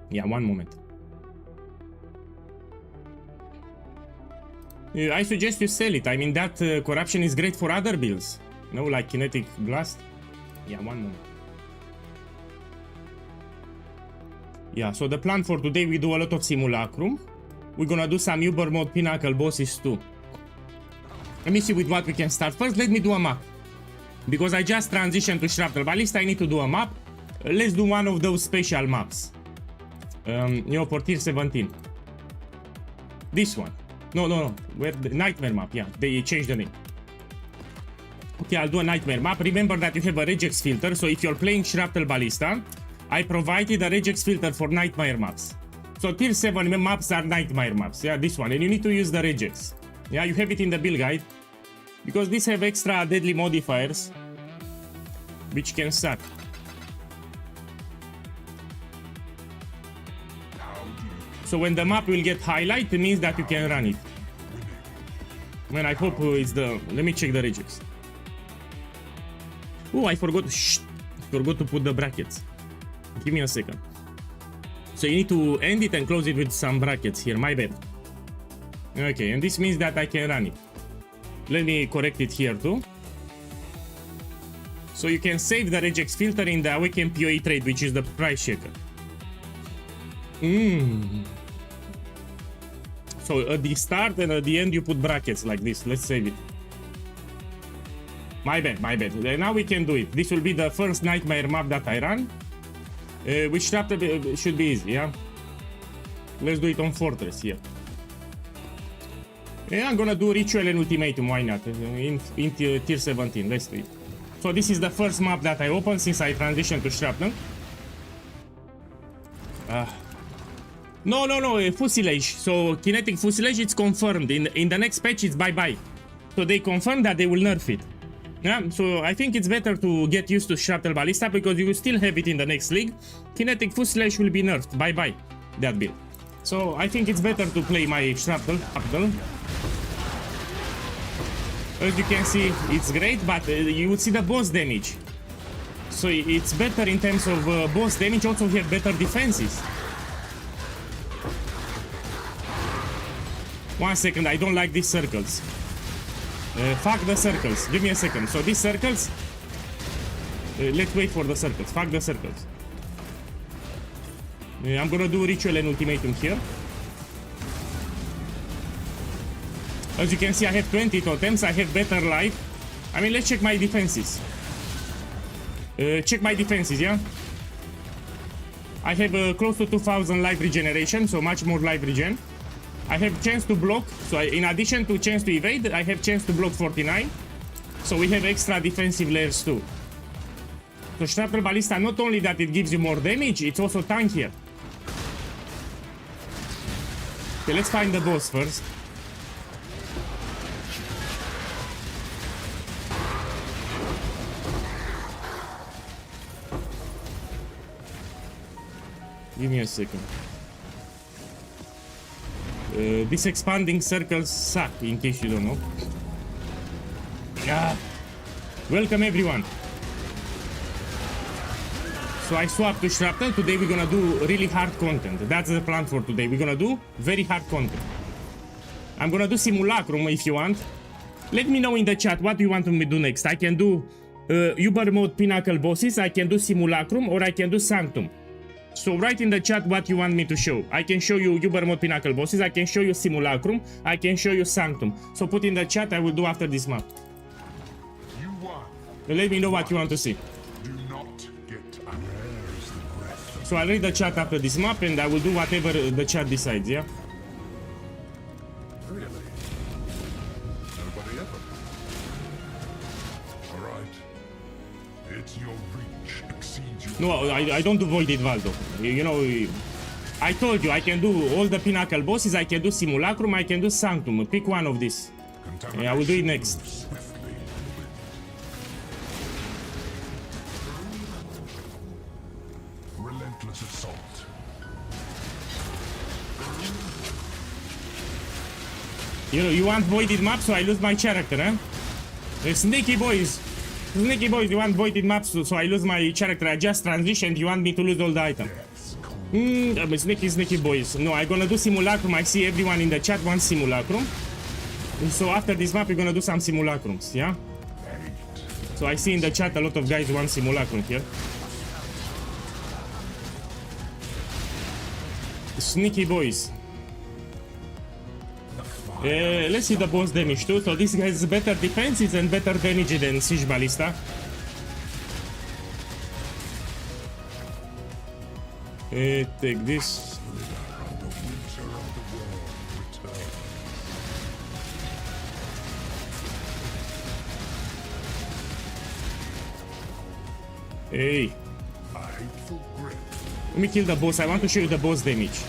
Yeah, one moment. I suggest you sell it. I mean, that corruption is great for other builds. You know, like kinetic blast. Yeah, one moment. Yeah, so the plan for today, we do a lot of Simulacrum. We're gonna do some Uber mode Pinnacle bosses too. Let me see with what we can start. First, let me do a map. Because I just transitioned to Shrapnel Ballista, I need to do a map. Let's do one of those special maps. You know, for tier 17. This one. No. Where the Nightmare map, yeah, they changed the name. Okay, I'll do a Nightmare map. Remember that you have a regex filter, so if you're playing Shrapnel Ballista, I provided a regex filter for Nightmare maps. So tier 7 maps are Nightmare maps, yeah, this one, and you need to use the regex. Yeah, you have it in the build guide. Because these have extra deadly modifiers, which can suck. So when the map will get highlight, it means that you can run it. Man, I hope it's the... Let me check the regex. Oh, I forgot... Shh! Forgot to put the brackets. Give me a second. So you need to end it and close it with some brackets here, my bad. Okay, and this means that I can run it. Let me correct it here too. So you can save the regex filter in the Awaken POE trade, which is the price checker. So at the start and at the end you put brackets like this. Let's save it. My bad. Now we can do it. This will be the first Nightmare map that I run. Which chapter should be easy, yeah? Let's do it on Fortress here. Yeah, I'm gonna do Ritual and Ultimatum, why not? In tier 17, let's do it. So this is the first map that I opened since I transitioned to Shrapnel. No, Fusilage. So Kinetic Fusilage, it's confirmed. In the next patch, it's bye-bye. So they confirmed that they will nerf it. Yeah, so I think it's better to get used to Shrapnel Ballista because you will still have it in the next league. Kinetic Fusilage will be nerfed. Bye-bye, that build. So I think it's better to play my Shrapnel. As you can see, it's great, but you would see the boss damage. So it's better in terms of boss damage, also have better defenses. 1 second, I don't like these circles. Fuck the circles, give me a second. So these circles, let's wait for the circles, fuck the circles. I'm gonna do Ritual and Ultimatum here. As you can see, I have 20 totems, I have better life. I mean, let's check my defenses. Check my defenses, yeah? I have close to 2000 life regeneration, so much more life regen. I have chance to block, so in addition to chance to evade, I have chance to block 49. So we have extra defensive layers too. So Shrapnel Ballista, not only that it gives you more damage, it's also tankier. Okay, let's find the boss first. Give me a second. These expanding circles suck, in case you don't know. Welcome everyone. So I swapped to Shrapnel. Today we're gonna do really hard content. That's the plan for today. We're gonna do very hard content. I'm gonna do Simulacrum if you want. Let me know in the chat what you want me to do next. I can do Uber mode Pinnacle bosses, I can do Simulacrum, or I can do Sanctum. So write in the chat what you want me to show. I can show you Uber mode Pinnacle bosses, I can show you Simulacrum, I can show you Sanctum. So put in the chat, I will do after this map. Let me know what you want to see. So I'll read the chat after this map and I will do whatever the chat decides, yeah? No, I don't do Voided Valdo. You know, I told you, I can do all the Pinnacle bosses, I can do Simulacrum, I can do Sanctum. Pick one of these. Yeah, I will do it next. Relentless assault. You know, you want Voided map, so I lose my character, eh? Sneaky boys. Sneaky boys, you want voided maps, so I lose my character. I just transitioned, you want me to lose all the items. Sneaky boys. No, I'm gonna do Simulacrum. I see everyone in the chat wants Simulacrum. So after this map, we're gonna do some Simulacrums, yeah? So I see in the chat a lot of guys want Simulacrum here. Sneaky boys. Let's see the boss damage too. So this has better defenses and better damage than Siege Ballista. Take this. Hey. Let me kill the boss. I want to show you the boss damage.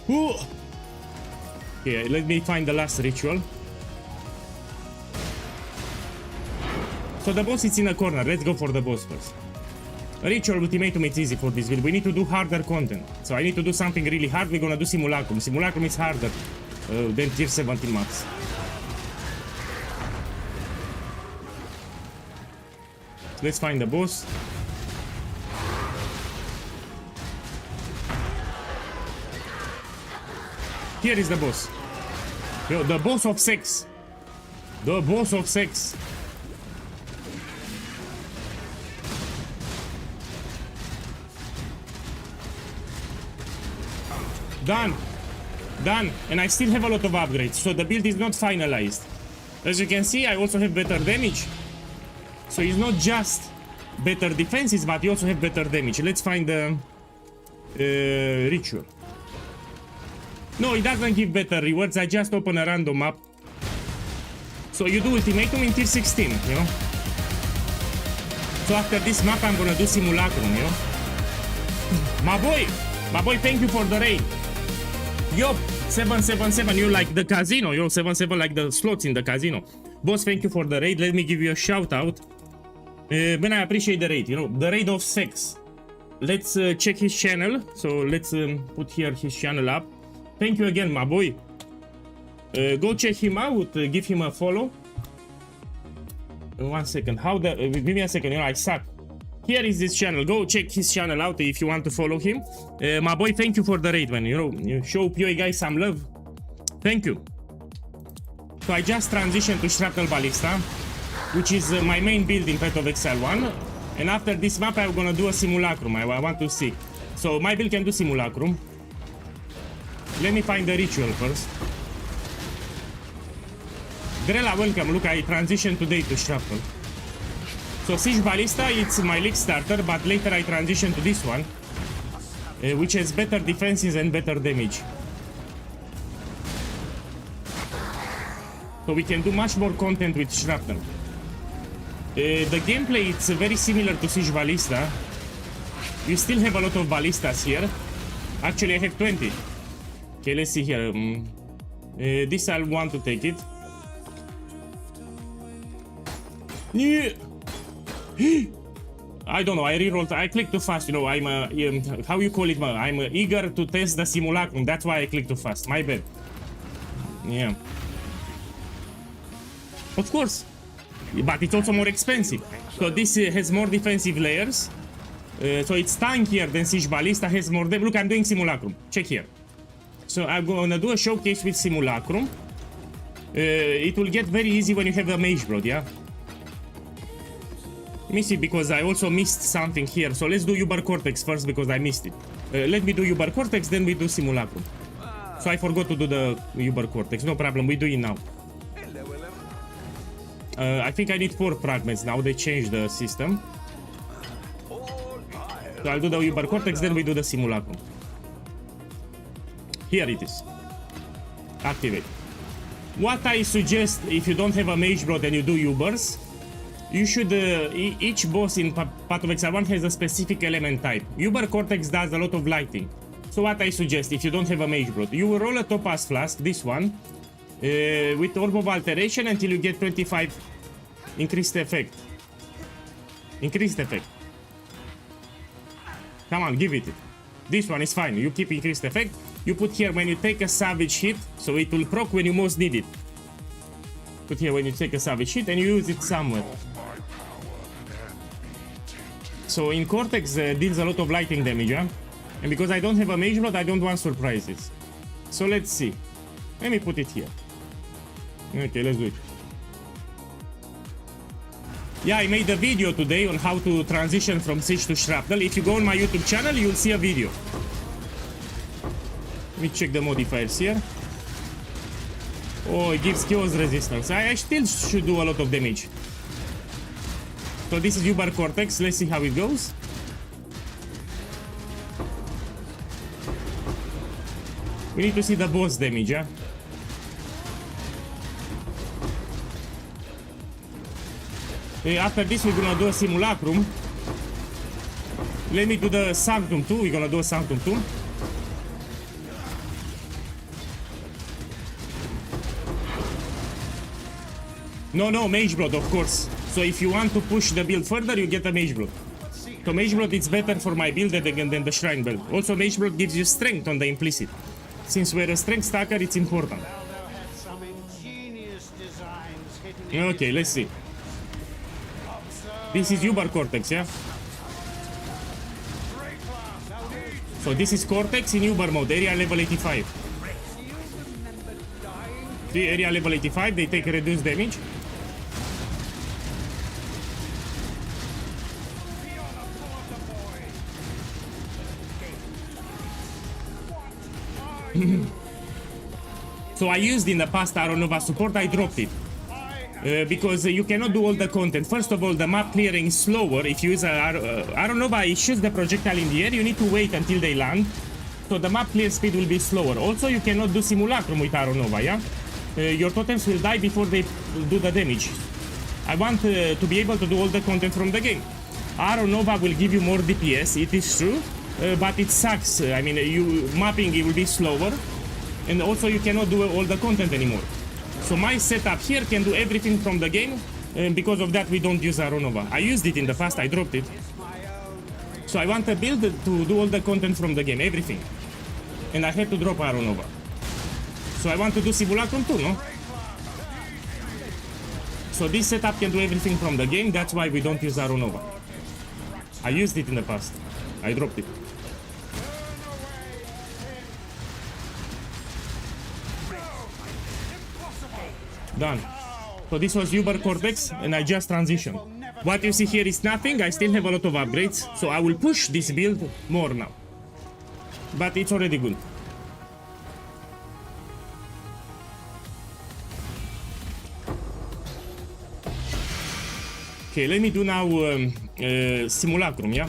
Ooh. Okay, let me find the last ritual. So the boss is in a corner. Let's go for the boss first. Ritual ultimatum is easy for this build. We need to do harder content. So I need to do something really hard. We're gonna do Simulacrum. Simulacrum is harder than tier 17 maps. Let's find the boss. Here is the boss. Yo, the boss of sex. The boss of sex. Done. Done. And I still have a lot of upgrades, so the build is not finalized. As you can see, I also have better damage. So it's not just better defenses, but you also have better damage. Let's find the ritual. No, it doesn't give better rewards. I just open a random map. So you do ultimatum in tier 16, you know. So after this map, I'm gonna do Simulacrum, you know. My boy, thank you for the raid. Yo, 777, you like the casino. Yo, 77 like the slots in the casino. Boss, thank you for the raid. Let me give you a shout out. Man, I appreciate the raid, you know, the raid of sex. Let's check his channel. So let's put here his channel up. Thank you again, my boy. Go check him out, give him a follow. 1 second, give me a second, you know, I suck. Here is his channel, go check his channel out if you want to follow him. My boy, thank you for the raid, man, you know, you show POEGuy some love. Thank you. So I just transitioned to Shrapnel Ballista, which is my main build in Path of Exile 1. And after this map, I'm gonna do a Simulacrum, I want to see. So my build can do Simulacrum. Let me find the ritual first. Grela, welcome. Look, I transitioned today to Shrapnel. So Siege Ballista, it's my league starter, but later I transitioned to this one, which has better defenses and better damage. So we can do much more content with Shrapnel. The gameplay, it's very similar to Siege Ballista. You still have a lot of ballistas here. Actually, I have 20. Okay, let's see here. This I'll want to take it. I don't know, I rerolled, I clicked too fast, you know, I'm how you call it, I'm eager to test the Simulacrum, that's why I clicked too fast, my bad. Yeah. Of course, but it's also more expensive. So this has more defensive layers, so it's tankier than Siege Ballista, has more damage. Look, I'm doing Simulacrum, check here. So I'm gonna do a showcase with Simulacrum. It will get very easy when you have a Mage Blood, yeah? Let me see, because I also missed something here. So let's do Uber Cortex first, because I missed it. Let me do Uber Cortex, then we do Simulacrum. So I forgot to do the Uber Cortex. No problem, we do it now. I think I need 4 fragments now. They changed the system. So I'll do the Uber Cortex, then we do the Simulacrum. Here it is. Activate. What I suggest, if you don't have a Mage Blood and you do Ubers, you should, each boss in Path of Exile 1 has a specific element type. Uber Cortex does a lot of lighting. So what I suggest, if you don't have a Mage Blood, you will roll a Topaz Flask, this one, with Orb of Alteration until you get 25 increased effect. Increased effect. Come on, give it. This one is fine. You keep increased effect. You put here when you take a savage hit, so it will proc when you most need it. Put here when you take a savage hit and you use it somewhere. So in Cortex deals a lot of lightning damage, yeah? And because I don't have a mage blood, I don't want surprises. So let's see. Let me put it here. Okay, let's do it. Yeah, I made a video today on how to transition from Siege to Shrapnel. If you go on my YouTube channel, you'll see a video. Let me check the modifiers here. Oh, it gives chaos resistance. I still should do a lot of damage. So this is Uber Cortex. Let's see how it goes. We need to see the boss damage, yeah? After this, we're gonna do a Simulacrum. Let me do the Sanctum too. We're gonna do a Sanctum too. No, Mage Blood, of course. So if you want to push the build further, you get a Mage Blood. So Mage Blood is better for my build than the Shrine build. Also, Mage Blood gives you strength on the implicit. Since we're a strength stacker, it's important. Okay, let's see. This is Uber Cortex, yeah? So this is Cortex in Uber mode, area level 85. The area level 85, they take reduced damage. So I used in the past Arrow Nova support, I dropped it. Because you cannot do all the content. First of all, the map clearing is slower if you use Arrow Nova. It shoots the projectile in the air. You need to wait until they land, so the map clear speed will be slower. Also, you cannot do Simulacrum with Arrow Nova, yeah? Your totems will die before they do the damage. I want to be able to do all the content from the game. Arrow Nova will give you more DPS, it is true, but it sucks. I mean, mapping it will be slower, and also you cannot do all the content anymore. So my setup here can do everything from the game, and because of that we don't use Arrow Nova. I used it in the past, I dropped it. So I want a build to do all the content from the game, everything. And I had to drop Arrow Nova. So I want to do Simulacrum too, no? So this setup can do everything from the game, that's why we don't use Arrow Nova. I used it in the past, I dropped it. Done. So this was Uber Cortex and I just transitioned. What you see here is nothing, I still have a lot of upgrades, so I will push this build more now. But it's already good. Okay, let me do now Simulacrum, yeah?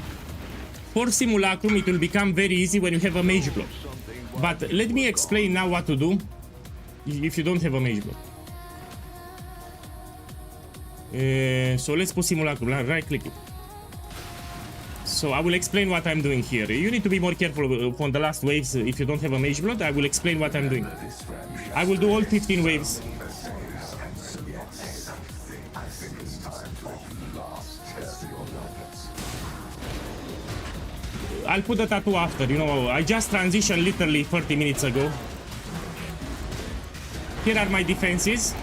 For Simulacrum it will become very easy when you have a Mage Block. But let me explain now what to do if you don't have a Mage Block. So let's put Simulacrum, right click it. So I will explain what I'm doing here. You need to be more careful on the last waves if you don't have a Mage Blood. I will explain what I'm doing. I will do all 15 waves. I'll put the tattoo after, you know, I just transitioned literally 30 minutes ago. Here are my defenses.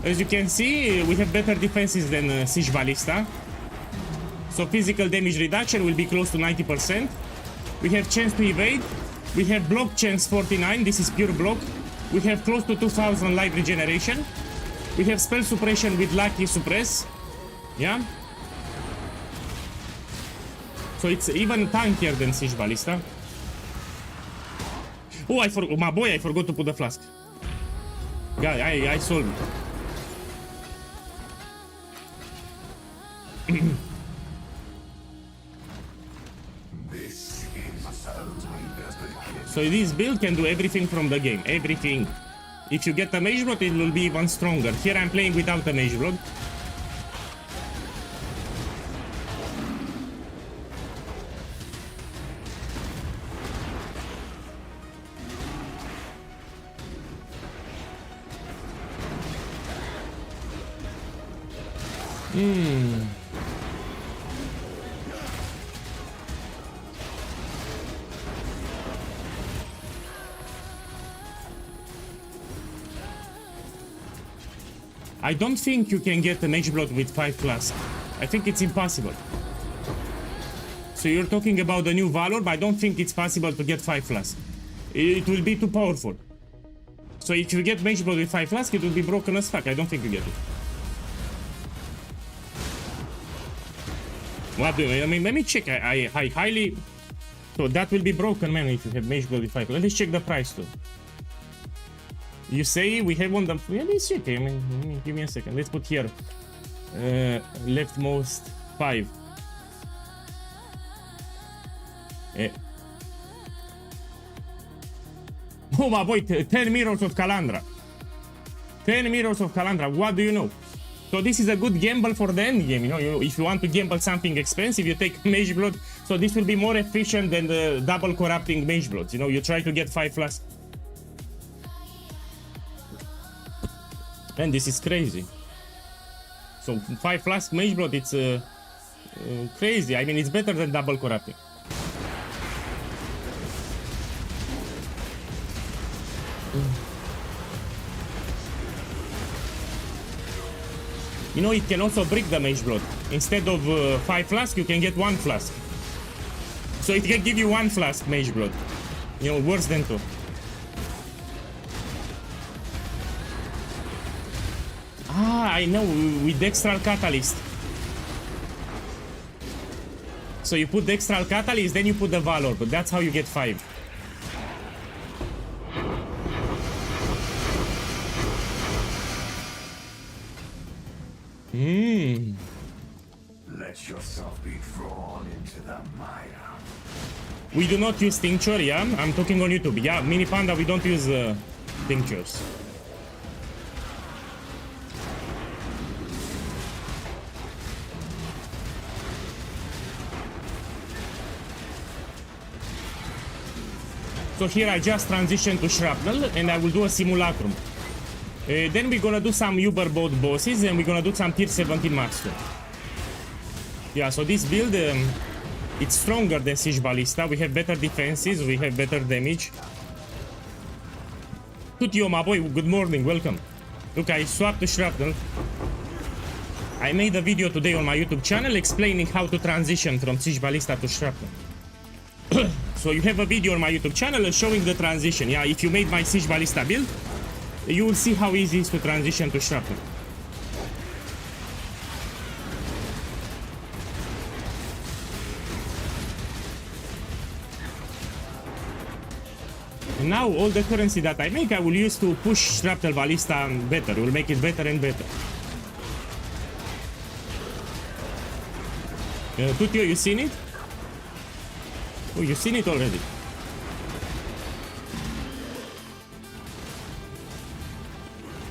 As you can see, we have better defenses than Siege Ballista. So physical damage reduction will be close to 90%. We have chance to evade. We have block chance 49, this is pure block. We have close to 2000 life regeneration. We have spell suppression with lucky suppress. Yeah. So it's even tankier than Siege Ballista. Oh, my boy, I forgot to put the flask. God, I solved it. So this build can do everything from the game, everything. If you get a Mage Blood, it will be even stronger. Here I'm playing without a Mage Blood. I don't think you can get a Mage Blood with 5 flask. I think it's impossible. So you're talking about the new Valor, but I don't think it's possible to get 5 flask. It will be too powerful. So if you get Mage Blood with 5 flask, it will be broken as fuck. I don't think you get it. What do you, I mean, let me check. I highly... So that will be broken, man, if you have Mage Blood with 5. Let's check the price too. You say we have one... Yeah, let's check. I mean, give me a second. Let's put here. Leftmost 5. Oh my boy, 10 Mirrors of Kalandra. 10 Mirrors of Kalandra, what do you know? So this is a good gamble for the end game, you know, if you want to gamble something expensive, you take Mage Blood. So this will be more efficient than the double corrupting Mage Bloods, you know, you try to get 5 flask. And this is crazy. So 5 flask Mage Blood, it's crazy. I mean, it's better than double corrupting. You know, it can also break the Mage Blood. Instead of 5 flask, you can get 1 flask. So it can give you 1 flask Mage Blood. You know, worse than 2. Ah, I know, with Dextral Catalyst. So you put Dextral Catalyst, then you put the Valor, but that's how you get 5. Let yourself be drawn into the mire. We do not use tincture, yeah? I'm talking on YouTube. Yeah, Mini Panda, we don't use tinctures. So here I just transition to Shrapnel and I will do a Simulacrum. Then we're gonna do some Uber boat bosses and we're gonna do some tier 17 max 2. Yeah, so this build, it's stronger than Siege Ballista. We have better defenses, we have better damage. Tutio, my boy, good morning, welcome. Look, I swapped to Shrapnel. I made a video today on my YouTube channel explaining how to transition from Siege Ballista to Shrapnel. So you have a video on my YouTube channel showing the transition. Yeah, if you made my Siege Ballista build, you will see how easy it is to transition to Shrapnel. And now all the currency that I make, I will use to push Shrapnel Ballista better. It will make it better and better. Tutio, you seen it? Oh, you've seen it already.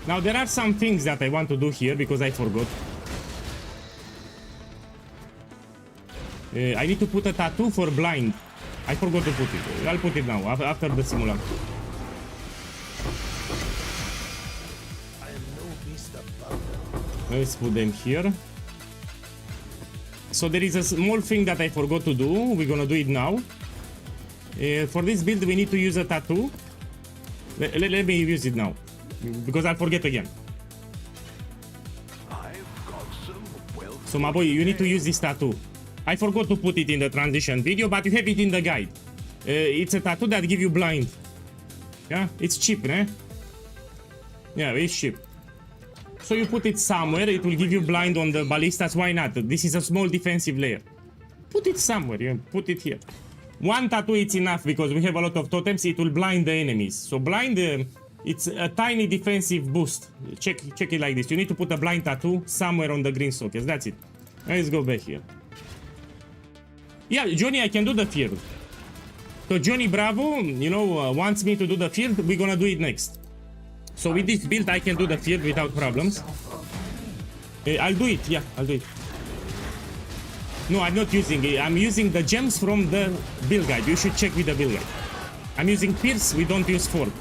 Now there are some things that I want to do here because I forgot. I need to put a tattoo for blind. I forgot to put it. I'll put it now after the simulacrum. Let's put them here. So there is a small thing that I forgot to do. We're gonna do it now. For this build we need to use a tattoo. Let me use it now, because I forget again. So my boy, you need to use this tattoo. I forgot to put it in the transition video, but you have it in the guide. It's a tattoo that gives you blind. Yeah, it's cheap, eh? Yeah, it's cheap. So you put it somewhere, it will give you blind on the ballistas. Why not? This is a small defensive layer. Put it somewhere, you put it here. One tattoo is enough because we have a lot of totems. It will blind the enemies. So blind, it's a tiny defensive boost. Check it like this. You need to put a blind tattoo somewhere on the green sockets. That's it. Let's go back here. Yeah, Johnny, I can do the field. So Johnny Bravo, you know, wants me to do the field. We're gonna do it next. So with this build, I can do the field without problems. I'll do it. Yeah, I'll do it. No, I'm not using it. I'm using the gems from the build guide. You should check with the build guide. I'm using Pierce. We don't use Fork.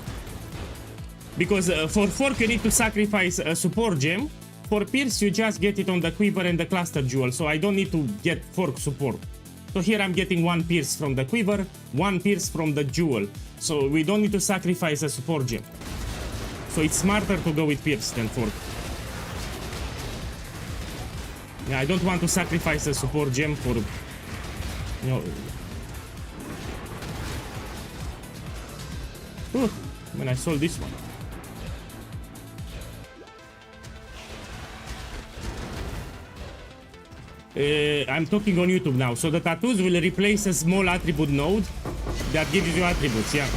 Because for Fork, you need to sacrifice a support gem. For Pierce, you just get it on the Quiver and the Cluster Jewel. So I don't need to get Fork support. So here I'm getting 1 Pierce from the Quiver, 1 Pierce from the Jewel. So we don't need to sacrifice a support gem. So it's smarter to go with Pierce than Fork. Yeah, I don't want to sacrifice a support gem for, you know. Oh, man, I sold this one. I'm talking on YouTube now. So the tattoos will replace a small attribute node that gives you attributes, yeah.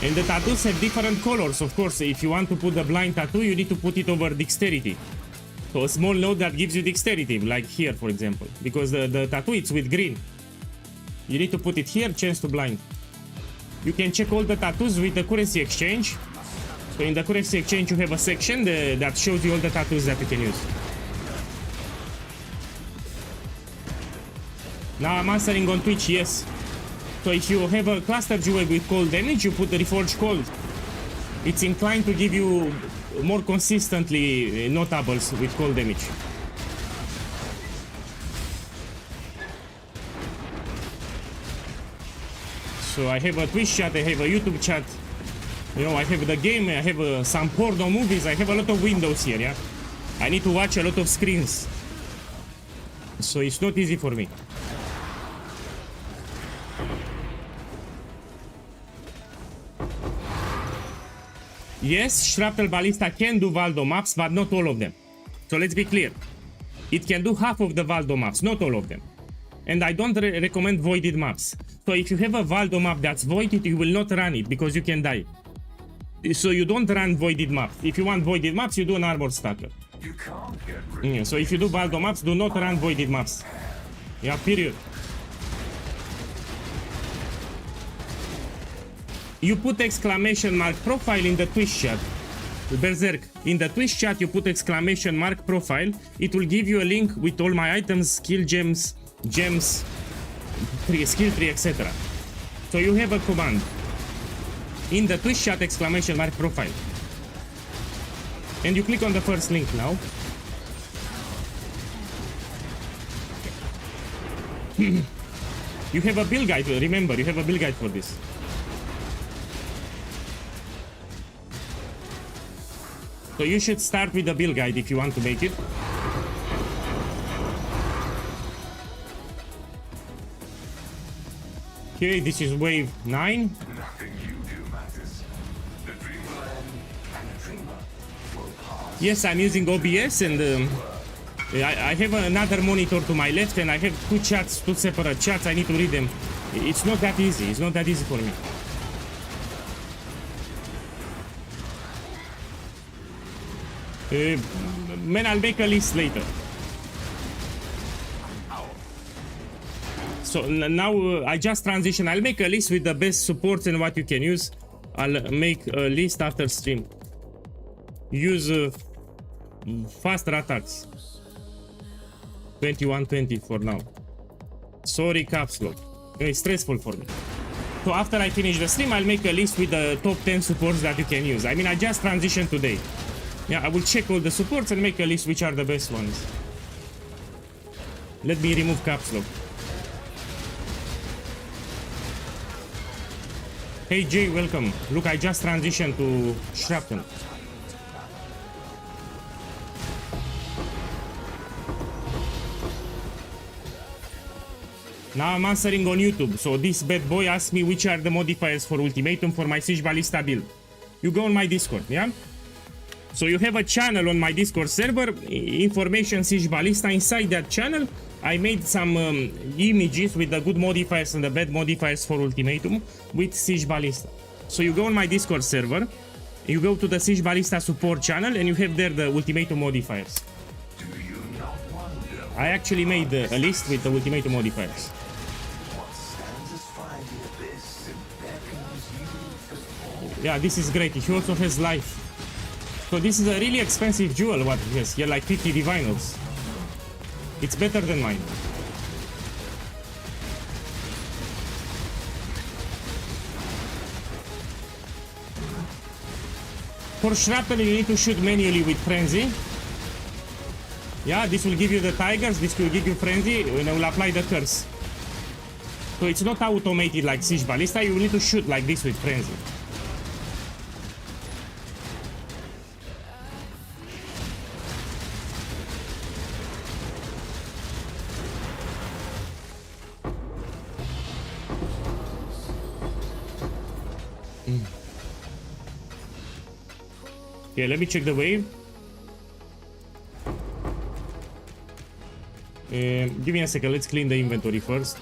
And the tattoos have different colors, of course. If you want to put the blind tattoo, you need to put it over dexterity. So a small node that gives you dexterity, like here, for example. Because the tattoo, it's with green. You need to put it here, chance to blind. You can check all the tattoos with the currency exchange. So in the currency exchange, you have a section that shows you all the tattoos that you can use. Now I'm answering on Twitch, yes. So if you have a cluster jewel with cold damage, you put the reforged cold. It's inclined to give you more consistently notables with cold damage. So I have a Twitch chat, I have a YouTube chat. You know, I have the game, I have some porno movies, I have a lot of windows here, yeah? I need to watch a lot of screens. So it's not easy for me. Yes, Shrapnel Ballista can do Valdo maps, but not all of them. So let's be clear. It can do half of the Valdo maps, not all of them. And I don't recommend voided maps. So if you have a Valdo map that's voided, you will not run it because you can die. So you don't run voided maps. If you want voided maps, you do an armor stacker. You can't get rid So if you do Valdo maps, do not run voided maps. Yeah, period. You put exclamation mark profile in the Twitch chat. Berserk. In the Twitch chat, you put exclamation mark profile. It will give you a link with all my items, skill gems, skill tree, etc. So you have a command. In the Twitch chat, exclamation mark profile. And you click on the first link now. You have a build guide, remember, you have a build guide for this. So you should start with the build guide if you want to make it. Okay, this is wave 9. nothing you do matters. The dream will end and the dreamer will pass. Yes, I'm using OBS and I have another monitor to my left and I have two chats, two separate chats. I need to read them. It's not that easy. It's not that easy for me. Man, I'll make a list later. So now I just transition. I'll make a list with the best supports and what you can use. I'll make a list after stream. Use faster attacks. 2120 for now. Sorry, caps lock. It's stressful for me. So after I finish the stream, I'll make a list with the top 10 supports that you can use. I mean, I just transitioned today. Yeah, I will check all the supports and make a list which are the best ones. Let me remove caps lock. Hey Jay, welcome. Look, I just transitioned to Shrapnel. Now I'm answering on YouTube. So this bad boy asked me which are the modifiers for ultimatum for my Siege Ballista build. You go on my Discord, yeah? So you have a channel on my Discord server, information Siege Ballista. Inside that channel, I made some images with the good modifiers and the bad modifiers for ultimatum with Siege Ballista. So you go on my Discord server, you go to the Siege Ballista support channel, and you have there the ultimatum modifiers. Do you not wonder I actually made a list with the ultimatum modifiers. what stands aside the abyss and beckons you to fall? Yeah, this is great. He also has life. So this is a really expensive jewel what he has. Here, like 50 divinals. It's better than mine. For Shrapnel, you need to shoot manually with Frenzy. Yeah, this will give you the tigers, this will give you Frenzy, and it will apply the curse. So it's not automated like Siege Ballista, you will need to shoot like this with Frenzy. Okay, let me check the wave. Give me a second, let's clean the inventory first.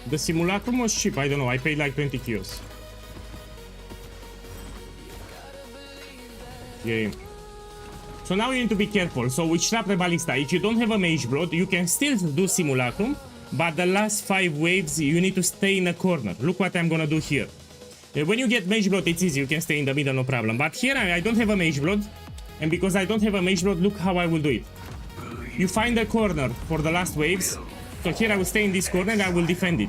The Simulacrum was cheap, I don't know, I paid like 20 kilos. Okay. So now you need to be careful. So with Shrapnel Ballista, if you don't have a Mage Blood, you can still do Simulacrum, but the last 5 waves, you need to stay in a corner. Look what I'm gonna do here. When you get Mage Blood, it's easy, you can stay in the middle, no problem. But here, I don't have a Mage Blood, and because I don't have a Mage Blood, look how I will do it. You find a corner for the last waves. So here I will stay in this corner and I will defend it.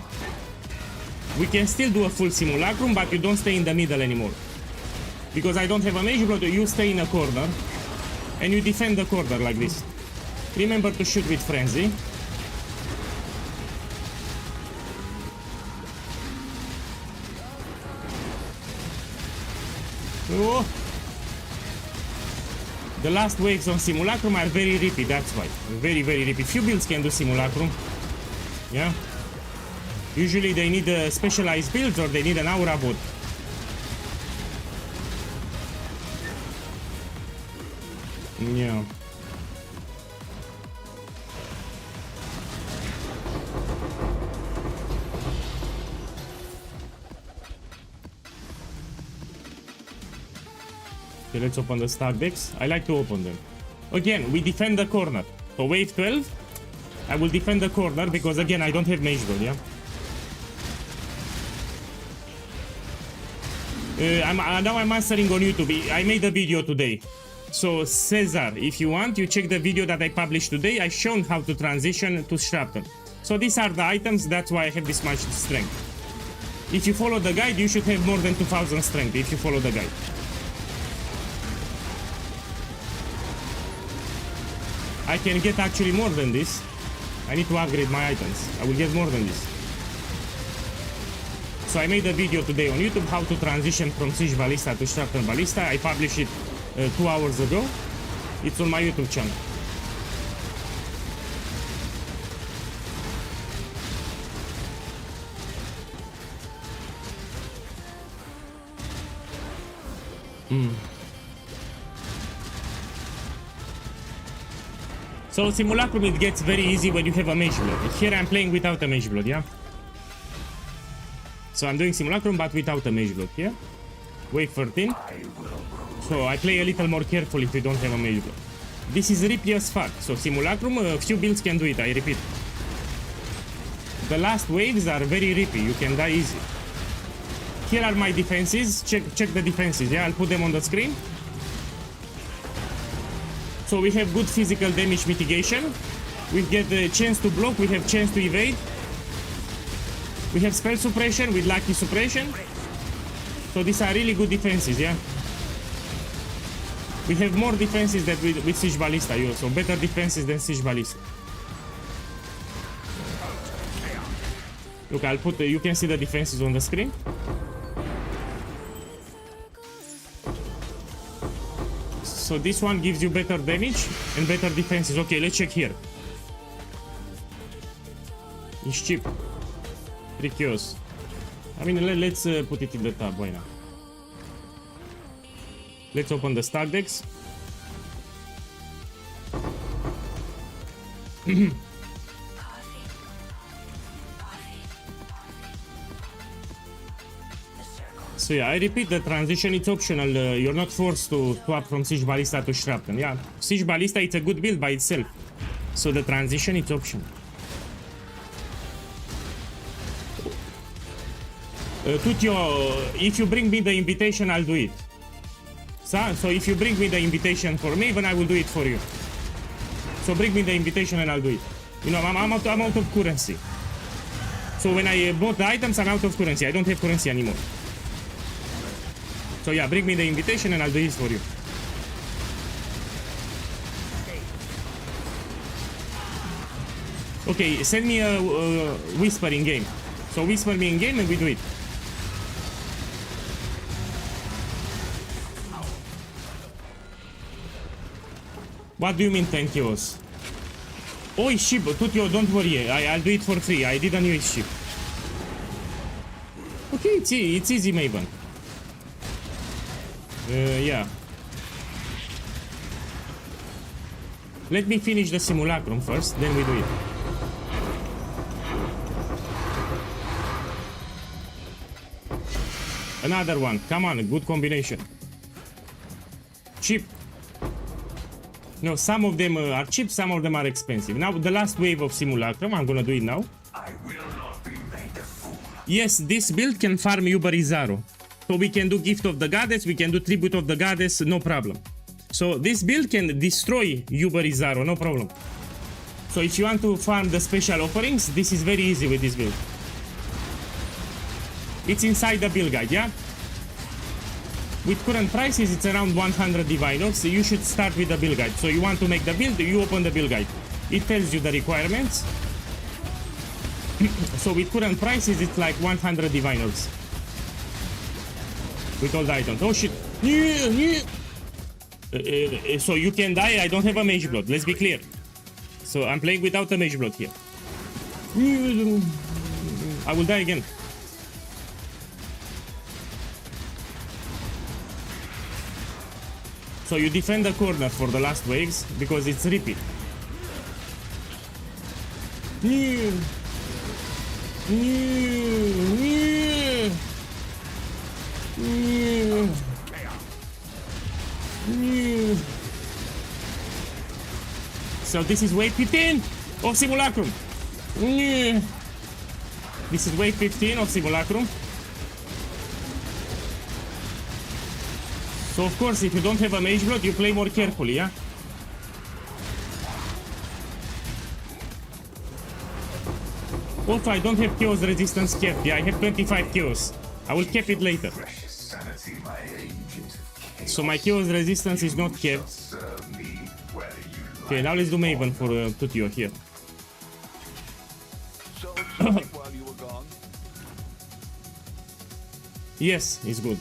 We can still do a full Simulacrum, but you don't stay in the middle anymore. Because I don't have a Mage Blood, you stay in a corner and you defend the corner like this. Remember to shoot with Frenzy. Oh. The last waves on Simulacrum are very rippy, that's why. Very, very rippy. Few builds can do Simulacrum. Yeah. Usually they need specialized builds or they need an aura bot. Yeah. Okay, let's open the stack decks. I like to open them. Again, we defend the corner. So wave 12, I will defend the corner because again I don't have Mage Blood, yeah? Now I'm answering on YouTube. I made a video today. So Cesar, if you want, you check the video that I published today. I shown how to transition to Shrapnel. So these are the items, that's why I have this much strength. If you follow the guide, you should have more than 2000 strength if you follow the guide. I can get actually more than this. I need to upgrade my items. I will get more than this. So I made a video today on YouTube how to transition from Siege Ballista to Shrapnel Ballista. I published it 2 hours ago. It's on my YouTube channel. So Simulacrum, it gets very easy when you have a Mage Blood. Here I'm playing without a Mage Blood, yeah? So I'm doing Simulacrum but without a Mage Blood, yeah? Wave 13. So I play a little more careful if you don't have a Mage Blood. This is rippy as fuck. So Simulacrum, a few builds can do it, I repeat. The last waves are very rippy, you can die easy. Here are my defenses, check the defenses, yeah? I'll put them on the screen. So we have good physical damage mitigation. We get the chance to block, we have chance to evade. We have spell suppression with lucky suppression. So these are really good defenses, yeah? We have more defenses than with Siege Ballista, so better defenses than Siege Ballista. Look, I'll put, you can see the defenses on the screen. So this one gives you better damage and better defenses. Okay, let's check here. It's cheap. 3 kills. I mean, let's put it in the tab, why not? Let's open the stack decks. So yeah, I repeat, the transition is optional. You're not forced to swap from Siege Ballista to Shrapnel. Yeah, Siege Ballista, it's a good build by itself. So the transition is optional. Tutio, if you bring me the invitation, I'll do it. So if you bring me the invitation for me, then I will do it for you. So bring me the invitation and I'll do it. You know, I'm out of currency. So when I bought the items, I'm out of currency. I don't have currency anymore. So yeah, bring me the invitation and I'll do this for you. Okay, send me a whisper in game. So whisper me in game and we do it. What do you mean 10 kills? Oh, it's cheap, Tutio, don't worry. I'll do it for free. I didn't use ship. Okay, it's easy, Maven. Yeah. Let me finish the simulacrum first, then we do it. Another one. Come on, a good combination. Cheap. No, some of them are cheap, some of them are expensive. Now, the last wave of simulacrum, I'm gonna do it now. I will not be made a fool. Yes, this build can farm Uberizaro. So we can do Gift of the Goddess, we can do Tribute of the Goddess, no problem. So this build can destroy Uberizaro, no problem. So if you want to farm the special offerings, this is very easy with this build. It's inside the build guide, yeah? With current prices, it's around 100 divine oaks, so you should start with the build guide. So you want to make the build, you open the build guide. It tells you the requirements. So with current prices, it's like 100 divine oaks. With all the items. Oh shit! So you can die, I don't have a mage blood, let's be clear. So I'm playing without a mage blood here. I will die again. So you defend the corner for the last waves because it's repeat. So this is wave 15 of Simulacrum. This is wave 15 of Simulacrum. So of course, if you don't have a mage blood, you play more carefully, yeah? Also, I don't have chaos resistance kept, yeah? I have 25 chaos. I will keep it later. Precious sanity, my agent. So my chaos resistance is not kept. Serve me whether you like. Okay, now let's do Maven for Tutio here. So, while you were gone, Yes, it's good.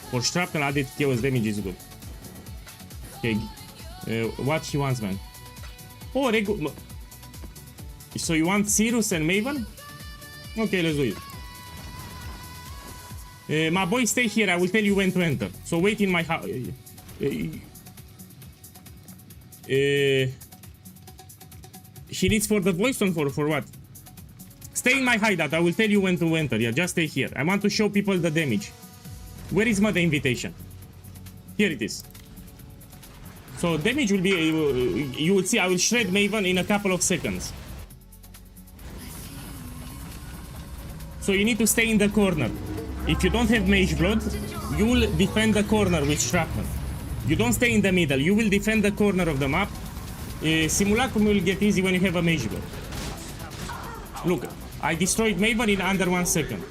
For Shrapnel, added chaos damage is good. Okay, what he wants, man. Oh, so you want Sirius and Maven? Okay, let's do it. My boy, stay here. I will tell you when to enter. So wait in my house. He needs for the voice on for what? Stay in my hideout. I will tell you when to enter. Yeah, just stay here. I want to show people the damage. Where is the invitation? Here it is. So damage will be, you will see, I will shred Maven in a couple of seconds. So you need to stay in the corner. If you don't have mage blood, you will defend the corner with Shrapnel. You don't stay in the middle, you will defend the corner of the map. Simulacrum will get easy when you have a mage blood. Look, I destroyed Maven in under 1 second.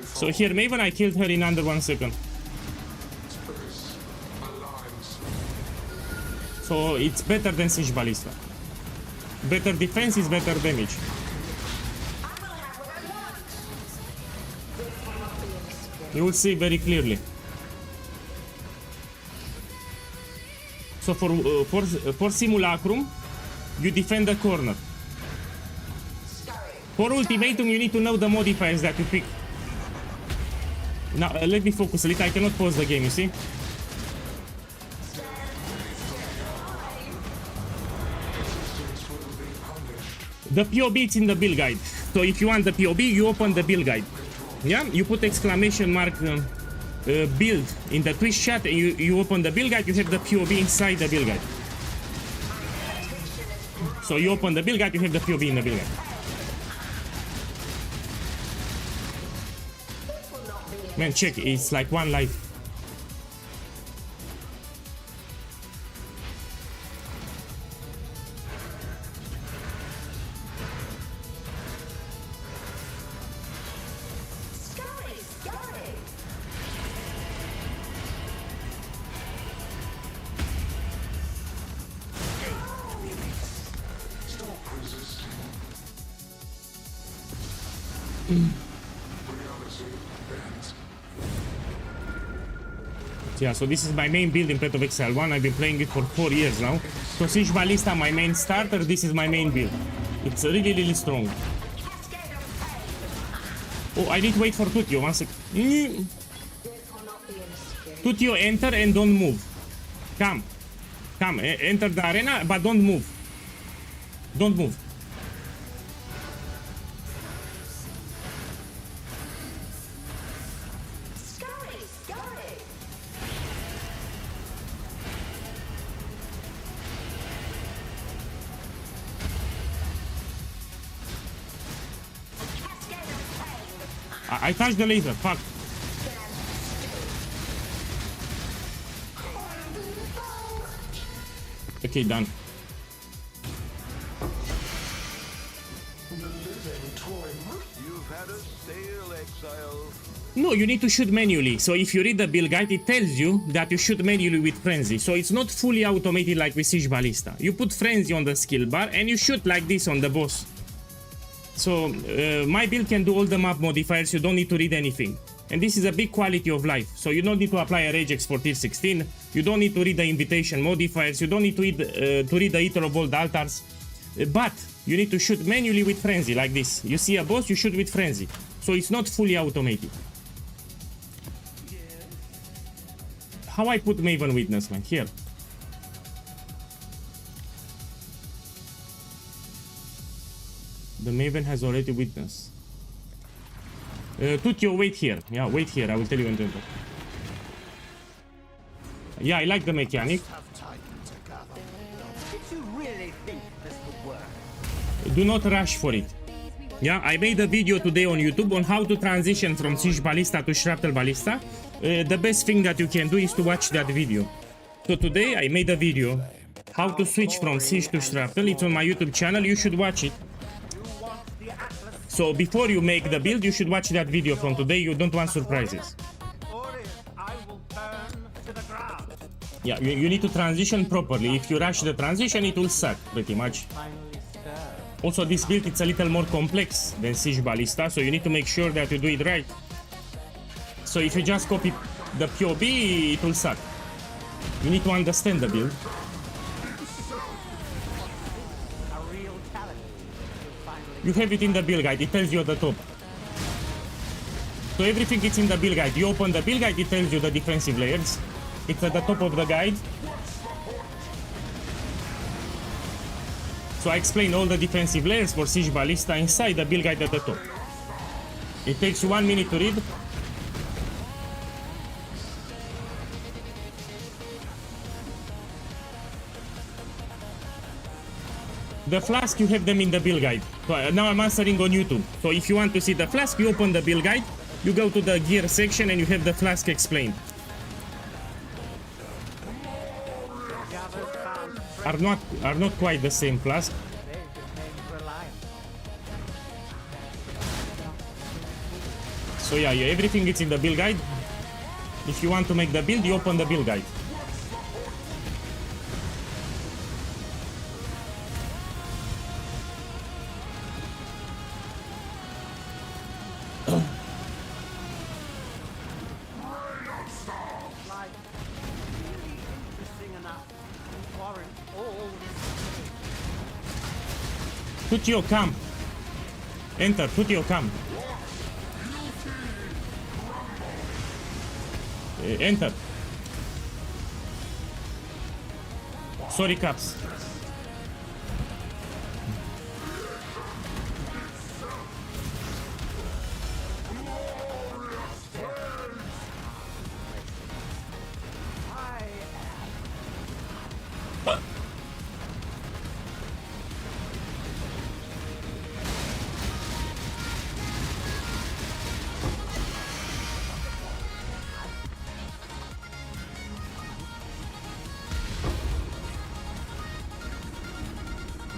So here Maven, I killed her in under 1 second. So it's better than Siege Ballista. Better defense is better damage. You will see very clearly. So for Simulacrum, you defend the corner. For ultimatum, you need to know the modifiers that you pick. Now, let me focus a little. I cannot pause the game, you see? The POB is in the build guide. So if you want the POB, you open the build guide. Yeah? You put exclamation mark build in the Twitch chat and you open the build guide, you have the POB inside the build guide. So you open the build guide, you have the POB in the build guide. Man, check, it's like 1 life. Yeah, so this is my main build in Path of Exile 1. I've been playing it for 4 years now. So Siege Ballista, my main starter, this is my main build. It's really, really strong. Oh, I need to wait for Tutio. One sec. Tutio, enter and don't move. Come. Come. Enter the arena, but don't move. Don't move. I touched the laser. Fuck. Okay, done. You've had a stale exile. No, you need to shoot manually. So if you read the build guide, it tells you that you shoot manually with frenzy. So it's not fully automated like with Siege Ballista. You put frenzy on the skill bar and you shoot like this on the boss. So my build can do all the map modifiers. You don't need to read anything. And this is a big quality of life. So you don't need to apply a regex for tier 16. You don't need to read the invitation modifiers. You don't need to read the Eater of all the altars. But you need to shoot manually with frenzy like this. You see a boss, you shoot with frenzy. So it's not fully automated. How I put Maven Witness, man? Here. The Maven has already witnessed. Tutio, wait here. Yeah, wait here. I will tell you when to enter. Yeah, I like the mechanic. Do not rush for it. Yeah, I made a video today on YouTube on how to transition from Siege Ballista to Shrapnel Ballista. The best thing that you can do is to watch that video. So today I made a video how to switch from Siege to Shrapnel. It's on my YouTube channel. You should watch it. So before you make the build, you should watch that video from today. You don't want surprises. Yeah, you need to transition properly. If you rush the transition, it will suck pretty much. Also, this build it's a little more complex than Siege Ballista, so you need to make sure that you do it right. So if you just copy the POB, it will suck. You need to understand the build. You have it in the build guide, it tells you at the top. So everything is in the build guide. You open the build guide, it tells you the defensive layers. It's at the top of the guide. So I explain all the defensive layers for Siege Ballista inside the build guide at the top. It takes you 1 minute to read. The flask, you have them in the build guide. So now I'm answering on YouTube. So if you want to see the flask, you open the build guide, you go to the gear section and you have the flask explained. Are not quite the same flask. So yeah, everything is in the build guide. If you want to make the build, you open the build guide. Tutio, come. Enter, Tutio, come. Enter. Sorry, Caps.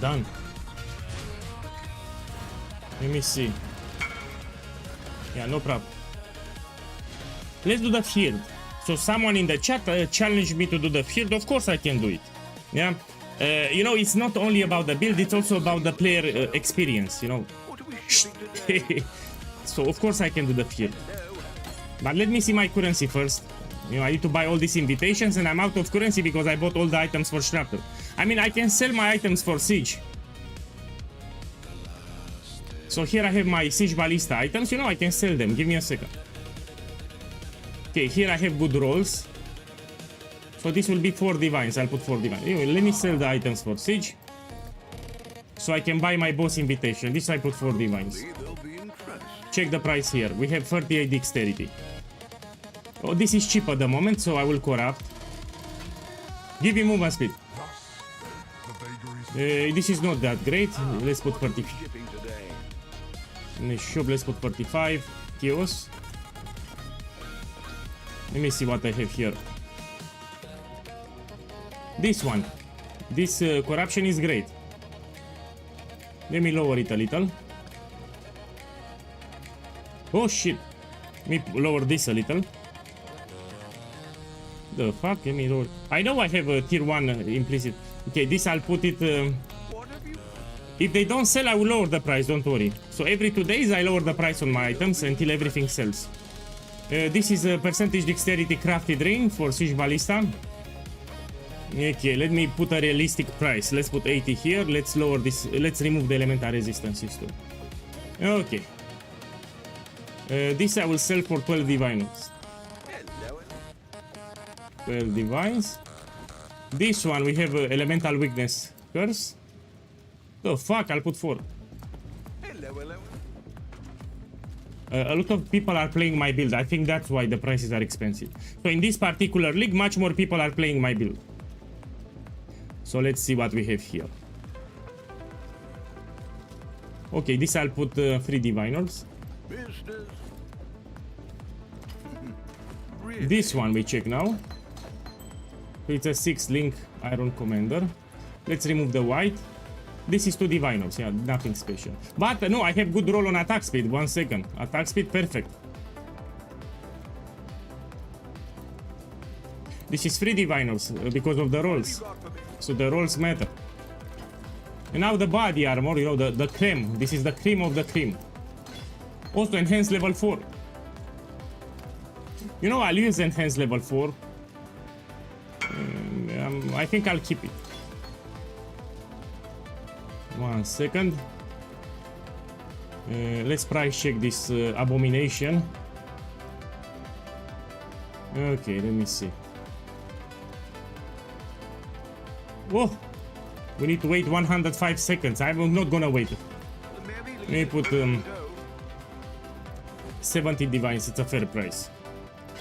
Done. Let me see. Yeah, no problem. Let's do the field. So someone in the chat challenged me to do the field. Of course I can do it. Yeah. You know, it's not only about the build, it's also about the player experience, you know. So of course I can do the field. But let me see my currency first. You know, I need to buy all these invitations and I'm out of currency because I bought all the items for Shrapnel. I mean, I can sell my items for Siege. So here I have my siege ballista items. You know, I can sell them. Give me a second. Okay, here I have good rolls. So this will be 4 divines. I'll put 4 divines. Anyway, let me sell the items for siege. So I can buy my boss invitation. This I put 4 divines. They'll be impressed. Check the price here. We have 38 dexterity. Oh, this is cheap at the moment, so I will corrupt. Give me movement speed. This is not that great. Let's put 30. Shipping today. In the shop, let's put 35. Chaos. Let me see what I have here. This one. This corruption is great. Let me lower it a little. Oh shit. Let me lower this a little. The fuck? Let me lower. I know I have a tier 1 implicit. Okay, this I'll put it. If they don't sell, I will lower the price, don't worry. So every 2 days I lower the price on my items until everything sells. This is a percentage dexterity crafted ring for siege ballista. Okay, let me put a realistic price. Let's put 80 here. Let's lower this. Let's remove the elemental resistances too. Okay. This I will sell for 12 divines. 12 divines. This one we have elemental weakness curse. The fuck, I'll put 4. A lot of people are playing my build. I think that's why the prices are expensive. So in this particular league, much more people are playing my build. So let's see what we have here. Okay, this I'll put 3 diviners. This one we check now. So it's a 6 link iron commander. Let's remove the white. This is 2 diviners, yeah, nothing special. But no, I have good roll on attack speed. 1 second. Attack speed, perfect. This is 3 diviners because of the rolls. So the rolls matter. And now the body armor, you know, the cream. This is the cream of the cream. Also enhanced level 4. You know, I'll use enhanced level 4. I think I'll keep it. 1 second. Let's price check this abomination. Okay, let me see. Oh, we need to wait 105 seconds. I'm not gonna wait. Let me put 70 divines. It's a fair price.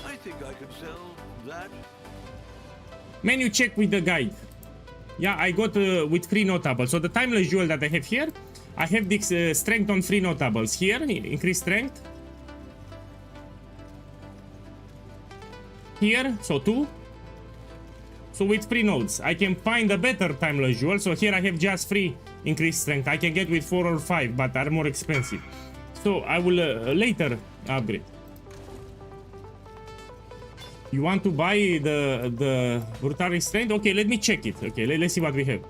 I think I could sell that. Menu check with the guide. Yeah, I got with 3 notables. So the timeless jewel that I have here, I have this strength on 3 notables. Here, increase strength. Here, so 2. So with 3 nodes, I can find a better timeless jewel. So here I have just 3 increased strength. I can get with 4 or 5, but are more expensive. So I will later upgrade. You want to buy the brutary strength? Okay, let me check it. Okay, let's see what we have.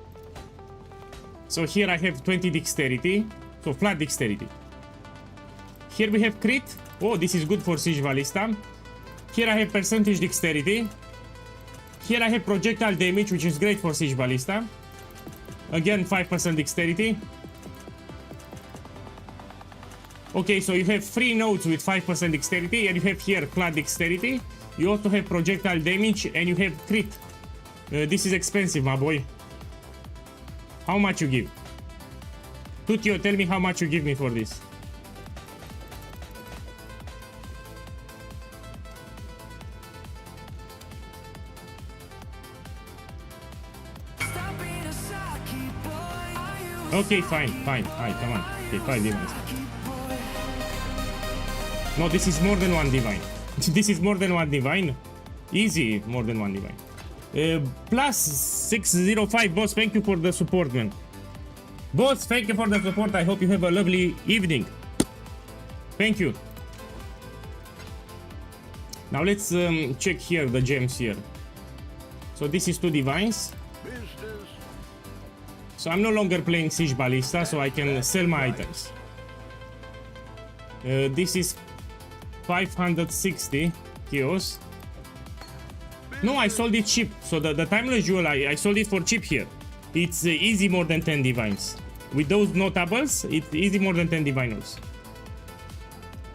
So here I have 20 dexterity. So flat dexterity. Here we have crit. Oh, this is good for siege ballista. Here I have percentage dexterity. Here I have projectile damage, which is great for siege ballista. Again, 5% dexterity. Okay, so you have 3 nodes with 5% dexterity, and you have here flat dexterity. You also have projectile damage, and you have crit. This is expensive, my boy. How much you give? Tutio, tell me how much you give me for this. Okay, fine. Alright, come on. Okay, 5 divines. No, this is more than 1 divine. This is more than 1 divine. Easy, more than 1 divine. Plus 605, boss, thank you for the support, man. Boss, thank you for the support. I hope you have a lovely evening. Thank you. Now let's check here the gems here. So this is 2 divines. So I'm no longer playing Siege Ballista, so I can sell my items. This is 560 chaos. No, I sold it cheap. So the timeless jewel, I sold it for cheap here. It's easy more than 10 divines. With those notables, it's easy more than 10 diviners.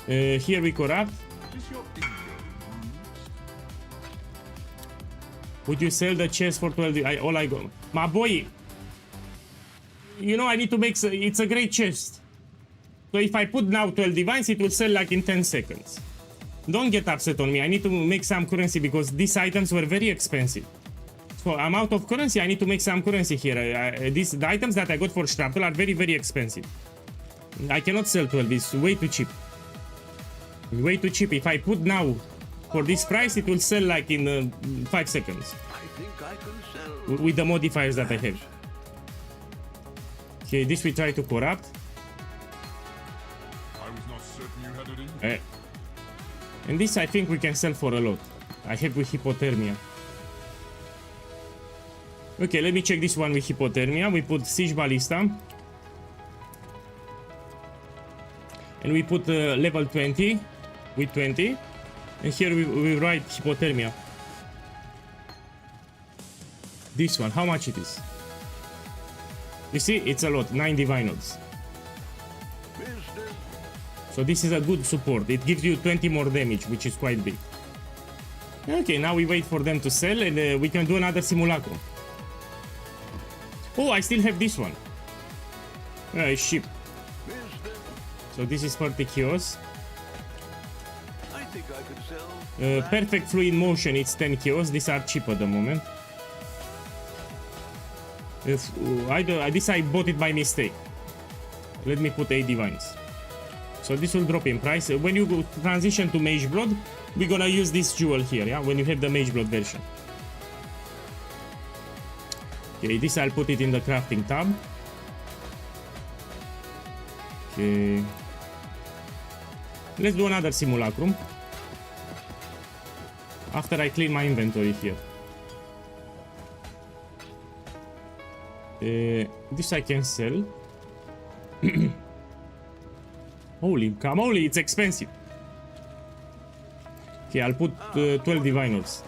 Here we corrupt. Would you sell the chest for 12? All I go. My boy, you know I need to make. It's a great chest. So if I put now 12 divines, it will sell like in 10 seconds. Don't get upset on me. I need to make some currency because these items were very expensive. So I'm out of currency. I need to make some currency here. The items that I got for Shrapnel are very, very expensive. I cannot sell 12. It's way too cheap. Way too cheap. If I put now for this price, it will sell like in 5 seconds. I think I can sell. With the modifiers that I have. Okay, this we try to corrupt. I was not certain you had it in. And this I think we can sell for a lot. I have with hypothermia. Okay, let me check this one with hypothermia. We put siege ballista. And we put level 20 with 20. And here we write hypothermia. This one, how much it is? You see, it's a lot, 9 diviners. So this is a good support. It gives you 20 more damage, which is quite big. Okay, now we wait for them to sell and we can do another simulacrum. Oh, I still have this one. It's cheap. So this is 30 kios. I think I could sell. Perfect fluid motion, it's 10 kios. These are cheap at the moment. This I bought it by mistake. Let me put 8 divines. So this will drop in price. When you go transition to Mage Blood, we're gonna use this jewel here, yeah? When you have the Mage Blood version. Okay, this I'll put it in the crafting tab. Okay. Let's do another simulacrum. After I clean my inventory here. This I can sell. Holy camoli, it's expensive. Okay, I'll put 12 diviners.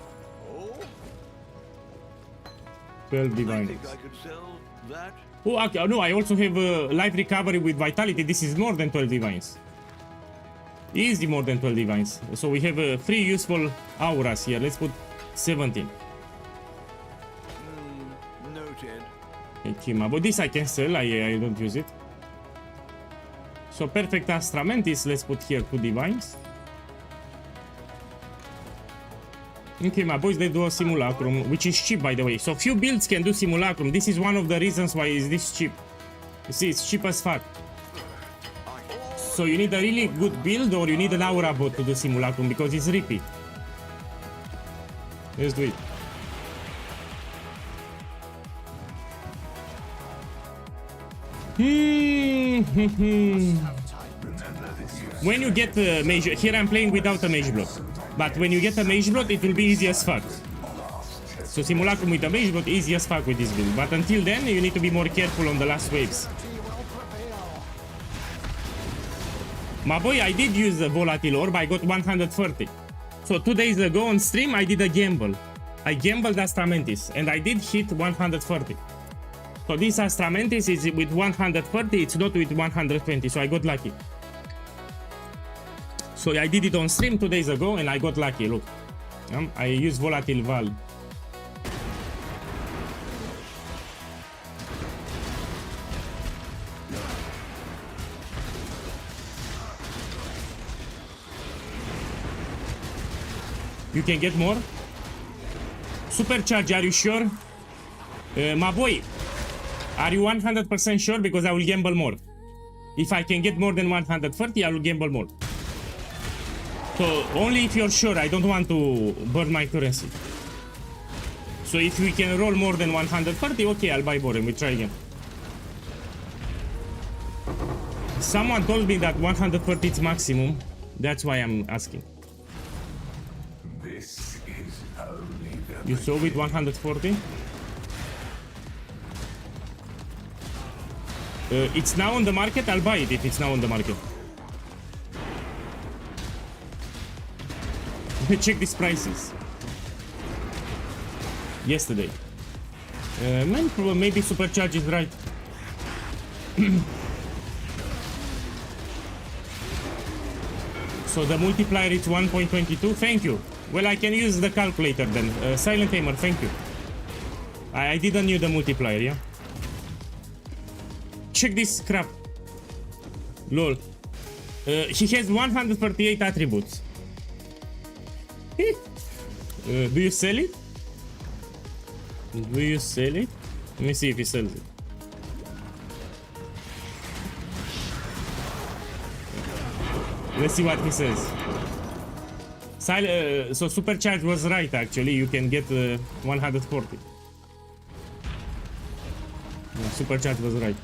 12 I diviners. think I could sell that. Oh, okay, no, I also have life recovery with vitality. This is more than 12 divines. Easy more than 12 divines. So we have 3 useful auras here. Let's put 17. Noted. Okay, but this I can sell. I don't use it. So perfect Astra Mantis. Let's put here 2 divines. Okay, my boys, they do a simulacrum, which is cheap, by the way. So few builds can do simulacrum. This is one of the reasons why is this cheap. You see, it's cheap as fuck. So you need a really good build, or you need an aura bot to do simulacrum because it's repeat. Let's do it. When you get a mage, here I'm playing without a mage block. But when you get a mage block, it will be easy as fuck. So simulacrum with a mage block, easy as fuck with this build. But until then, you need to be more careful on the last waves. My boy, I did use the volatile orb. I got 130. So 2 days ago on stream, I did a gamble. I gambled Astra Mantis, and I did hit 130. So this Astra Mantis is with 130, it's not with 120, so I got lucky. So I did it on stream 2 days ago, and I got lucky, look. I used Volatile Val. You can get more? Supercharge, are you sure? My boy, are you 100% sure? Because I will gamble more. If I can get more than 130, I will gamble more. So only if you're sure. I don't want to burn my currency. So if we can roll more than 130, okay, I'll buy more and we try again. Someone told me that 130 is maximum. That's why I'm asking. This is only the You saw with 140? It's now on the market. I'll buy it if it's now on the market. Check these prices. Yesterday. Maybe Supercharge is right. So the multiplier is 1.22. Thank you. Well, I can use the calculator then. Silent Tamer, thank you. I didn't know the multiplier, yeah? Check this crap. Lol. He has 138 attributes. Do you sell it? Do you sell it? Let me see if he sells it. Let's see what he says. So supercharge was right actually. You can get 140. Yeah, supercharge was right.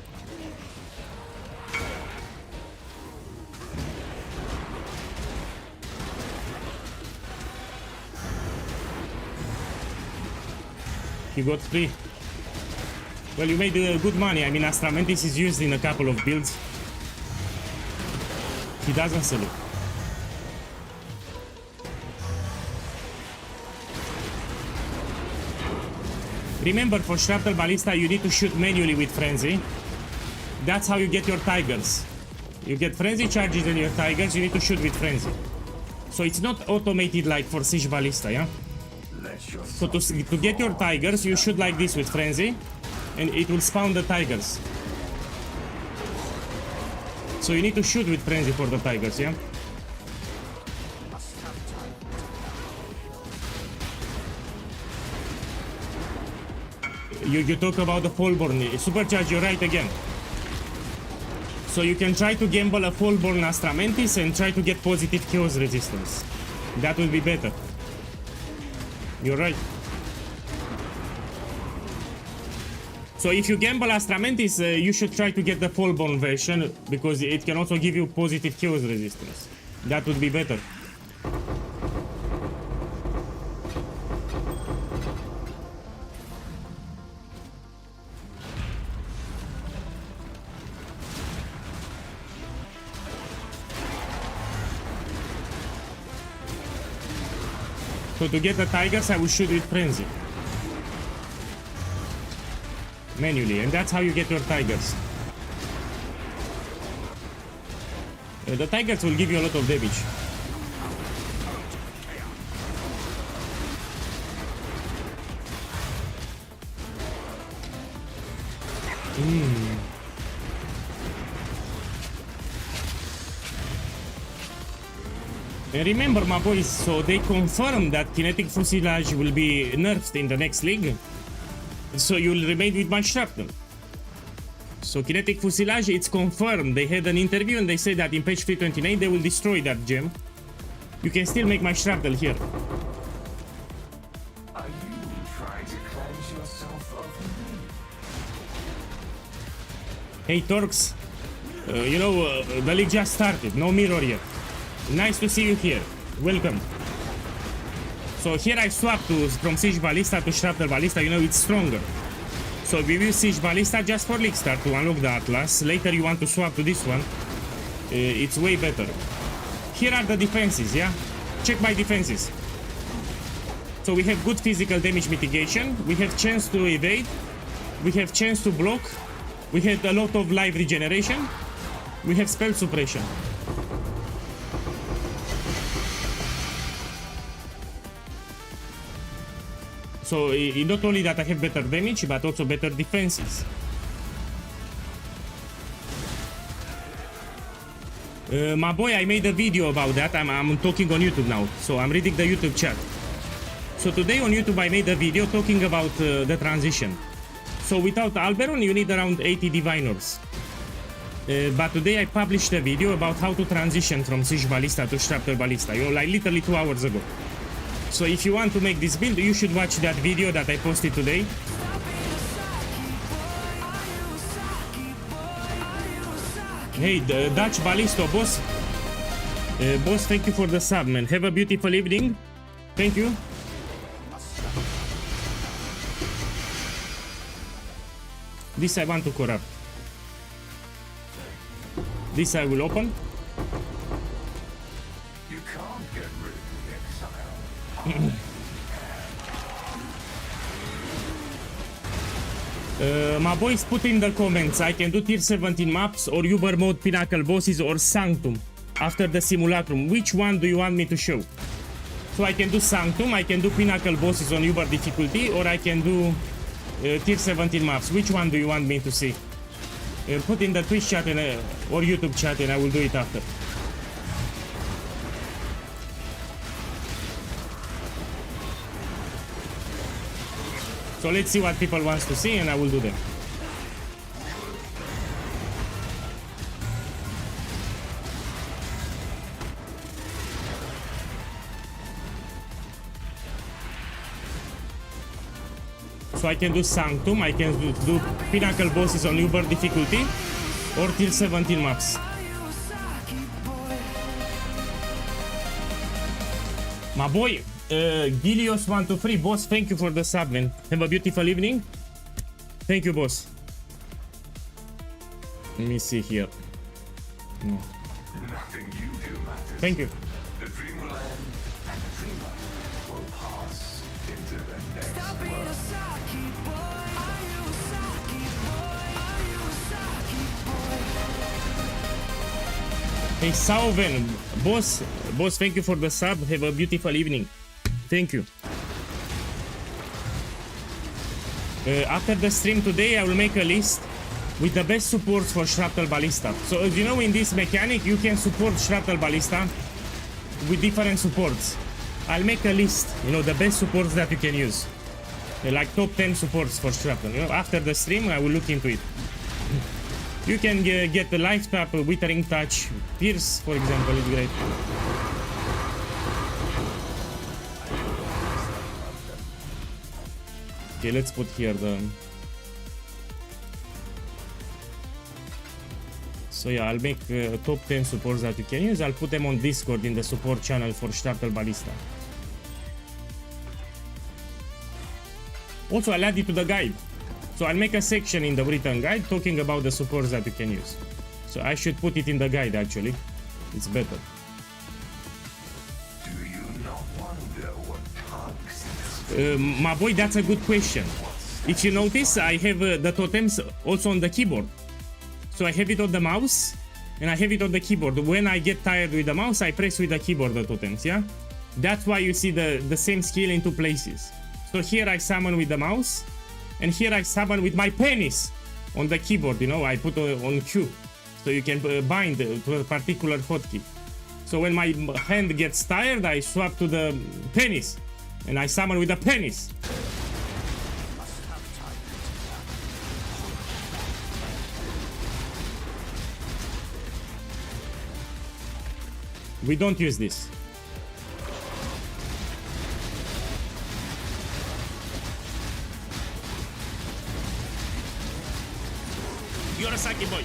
He got free. Well, you made good money. I mean, Astramentis is used in a couple of builds. He doesn't sell it. Remember, for Shrapnel Ballista, you need to shoot manually with Frenzy. That's how you get your Tigers. You get Frenzy charges and your Tigers, you need to shoot with Frenzy. So it's not automated like for Siege Ballista, yeah? So to get your Tigers, you shoot like this with Frenzy, and it will spawn the Tigers. So you need to shoot with Frenzy for the Tigers, yeah? You talk about the Fallborn. Supercharge, you're right again. So you can try to gamble a Fallborn Astramentis and try to get positive Chaos resistance. That will be better. You're right. So if you gamble Astramentis, you should try to get the Fallborn version, because it can also give you positive Chaos resistance. That would be better. So to get the Tigers, I will shoot with Frenzy. Manually, and that's how you get your Tigers. The Tigers will give you a lot of damage. And remember, my boys, so they confirmed that kinetic fuselage will be nerfed in the next league. So you'll remain with my shrapnel. So kinetic fuselage, it's confirmed. They had an interview and they said that in patch 329 they will destroy that gem. You can still make my shrapnel here. Are you trying to cleanse yourself of me? Hey Torx, you know, the league just started, no mirror yet. Nice to see you here, welcome. So here I swapped from Siege Ballista to Shrapnel Ballista, you know, it's stronger. So we use Siege Ballista just for League Start to unlock the Atlas. Later you want to swap to this one, it's way better. Here are the defenses, yeah? Check my defenses. So we have good physical damage mitigation, we have chance to evade, we have chance to block, we have a lot of life regeneration, we have spell suppression. So not only that I have better damage, but also better defenses. My boy, I made a video about that. I'm talking on YouTube now, so I'm reading the YouTube chat. So today on YouTube I made a video talking about the transition. So without Alberon you need around 80 Diviners. But today I published a video about how to transition from Siege Ballista to Shrapnel Ballista, you know, like literally 2 hours ago. So if you want to make this build, you should watch that video that I posted today. Hey, the Dutch Ballisto, boss. Boss, thank you for the sub, man. Have a beautiful evening. Thank you. This I want to corrupt. This I will open. You can't get rid of the exile. My boys, put in the comments. I can do tier 17 maps or Uber mode pinnacle bosses or Sanctum after the Simulacrum. Which one do you want me to show? So I can do Sanctum, I can do pinnacle bosses on Uber difficulty, or I can do tier 17 maps. Which one do you want me to see? Put in the Twitch chat and, or YouTube chat and I will do it after. So let's see what people wants to see and I will do them. So I can do Sanctum, I can do pinnacle bosses on Uber difficulty or tier 17 maps. My boy, Gilios123, boss, thank you for the sub, man. Have a beautiful evening. Thank you, boss. Let me see here. No. Nothing you do matters. Thank you. The dreamland and the dreamer will pass into the next world. Hey, Sauven, boss, thank you for the sub. Have a beautiful evening. Thank you. After the stream today, I will make a list with the best supports for Shrapnel Ballista. So as you know, in this mechanic, you can support Shrapnel Ballista with different supports. I'll make a list, you know, the best supports that you can use. Like top 10 supports for Shrapnel. You know, after the stream, I will look into it. You can get the life tap, withering touch, pierce, for example, is great. Okay, let's put here the... So yeah, I'll make top 10 supports that you can use. I'll put them on Discord in the support channel for Shrapnel Ballista. Also, I'll add it to the guide. So I'll make a section in the written guide talking about the supports that you can use. So I should put it in the guide actually. It's better. Do you not wonder what tugs My boy, that's a good question. If you notice, I have the totems also on the keyboard. So I have it on the mouse and I have it on the keyboard. When I get tired with the mouse, I press with the keyboard the totems, yeah? That's why you see the same skill in two places. So here I summon with the mouse. And here I summon with my penis on the keyboard, you know, I put on Q. So you can bind to a particular hotkey. So when my hand gets tired, I swap to the penis. And I summon with the penis. We don't use this. Yorosaki boy.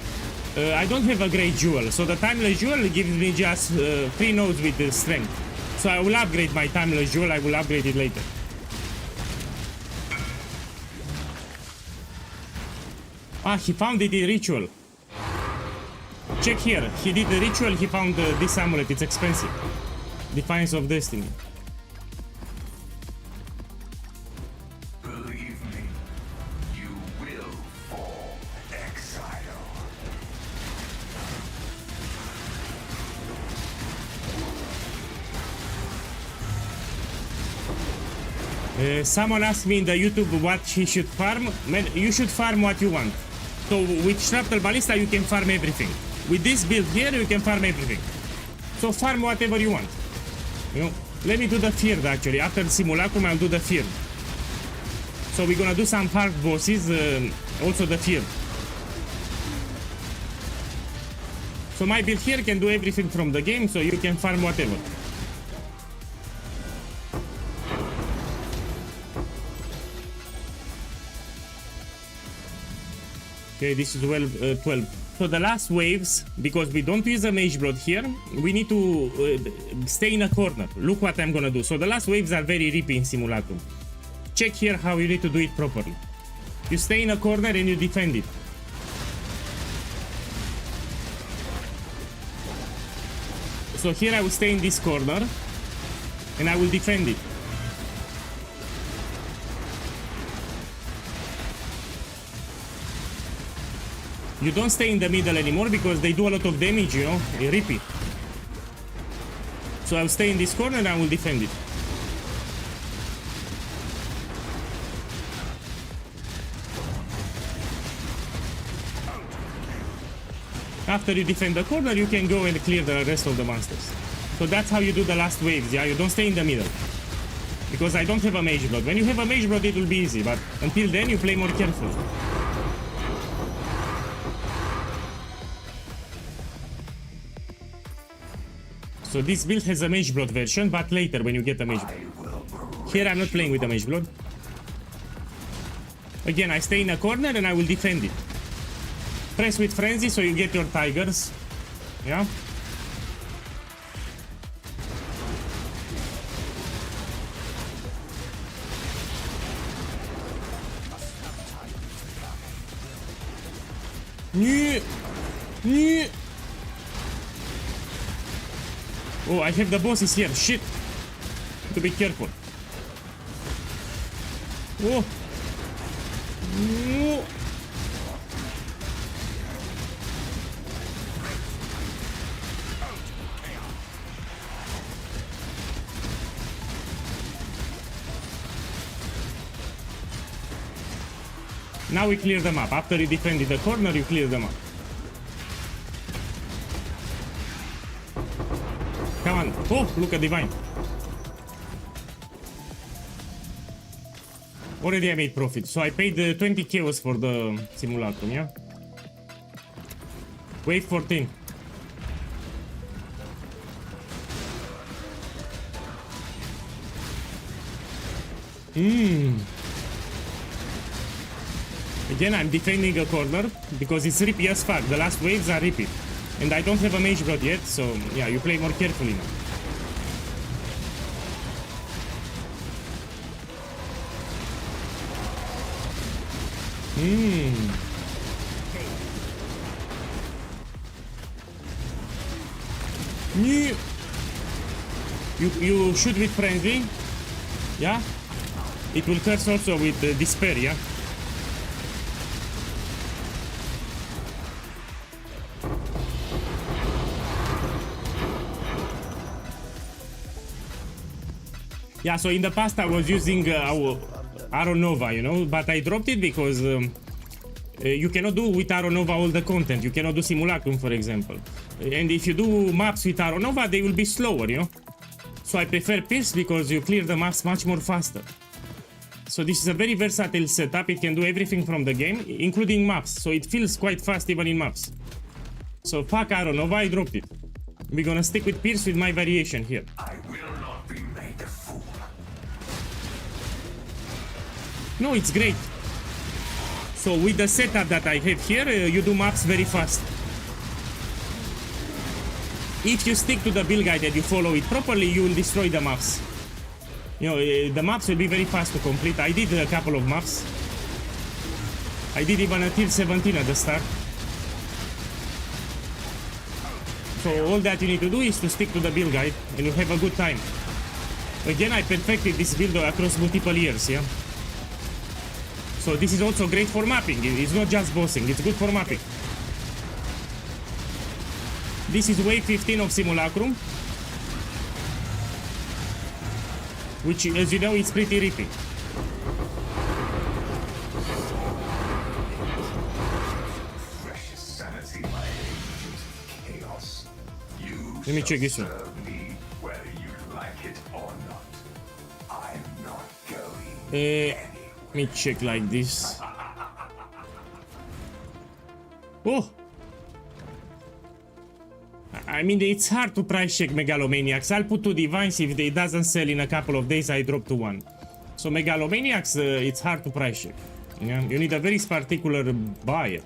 I don't have a great jewel, so the timeless jewel gives me just 3 nodes with strength. So I will upgrade my timeless jewel, I will upgrade it later. Ah, he found it in ritual. Check here, he did the ritual, he found this amulet, it's expensive. Defiance of Destiny. believe me, you will fall exile. Someone asked me in the YouTube what he should farm. Man, you should farm what you want. So with Shrapnel Ballista you can farm everything. With this build here you can farm everything. So farm whatever you want. You know, let me do the field actually. After the Simulacrum I'll do the field. So we're gonna do some hard bosses, also the field. So my build here can do everything from the game, so you can farm whatever. Okay, this is 12. So the last waves, because we don't use a mage blood here, we need to stay in a corner. Look what I'm gonna do. So the last waves are very rippy in Simulacrum. Check here how you need to do it properly. You stay in a corner and you defend it. So here I will stay in this corner and I will defend it. You don't stay in the middle anymore because they do a lot of damage, you know, they repeat. So I'll stay in this corner and I will defend it. After you defend the corner, you can go and clear the rest of the monsters. So that's how you do the last waves, yeah? You don't stay in the middle. Because I don't have a Mage Blood. When you have a Mage Blood, it will be easy, but until then, you play more carefully. So this build has a Mage Blood version, but later when you get a Mage Blood. Here I'm not playing with a Mage Blood. Again, I stay in a corner and I will defend it. Press with Frenzy so you get your Tigers. Yeah? Oh, I have the bosses here. Shit. Have to be careful. Oh. Oh. Now we clear them up. After you defended the corner, you clear them up. Come on. Oh, look at Divine. Already I made profit. So I paid 20 chaos for the Simulacrum, yeah? Wave 14. Again, I'm defending a corner because it's rippy as fuck. The last waves are rippy. And I don't have a Mage Blood yet, so yeah, you play more carefully now. You shoot with Frenzy, yeah? It will curse also with Despair, yeah? Yeah, so in the past I was using Arrow Nova, you know, but I dropped it because you cannot do with Arrow Nova all the content. You cannot do Simulacrum, for example. And if you do maps with Arrow Nova, they will be slower, you know. So I prefer Pierce because you clear the maps much more faster. So this is a very versatile setup. It can do everything from the game, including maps. So it feels quite fast even in maps. So fuck Arrow Nova, I dropped it. We're gonna stick with Pierce with my variation here. I will not be made a fool. No, it's great. So with the setup that I have here, you do maps very fast. If you stick to the build guide and you follow it properly, you will destroy the maps. You know, the maps will be very fast to complete. I did a couple of maps. I did even a tier 17 at the start. So all that you need to do is to stick to the build guide and you'll have a good time. Again, I perfected this build across multiple years, yeah? So this is also great for mapping. It's not just bossing, it's good for mapping. This is wave 15 of Simulacrum, which, as you know, is pretty ripping. Precious sanity, my agent chaos. You Let me check this one. serve me whether you like it or not. I'm not going. Let me check like this. Oh! I mean, it's hard to price check Megalomaniacs. I'll put 2 Divines. If it doesn't sell in a couple of days, I drop to 1. So Megalomaniacs, it's hard to price check. Yeah? You need a very particular buyer.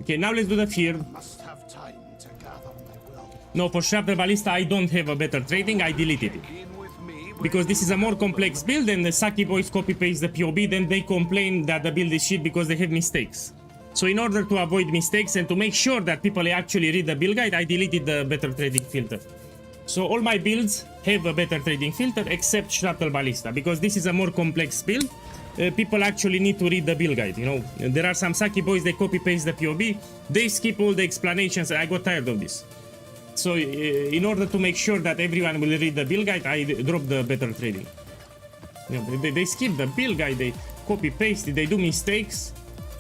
Okay, now let's do the Fear. Must have time to gather my will. No, for Shrapnel Ballista, I don't have a better trading. I deleted it. In with me Because this is a more complex build and the Saki boys copy-paste the POB, then they complain that the build is shit because they have mistakes. So in order to avoid mistakes and to make sure that people actually read the build guide, I deleted the better trading filter. So all my builds have a better trading filter except Shrapnel Ballista, because this is a more complex build people actually need to read the build guide, you know. There are some Saki boys, they copy paste the POB, they skip all the explanations. I got tired of this. So in order to make sure that everyone will read the build guide, I drop the better trading. You know, they skip the build guide, they copy paste it, they do mistakes,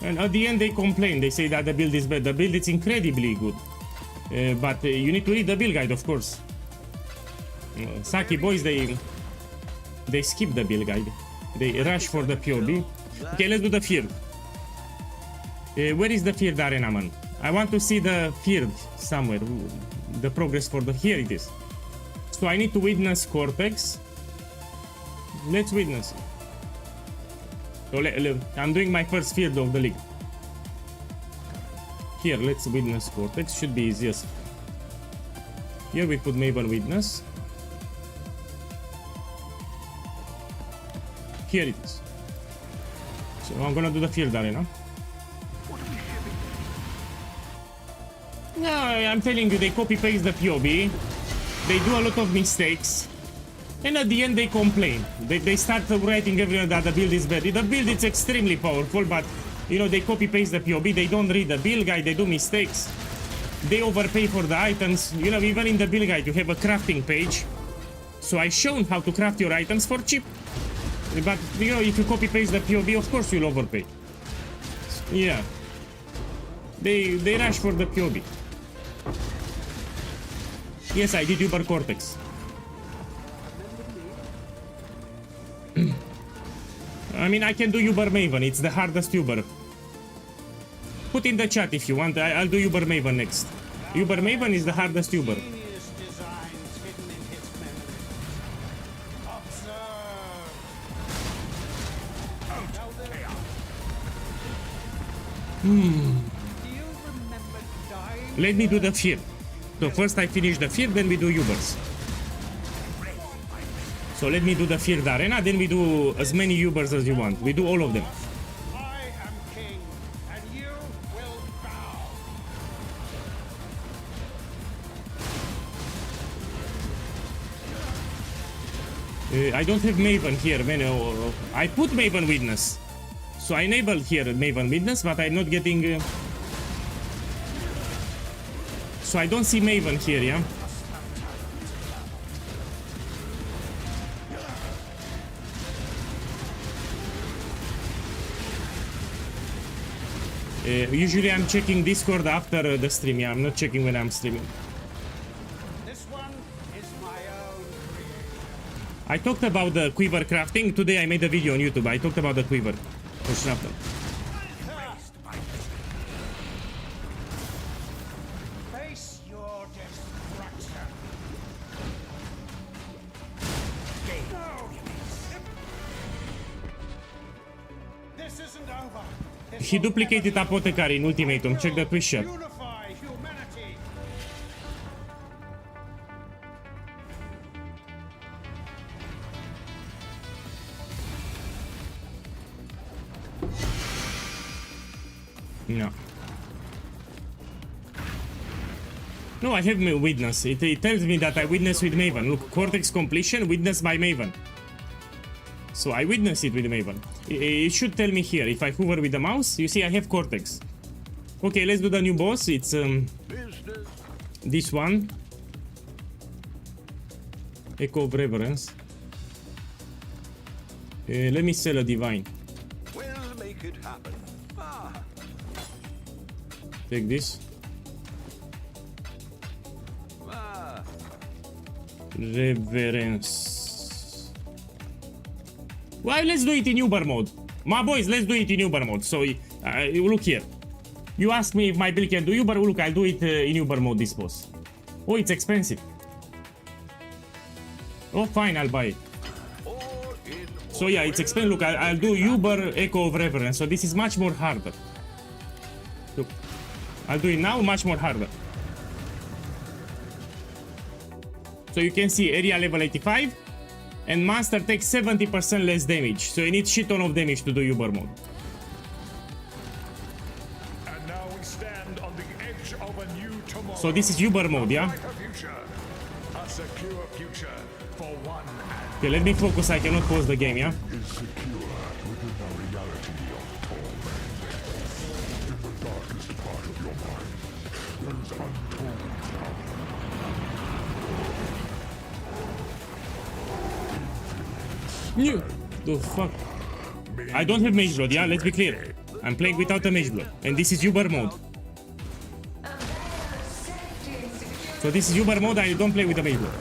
and at the end they complain. They say that the build is bad. The build is incredibly good, but you need to read the build guide, of course. Saki boys, they skip the build guide. They rush for the POB. Okay, let's do the field. Where is the field arena, man? I want to see the field somewhere. The progress for the... Here it is. So I need to witness Cortex. Let's witness. So I'm doing my first field of the league. Here, let's witness Cortex. Should be easiest. Here we put Maven witness. Here it is. So I'm gonna do the field arena. No, I'm telling you, they copy paste the POB. They do a lot of mistakes. And at the end they complain. They start writing everyone that the build is bad. The build is extremely powerful, but you know, they copy paste the POB. They don't read the build guide. They do mistakes. They overpay for the items. You know, even in the build guide you have a crafting page. So I shown how to craft your items for cheap. But you know, if you copy paste the POB, of course you'll overpay. Yeah. They rush for the POB. Yes, I did Uber Cortex. I mean, I can do Uber Maven. It's the hardest Uber. Put in the chat if you want. I'll do Uber Maven next. Uber Maven is the hardest Uber. Genius designs hidden in his memory. Observe. Do you remember dying? Let me do the field. So first I finish the field, then we do Ubers. So let me do the field arena, then we do as many Ubers as you want. We do all of them. I am king, and you will bow. I don't have Maven here, man. I put Maven Witness. So I enabled here Maven Witness, but I'm not getting... So I don't see Maven here, yeah? Usually I'm checking Discord after the stream, yeah? I'm not checking when I'm streaming. This one is my own creation. I talked about the quiver crafting. Today I made a video on YouTube. I talked about the quiver for Shrapnel. Face your destruction. This isn't over. This He will duplicated never be over. Apothecary in Ultimatum. Check the Twitch chat. Unify humanity. No. No, I have witness. It tells me that I witness with Maven. Look, Cortex completion, witness by Maven. So I witness it with Maven. It should tell me here. If I hover with the mouse, you see I have Cortex. Okay, let's do the new boss. It's this one. Echo of Reverence. Let me sell a divine. We'll make it happen. Ah, Take this. ah. Reverence. Well, let's do it in Uber mode. My boys, let's do it in Uber mode. So, look here. You ask me if my build can do Uber. Look, I'll do it in Uber mode, this boss. Oh, it's expensive. Oh, fine, I'll buy it. All in. So, yeah, it's expensive. Look, I'll do Uber Echo of Reverence. So, this is much more harder. Look, I'll do it now, much more harder. So, you can see area level 85. And monster takes 70% less damage. So, you need shit ton of damage to do Uber mode. And now we stand on the edge of a new tomorrow. So this is Uber mode, yeah? A brighter future. A Secure future for one and Okay, let me focus. I cannot pause the game, yeah? is secure within the reality of torment. In the darkest part of your mind, there is untold You. The fuck? I don't have mage blood, yeah? Let's be clear. I'm playing without a mage blood. And this is Uber mode. So this is Uber mode, I don't play with a mage blood.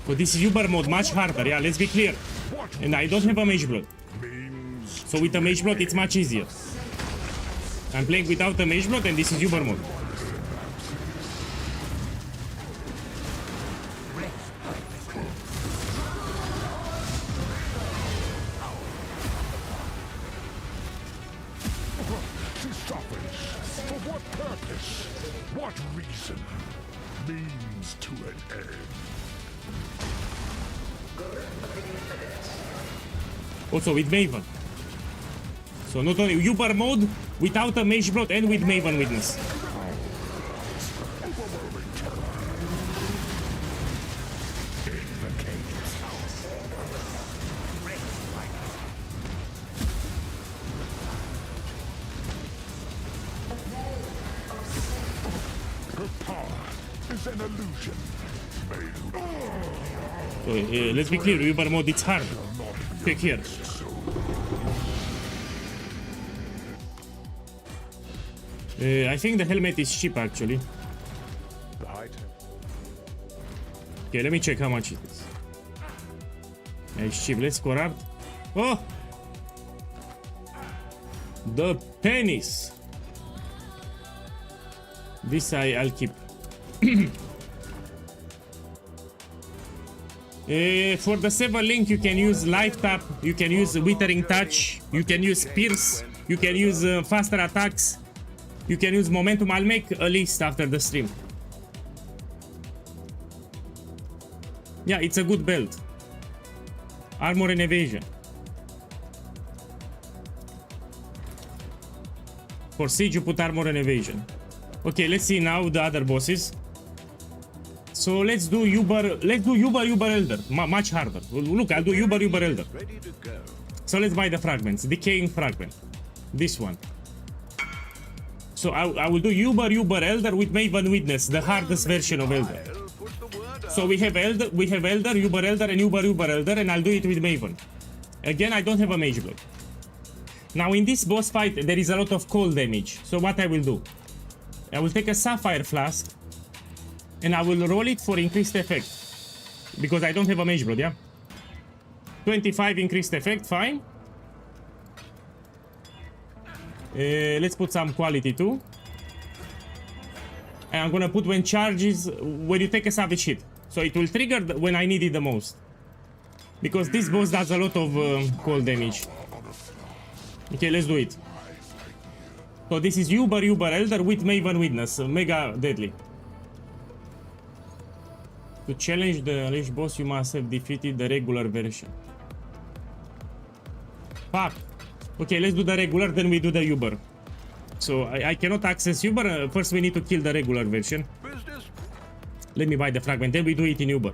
So this is Uber mode, much harder, yeah, let's be clear. And I don't have a mage blood. So with a mage blood, it's much easier. I'm playing without a mage blood and this is Uber mode. For what purpose? What reason? Means to an end. Also with Maven. So not only Uber mode, without a mage blood and with Maven witness. Her power is an illusion. So, let's be clear, Uber mode, it's hard. Click here. I think the helmet is cheap actually. Okay, let me check how much it is. Yeah, it's cheap. Let's corrupt. Oh! The penis! This I'll keep. For the 7 link you can use life tap, you can use withering touch, you can use pierce, you can use faster attacks, you can use momentum. I'll make a list after the stream. Yeah, it's a good belt. Armor and evasion. For siege you put armor and evasion. Okay, let's see now the other bosses. So let's do Uber Elder, much harder. Look, I'll do Uber Elder. Ready to go. So let's buy the fragments, decaying fragment, this one. So I will do Uber Elder with Maven Witness, the hardest version of Elder. I'll put the word out. So we have Elder, Uber Elder, and Uber Elder, and I'll do it with Maven. Again, I don't have a mage blood. Now in this boss fight, there is a lot of cold damage. So what I will do? I will take a Sapphire Flask, and I will roll it for increased effect. Because I don't have a mage blood, yeah? 25 increased effect, fine. Let's put some quality too. And I'm gonna put when charges, when you take a savage hit. So it will trigger when I need it the most. Because this boss does a lot of cold damage. Okay, let's do it. So this is Uber Elder with Maven Witness, mega deadly. To challenge the unleashed boss, you must have defeated the regular version. Fuck. Okay, let's do the regular, then we do the Uber. So I cannot access Uber. First, we need to kill the regular version. Business. Let me buy the fragment, then we do it in Uber.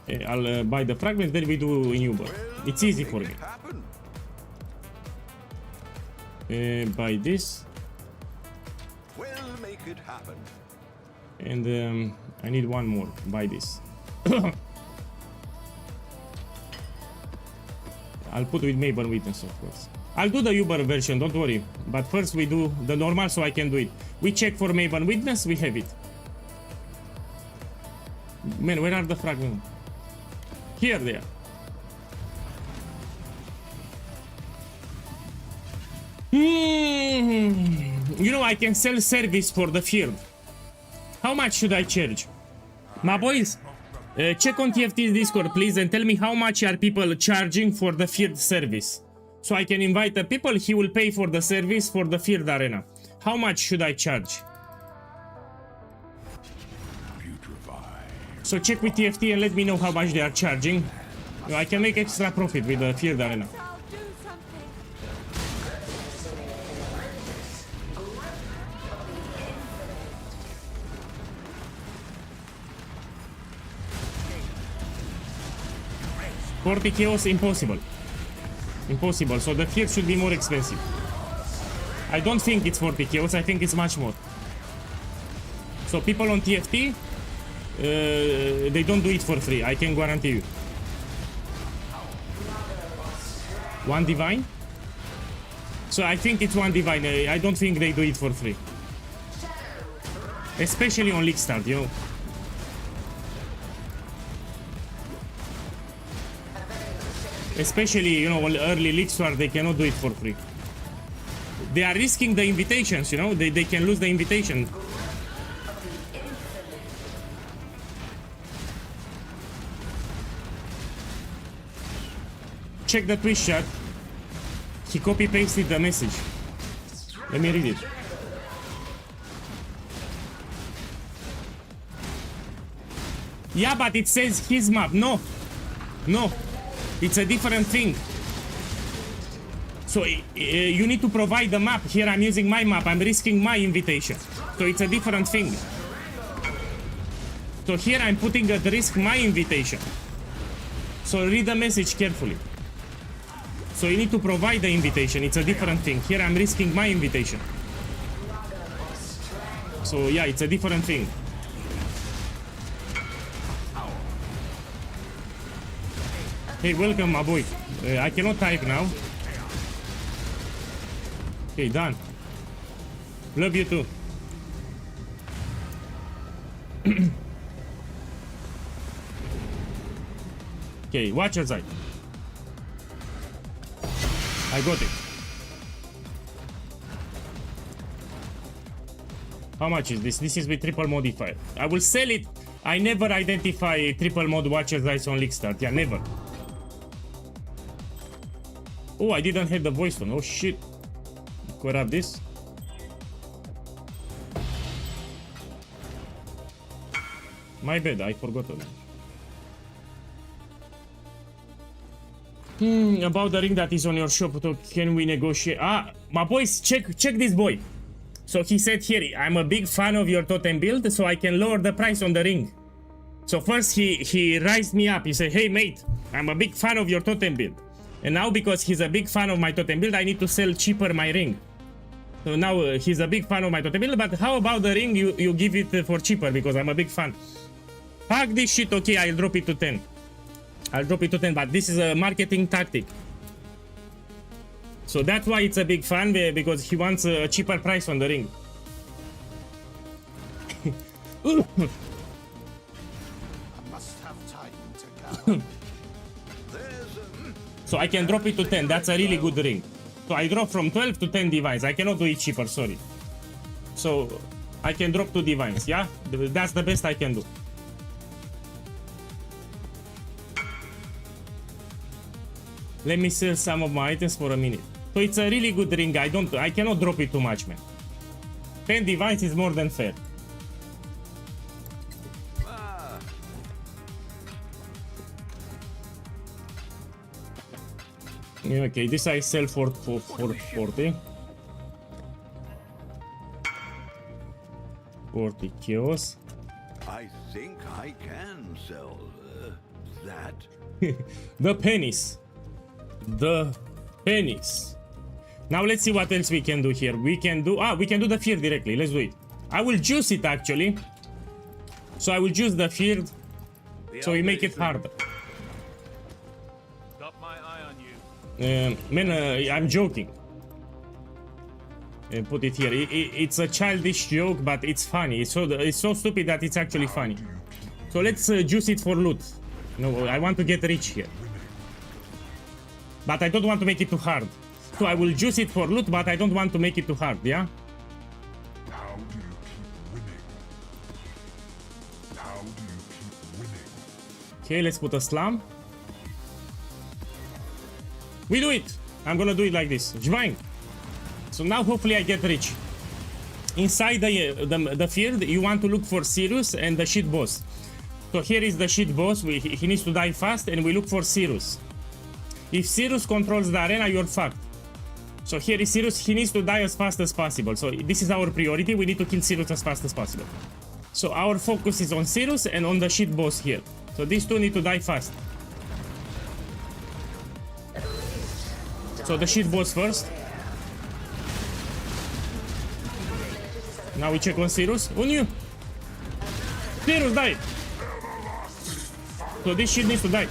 Okay, I'll buy the fragment, then we do in Uber. It's easy for me. Happen. Buy this. We'll make it happen. And I need one more. Buy this. I'll put with Maven Witness, of course. I'll do the Uber version, don't worry. But first we do the normal so I can do it. We check for Maven Witness, we have it. Man, where are the fragments? Here they are. You know, I can sell service for the field. How much should I charge? My boys, check on TFT's Discord, please, and tell me how much are people charging for the field service. So I can invite the people, he will pay for the service for the field arena. How much should I charge? So check with TFT and let me know how much they are charging. You know, I can make extra profit with the field arena. I'll do something. 40 chaos, impossible. Impossible, so the field should be more expensive. I don't think it's 40 chaos, I think it's much more. So people on TFT, they don't do it for free, I can guarantee you. One divine? So I think it's one divine, I don't think they do it for free. Especially on League Start, you know. Especially, you know, on early League Start, they cannot do it for free. They are risking the invitations, you know, they can lose the invitation. Check the Twitch chat. He copy-pasted the message. Let me read it. Yeah, but it says his map. No. No. It's a different thing. So you need to provide the map. Here I'm using my map. I'm risking my invitation. So it's a different thing. So here I'm putting at risk my invitation. So read the message carefully. So you need to provide the invitation. It's a different thing. Here I'm risking my invitation. So yeah, it's a different thing. Hey, welcome, my boy. I cannot type now. Okay, done. Love you too. Okay, watch your side. I got it. How much is this? This is with triple modifier. I will sell it. I never identify triple mod watchers eyes on League Start. Yeah, never. Oh, I didn't have the voice tone. Oh shit. Grab this. My bad, I forgot it. About the ring that is on your shop, can we negotiate? Ah, my boys, check this boy. So he said here, I'm a big fan of your totem build, so I can lower the price on the ring. So first he raised me up. He said, hey mate, I'm a big fan of your totem build. And now because he's a big fan of my totem build, I need to sell cheaper my ring. So now he's a big fan of my totem build, but how about the ring you give it for cheaper because I'm a big fan. Fuck this shit, okay, I'll drop it to 10. I'll drop it to 10, but this is a marketing tactic. So that's why it's a big fan, because he wants a cheaper price on the ring. I must have time to gather. So I can drop it to 10, that's a really good ring. So I drop from 12 to 10 divines, I cannot do it cheaper, sorry. So I can drop 2 divines, yeah? That's the best I can do. Let me sell some of my items for a minute. So it's a really good ring, I cannot drop it too much, man. 10 divines is more than fair. Okay, this I sell for 40. 40 chaos. I think I can sell that. The pennies. The pennies. Now let's see what else we can do here. We can do the field directly. Let's do it. I will juice it actually. So I will juice the field. So we make it harder. Got my eye on you. Man, I'm joking. Put it here. It's a childish joke, but it's funny. It's so stupid that it's actually funny. So let's juice it for loot. No, I want to get rich here. But I don't want to make it too hard. So I will juice it for loot, but I don't want to make it too hard, yeah? How do you keep winning? How do you keep winning? Okay, let's put a slam. We do it! I'm gonna do it like this. Jbang. So now hopefully I get rich. Inside the field, you want to look for Sirius and the shit boss. So here is the shit boss. He needs to die fast, and we look for Sirius. If Sirius controls the arena, you're fucked. So here is Sirius. He needs to die as fast as possible. So this is our priority. We need to kill Sirius as fast as possible. So our focus is on Sirius and on the shit boss here. So these two need to die fast. So the shit boss first. Now we check on Sirius. On you! Sirius died! So this shit needs to die.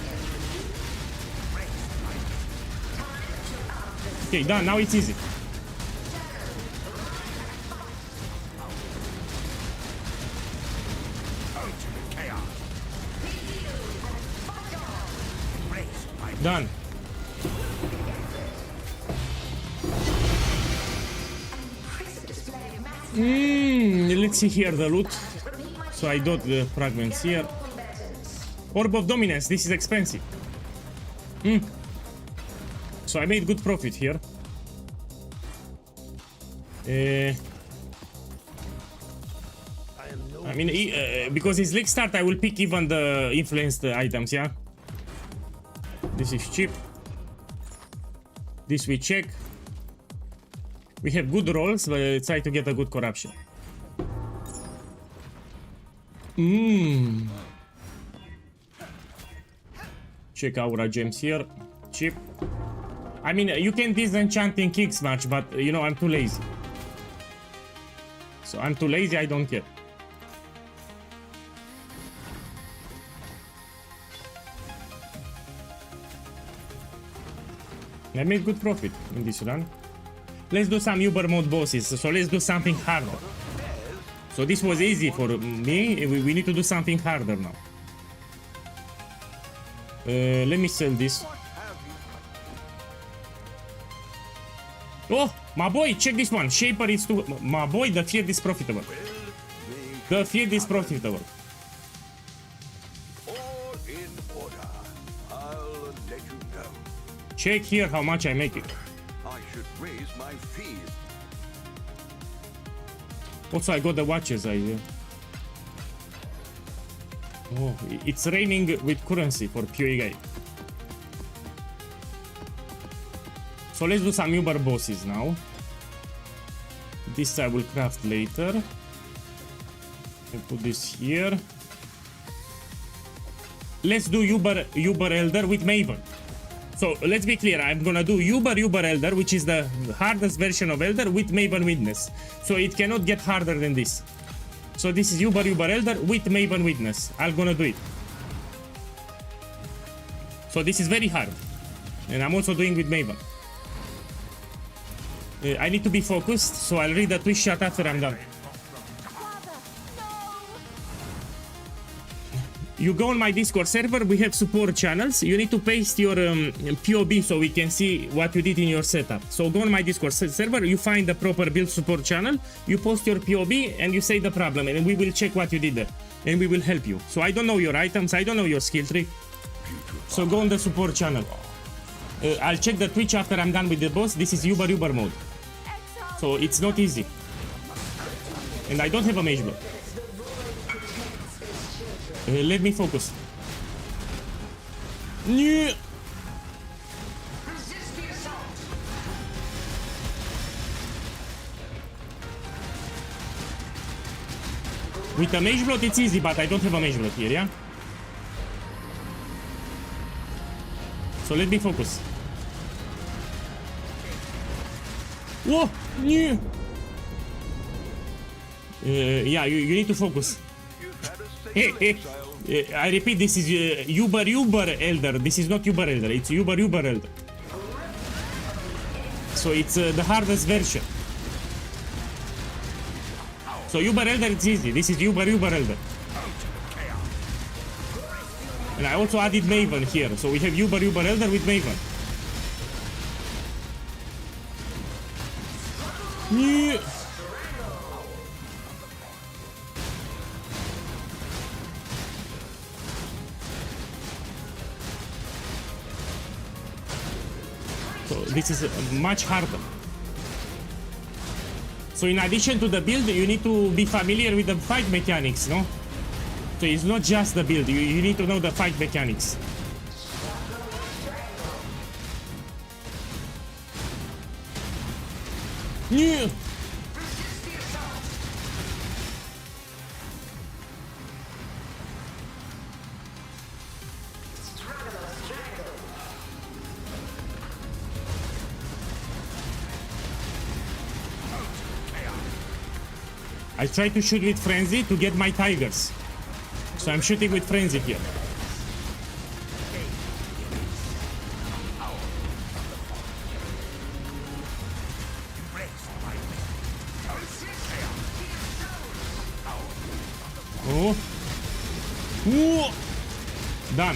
Okay, done. Now it's easy. Done. Let's see here the loot. So I got the fragments here. Orb of Dominance. This is expensive. So I made good profit here. I mean, because it's League Start, I will pick even the influenced items, yeah? This is cheap. This we check. We have good rolls, but try to get a good corruption. Check aura gems here. Cheap. I mean, you can disenchant in kicks match, but you know, I'm too lazy. So I'm too lazy, I don't care. I made good profit in this run. Let's do some Uber mode bosses. So let's do something harder. So this was easy for me. We need to do something harder now. Let me sell this. Oh, my boy, check this one. Shaper is too... My boy, the field is profitable. The field is profitable. All in order. I'll let you know. Check here how much I make it. I should raise my fees. Also, I got the watches. Oh, it's raining with currency for POEGuy. So let's do some Uber bosses now. This I will craft later. I put this here. Let's do Uber Elder with Maven. So let's be clear, I'm gonna do Uber Elder, which is the hardest version of Elder with Maven Witness. So it cannot get harder than this. So this is Uber Elder with Maven Witness. I'm gonna do it. So this is very hard. And I'm also doing with Maven. I need to be focused, so I'll read the Twitch chat after I'm done. You go on my Discord server, we have support channels. You need to paste your POB so we can see what you did in your setup. So go on my Discord server, you find the proper build support channel, you post your POB and you say the problem, and we will check what you did there. And we will help you. So I don't know your items, I don't know your skill tree. So go on the support channel. I'll check the Twitch after I'm done with the boss. This is Uber mode. So it's not easy. And I don't have a mage block. Let me focus. Yeah. With a mage block it's easy, but I don't have a mage block here, yeah? So let me focus. Whoa! Yeah, yeah, you need to focus. I repeat, this is Uber Elder. This is not Uber Elder, it's Uber Elder. So it's the hardest version. So Uber Elder, it's easy. This is Uber Elder. And I also added Maven here. So we have Uber Elder with Maven. Yeah. this is much harder. So in addition to the build, you need to be familiar with the fight mechanics, no? So it's not just the build, you need to know the fight mechanics. Yeah. I try to shoot with frenzy to get my tigers. So I'm shooting with frenzy here. Oh. Ooh. Done.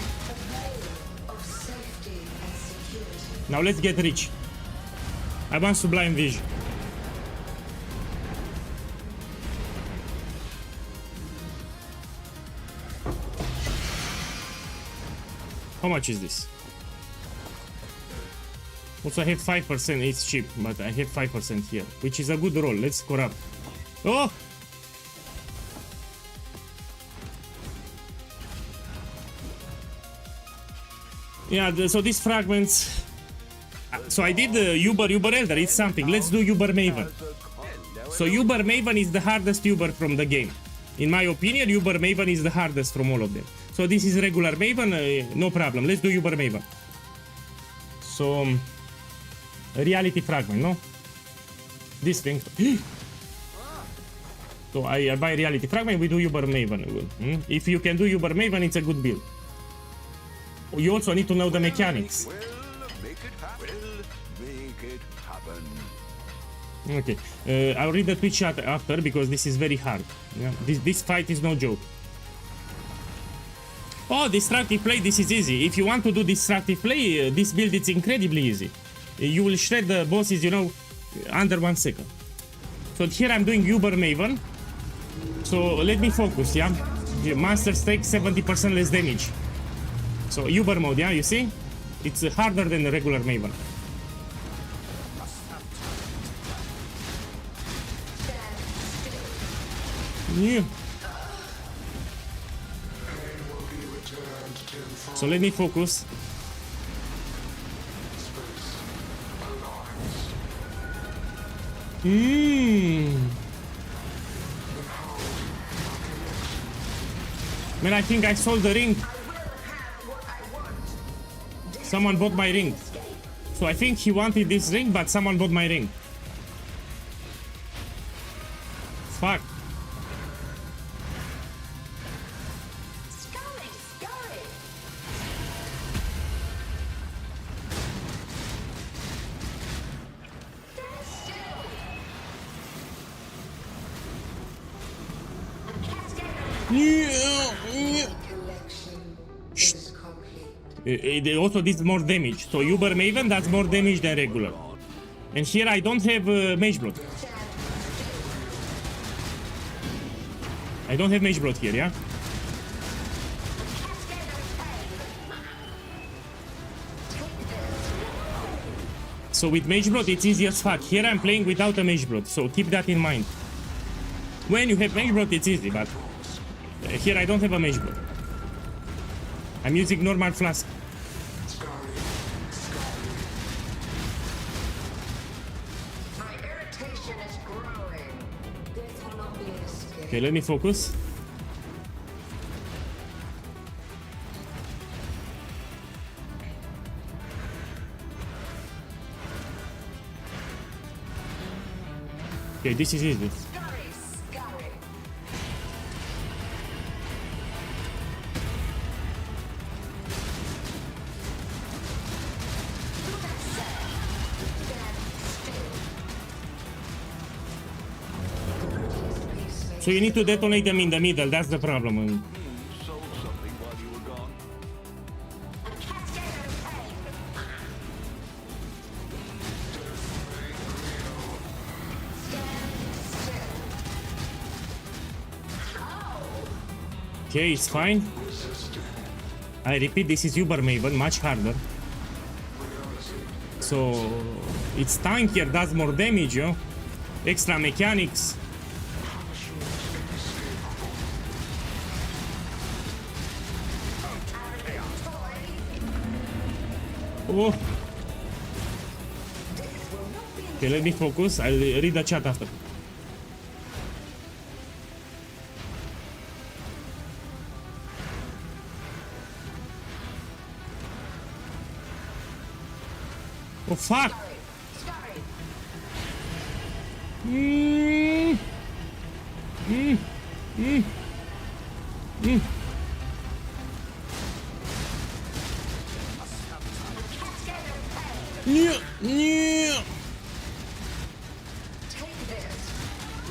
Now let's get rich. I want Sublime Vision. How much is this? Also I have 5%, it's cheap, but I have 5% here, which is a good roll. Let's score up. Oh! Yeah, so these fragments... So I did Uber Elder, it's something. Let's do Uber Maven. So Uber Maven is the hardest Uber from the game. In my opinion, Uber Maven is the hardest from all of them. So this is regular Maven, no problem. Let's do Uber Maven. So, reality fragment, no? This thing. So I buy reality fragment, we do Uber Maven. If you can do Uber Maven, it's a good build. You also need to know the mechanics. Well, make it happen. Okay, I'll read the Twitch chat after because this is very hard. Yeah? This fight is no joke. Oh, destructive play, this is easy. If you want to do destructive play, this build is incredibly easy. You will shred the bosses, you know, under 1 second. So here I'm doing Uber Maven. So let me focus, yeah? The monsters take 70% less damage. So Uber mode, yeah, you see? It's harder than the regular Maven. Yeah. So let me focus. Man, I think I sold the ring. Someone bought my ring. So I think he wanted this ring, but someone bought my ring. Fuck. Also this more damage, so Uber Maven does more damage than regular. And here I don't have Mage Blood. I don't have Mage Blood here, yeah? So with Mage Blood it's easy as fuck. Here I'm playing without a Mage Blood, so keep that in mind. When you have Mage Blood it's easy, but here I don't have a Mage Blood. I'm using normal flask. Okay, let me focus. Okay, this is easy. So you need to detonate them in the middle, that's the problem. Sold something while you were gone. Okay, it's fine. I repeat, this is Uber Maven, much harder. So it's tankier, does more damage, yo. Extra mechanics. Oh. Okay, let me focus. I'll read the chat after. Oh fuck! Yeah, yeah.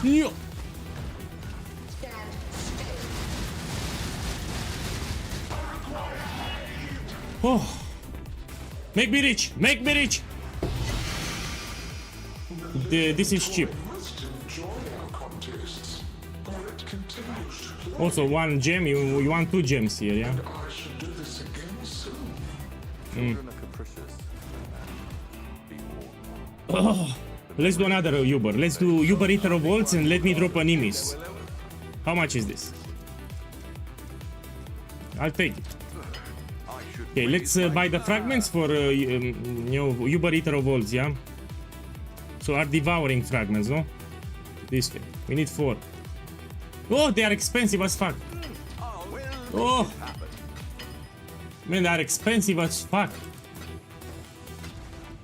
Yeah. Oh, make me rich! Make me rich! This is cheap. Also, 1 gem. You want 2 gems here, yeah? Oh, let's do another Uber. Let's do Uber Eater Volts and let me drop an Emis. How much is this? I'll take it. Okay, let's buy the fragments for you know, Uber Eater Volts, yeah? So are devouring fragments, no? This way. We need 4. Oh, they are expensive as fuck. Oh, man, they are expensive as fuck.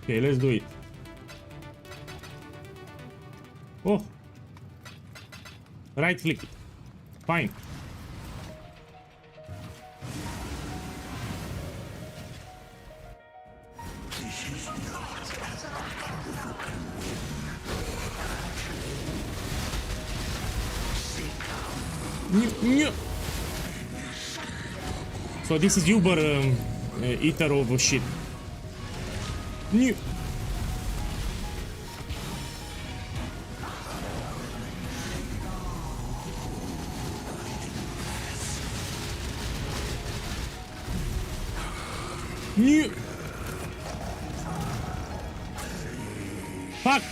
Okay, let's do it. Oh, right click it. Fine. So this is Uber Eater of shit.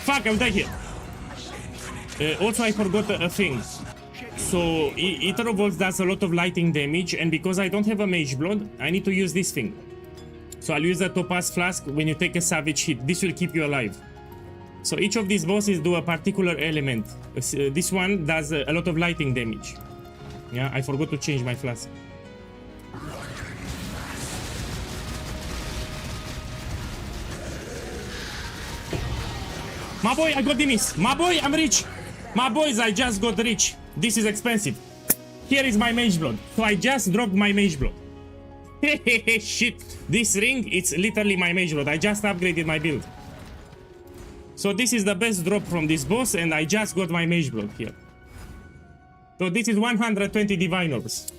Fuck, I'll die here. Also, I forgot a thing. So, Eater of Volts does a lot of lighting damage, and because I don't have a Mage Blood, I need to use this thing. So I'll use the Topaz Flask when you take a Savage hit. This will keep you alive. So each of these bosses do a particular element. This one does a lot of lighting damage. Yeah, I forgot to change my flask. My boy, I got Dimis. My boy, I'm rich. My boys, I just got rich. This is expensive. Here is my Mage Blood. So I just dropped my Mage Blood. Shit. This ring, it's literally my Mage Blood. I just upgraded my build. So this is the best drop from this boss, and I just got my Mage Blood here. So this is 120 Divine Orbs.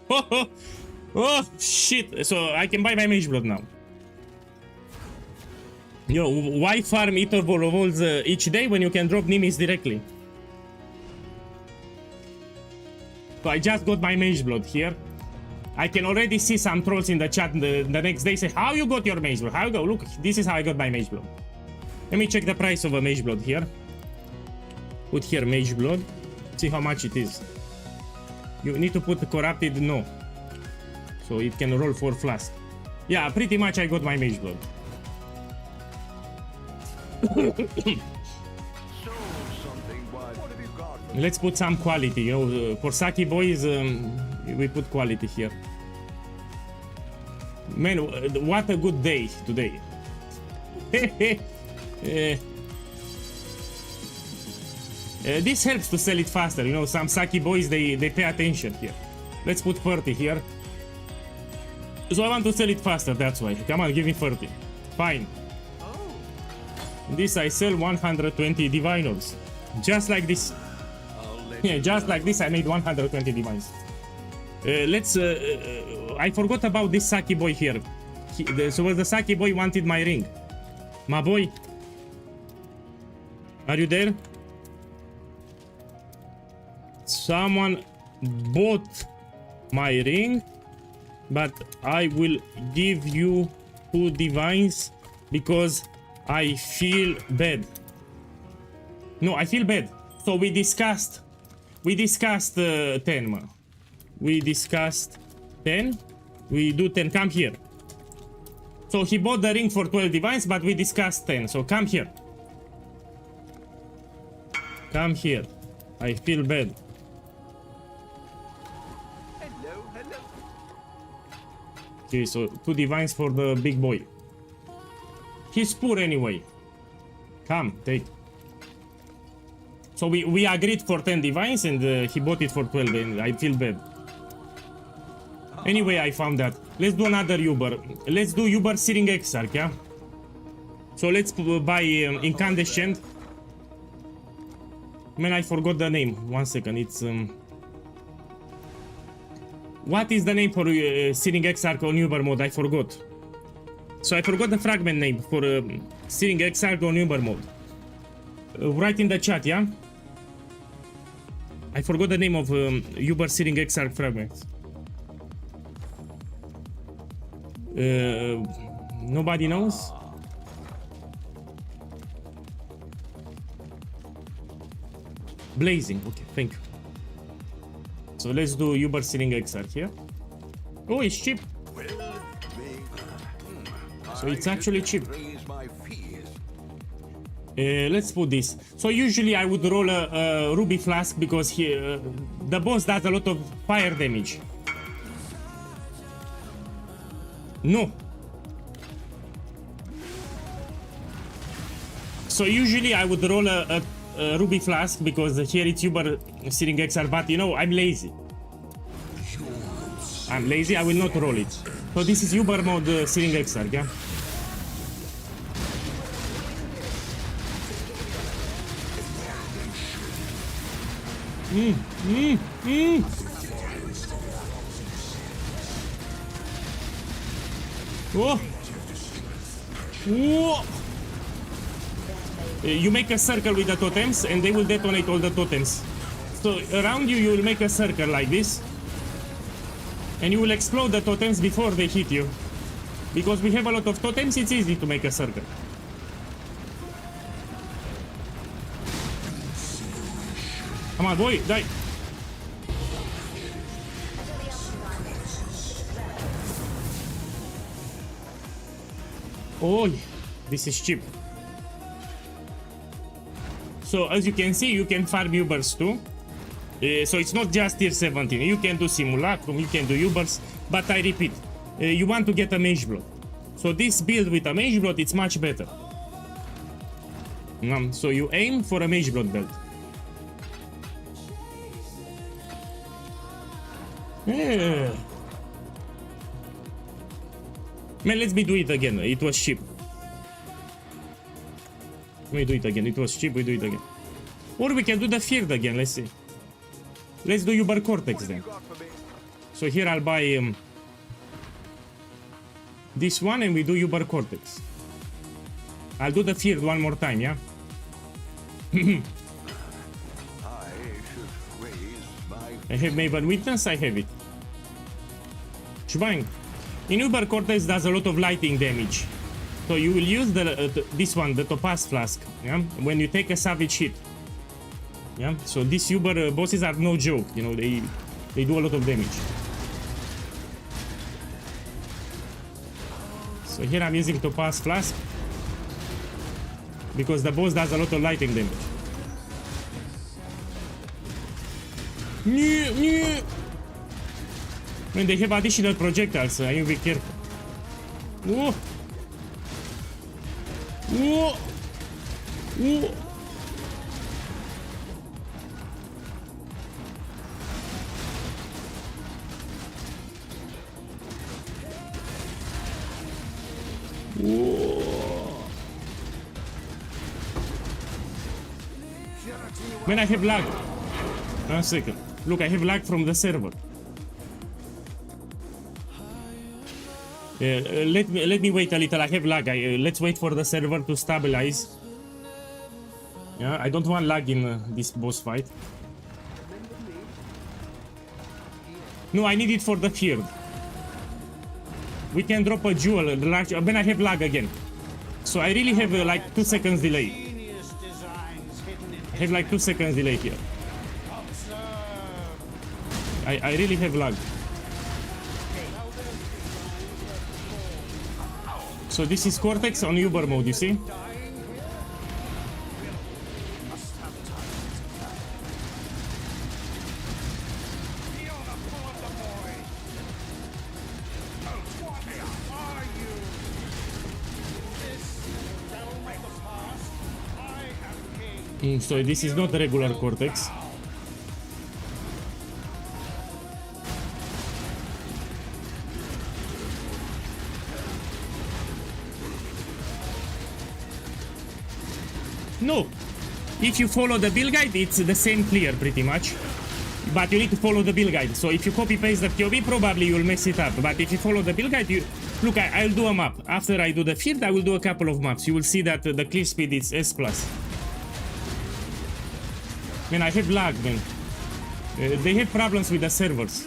Oh, shit. So I can buy my Mage Blood now. Yo, why farm Eater Volts each day when you can drop Nimis directly? So I just got my Mage Blood here. I can already see some trolls in the chat the next day say, how you got your Mage Blood? How you go? Look, this is how I got my Mage Blood. Let me check the price of a Mage Blood here. Put here Mage Blood. See how much it is. You need to put Corrupted No. So it can roll 4 flasks. Yeah, pretty much I got my Mage Blood. Let's put some quality, you know, for Saki boys, we put quality here. Man, what a good day today. This helps to sell it faster, you know, some Saki boys, they pay attention here. Let's put 30 here. So I want to sell it faster, that's why. Come on, give me 30. Fine. This I sell 120 Divine Orbs. Just like this. Yeah, just like this I made 120 Divines. I forgot about this Saki boy here. So the Saki boy wanted my ring. My boy. Are you there? Someone bought my ring, but I will give you 2 divines because I feel bad. No, I feel bad. So we discussed 10, man. We discussed 10. We do 10. Come here. So he bought the ring for 12 divines, but we discussed 10. So come here. Come here. I feel bad. Hello, hello. Okay, so 2 divines for the big boy. He's poor anyway. Come, take. So we agreed for 10 divines and he bought it for 12 and I feel bad. Anyway, I found that. Let's do another Uber. Let's do Uber Searing Exarch, yeah? So let's buy Incandescent. Man, I forgot the name. 1 second, it's... What is the name for Searing Exarch on Uber mode? I forgot. So I forgot the fragment name for Searing Exarch on Uber mode. Write in the chat, yeah? I forgot the name of Uber Searing Exarch fragments. Nobody knows? Blazing, okay, thank you. So let's do Uber Searing Exarch here. Oh, it's cheap. So it's actually cheap. Raise my fears. Let's put this. So usually I would roll a ruby flask because the boss does a lot of fire damage. No. So usually I would roll a ruby flask because here it's Uber Searing Exarch, but you know, I'm lazy. I'm lazy, I will not roll it. So this is Uber mode Searing Exarch, yeah? Oh! Whoa! You make a circle with the totems and they will detonate all the totems. So around you, you will make a circle like this. And you will explode the totems before they hit you. Because we have a lot of totems, it's easy to make a circle. Come on, boy, die. Oh, this is cheap. So as you can see, you can farm Ubers too. So it's not just tier 17. You can do Simulacrum, you can do Ubers, but I repeat, you want to get a Mage Blood. So this build with a Mage Blood, it's much better. So you aim for a Mage Blood build. Yeah. Man, let me do it again. It was cheap. We do it again. It was cheap. We do it again. Or we can do the field again. Let's see. Let's do Uber Cortex then. So here I'll buy this one and we do Uber Cortex. I'll do the field one more time, yeah? I have Maven Witness, I have it. Shbang. In Uber Cortex does a lot of lighting damage. So you will use this one, the Topaz Flask, yeah? When you take a savage hit. Yeah, so these Uber bosses are no joke, you know, they do a lot of damage. So here I'm using Topaz Flask because the boss does a lot of lighting damage. When they have additional projectiles, so you be careful. Whoa! Whoa! Whoa! Man, I have lag. 1 second. Look, I have lag from the server. Let me wait a little. I have lag. Let's wait for the server to stabilize. Yeah, I don't want lag in this boss fight. No, I need it for the field. We can drop a jewel. Man, I have lag again. So I really have like 2 seconds delay. Genius designs hidden in I have like 2 seconds delay here. observe. I really have lag. So this is Cortex on Uber mode, you see? Feel the pull of the void. What are you? This realm of the past. I am king. So this is not regular Cortex. No, if you follow the build guide, it's the same clear pretty much. But you need to follow the build guide. So if you copy paste the POV, probably you'll mess it up. But if you follow the build guide, you look. I'll do a map. After I do the field, I will do a couple of maps. You will see that the clear speed is S+. Man, I have lag, man. They have problems with the servers.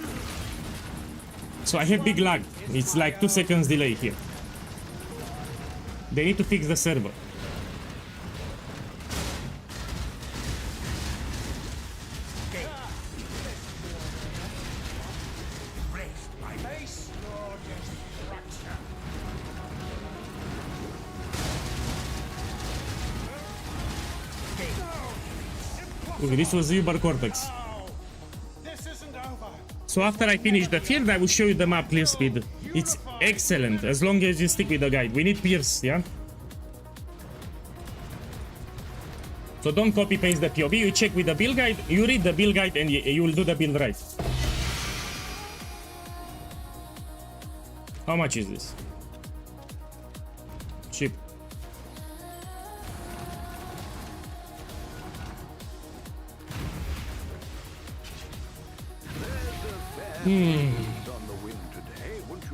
So I have big lag. It's like 2 seconds delay here. They need to fix the server. Face your destruction. Okay, this was Uber Cortex. This isn't over. So after I finish the field, I will show you the map clear speed. It's excellent, as long as you stick with the guide. We need Pierce, yeah? So don't copy paste the POV, you check with the build guide, you read the build guide and you will do the build right. How much is this? Cheap.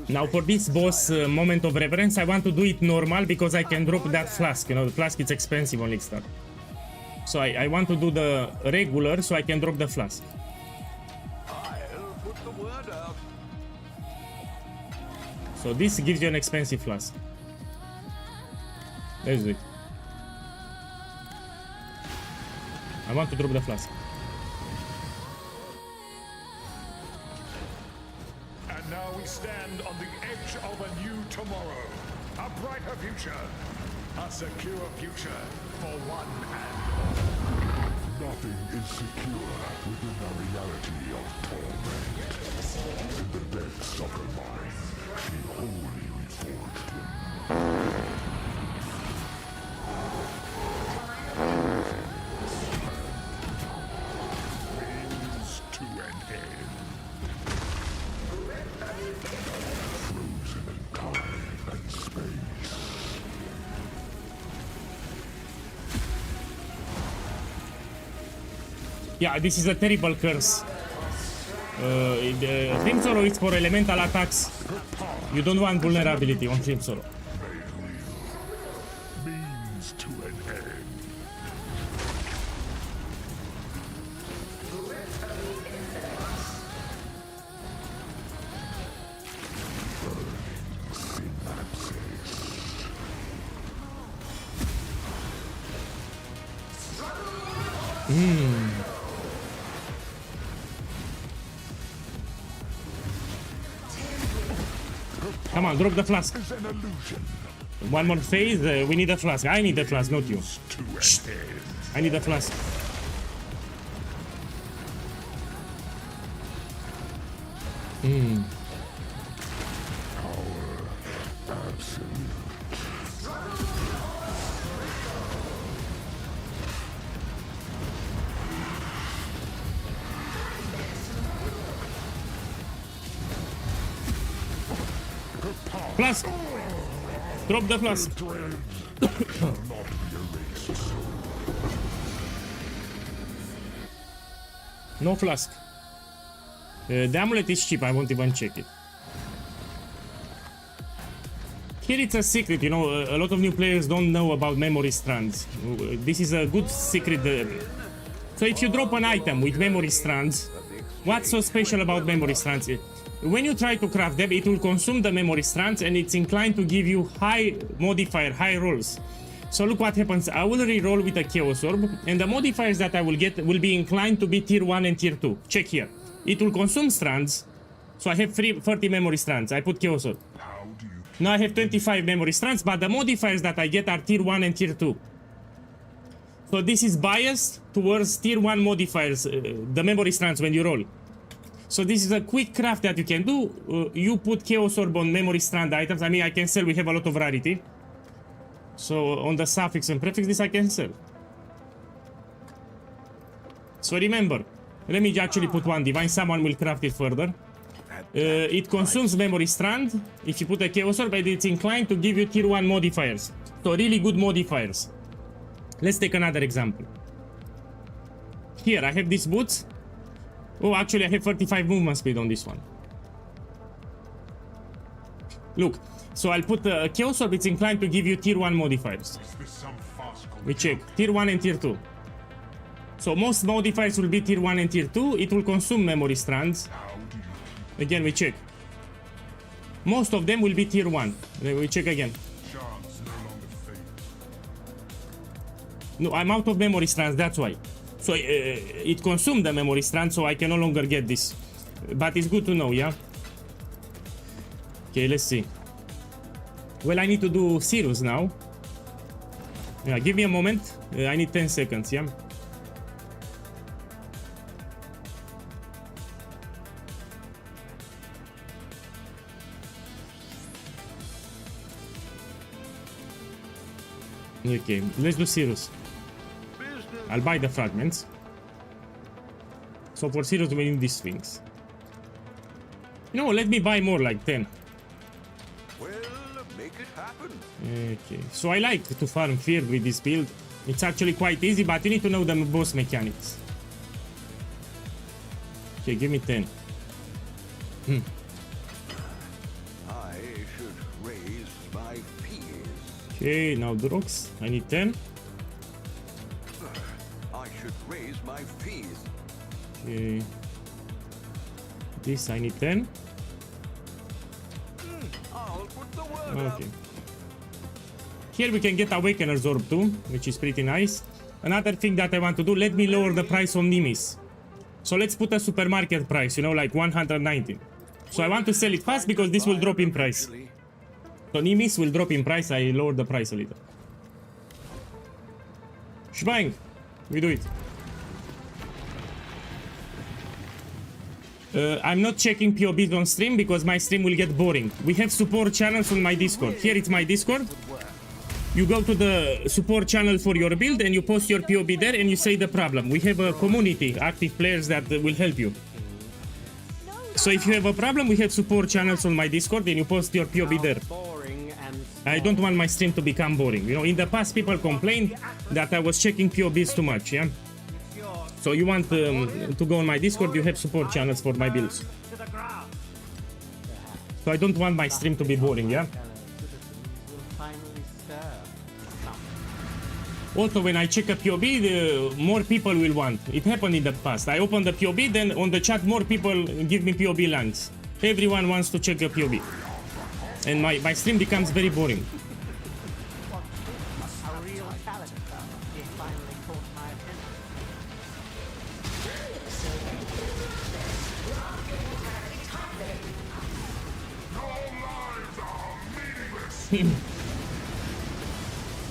Now for this boss moment of reverence, I want to do it normal because I can drop that flask. You know, the flask is expensive on Lickstar. So I want to do the regular so I can drop the flask. I'll put the word out. So this gives you an expensive flask. Let's do it. I want to drop the flask. And now we stand on the edge of a new tomorrow. A brighter future. A secure future for one and all. Nothing is secure within the reality of torment. In the depths of her mind, she wholly reforged him. Means to an end. Frozen in time and space. Yeah, this is a terrible curse. The Flame Solo is for elemental attacks. You don't want vulnerability on Flame Solo. Means to an end. Come on, drop the flask. Is an illusion. One more phase. We need a flask. I need a flask, not you. To an end. I need a flask. Absolute. Flask! Drop the flask. Threads cannot be erased. No flask. The amulet is cheap, I won't even check it. Here it's a secret, you know, a lot of new players don't know about memory strands. This is a good secret. So if you drop an item with memory strands, what's so special about memory strands? when you try to craft them, it will consume the memory strands and it's inclined to give you high modifier, high rolls. So look what happens. I will re-roll with a Chaos Orb, and the modifiers that I will get will be inclined to be tier 1 and tier 2. Check here. It will consume strands. So I have 30 memory strands. I put Chaos Orb. Now I have 25 memory strands, but the modifiers that I get are tier 1 and tier 2. So this is biased towards tier 1 modifiers, the memory strands when you roll. So this is a quick craft that you can do. You put Chaos Orb on memory strand items. I mean, I can sell. We have a lot of rarity. So on the suffix and prefix, this I can sell. So remember, let me actually put one divine. Someone will craft it further. It consumes memory strand. If you put a Chaos Orb, it's inclined to give you tier 1 modifiers. So really good modifiers. Let's take another example. Here I have these boots. Oh, actually I have 35 movement speed on this one. Look, so I'll put a Chaos Orb. It's inclined to give you tier 1 modifiers. We check tier 1 and tier 2. So most modifiers will be tier 1 and tier 2. It will consume memory strands. Again, we check. Most of them will be tier 1. We check again. No, I'm out of memory strands, that's why. So it consumed the memory strand, so I can no longer get this. But it's good to know, yeah? Okay, let's see. Well, I need to do Sirius now. Yeah, give me a moment. I need 10 seconds, yeah? Okay, let's do Sirius. I'll buy the fragments. So for Sirius we need these things. No, let me buy more, like 10. Well, make it happen. Okay, so I like to farm fear with this build. It's actually quite easy, but you need to know the boss mechanics. Okay, give me 10. I should raise my fears. Okay, now the rocks. I need 10. I should raise my fears. Okay. This I need 10. I'll put the word Okay. Here we can get Awakener's Orb too, which is pretty nice. Another thing that I want to do, let me lower the price on Nimis. So let's put a supermarket price, you know, like 119. So I want to sell it fast because this will drop in price. So Nimis will drop in price, I lower the price a little. Shbang! We do it. I'm not checking POBs on stream because my stream will get boring. We have support channels on my Discord. Here it's my Discord. You go to the support channel for your build and you post your POB there and you say the problem. We have a community, active players that will help you. So if you have a problem, we have support channels on my Discord and you post your POB there. I don't want my stream to become boring. You know, in the past people complained that I was checking POBs too much, yeah? So you want to go on my Discord, you have support channels for my builds. So I don't want my stream to be boring, yeah? Also, when I check a POB, more people will want. It happened in the past. I open the POB, then on the chat more people give me POB lands. Everyone wants to check a POB. And my stream becomes very boring.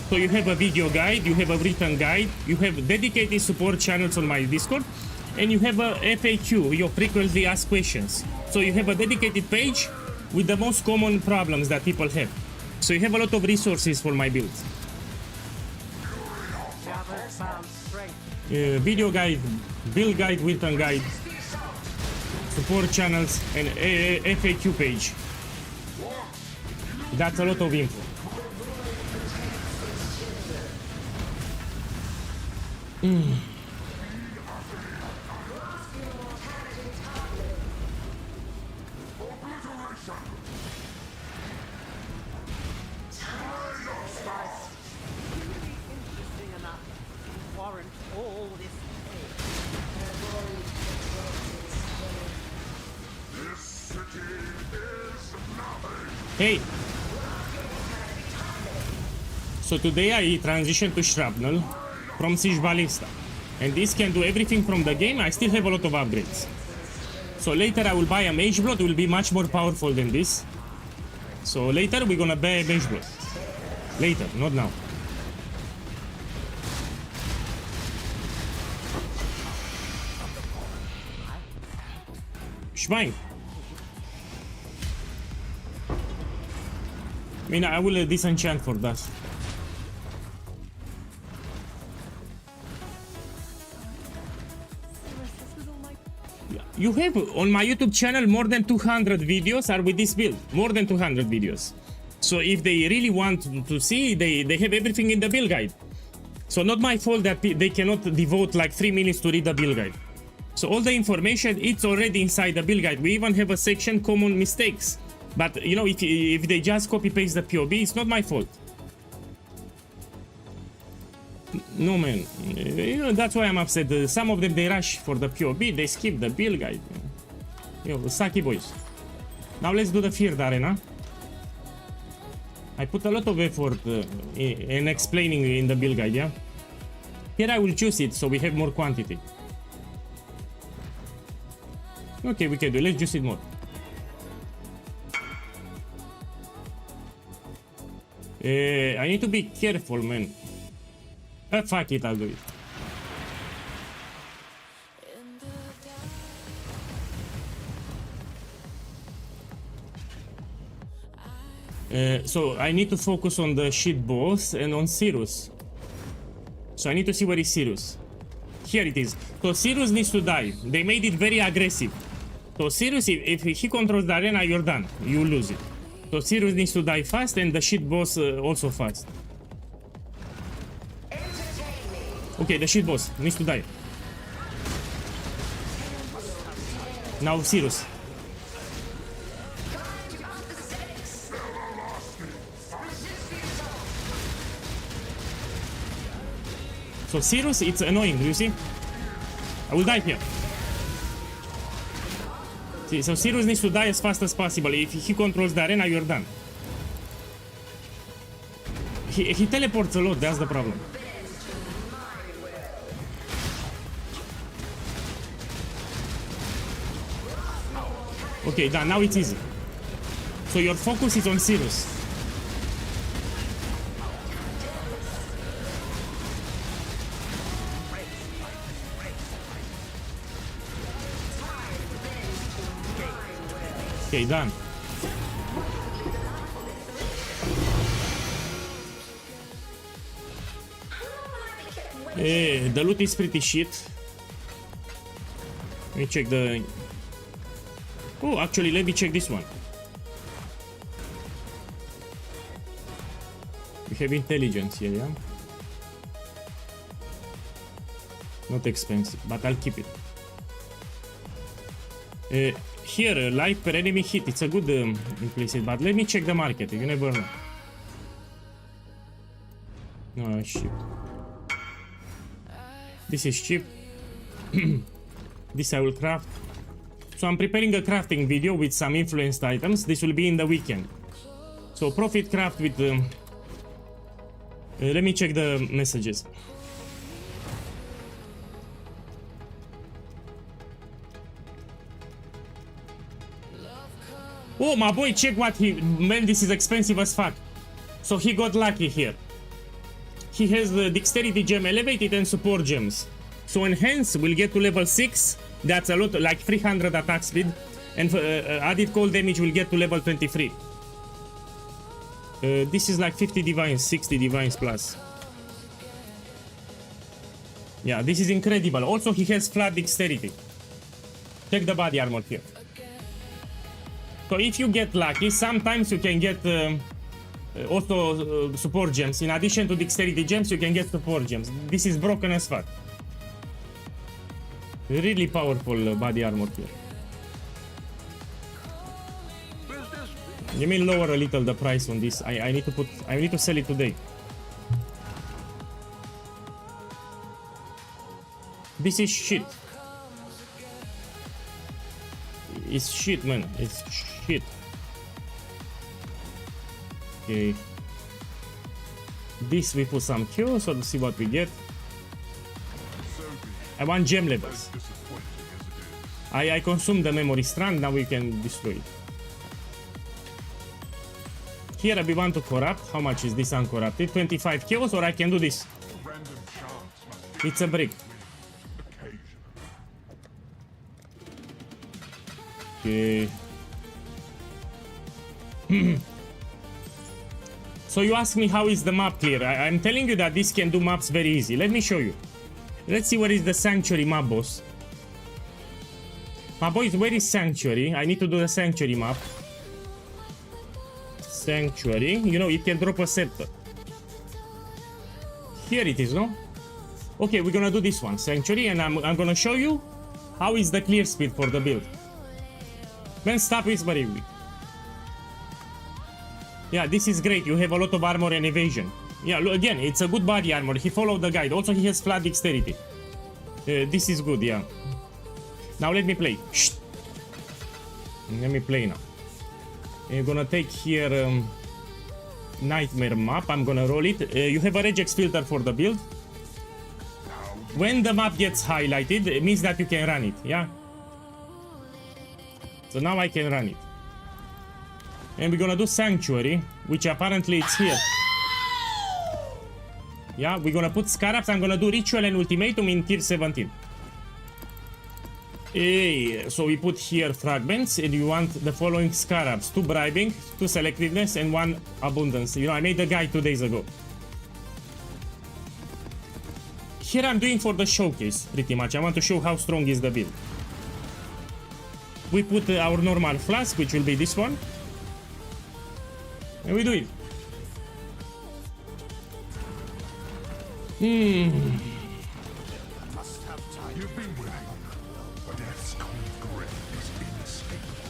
So you have a video guide, you have a written guide, you have dedicated support channels on my Discord, and you have a FAQ, your frequently asked questions. So you have a dedicated page with the most common problems that people have. So you have a lot of resources for my build. Video guide, build guide, written guide, support channels, and FAQ page. That's a lot of info. This city Hey! So today I transitioned to Shrapnel from Siege Ballista. And this can do everything from the game. I still have a lot of upgrades. So later I will buy a Mage Blood. It will be much more powerful than this. So later we're gonna buy a Mage Blood. Later, not now. Schwein. I mean, I will disenchant for that. You have on my YouTube channel more than 200 videos are with this build. More than 200 videos. So if they really want to see, they have everything in the build guide. So not my fault that they cannot devote like 3 minutes to read the build guide. So all the information, it's already inside the build guide. We even have a section common mistakes. But you know, if they just copy paste the POB, it's not my fault. No man, you know, that's why I'm upset. Some of them they rush for the POB, they skip the build guide. You know, sucky boys. Now let's do the Feared Arena. I put a lot of effort in explaining in the build guide, yeah? Here I will choose it so we have more quantity. Okay, we can do. Let's juice it more. I need to be careful, man. Fuck it, I'll do it. So I need to focus on the shit boss and on Sirius. So I need to see where is Sirius. Here it is. So Sirius needs to die. They made it very aggressive. So Sirius, if he controls the arena, you're done. You lose it. So Sirius needs to die fast and the shit boss also fast. Okay, the shit boss needs to die. Now Sirius. So Sirius, it's annoying, do you see? I will die here. See, so Sirius needs to die as fast as possible. If he controls the arena, you're done. He teleports a lot, that's the problem. Okay, done. Now it's easy. So your focus is on Sirius. Okay, done. The loot is pretty shit. Let me check the... Oh, actually, let me check this one. We have intelligence here, yeah? Not expensive, but I'll keep it. Here, life per enemy hit, it's a good implicit, but let me check the market, you never know. Oh, shit. This is cheap. This I will craft. So I'm preparing a crafting video with some influenced items. This will be in the weekend. So profit craft with... let me check the messages. Oh, my boy, check what he... Man, this is expensive as fuck. So he got lucky here. He has the dexterity gem elevated and support gems. So enhance will get to level 6. That's a lot, like 300 attack speed. And added cold damage will get to level 23. This is like 50 divines, 60 divines plus. Yeah, this is incredible. Also, he has flat dexterity. Check the body armor here. So if you get lucky, sometimes you can get also support gems. In addition to dexterity gems, you can get support gems. This is broken as fuck. Really powerful body armor here. Let me lower a little the price on this. I need to sell it today. This is shit. It's shit, man. It's shit. Okay. This we put some Q, so to see what we get. I want gem levels. I consumed the memory strand, now we can destroy it. Here we want to corrupt. How much is this uncorrupted? 25 chaos, or I can do this. It's a brick. Okay. So you ask me how is the map clear. I'm telling you that this can do maps very easy. Let me show you. Let's see where is the sanctuary map, boss. My boys, where is sanctuary? I need to do the sanctuary map. Sanctuary. You know, it can drop a scepter. Here it is, no? Okay, we're gonna do this one. Sanctuary, and I'm gonna show you how is the clear speed for the build. Then stop whispering me. Yeah, this is great. You have a lot of armor and evasion. Yeah, look, again, it's a good body armor. He followed the guide. Also, he has flat dexterity. This is good, yeah. Now let me play. Shh. Let me play now. I'm gonna take here nightmare map. I'm gonna roll it. You have a regex filter for the build. When the map gets highlighted, it means that you can run it, yeah? So now I can run it. And we're gonna do sanctuary, which apparently it's here. Yeah, we're gonna put scarabs. I'm gonna do ritual and ultimatum in tier 17. Hey, so we put here fragments, and you want the following scarabs: 2 bribing, 2 selectiveness, and 1 abundance. You know, I made a guide 2 days ago. Here I'm doing for the showcase, pretty much. I want to show how strong is the build. We put our normal flask, which will be this one. And we do it. You've been winning. Death's cold grip is inescapable.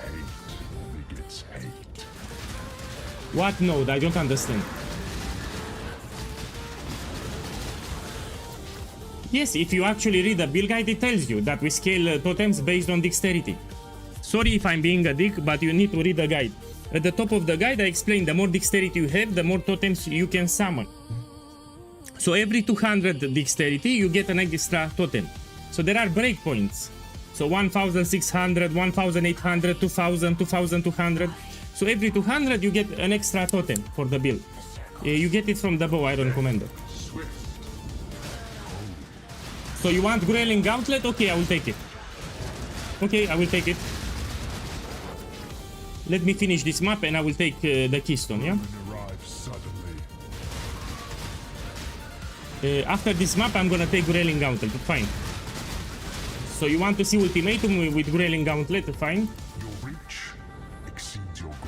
Hate begets hate. What node? I don't understand. Yes, if you actually read the build guide, it tells you that we scale totems based on dexterity. Sorry if I'm being a dick, but you need to read the guide. At the top of the guide, I explain the more dexterity you have, the more totems you can summon. So every 200 dexterity, you get an extra totem. So there are breakpoints. So 1600, 1800, 2000, 2200. So every 200, you get an extra totem for the build. You get it from the bow iron commander. So you want Grayling Gauntlet? Okay, I will take it. Okay, I will take it. Let me finish this map and I will take the keystone, yeah? After this map, I'm gonna take Grayling Gauntlet, fine. So you want to see ultimatum with Grayling Gauntlet, fine.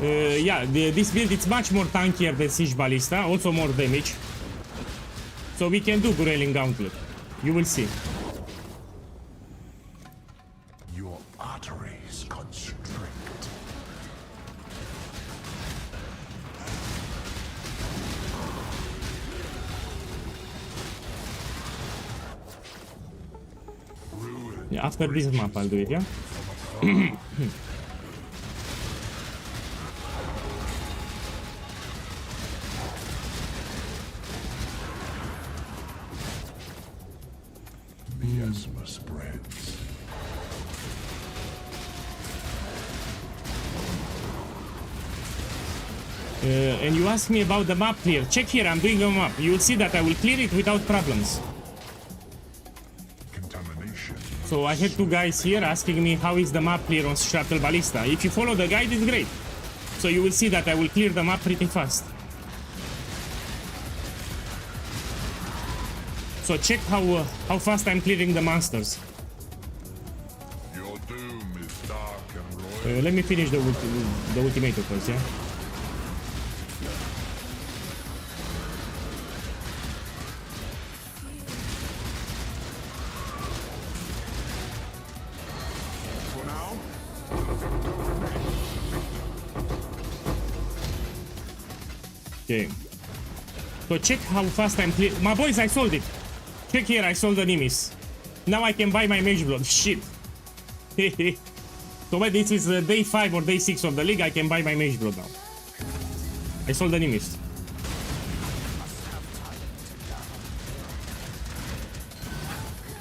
Yeah, this build, it's much more tankier than Siege Ballista, also more damage. So we can do Grayling Gauntlet. You will see. Your arteries constrict. Yeah, after this map, I'll do it, yeah? Miasma spreads. And you ask me about the map clear. Check here, I'm doing a map. You will see that I will clear it without problems. Contamination. So I had 2 guys here asking me how is the map clear on Shrapnel Ballista. If you follow the guide, it's great. So you will see that I will clear the map pretty fast. So check how fast I'm clearing the monsters. Your doom is dark and royal. Let me finish the ultimatum first, yeah? For now, Okay. So check how fast I'm clear. My boys, I sold it. Check here, I sold the enemies. Now I can buy my mage blood. Shit. So when this is day 5 or day 6 of the league, I can buy my Mage Blood now. I sold the enemies.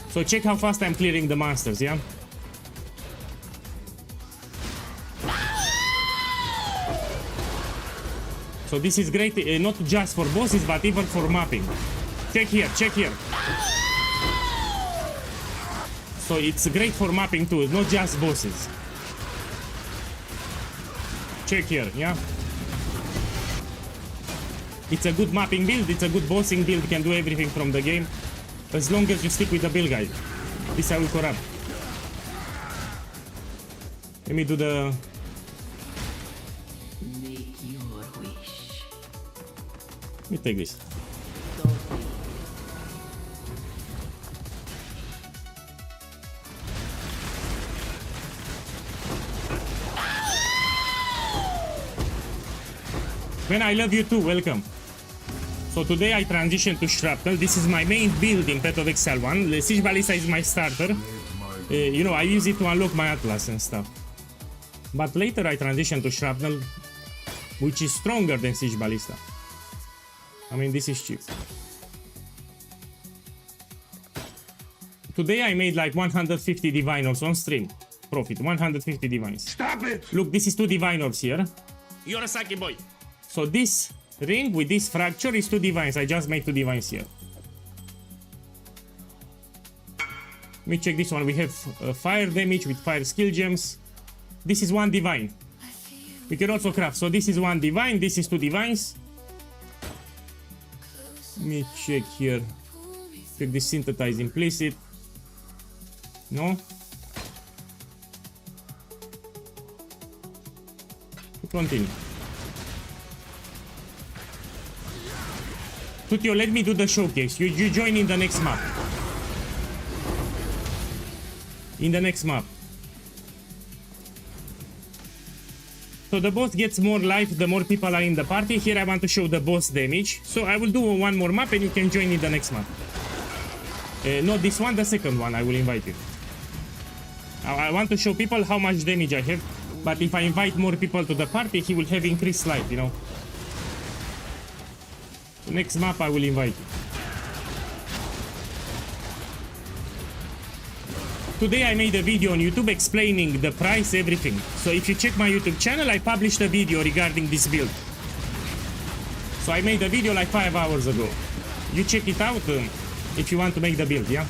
So check how fast I'm clearing the monsters, yeah? So this is great, not just for bosses, but even for mapping. Check here, check here. So it's great for mapping too, not just bosses. Check here, yeah? It's a good mapping build, it's a good bossing build, can do everything from the game. As long as you stick with the build guide. This I will corrupt. Let me do the... Make your wish. Let me take this. Man, I love you too, welcome. So today I transitioned to Shrapnel. This is my main build in Path of Exile 1. The Siege Ballista is my starter. You know, I use it to unlock my Atlas and stuff. But later I transitioned to Shrapnel, which is stronger than Siege Ballista. I mean, this is cheap. Today I made like 150 Divine Orbs on stream. Profit, 150 Divines. Stop it! Look, this is 2 Divine Orbs here. You're a sucky boy. So this ring with this fracture is 2 Divines. I just made 2 Divines here. Let me check this one. We have fire damage with fire skill gems. This is 1 Divine. We can also craft. So this is 1 Divine. This is 2 Divines. Let me check here. Check this synthesize implicit. No? Continue. Tutio, let me do the showcase. You join in the next map. In the next map. So the boss gets more life the more people are in the party. Here I want to show the boss damage. So I will do one more map and you can join in the next map. Not this one, the second one I will invite you. I want to show people how much damage I have. But if I invite more people to the party, he will have increased life, you know. The next map I will invite you. Today I made a video on YouTube explaining the price, everything. So if you check my YouTube channel, I published a video regarding this build. So I made a video like 5 hours ago. You check it out if you want to make the build, yeah?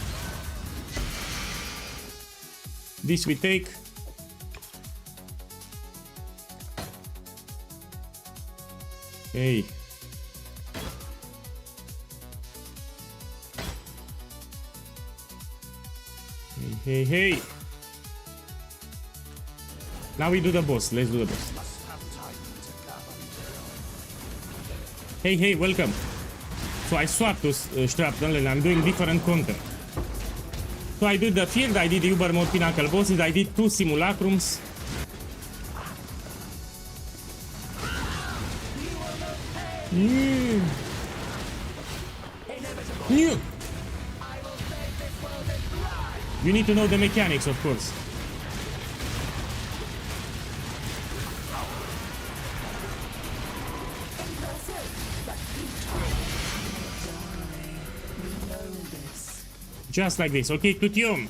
This we take. Hey. Hey. Now we do the boss. Let's do the boss. Hey, welcome. So I swapped to Shrapnel and I'm doing different content. So I did the field, I did the Uber mode pinnacle bosses, I did 2 simulacrums. You need to know the mechanics, of course. Just like this. Okay, Tutio,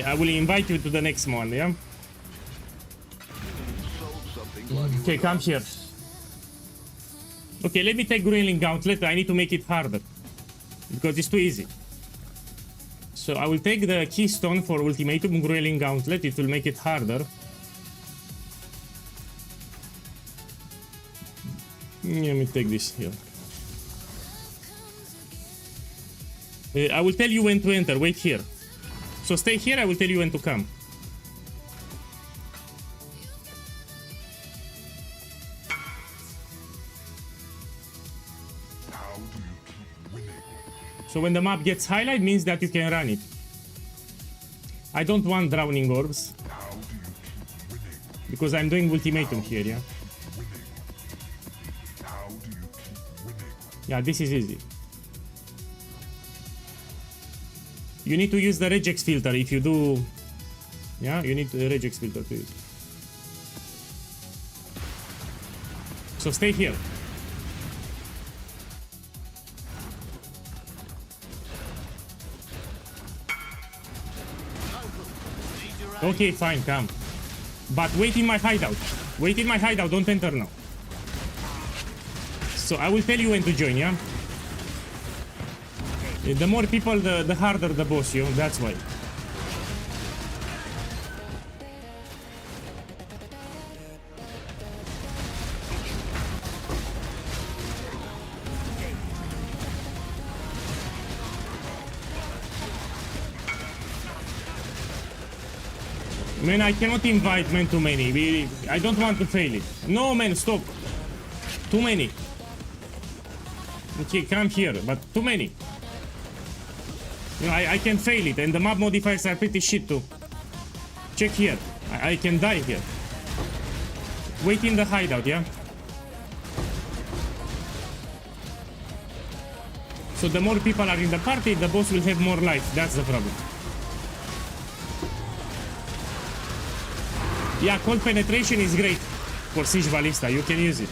I will invite you to the next one, yeah? Okay, come here. Okay, let me take Grueling Gauntlet. I need to make it harder. Because it's too easy. So I will take the keystone for ultimatum Grueling Gauntlet. It will make it harder. Let me take this here. I will tell you when to enter. Wait here. So stay here. I will tell you when to come. So when the map gets highlighted, means that you can run it. I don't want drowning orbs. Because I'm doing ultimatum here, yeah? Yeah, this is easy. You need to use the regex filter if you do Yeah, you need a regex filter to use. So stay here. Okay, fine, come. But wait in my hideout. Wait in my hideout, don't enter now. So I will tell you when to join, yeah? The more people, the harder the boss, you know, that's why. Man, I cannot invite, man, too many. I don't want to fail it. No, man, stop. Too many. Okay, come here, but too many. You know, I can fail it, and the map modifiers are pretty shit too. Check here. I can die here. Wait in the hideout, yeah? So the more people are in the party, the boss will have more life. That's the problem. Yeah, cold penetration is great for Siege Ballista. You can use it.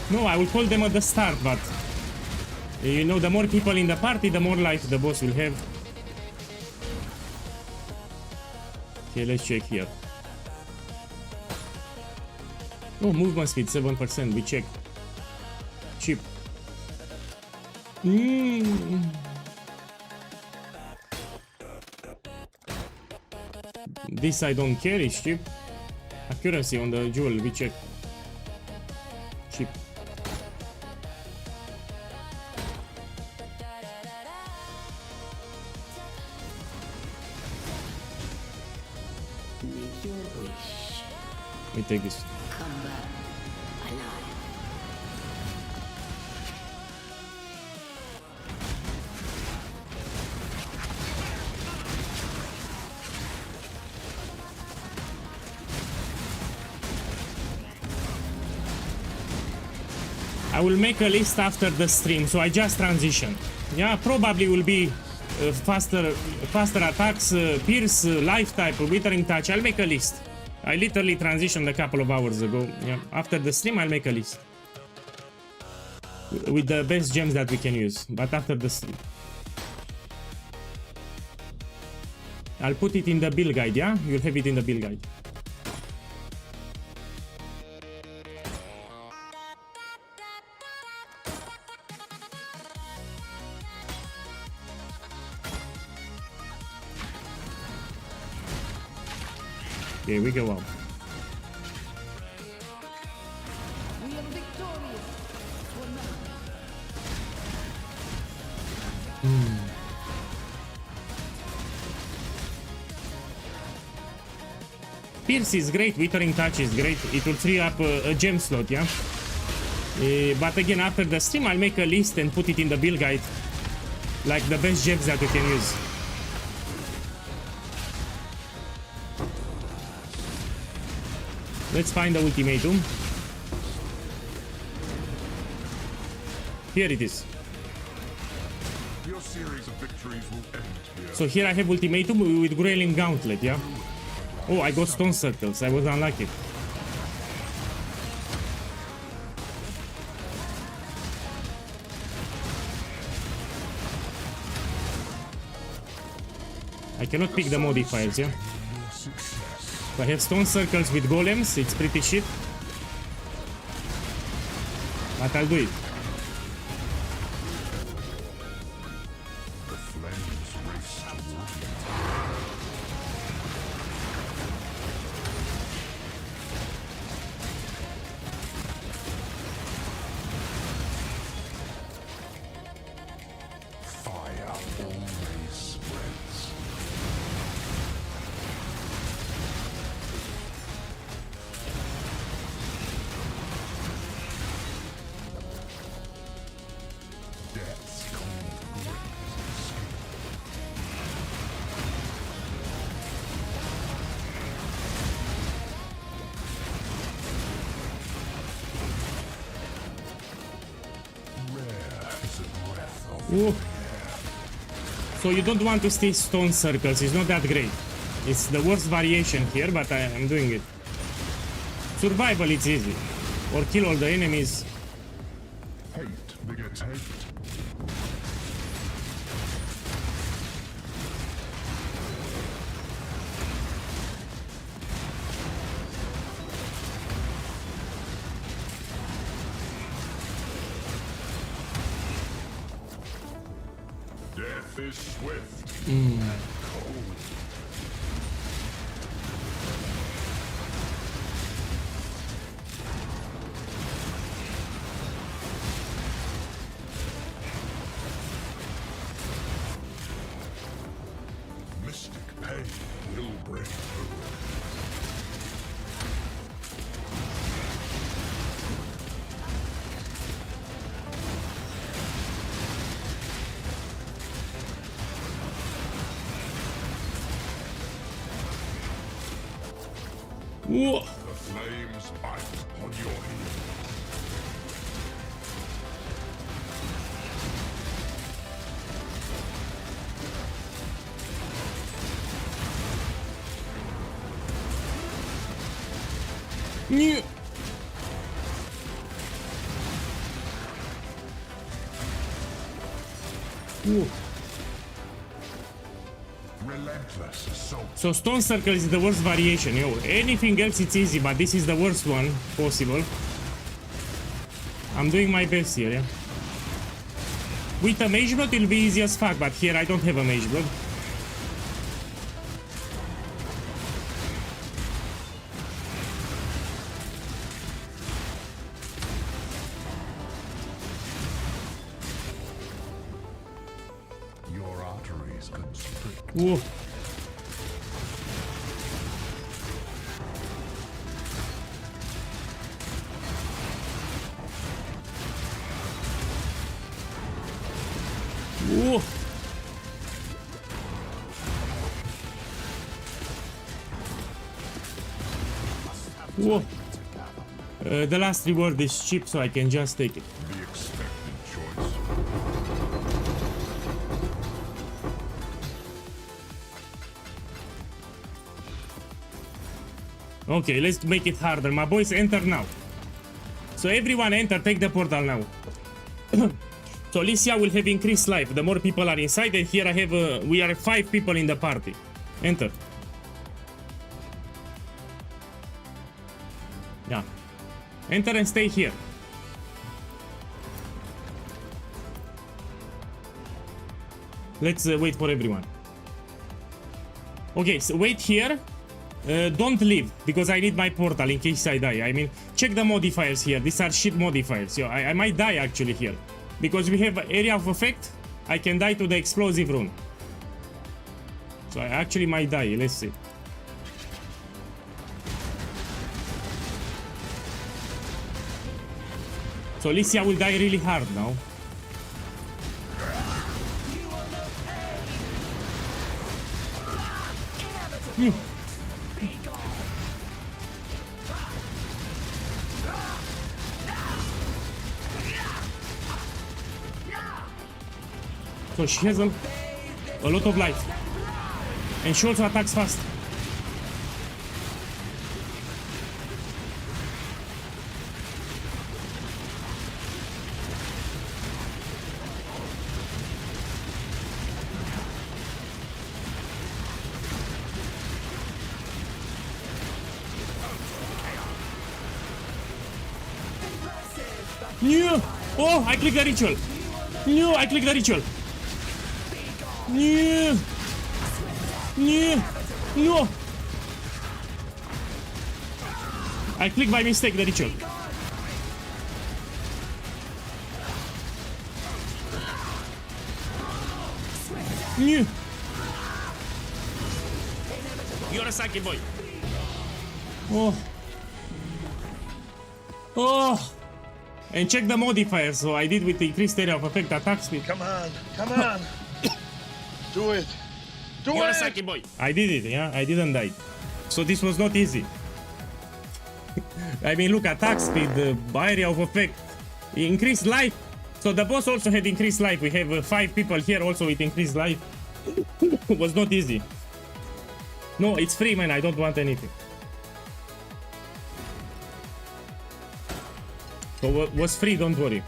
No, I will call them at the start, but you know, the more people in the party, the more life the boss will have. Okay, let's check here. Oh, movement speed 7%. We check. Cheap. This I don't care. It's cheap. Accuracy on the jewel. We check. Cheap. Make your wish. We take this. Come back alive. I will make a list after the stream, so I just transition. Yeah, probably will be faster attacks, pierce, life type, withering touch. I'll make a list. I literally transitioned a couple of hours ago. Yeah, after the stream, I'll make a list with the best gems that we can use. But after the stream, I'll put it in the build guide. Yeah, you'll have it in the build guide. Okay, we go up. We are victorious for now. Pierce is great, Withering Touch is great. It will free up a gem slot, yeah? But again, after the stream, I'll make a list and put it in the build guide. Like the best gems that you can use. Let's find the ultimatum. Here it is. Your series of victories will end here. So here I have ultimatum with Grayling Gauntlet, yeah? Oh, I got stone circles. I was unlucky. I cannot pick the modifiers, yeah? If I have stone circles with golems, it's pretty shit. But I'll do it. The flames race toward you. Fire always spreads. Death's cold greatness escape. Ooh. So you don't want to stay stone circles, it's not that great. It's the worst variation here, but I'm doing it. Survival, it's easy. Or kill all the enemies. Hate begets hate. Death is swift and cold. Mystic pain will break through. Whoa. The flames bite on your heel. New. Whoa. Relentless assault. So stone circle is the worst variation. Yo, anything else it's easy, but this is the worst one possible. I'm doing my best here, yeah. With a mage blood it'll be easy as fuck, but here I don't have a mage blood. Your arteries constrict. Whoa. Whoa. Whoa. The last reward is cheap, so I can just take it. The expected choice. Okay, let's make it harder. My boys, enter now. So everyone enter, take the portal now. So Alicia will have increased life. The more people are inside, and here I have, we are 5 people in the party. Enter. Yeah. Enter and stay here. Let's wait for everyone. Okay, so wait here. Don't leave, because I need my portal in case I die. I mean, check the modifiers here. These are shit modifiers. So I might die actually here. Because we have area of effect, I can die to the explosive rune. So I actually might die. Let's see. So Alicia will die really hard now. So she has a lot of life. And she also attacks fast. No! Oh, I clicked the ritual. No, I clicked the ritual. No! No! No! I clicked by mistake the ritual. No! You're a Saki boy. Oh. Oh. And check the modifiers. So I did with the increased area of effect attack speed. Come on, come on. Do it. Do You're a it. Saki boy. I did it, yeah? I didn't die. So this was not easy. I mean, look, attack speed, area of effect, increased life. So the boss also had increased life. We have 5 people here also with increased life. It was not easy. No, it's free, man. I don't want anything. So it was free, don't worry.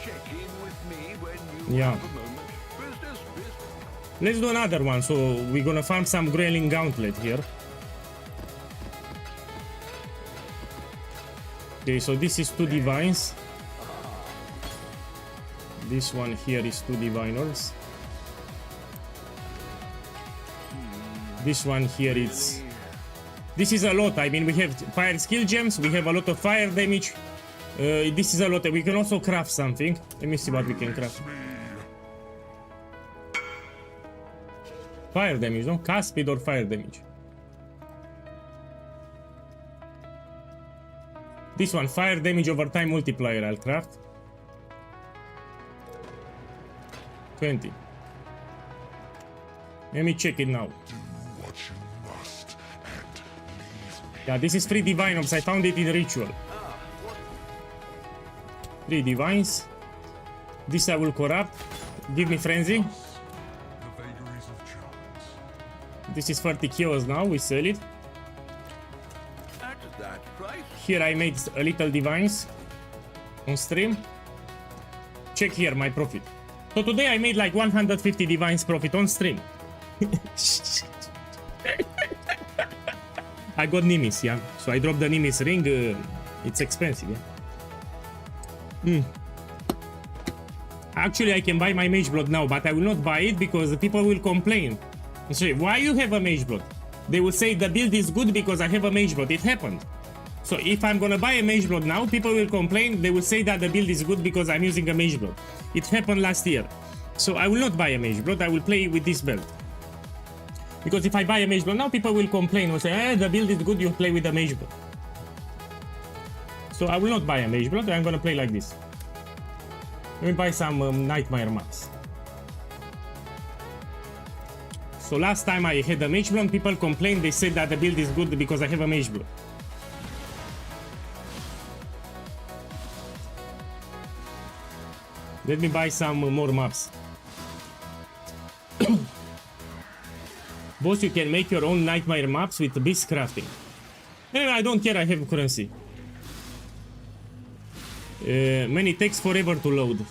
Check in with me when you Yeah. have a moment. Business. Let's do another one. So we're gonna farm some Grayling Gauntlet here. Okay, so this is 2 divines. This one here is 2 diviners. This one here is... This is a lot. I mean, we have fire skill gems. We have a lot of fire damage. This is a lot. We can also craft something. Let me see what we can craft. Fire damage, no? Cast speed or fire damage. This one, fire damage over time multiplier, I'll craft. 20. Let me check it now. Yeah, this is 3 divines. I found it in ritual. 3 divines. This I will corrupt. Give me frenzy. This is 30 kills now. We sell it. At that price. Here I made a little divines on stream. Check here my profit. So today I made like 150 divines profit on stream. I got Nimis, yeah. So I dropped the Nimis ring. It's expensive, yeah. Actually, I can buy my Mage Blood now, but I will not buy it because people will complain. Say, why you have a Mage Blood? They will say the build is good because I have a Mage Blood. It happened. So if I'm gonna buy a Mage Blood now, people will complain. They will say that the build is good because I'm using a Mage Blood. It happened last year. So I will not buy a Mage Blood. I will play with this belt. Because if I buy a Mage Blood now, people will complain. Will say, the build is good, you play with a Mage Blood. So I will not buy a Mage Blood. I'm gonna play like this. Let me buy some Nightmare Max. So last time I had a Mage Blood, people complained. They said that the build is good because I have a Mage Blood. Let me buy some more maps. Boss, you can make your own Nightmare maps with beast crafting. Anyway, I don't care, I have currency. Man, it takes forever to load.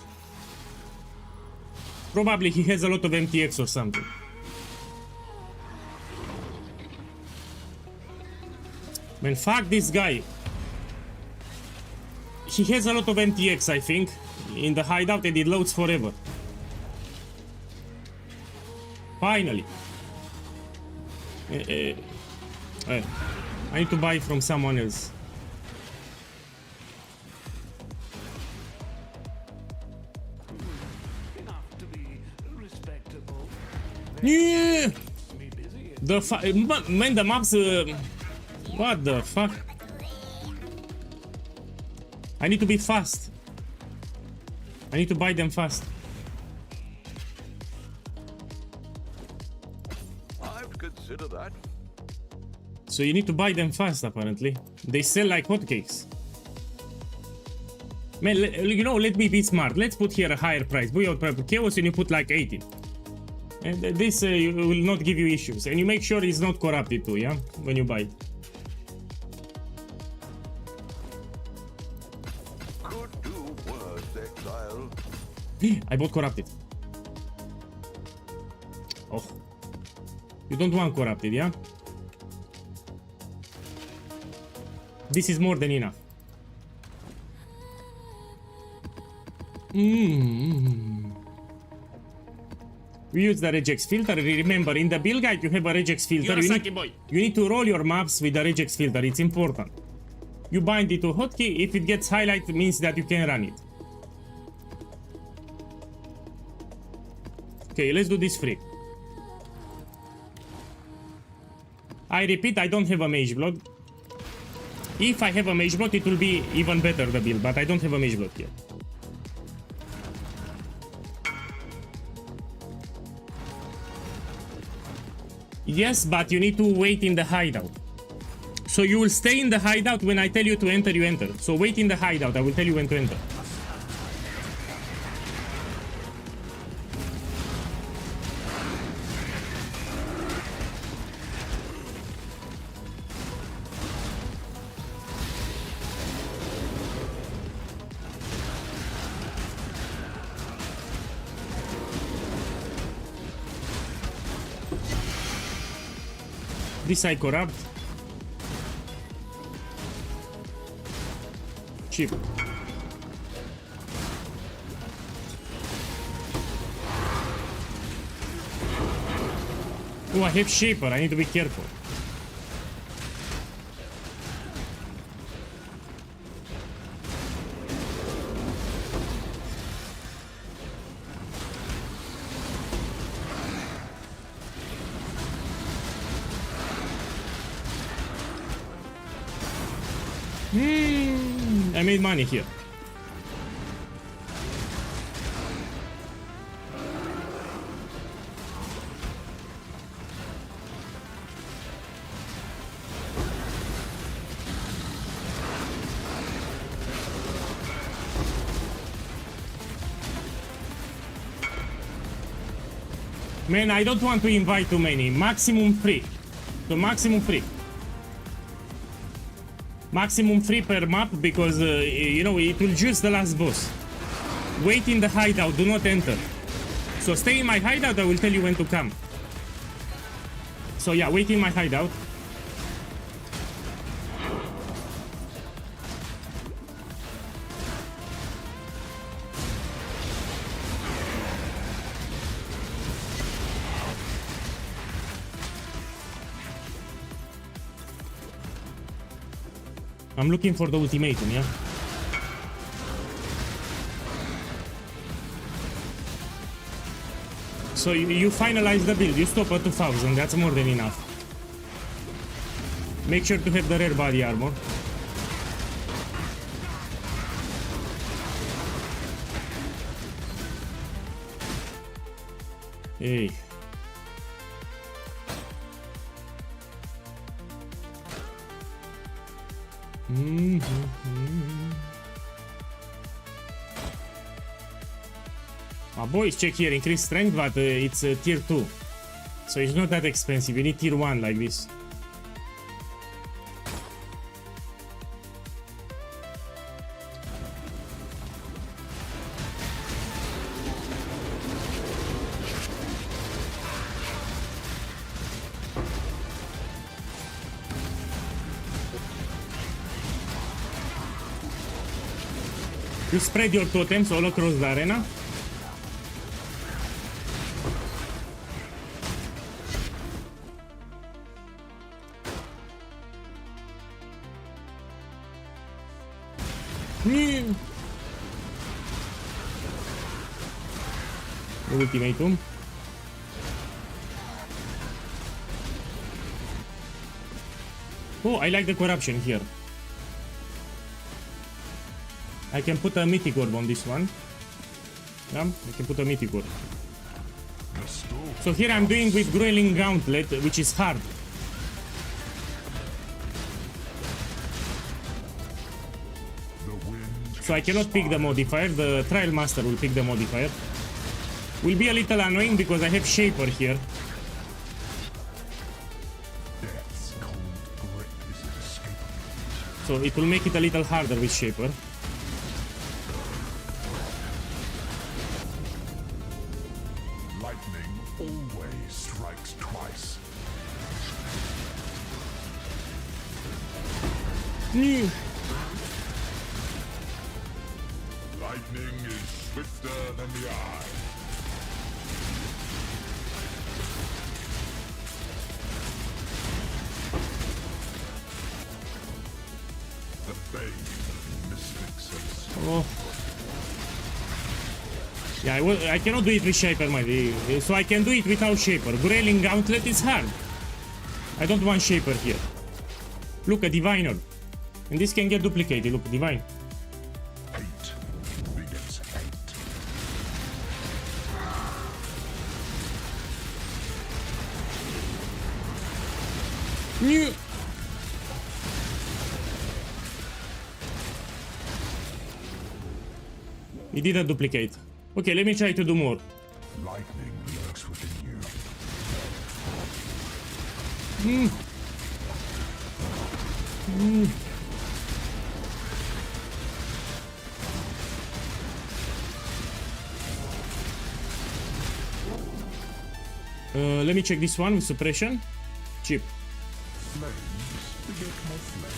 Probably he has a lot of MTX or something. Man, fuck this guy. He has a lot of MTX, I think, in the hideout, and it loads forever. Finally. I need to buy from someone else. Enough to be respectable. Yeah. Me busy. Man, the maps. What the fuck? I need to be fast. I need to buy them fast. I'd consider that. So you need to buy them fast, apparently. They sell like hotcakes. Man, you know, let me be smart. Let's put here a higher price. Chaos, and you put like 80. And this will not give you issues. And you make sure it's not corrupted too, yeah? When you buy it. Could do worse, exile. I bought corrupted. Oh. You don't want corrupted, yeah? This is more than enough. We use the regex filter. Remember, in the build guide you have a regex filter. You need to roll your maps with the regex filter. It's important. You bind it to hotkey. If it gets highlighted, it means that you can run it. Okay, let's do this free. I repeat, I don't have a Mage Blood. If I have a Mage Blood, it will be even better, the build, but I don't have a Mage Blood here. Yes, but you need to wait in the hideout. So you will stay in the hideout when I tell you to enter, you enter. So wait in the hideout, I will tell you when to enter. This I corrupt. Cheap. Oh, I have Shaper. I need to be careful. I made money here. Man, I don't want to invite too many. Maximum 3. So maximum 3. Maximum 3 per map because, you know, it will juice the last boss. Wait in the hideout, do not enter. So stay in my hideout, I will tell you when to come. So yeah, wait in my hideout. I'm looking for the ultimatum, yeah? So you finalize the build, you stop at 2000, that's more than enough. Make sure to have the rare body armor. Hey. Boys, check here, increase strength, but it's tier 2. So it's not that expensive, you need tier 1 like this. You spread your totems all across the arena. Ultimatum. Oh, I like the corruption here. I can put a mythic orb on this one. Yeah, I can put a mythic orb. So here I'm doing with Grueling Gauntlet, which is hard. So I cannot pick the modifier, the Trial Master will pick the modifier. Will be a little annoying because I have Shaper here. So it will make it a little harder with Shaper. Lightning always strikes twice. Lightning is swifter than the eye. The bane of mystic sense. Oh. Yeah, I cannot do it with Shaper, my dear. So I can do it without Shaper. Grueling Gauntlet is hard. I don't want Shaper here. Look, a Diviner. And this can get duplicated. Look, Divine. Hate begets hate. It didn't duplicate. Okay, let me try to do more. Lightning lurks within you. Let me check this one with suppression. Cheap. Flames beget more flames.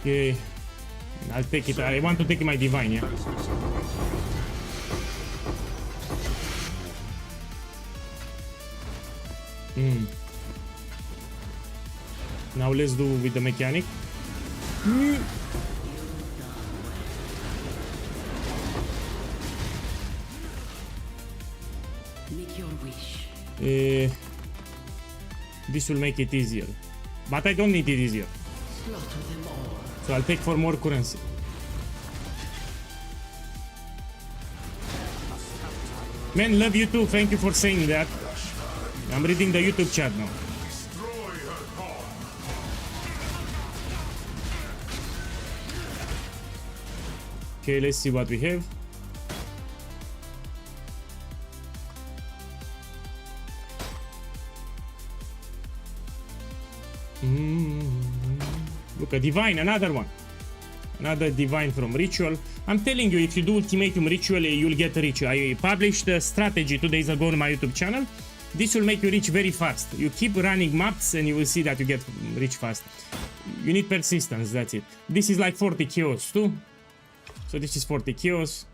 Okay. I'll take it. I want to take my divine, yeah. Now let's do with the mechanic. Make your wish. This will make it easier. But I don't need it easier. Slaughter them all. So I'll take for more currency. Man, love you too. Thank you for saying that. I'm reading the YouTube chat now. Destroy her god. Okay, let's see what we have. Look, a divine, another one. Another divine from ritual. I'm telling you, if you do ultimatum ritual, you'll get rich. I published a strategy 2 days ago on my YouTube channel. This will make you rich very fast. You keep running maps and you will see that you get rich fast. You need persistence, that's it. This is like 40 kills too. So this is 40 kills.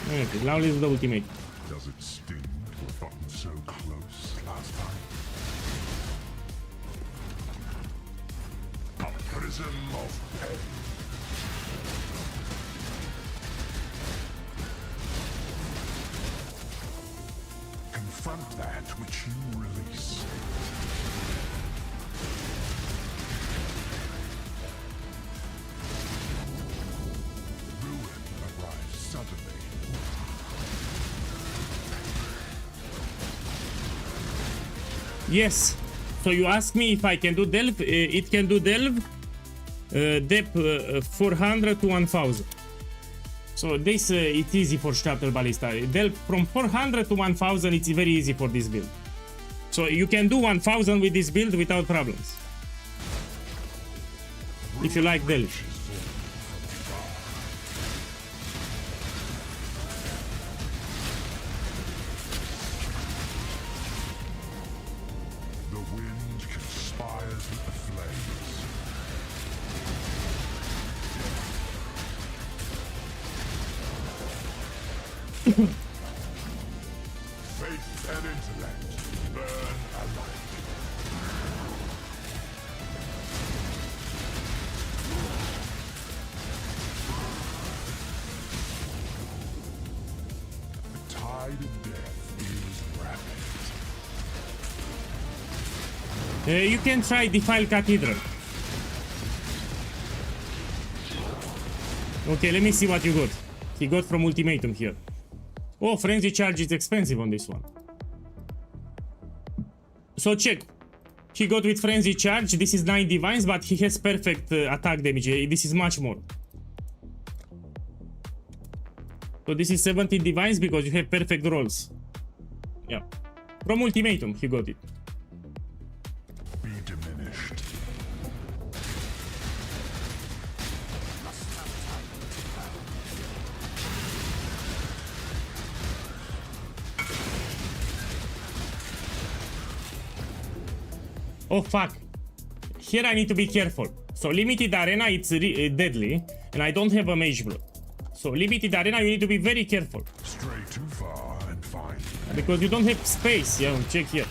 Okay, now let's do the ultimate. Does it sting to have gotten so close last time? A prism of pain. Confront that which you release. Ruin arrives suddenly. Yes. So you ask me if I can do delve. It can do delve. Depth 400 to 1000. So this it's easy for Shrapnel ballista. Delve from 400 to 1000. It's very easy for this build. So you can do 1000 with this build without problems. If you like delve. The wind conspires with the flames. Faith and intellect burn alike. The tide of death is rapid. You can try Defile Cathedral. Okay, let me see what you got. He got from ultimatum here. Oh, frenzy charge is expensive on this one. So check. He got with frenzy charge. This is 9 divines, but he has perfect attack damage. This is much more. So this is 17 divines because you have perfect rolls. Yeah. From ultimatum, he got it. Be diminished. Oh fuck. Here I need to be careful. So limited arena, it's deadly. And I don't have a mage blood. So limited arena, you need to be very careful. Stray too far and find. Because you don't have space. Yeah, check here.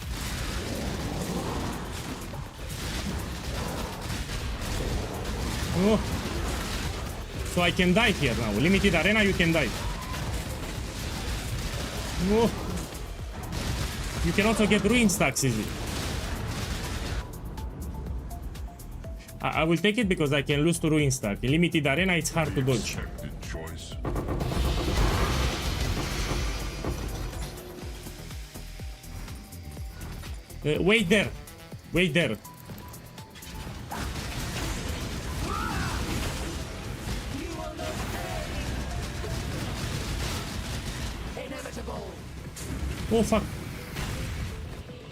Oh. So I can die here now. Limited arena, you can die. Oh. You can also get ruin stacks easily. I will take it because I can lose to Ruin Stack. In limited arena, it's hard to dodge. Accepted choice. Wait there. Wait there. Oh fuck.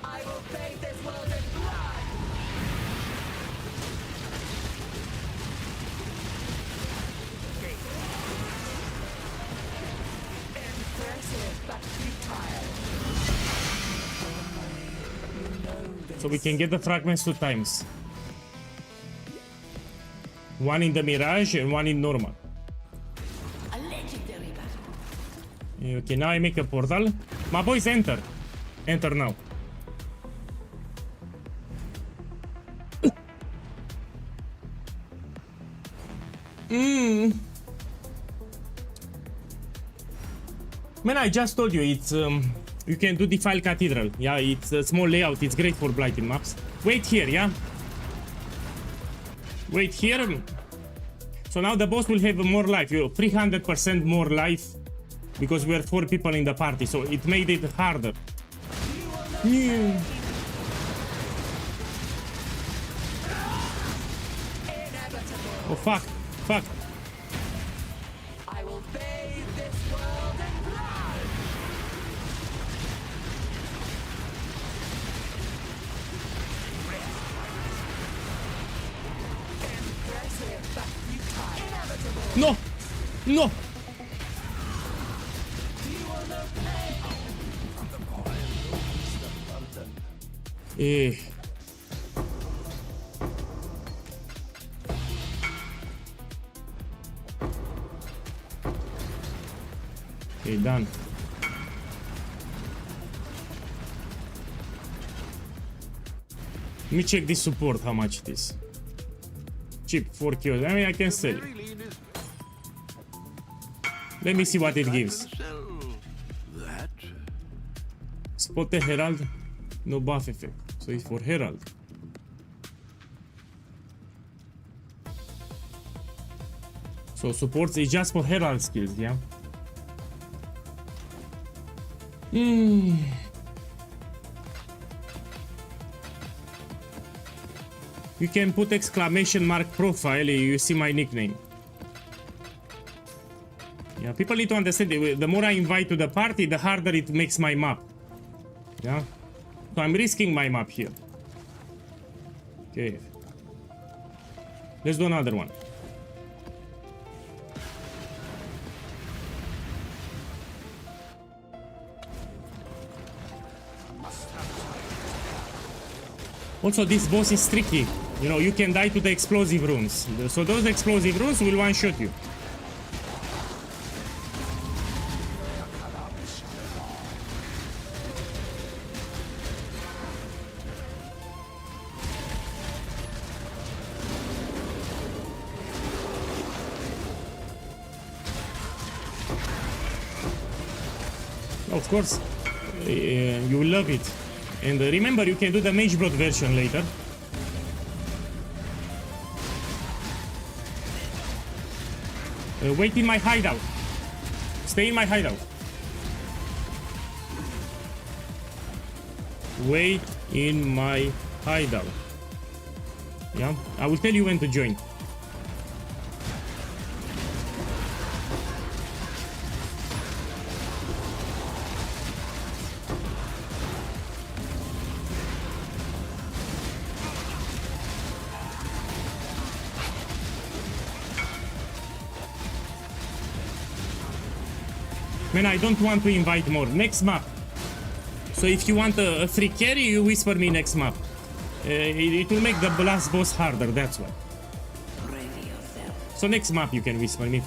I will bathe this world in blood. Impressive but futile. So we can get the fragments 2 times. One in the Mirage and one in normal. A legendary battle. Okay, now I make a portal. My boys, enter. Enter now. Man, I just told you, it's you can do Defile Cathedral. Yeah, it's a small layout. It's great for blighted maps. Wait here, yeah. Wait here. So now the boss will have more life. You 300% more life because we are 4 people in the party. So it made it harder. Yeah. Oh fuck! Fuck! I will bathe this world in blood. Impressive but futile. Inevitable. No! No! Eh. Okay, done. Let me check this support, how much it is. Cheap, 4 kills. I mean, I can sell it. Very lean is Let me see what it gives. sell that. Spot the Herald, no buff effect. So it's for Herald. So supports is just for Herald skills, yeah? You can put exclamation mark profile, you see my nickname. Yeah, people need to understand, the more I invite to the party, the harder it makes my map. Yeah? So I'm risking my map here. Okay. Let's do another one. Also, this boss is tricky. You know, you can die to the explosive runes. So those explosive runes will one-shot you. Of course, you will love it. And remember, you can do the Mage Blood version later. Wait in my hideout. Stay in my hideout. Wait in my hideout. Yeah, I will tell you when to join. Man, I don't want to invite more. Next map. So if you want a free carry, you whisper me next map. It will make the last boss harder, that's why. Ready yourself. So next map you can whisper me.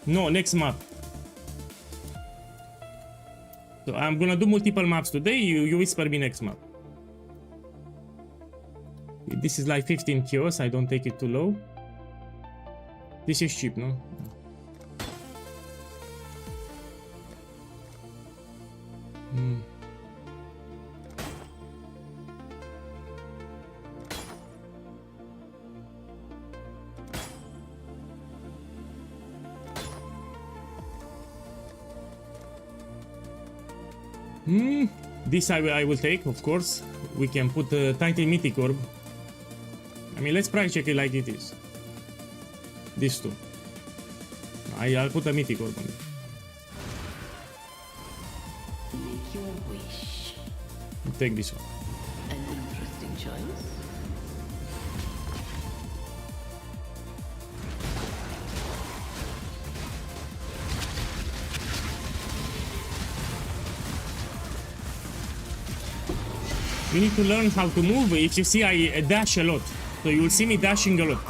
No, next map. So I'm gonna do multiple maps today, you whisper me next map. This is like 15 kills, I don't take it too low. This is cheap, no? This I will take, of course. We can put a tiny mythic orb. I mean, let's price check it like it is. These two. I'll put a mythic orb on it. Make your wish. Take this one. An interesting choice. You need to learn how to move. If you see, I dash a lot. So you will see me dashing a lot.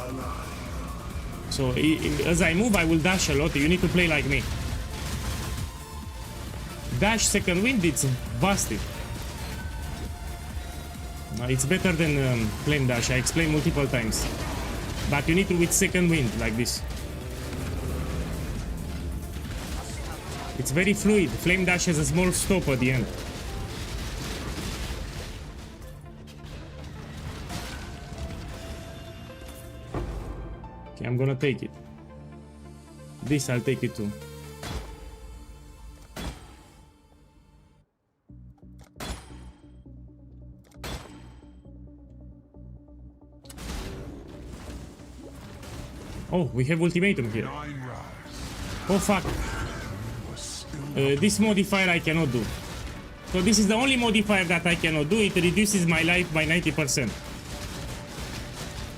So as I move, I will dash a lot. You need to play like me. Dash second wind, it's busted. It's better than flame dash. I explained multiple times. But you need to with second wind like this. It's very fluid. Flame dash has a small stop at the end. Okay, I'm gonna take it. This I'll take it too. Oh, we have ultimatum here. Oh fuck. This modifier I cannot do. So this is the only modifier that I cannot do. It reduces my life by 90%.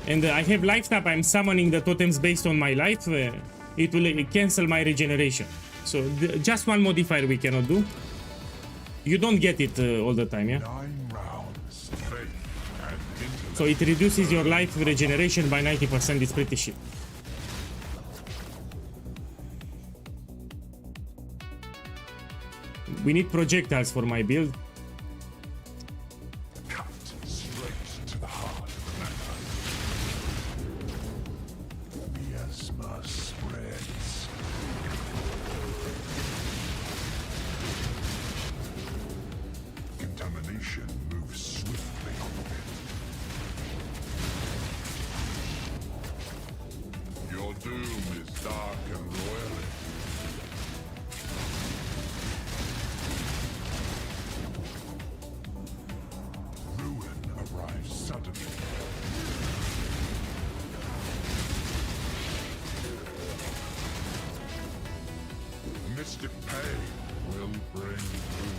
And I have life tap. I'm summoning the totems based on my life. It will cancel my regeneration. So just one modifier we cannot do. You don't get it all the time, yeah? 9 rounds. Faith and intellect. So it reduces your life regeneration by 90%. It's pretty shit. We need projectiles for my build. Cut straight to the heart of the matter. Miasma spreads. Contamination moves swiftly on the pit. Your doom is dark and royally. Suddenly. Mystic pain will bring ruin.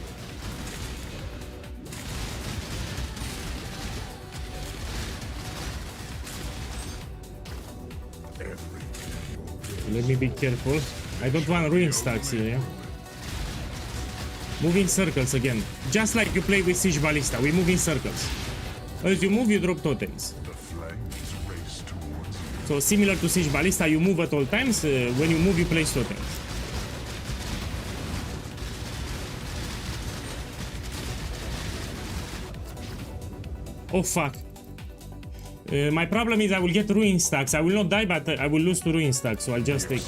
Let me be careful. I don't want ruin stacks here, yeah? Move in circles again. Just like you play with Siege Ballista, we move in circles. As you move, you drop totems. The flames race towards you. So similar to Siege Ballista, you move at all times. When you move, you place totems. Oh fuck. My problem is I will get ruin stacks. I will not die, but I will lose to ruin stacks. So I'll just take.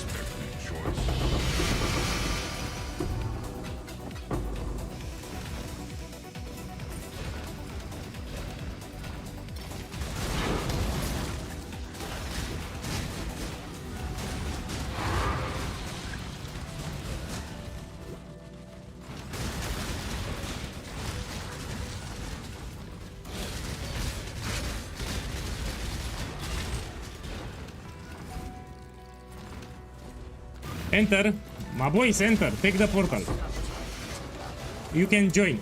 Enter. My boys, enter. Take the portal. You can join.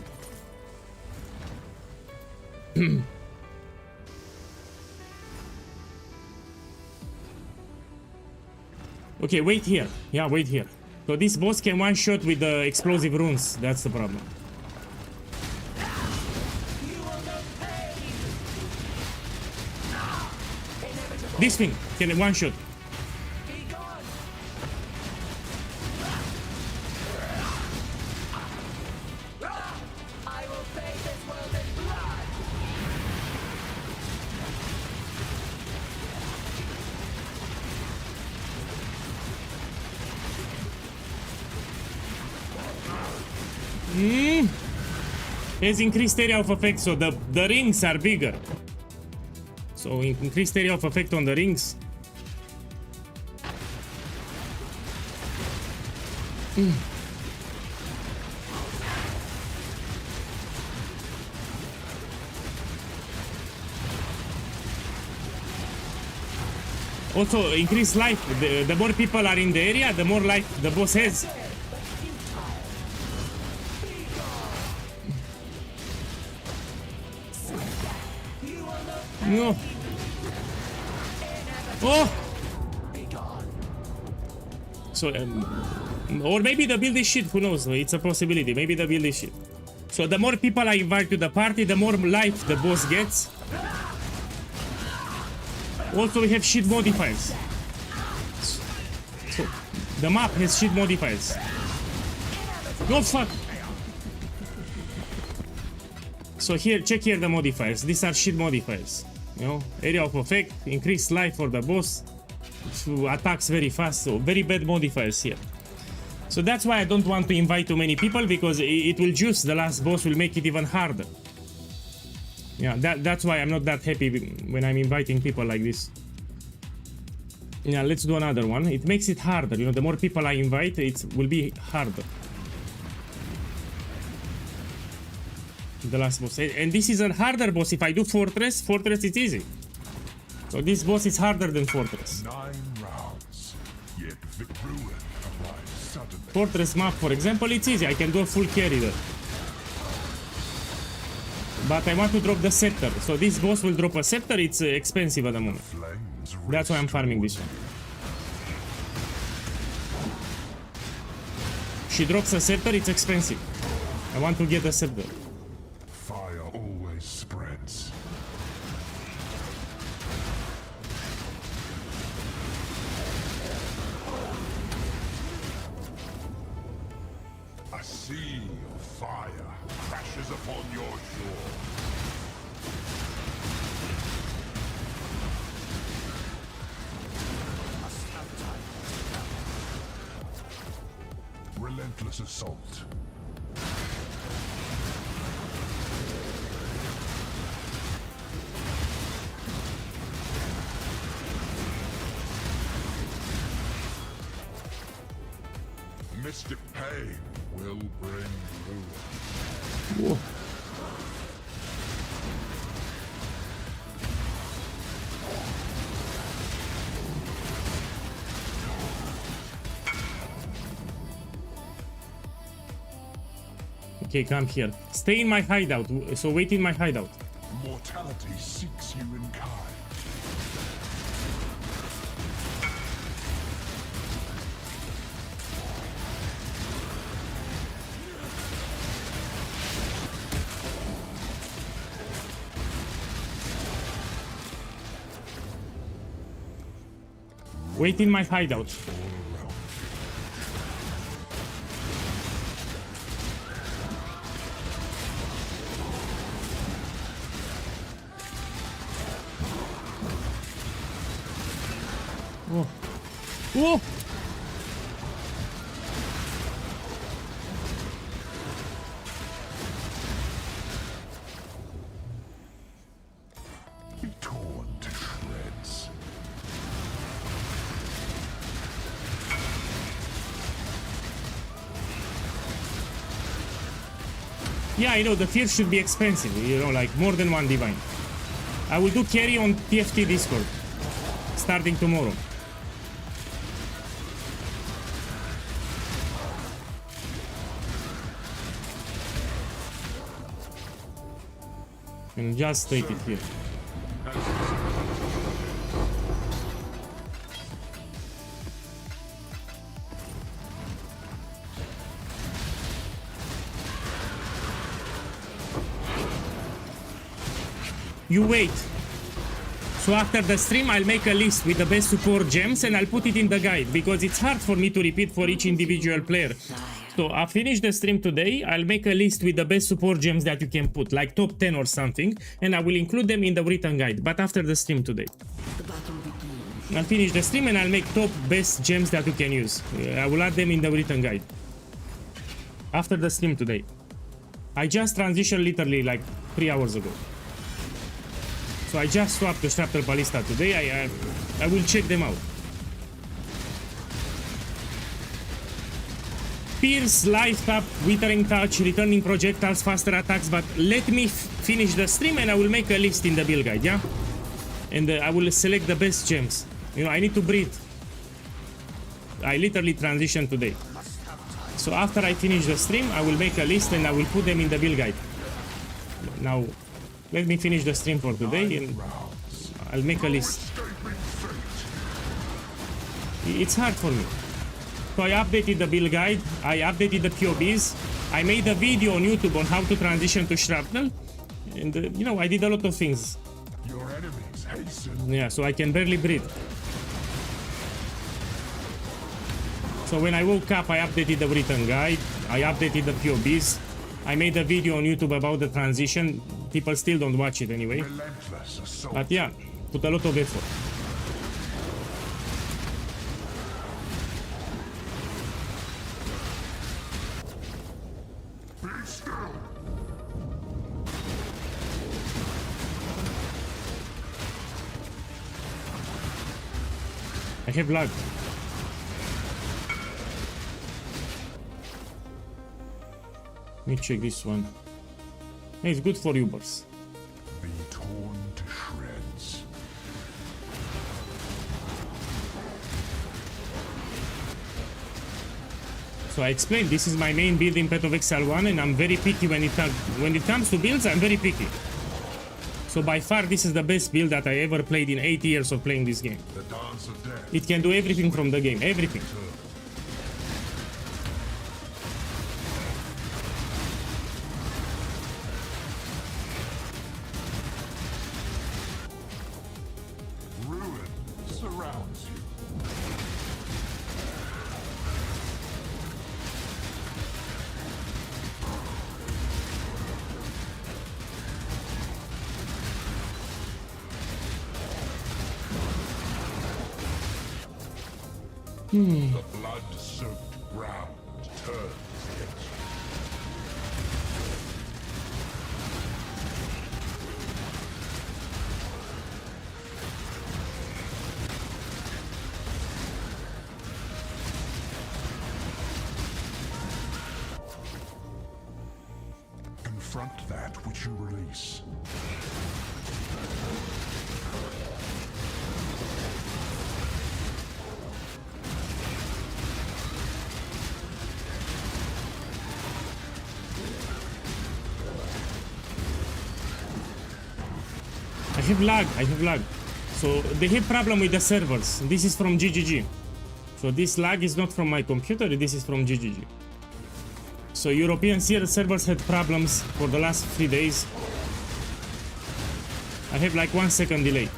Okay, wait here. Yeah, wait here. So this boss can one-shot with the explosive runes. That's the problem. This thing can one-shot. has increased area of effect, so the rings are bigger. So increased area of effect on the rings. Also, increase life. The more people are in the area, the more life the boss has. No. Oh! So, or maybe the build is shit, who knows? It's a possibility. Maybe the build is shit. So, the more people I invite to the party, the more life the boss gets. Also, we have shit modifiers. So, the map has shit modifiers. Oh, fuck! So here, check here the modifiers. These are shit modifiers. You know, area of effect, increased life for the boss, attacks very fast, so very bad modifiers here. So that's why I don't want to invite too many people, because it will juice the last boss, will make it even harder. Yeah, that's why I'm not that happy when I'm inviting people like this. Yeah, let's do another one. It makes it harder, you know, the more people I invite, it will be harder. The last boss. And this is a harder boss. If I do Fortress, Fortress is easy. So this boss is harder than Fortress. 9 rounds, yet ruin arrives suddenly. Fortress map, for example, it's easy. I can do a full carry there. But I want to drop the scepter. So this boss will drop a scepter. It's expensive at the moment. That's why I'm farming this one. She drops a scepter, it's expensive. I want to get a scepter. Fire always spreads. A sea of fire crashes upon your shore. Relentless assault. Mystic pain will bring ruin. Whoa. Okay, come here. Stay in my hideout. So wait in my hideout. Mortality seeks you in kind. Wait in my hideout. Oh. Oh. Be torn to shreds. Yeah, I know, the fear should be expensive, you know, like more than one divine. I will do carry on TFT Discord, starting tomorrow. And just take it here. You wait. So after the stream, I'll make a list with the best support gems and I'll put it in the guide, because it's hard for me to repeat for each individual player. So I'll finish the stream today, I'll make a list with the best support gems that you can put, like top 10 or something, and I will include them in the written guide, but after the stream today. I'll finish the stream and I'll make top best gems that you can use. I will add them in the written guide. After the stream today. I just transitioned literally like 3 hours ago. So I just swapped the Shrapnel ballista today. I will check them out. Pierce, life tap, withering touch, returning projectiles, faster attacks, but let me finish the stream and I will make a list in the build guide, yeah? And I will select the best gems. You know, I need to breathe. I literally transitioned today. So after I finish the stream, I will make a list and I will put them in the build guide. Now, let me finish the stream for today and I'll make a list. It's hard for me. So I updated the build guide, I updated the POBs, I made a video on YouTube on how to transition to Shrapnel, and you know, I did a lot of things. Your enemies hasten. Yeah, so I can barely breathe. So when I woke up, I updated the written guide, I updated the POBs, I made a video on YouTube about the transition. People still don't watch it anyway. Relentless assault. But yeah, put a lot of effort. Be still. I have lag. Let me check this one. Hey, it's good for Ubers. Be torn to shreds. So I explained this is my main build in Path of Exile 1 and I'm very picky when it comes to builds. I'm very picky. So by far this is the best build that I ever played in 8 years of playing this game. The dance of death. It can do everything from the game, everything. Ruin surrounds you. The blood-soaked ground turns against you. Confront that which you release. I have lag. So they have problem with the servers. This is from GGG. So this lag is not from my computer, this is from GGG. So European servers had problems for the last 3 days. I have like 1 second delay.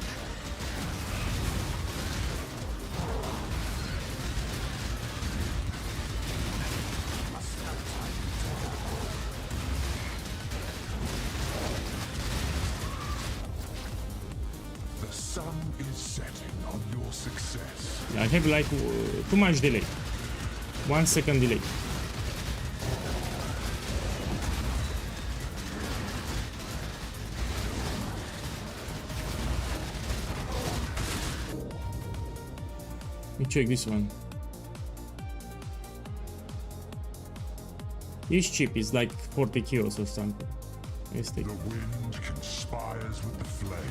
The sun is setting on your success. I have like too much delay. 1 second delay. Let me check this one. It's cheap, it's like 40 kilos or something. Let's take The it. wind conspires with the flames.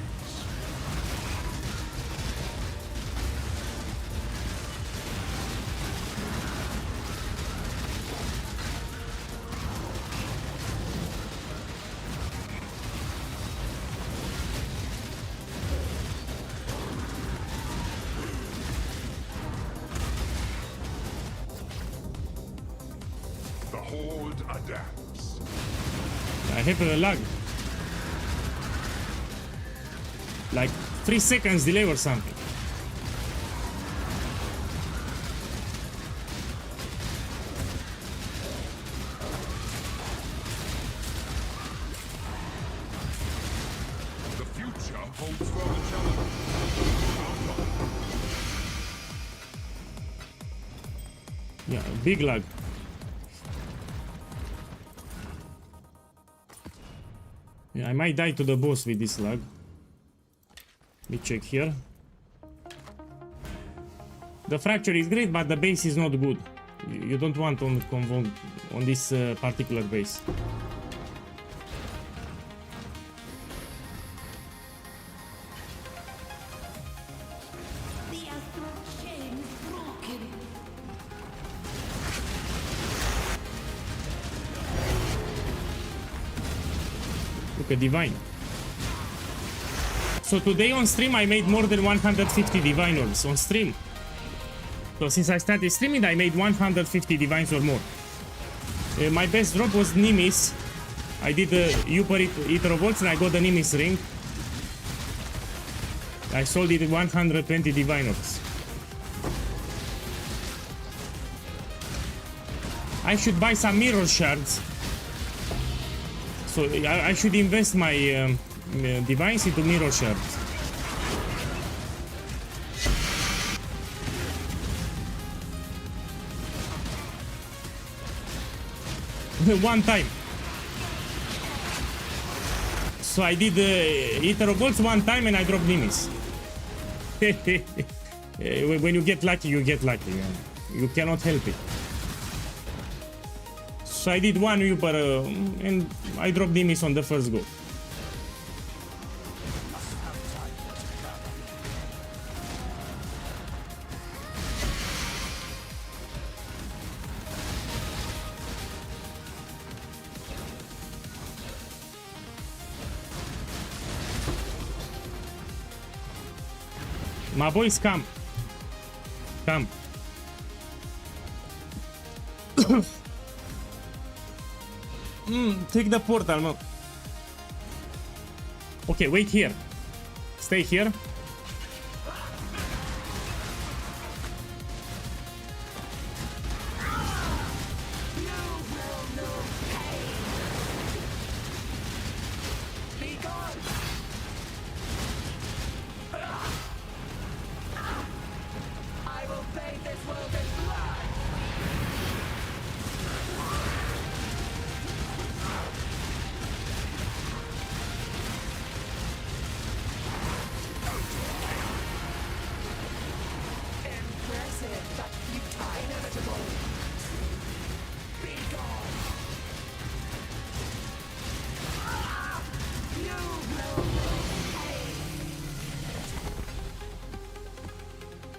The horde adapts. I have a lag. Like 3 seconds delay or something. The future holds further challenge. Yeah, big lag. Yeah, I might die to the boss with this lag. Let me check here. The fracture is great, but the base is not good. You don't want on this particular base. The astral chain is broken. Look at Divine. So today on stream I made more than 150 Divine Orbs on stream. So since I started streaming I made 150 Divines or more. My best drop was Nimis. I did the Uber Ether Volts and I got the Nimis ring. I sold it 120 Divine Orbs. I should buy some mirror shards. So I should invest my Divines into mirror shards. One time. So I did Ether Bolts one time and I dropped Nimis. When you get lucky, you get lucky. You cannot help it. So I did one Uber and I dropped Nimis on the first go. My boys, come. Come. Take the portal, man. Okay, wait here. Stay here.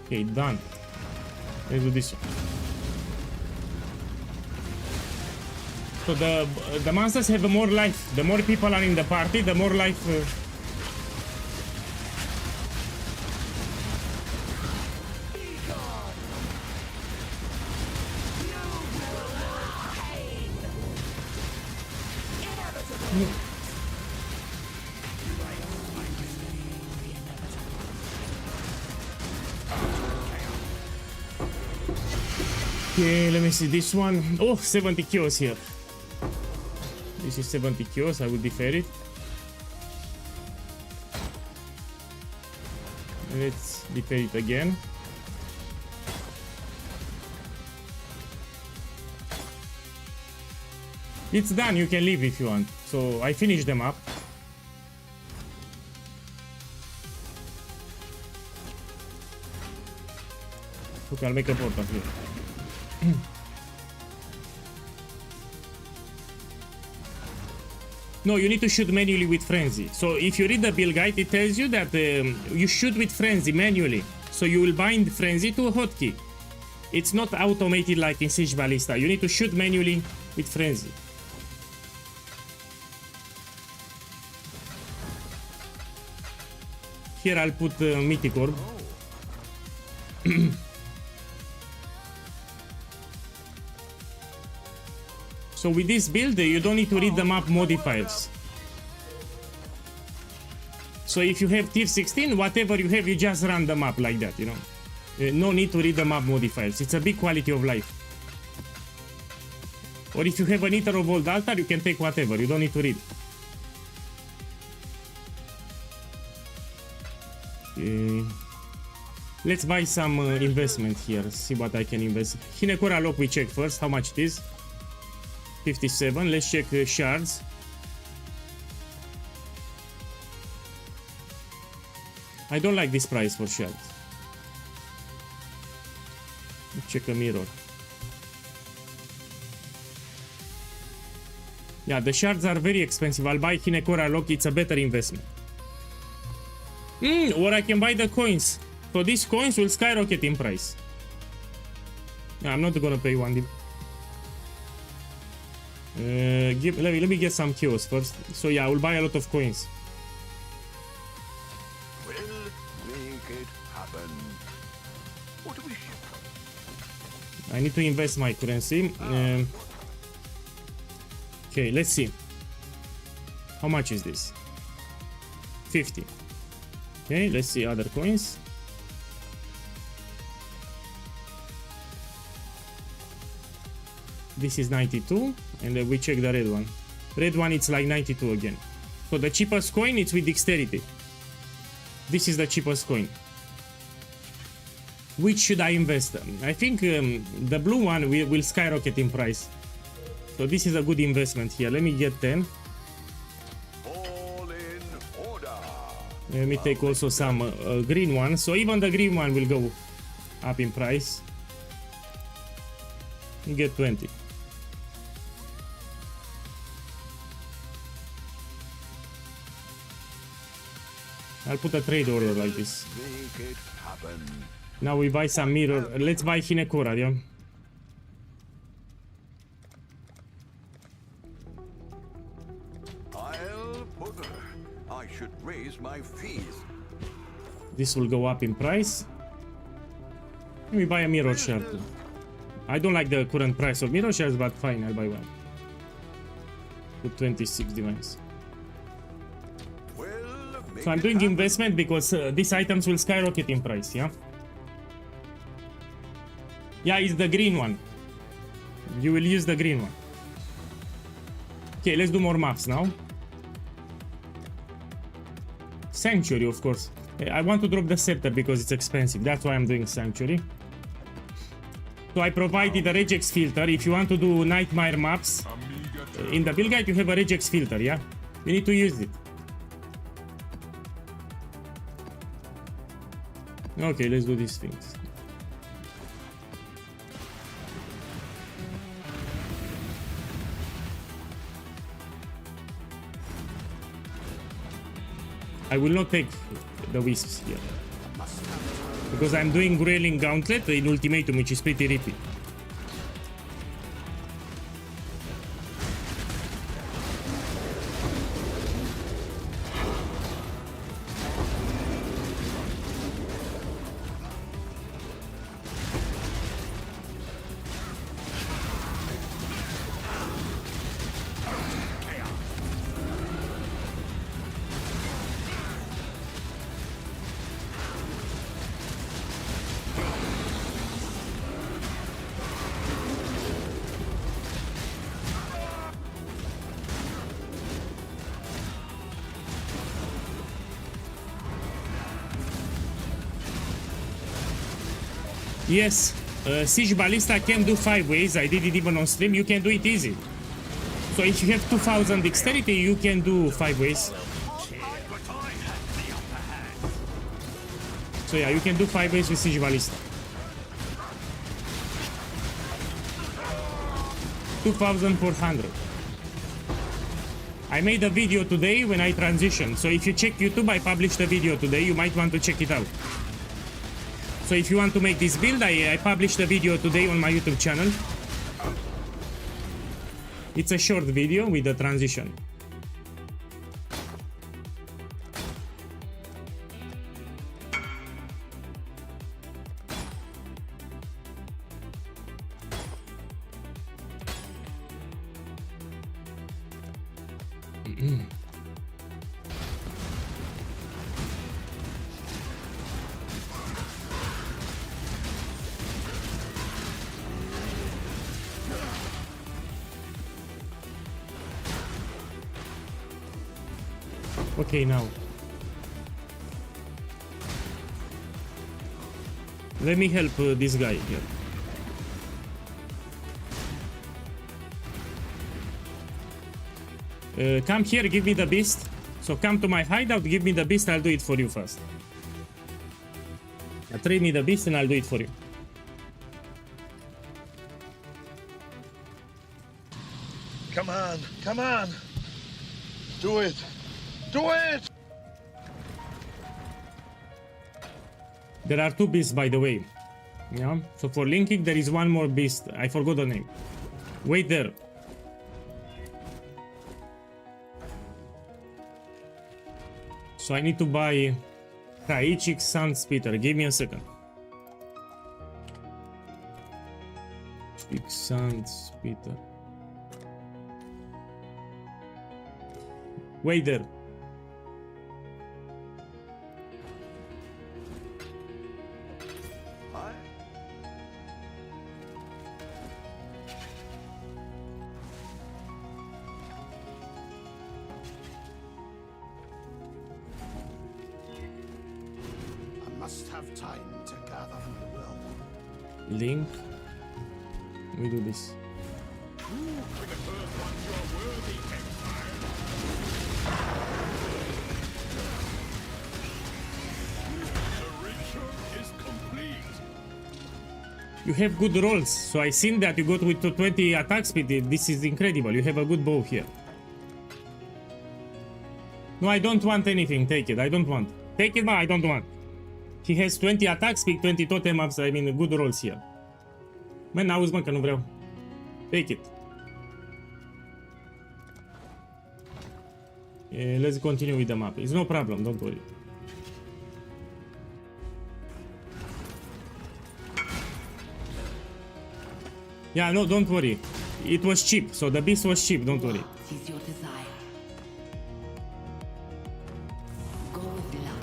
Okay, done. Let's do this one. So the monsters have more life. The more people are in the party, the more life. Okay, let me see this one. Oh, 70 kills here. This is 70 kills. I will defer it. Let's defer it again. It's done. You can leave if you want. So I finished them up. Okay, I'll make a portal here. No, you need to shoot manually with frenzy. So if you read the build guide, it tells you that you shoot with frenzy manually. So you will bind frenzy to a hotkey. It's not automated like in Siege Ballista. You need to shoot manually with frenzy. Here I'll put Mythic Orb. So with this build, you don't need to read the map modifiers. So if you have tier 16, whatever you have, you just run the map like that, you know. No need to read the map modifiers. It's a big quality of life. Or if you have an Ether of Old Altar, you can take whatever. You don't need to read. Okay. Let's buy some investment here. See what I can invest. Hinekora Lock we check first. How much it is? 57. Let's check shards. I don't like this price for shards. Check a mirror. Yeah, the shards are very expensive. I'll buy Hinekora Lock, it's a better investment. Or I can buy the coins. So these coins will skyrocket in price. Yeah, I'm not gonna pay one. Let me get some kills first. So yeah, I will buy a lot of coins. We'll make it happen. What a wish. I need to invest my currency. Okay, let's see. How much is this? 50. Okay, let's see other coins. This is 92, and then we check the red one. Red one, it's like 92 again. So the cheapest coin, it's with dexterity. This is the cheapest coin. Which should I invest? I think the blue one will skyrocket in price. So this is a good investment here. Let me get 10. All in order. Let me take also some green one. So even the green one will go up in price. You get 20. I'll put a trade order like this. Make it happen. Now we buy some mirror. Let's buy Hinekora, yeah? I'll put her. I should raise my fees. This will go up in price. Let me buy a mirror shard. I don't like the current price of mirror shards, but fine, I'll buy one. Put 26 divines. We'll make So I'm it doing happen. investment because these items will skyrocket in price, yeah? Yeah, it's the green one. You will use the green one. Okay, let's do more maps now. Sanctuary, of course. I want to drop the scepter because it's expensive. That's why I'm doing Sanctuary. So I provided a regex filter. If you want to do nightmare maps, in the build guide you have a regex filter, yeah? You need to use it. Okay, let's do these things. I will not take the wisps here because I'm doing Grailing Gauntlet in Ultimatum, which is pretty rippy. Yes, Siege Ballista can do 5 ways. I did it even on stream. You can do it easy. So if you have 2000 dexterity, you can do 5 ways. So yeah, you can do 5 ways with Siege Ballista. 2400. I made a video today when I transitioned. So if you check YouTube, I published a video today. You might want to check it out. So if you want to make this build, I published a video today on my YouTube channel. It's a short video with the transition. Okay, now. Let me help this guy here. Come here, give me the beast. So come to my hideout, give me the beast, I'll do it for you first. Trade me the beast and I'll do it for you. Come on, come on. Do it. Do it! There are 2 beasts, by the way. Yeah, so for linking there is 1 more beast. I forgot the name. Wait there. So I need to buy Taichik Sand Spitter. Give me a second. Big Sand Spitter. Wait there. Must have time to gather my will. Link. We do this. You have good rolls, so I seen that you got with 20 attack speed. This is incredible. You have a good bow here. No, I don't want anything. Take it. I don't want. Take it, but I don't want. He has 20 attack speed, 20 totem ups, I mean, good rolls here. Man, auzi mă că nu vreau. Take it. Let's continue with the map. It's no problem, don't worry. Yeah, no, don't worry. It was cheap, so the beast was cheap, don't worry. What is your desire? Go with luck.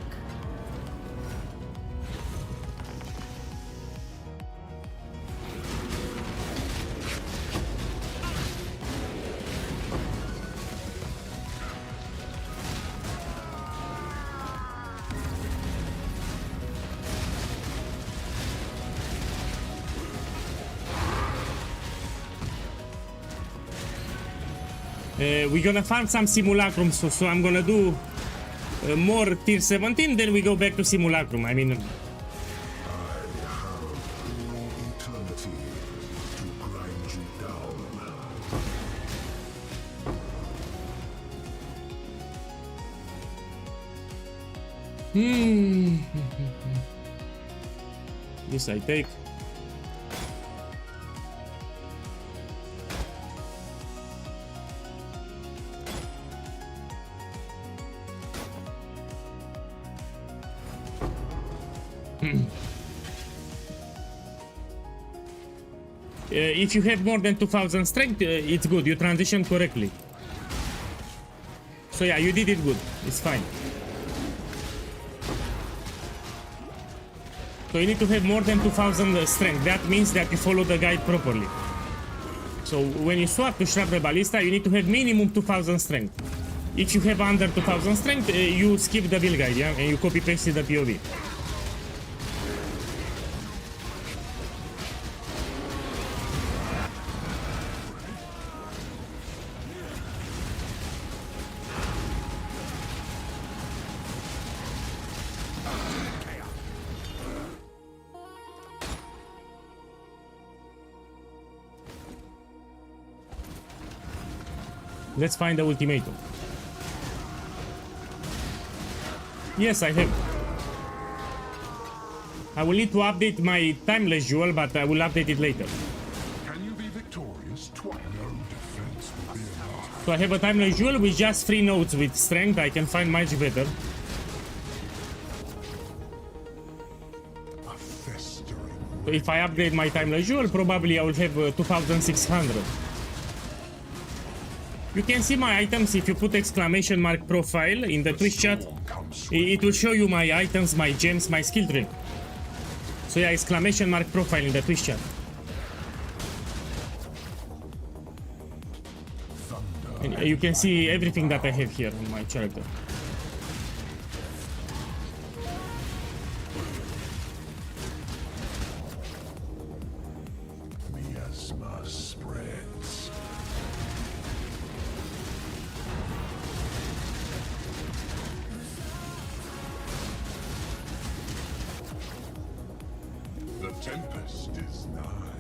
We're gonna farm some Simulacrum, so I'm gonna do more tier 17, then we go back to Simulacrum. I mean, Eternity to grind you down. this I take. If you have more than 2000 strength, it's good. You transition correctly. So yeah, you did it good. It's fine. So you need to have more than 2000 strength. That means that you follow the guide properly. So when you swap to Shrapnel Ballista, you need to have minimum 2000 strength. If you have under 2000 strength, you skip the build guide, yeah, and you copy paste the POV. Let's find the ultimatum. Yes, I have. I will need to update my timeless jewel, but I will update it later. Can you be victorious twice? No defense will be enough. So I have a timeless jewel with just 3 nodes with strength. I can find much better. A festering. So if I upgrade my timeless jewel, probably I will have 2600. You can see my items if you put exclamation mark profile in the Twitch chat. It will show you my items, my gems, my skill tree. So yeah, exclamation mark profile in the Twitch chat. And you can see everything that I have here in my character. Miasma spreads.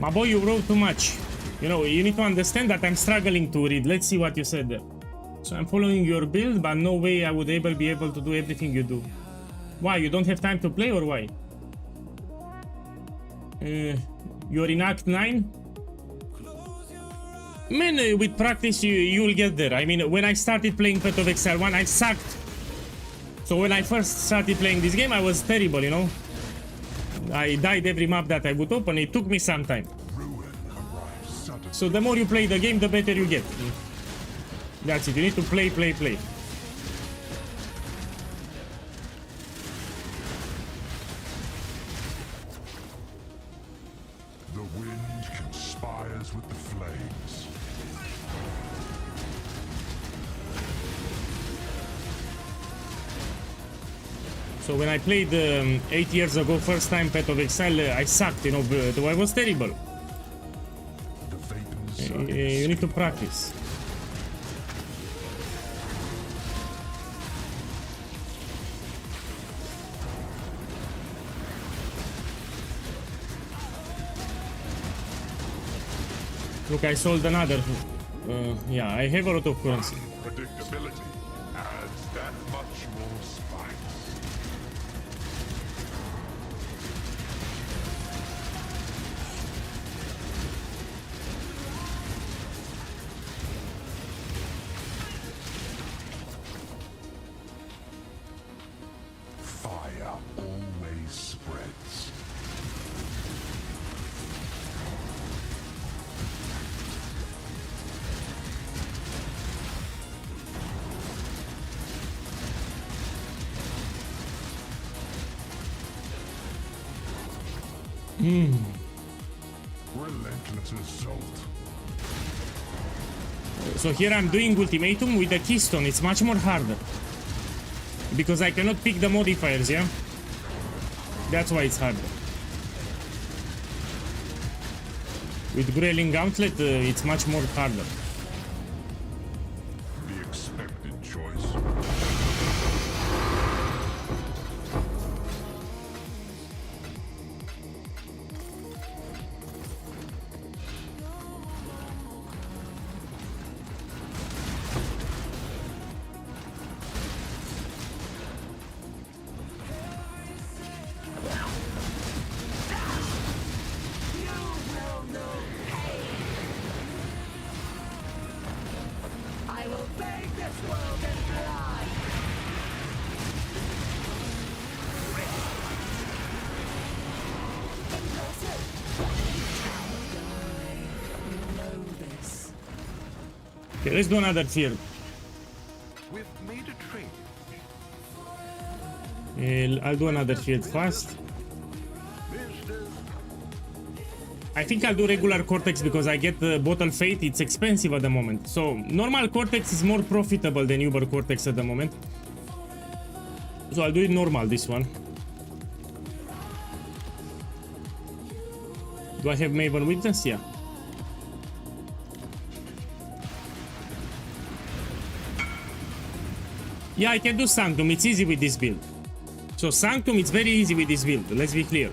My boy, you wrote too much. You know, you need to understand that I'm struggling to read. Let's see what you said there. So I'm following your build, but no way I would be able to do everything you do. Why? You don't have time to play or why? You're in Act 9? Man, with practice you'll get there. I mean, when I started playing Path of Exile 1, I sucked. So when I first started playing this game, I was terrible, you know? I died every map that I would open. It took me some time. So the more you play the game, the better you get. That's it. You need to play. The wind conspires with the flames. So when I played 8 years ago, first time Path of Exile, I sucked, you know, I was terrible. The vapors You need to practice. Look, I sold another. Yeah, I have a lot of currency. predictability adds that much more spice. Fire always spreads. Relentless assault. So here I'm doing ultimatum with the keystone. It's much more harder. Because I cannot pick the modifiers, yeah? That's why it's harder. With Grayling Gauntlet, it's much more harder. The expected choice. I will bathe this world in blood. Okay, let's do another field. We've made a trade. I'll do another field fast. I think I'll do regular Cortex because I get the Bottle Fate. It's expensive at the moment. So normal Cortex is more profitable than Uber Cortex at the moment. So I'll do it normal, this one. Do I have Maven Witness? Yeah. Yeah, I can do Sanctum. It's easy with this build. So Sanctum, it's very easy with this build. Let's be clear.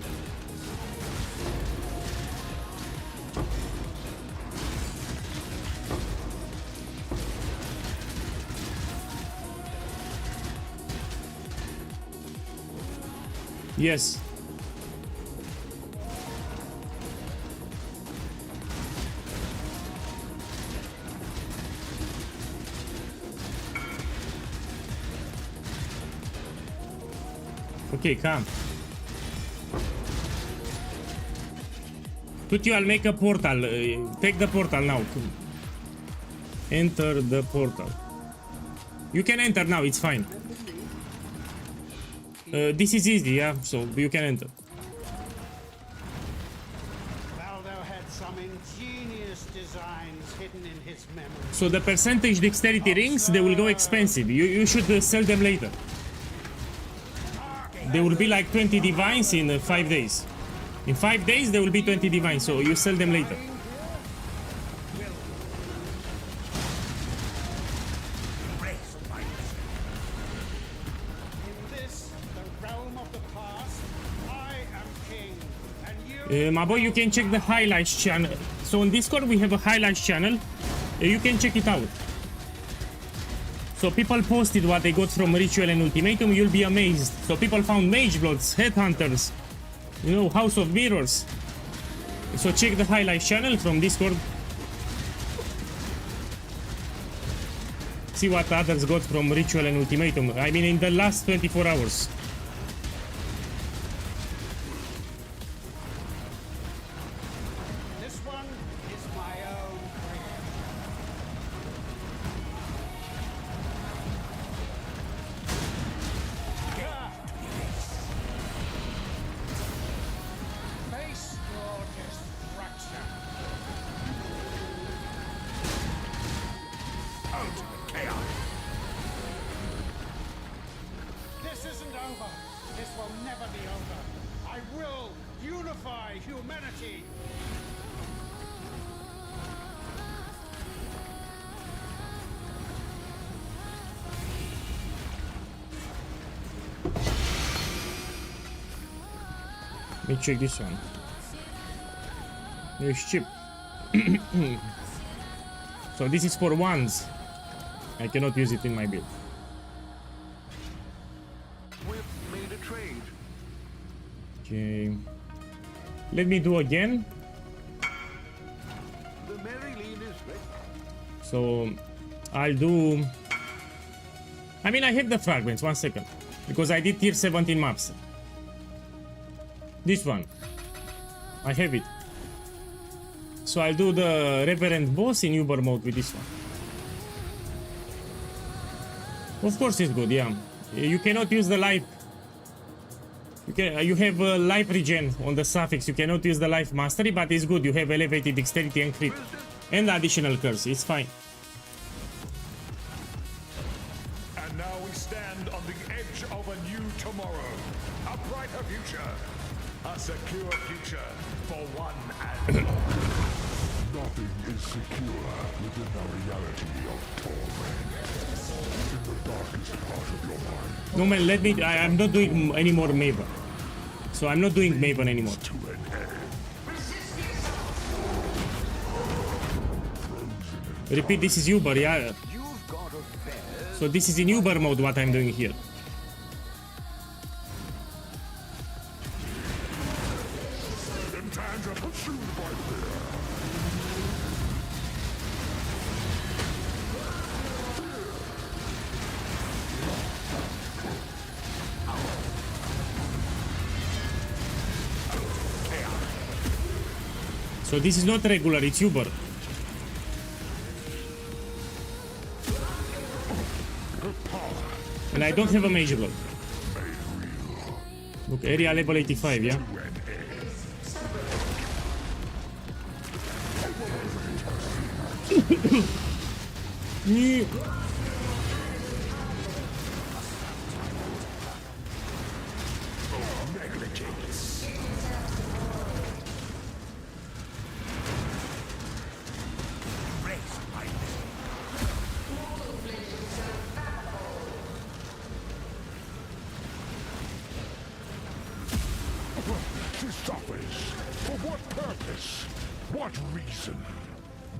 Yes. Okay, come. Tutti, I'll make a portal. Take the portal now. Enter the portal. You can enter now, it's fine. This is easy, yeah, so you can enter. Valdo had some ingenious designs hidden in his memory. So the percentage dexterity rings, they will go expensive. You should sell them later. There will be like 20 divines in 5 days. In 5 days there will be 20 divines, so you sell them later. My boy, you can check the highlights channel. So on Discord we have a highlights channel. You can check it out. So people posted what they got from Ritual and Ultimatum. You'll be amazed. So people found Mage Bloods, Headhunters, you know, House of Mirrors. So check the highlights channel from Discord. See what others got from Ritual and Ultimatum. I mean, in the last 24 hours. This one is my own creation. Face your destruction. This isn't over. This will never be over. I will unify humanity. Let me check this one. There's chip. So this is for ones. I cannot use it in my build. We've made a trade. Okay. Let me do again. The Maryline is ready. So I'll do. I mean, I have the fragments. 1 second, because I did tier 17 maps. This one, I have it. So I'll do the Reverend Boss in Uber mode with this one. Of course it's good, yeah. You cannot use the life. You have life regen on the suffix. You cannot use the life mastery, but it's good. You have elevated dexterity and crit. And additional curse. It's fine. And now we stand on the edge of a new tomorrow. A brighter future. A secure future for one and all. Nothing is secure within the reality of torment. In the darkest part of your mind, No man, let me. I'm not doing any more Maven. So I'm not doing Maven anymore. to an end. Repeat, this is Uber, yeah. You've got affairs. So this is in Uber mode what I'm doing here. Intends are pursued by fear. So this is not regular, it's Uber. And I don't have a Mage Blood. Look, area level 85, yeah? To suffers. For what purpose? What reason?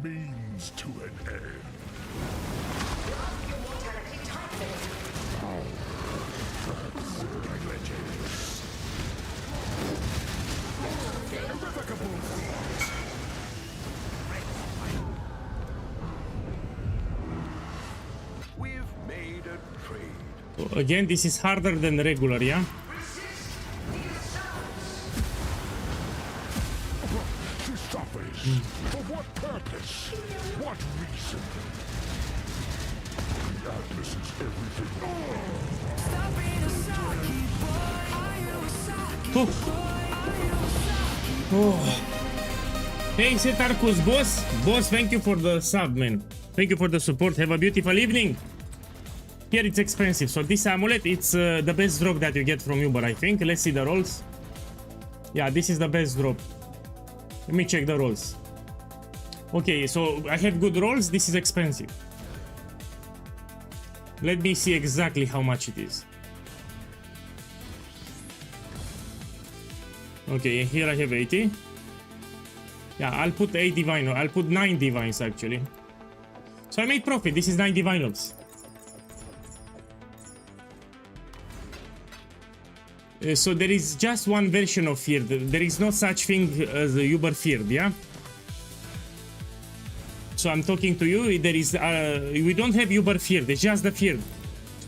Means to an end. We've made a trade. So again, this is harder than regular, yeah? To suffers. For what purpose? What reason? The Atlas is everything. Hey, Setarkus, boss. Boss, thank you for the sub, man. Thank you for the support. Have a beautiful evening. Here it's expensive. So this amulet, it's the best drop that you get from Uber, I think. Let's see the rolls. Yeah, this is the best drop. Let me check the rolls. Okay, so I have good rolls. This is expensive. Let me see exactly how much it is. Okay, here I have 80. Yeah, I'll put 8 divine. I'll put 9 divines actually. So I made profit. This is 9 divine orbs. So there is just one version of Feared. There is no such thing as a Uber Feared, yeah? So I'm talking to you, there is, we don't have Uber Feared, it's just the Feared.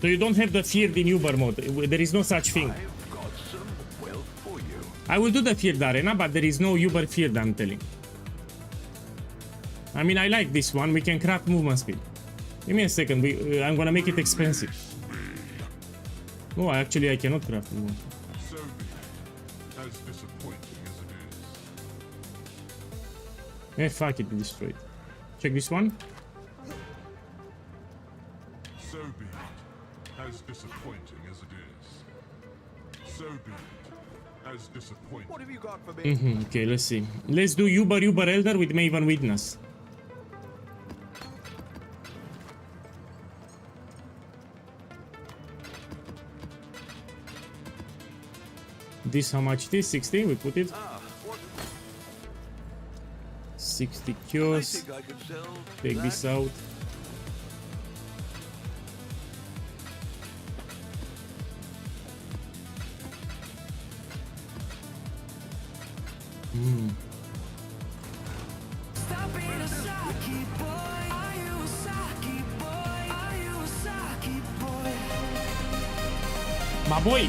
So you don't have the Feared in Uber mode, there is no such thing. I've got some wealth for you. I will do the Feared arena, but there is no Uber Feared, I'm telling. I mean, I like this one, we can craft movement speed. Give me a second, I'm gonna make it expensive. Oh, actually I cannot craft movement. So be it, as disappointing as it is. Fuck it, destroyed. Check this one. So be it, as disappointing as it is. So be it, as disappointing. What have you got for me? Okay, let's see. Let's do Uber Elder with Maven Witness. This how much it is? 60, we put it. What 60 I kios. think I could sell Take that. this out. Stop being a Saki boy. Are you a Saki boy? Are you a Saki boy? My boy!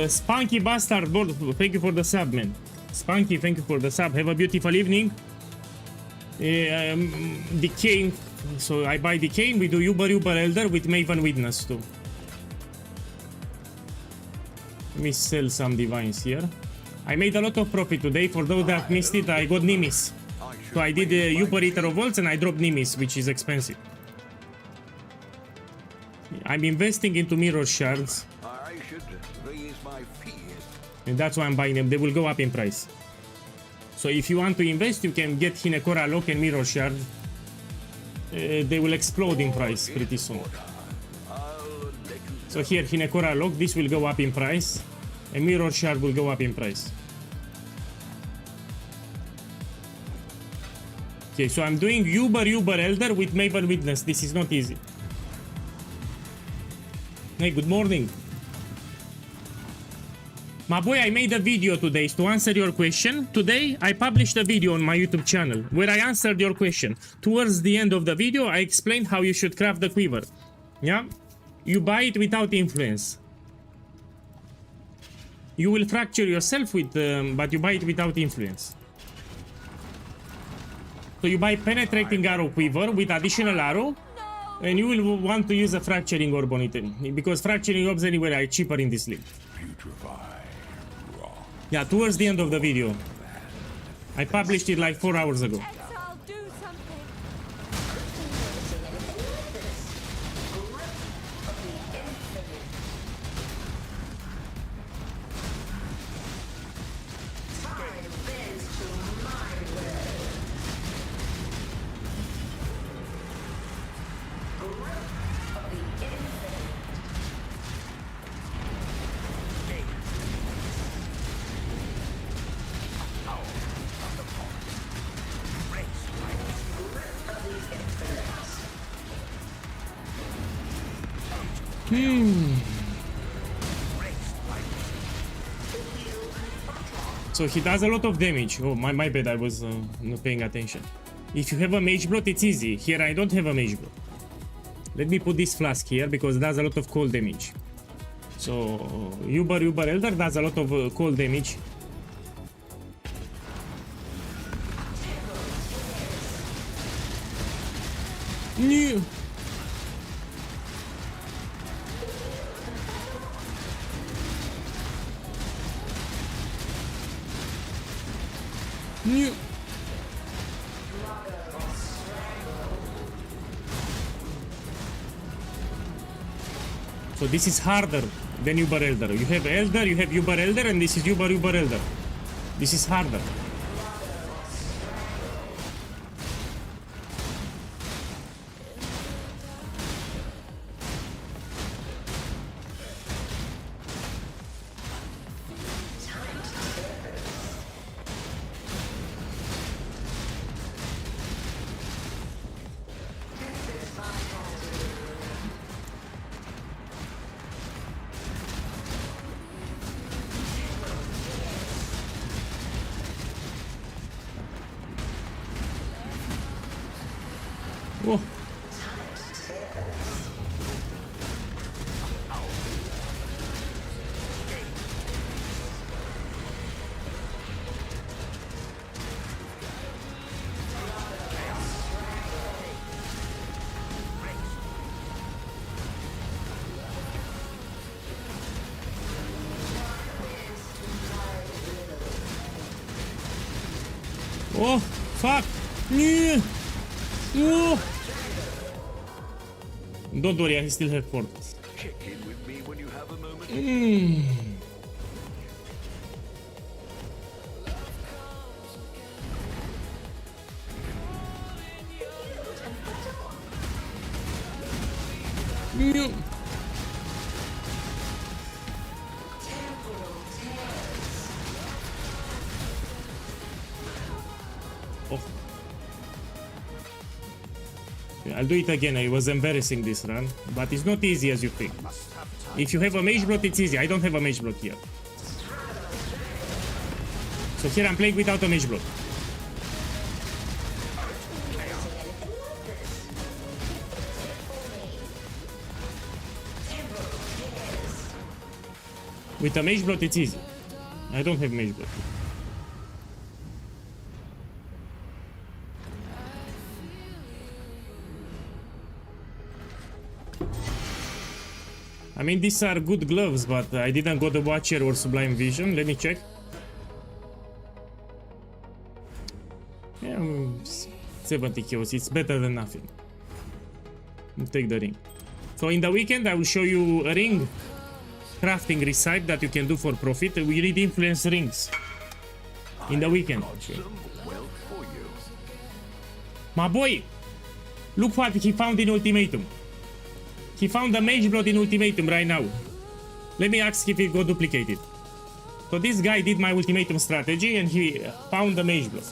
Spunky Bastard, thank you for the sub, man. Spunky, thank you for the sub. Have a beautiful evening. Decaying. So I buy Decaying. We do Uber Elder with Maven Witness too. Let me sell some divines here. I made a lot of profit today. For those that missed it, I got Nimis. So I did Uber Eater of Volts and I dropped Nimis, which is expensive. I'm investing into mirror shards. I should raise my fees. And that's why I'm buying them. They will go up in price. So if you want to invest, you can get Hinekora Lock and Mirror Shard. They will explode in price pretty soon. I'll let you So here, Hinekora Lock, this will go up in price. And Mirror Shard will go up in price. Okay, so I'm doing Uber Elder with Maven Witness. This is not easy. Hey, good morning. My boy, I made a video today to answer your question. Today, I published a video on my YouTube channel where I answered your question. Towards the end of the video, I explained how you should craft the quiver. Yeah? You buy it without influence. You will fracture yourself with, but you buy it without influence. So you buy penetrating arrow quiver with additional arrow, and you will want to use a fracturing orb on it, because fracturing orbs anywhere are cheaper in this league. Putrefy. Yeah, towards the end of the video. I published it like 4 hours ago. Exile, do something. So he does a lot of damage. Oh, my bad, I was not paying attention. If you have a mage blot, it's easy. Here I don't have a mage blot. Let me put this flask here because it does a lot of cold damage. So Uber Elder does a lot of cold damage. No. No. So this is harder than Uber Elder. You have Elder, you have Uber Elder, and this is Uber Elder. This is harder. Oh. Oh, fuck! Yeah. Oh. Don't worry, I still have Cortex. Check in with me when you have a moment. Yeah. Oh. Yeah, I'll do it again. It was embarrassing this run, but it's not easy as you think. If you have a mage block, it's easy. I don't have a mage block here. So here I'm playing without a mage block. With a mage block, it's easy. I don't have mage block. I mean, these are good gloves, but I didn't go the Watcher or Sublime Vision. Let me check. Yeah, 70 kills. It's better than nothing. We'll take the ring. So in the weekend, I will show you a ring crafting recipe that you can do for profit. We need influence rings. In the weekend. Okay. Well for you. My boy! Look what he found in ultimatum. He found the mage blood in ultimatum right now. Let me ask if it got duplicated. So this guy did my ultimatum strategy and he found the mage blood.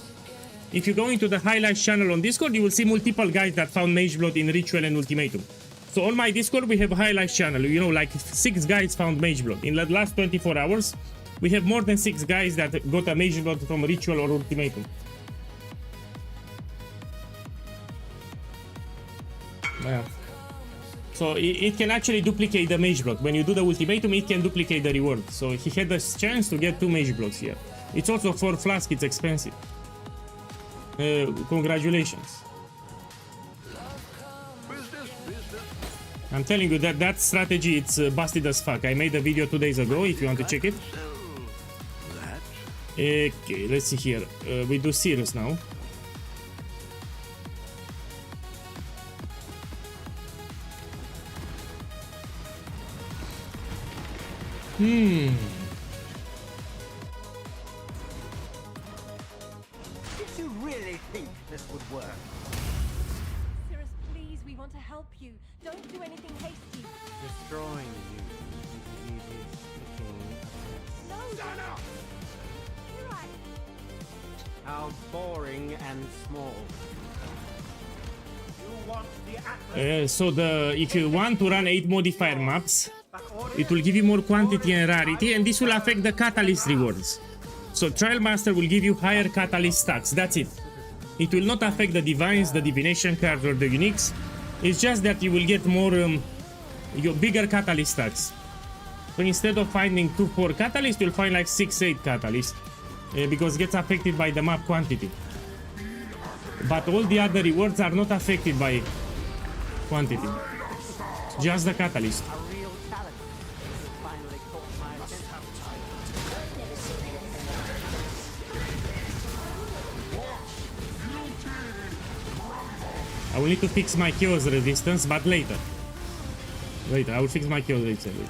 If you go into the highlights channel on Discord, you will see multiple guys that found mage blood in ritual and ultimatum. So on my Discord we have a highlights channel. You know, like 6 guys found mage blood. In the last 24 hours, we have more than 6 guys that got a mage blood from ritual or ultimatum. Yeah. So it can actually duplicate the mage block. When you do the ultimatum, it can duplicate the reward. So he had the chance to get 2 mage blocks here. It's also for flask, it's expensive. Congratulations. I'm telling you that strategy, it's busted as fuck. I made a video 2 days ago, if you want to check it. Okay, let's see here. We do serious now. Did you really think this would work? Cirrus, please, we want to help you. Don't do anything hasty. Destroying you is easy as sticking a fence. No! Stand up! You're right. How boring and small. You want the Atlas? So if you want to run 8 modifier maps, it will give you more quantity and rarity, and this will affect the catalyst rewards. So Trial Master will give you higher catalyst stacks, that's it. It will not affect the divines, the divination cards or the uniques. It's just that you will get more, your bigger catalyst stacks. So instead of finding 2-4 catalyst, you'll find like 6-8 catalyst, because it gets affected by the map quantity. But all the other rewards are not affected by quantity, just the catalyst. A real talent. You finally caught my attention. I will need to fix my chaos resistance, but later. Later, I will fix my chaos resistance.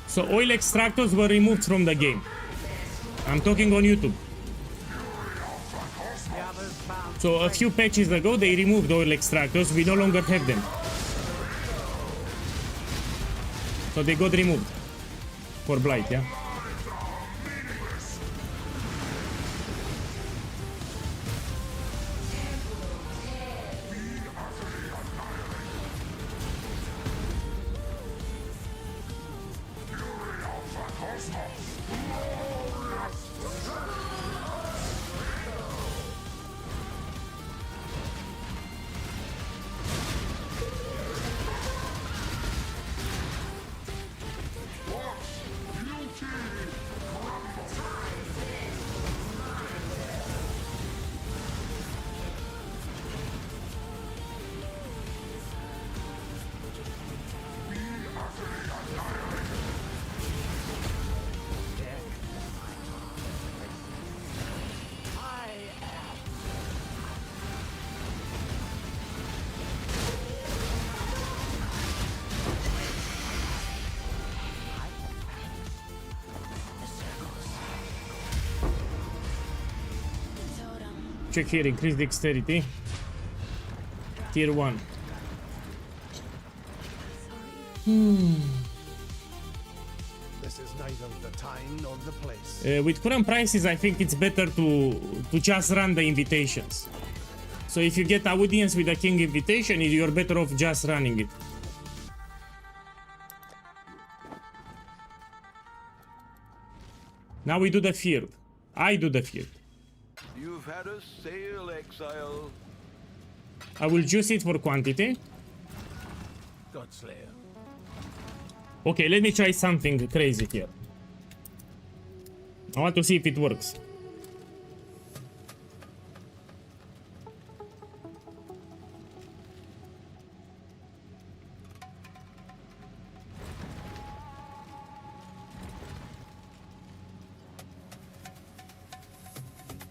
So oil extractors were removed from the game. I'm talking on YouTube. So a few patches ago they removed oil extractors, we no longer have them. So they got removed. For Blight, yeah? check here, increase dexterity. Tier 1. This is neither the time nor the place. With current prices, I think it's better to just run the invitations. So if you get audience with a king invitation, you're better off just running it. Now we do the field. I do the field. You've had a sale, exile. I will juice it for quantity. Godslayer. Okay, let me try something crazy here. I want to see if it works.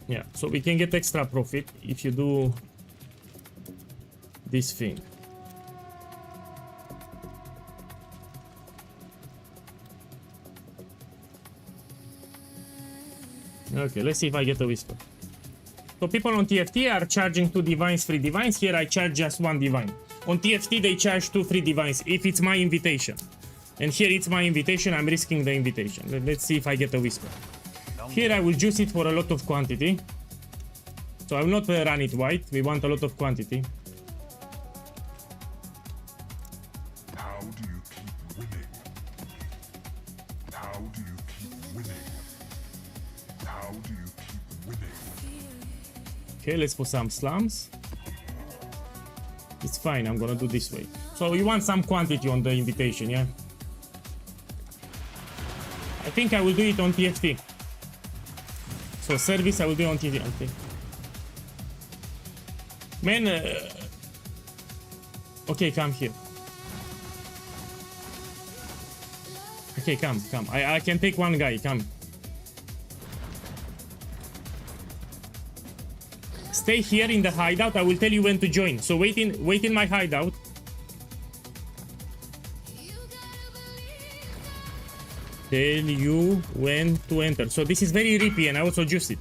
Yeah, so we can get extra profit if you do this thing. Okay, let's see if I get a whisper. So people on TFT are charging 2 divines, 3 divines. Here I charge just 1 divine. On TFT they charge 2 free divines if it's my invitation. And here it's my invitation, I'm risking the invitation. Let's see if I get a whisper. Here I will juice it for a lot of quantity. So I will not run it white, we want a lot of quantity. How do you keep winning? How do you keep winning? How do you keep winning? Okay, let's put some slums. It's fine, I'm gonna do this way. So you want some quantity on the invitation, yeah? I think I will do it on TFT. So service I will do on TFT. Okay. Man, okay, come here. Okay, come. I can take one guy, come. Stay here in the hideout, I will tell you when to join. So wait in my hideout. Tell you when to enter. So this is very rippy and I also juiced it.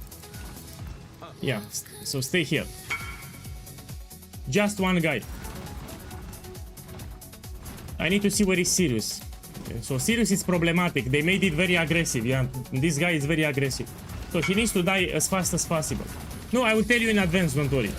Yeah, so stay here. Just one guy. I need to see where is Sirius. Okay, so Sirius is problematic. They made it very aggressive. Yeah, this guy is very aggressive. So he needs to die as fast as possible. No, I will tell you in advance, don't worry.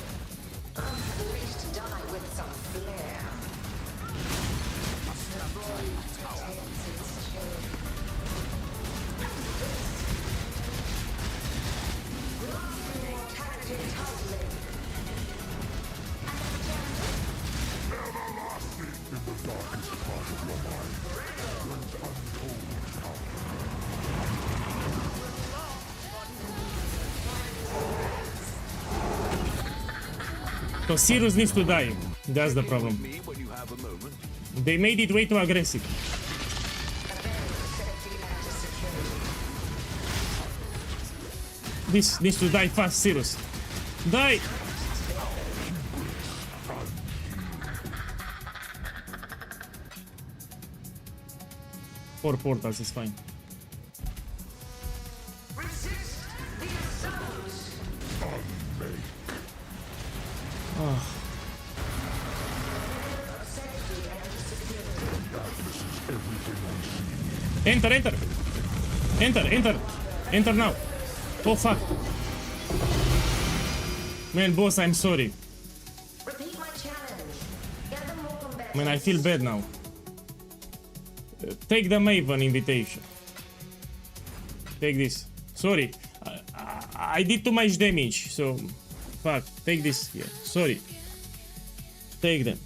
So Sirius needs to die. That's the problem. Me when you have a moment. They made it way too aggressive. This needs to die fast, Sirius. Die! Four portals is fine. Enter now. Oh fuck. Man, boss, I'm sorry. Repeat my challenge. Gather more combatants. Man, I feel bad now. Take the Maven invitation. Take this. Sorry. I did too much damage, so... Fuck. Take this here. Sorry. Take them.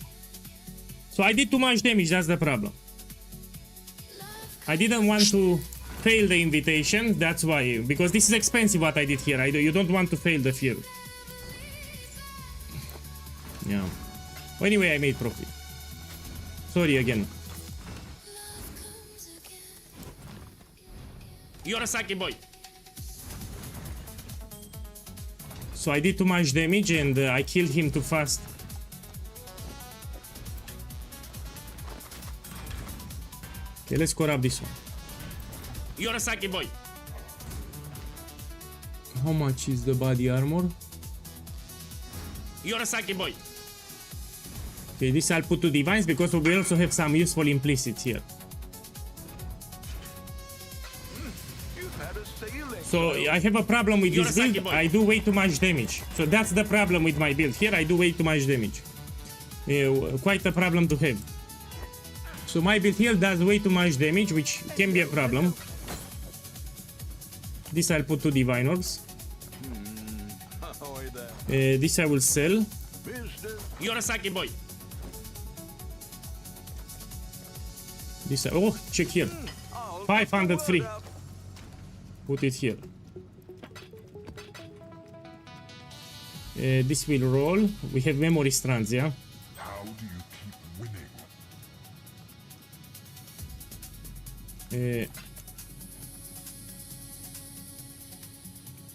So I did too much damage, that's the problem. I didn't want to fail the invitation, that's why. Because this is expensive what I did here. You don't want to fail the field. Yeah. Well, anyway, I made profit. Sorry again. You're a Saki boy. So I did too much damage and I killed him too fast. Okay, let's corrupt this one. You're a Saki boy. How much is the body armor? You're a Saki boy. Okay, this I'll put to divines because we also have some useful implicits here. You've had a sailing. So I have a problem with this build. I do way too much damage. So that's the problem with my build. Here I do way too much damage. Quite a problem to have. So my build here does way too much damage, which can be a problem. This I'll put to divine orbs. This I will sell. You're a Saki boy. This oh, check here. 500 free. Put it here. This will roll. We have memory strands, yeah. How do you keep winning?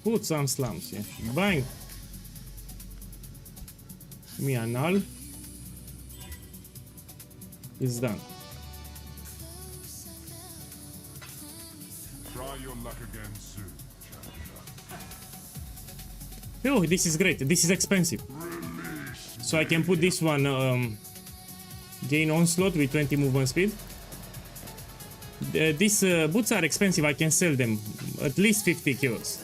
Put some slums, yeah. Bang. Me a null. It's done. Try your luck again soon, challenger. Oh, this is great. This is expensive. So I can put this one gain onslaught with 20 movement speed. These boots are expensive. I can sell them at least 50 kills.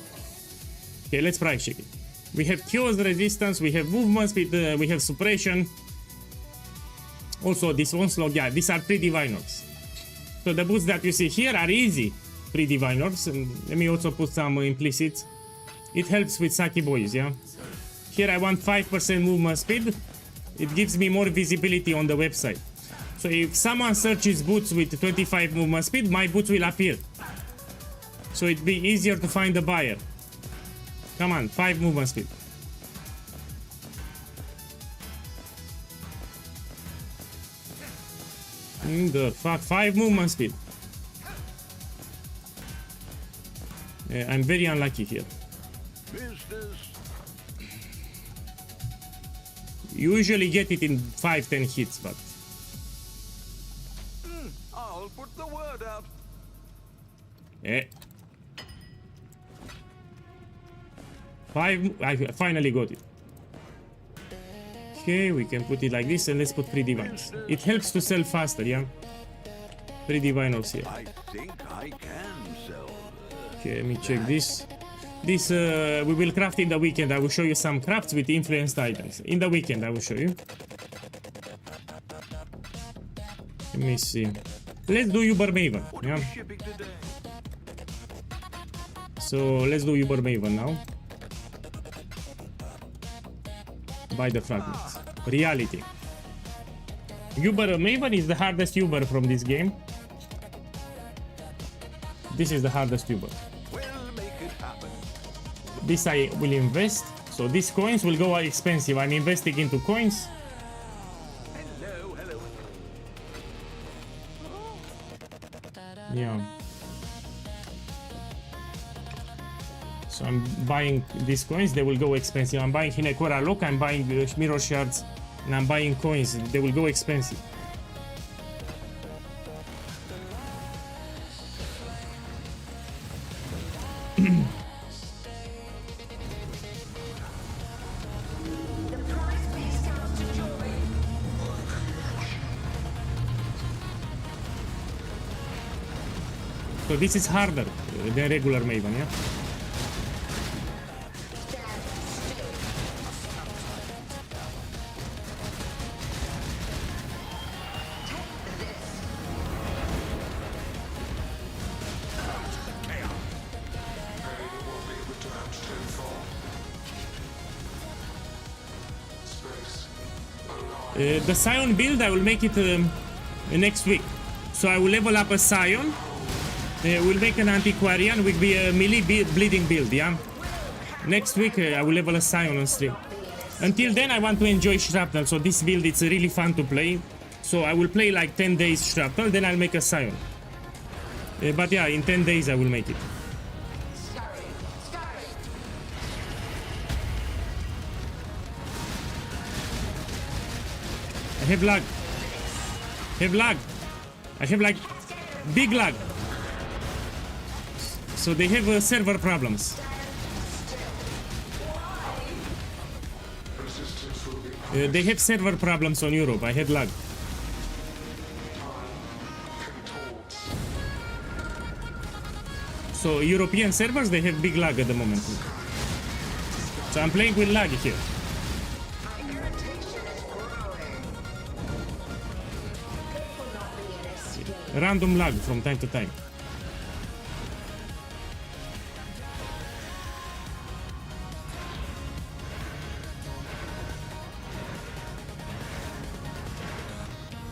Okay, let's price check it. We have chaos resistance, we have movement speed, we have suppression. Also this onslaught, yeah, these are pre-divine orbs. So the boots that you see here are easy pre-divine orbs. And let me also put some implicit. It helps with Saki boys, yeah. Here I want 5% movement speed. It gives me more visibility on the website. So if someone searches boots with 25 movement speed, my boots will appear. So it'd be easier to find a buyer. Come on, 5 movement speed. The fuck, 5 movement speed. I'm very unlucky here. You usually get it in 5-10 hits, but I'll put the word out. I finally got it. Okay, we can put it like this and let's put pre-divines. It helps to sell faster, yeah? Pre-divine orbs here. I think I can sell. Okay, let me check this. This we will craft in the weekend. I will show you some crafts with influenced items. In the weekend I will show you. Let me see. Let's do Uber Maven, yeah? So let's do Uber Maven now. Buy the fragments. Reality. Uber Maven is the hardest Uber from this game. This is the hardest Uber. We'll make it happen. This I will invest. So these coins will go expensive. I'm investing into coins. Hello, hello. Yeah. So I'm buying these coins, they will go expensive. I'm buying Hinekora Lock, I'm buying mirror shards, and I'm buying coins, they will go expensive. So this is harder than regular Maven, yeah? The Scion build, I will make it next week. So I will level up a Scion. We'll make an Antiquarian with be a melee bleeding build, yeah? Next week I will level a Scion on stream. Until then I want to enjoy Shrapnel, so this build it's really fun to play. So I will play like 10 days Shrapnel, then I'll make a Scion. But yeah, in 10 days I will make it. I have lag. I have like big lag. So they have server problems. Resistance They have server problems on Europe. I had lag. So European servers, they have big lag at the moment. So I'm playing with lag here. My irritation is growing. It will not be an escape. Random lag from time to time.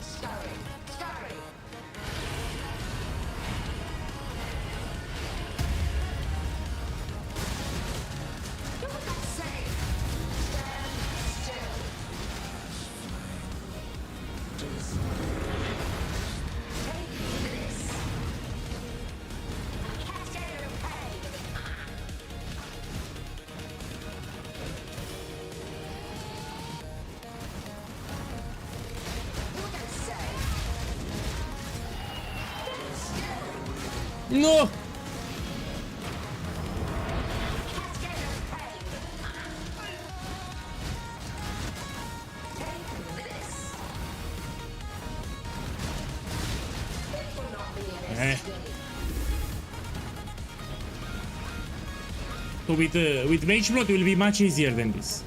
Scurry, scurry. Do what I say. Stand still. Take this. Cascade of pain. Do what I say. Stand still. No! Cascade of pain. Take this. It will not be an escape. So with Mage Blood it will be much easier than this.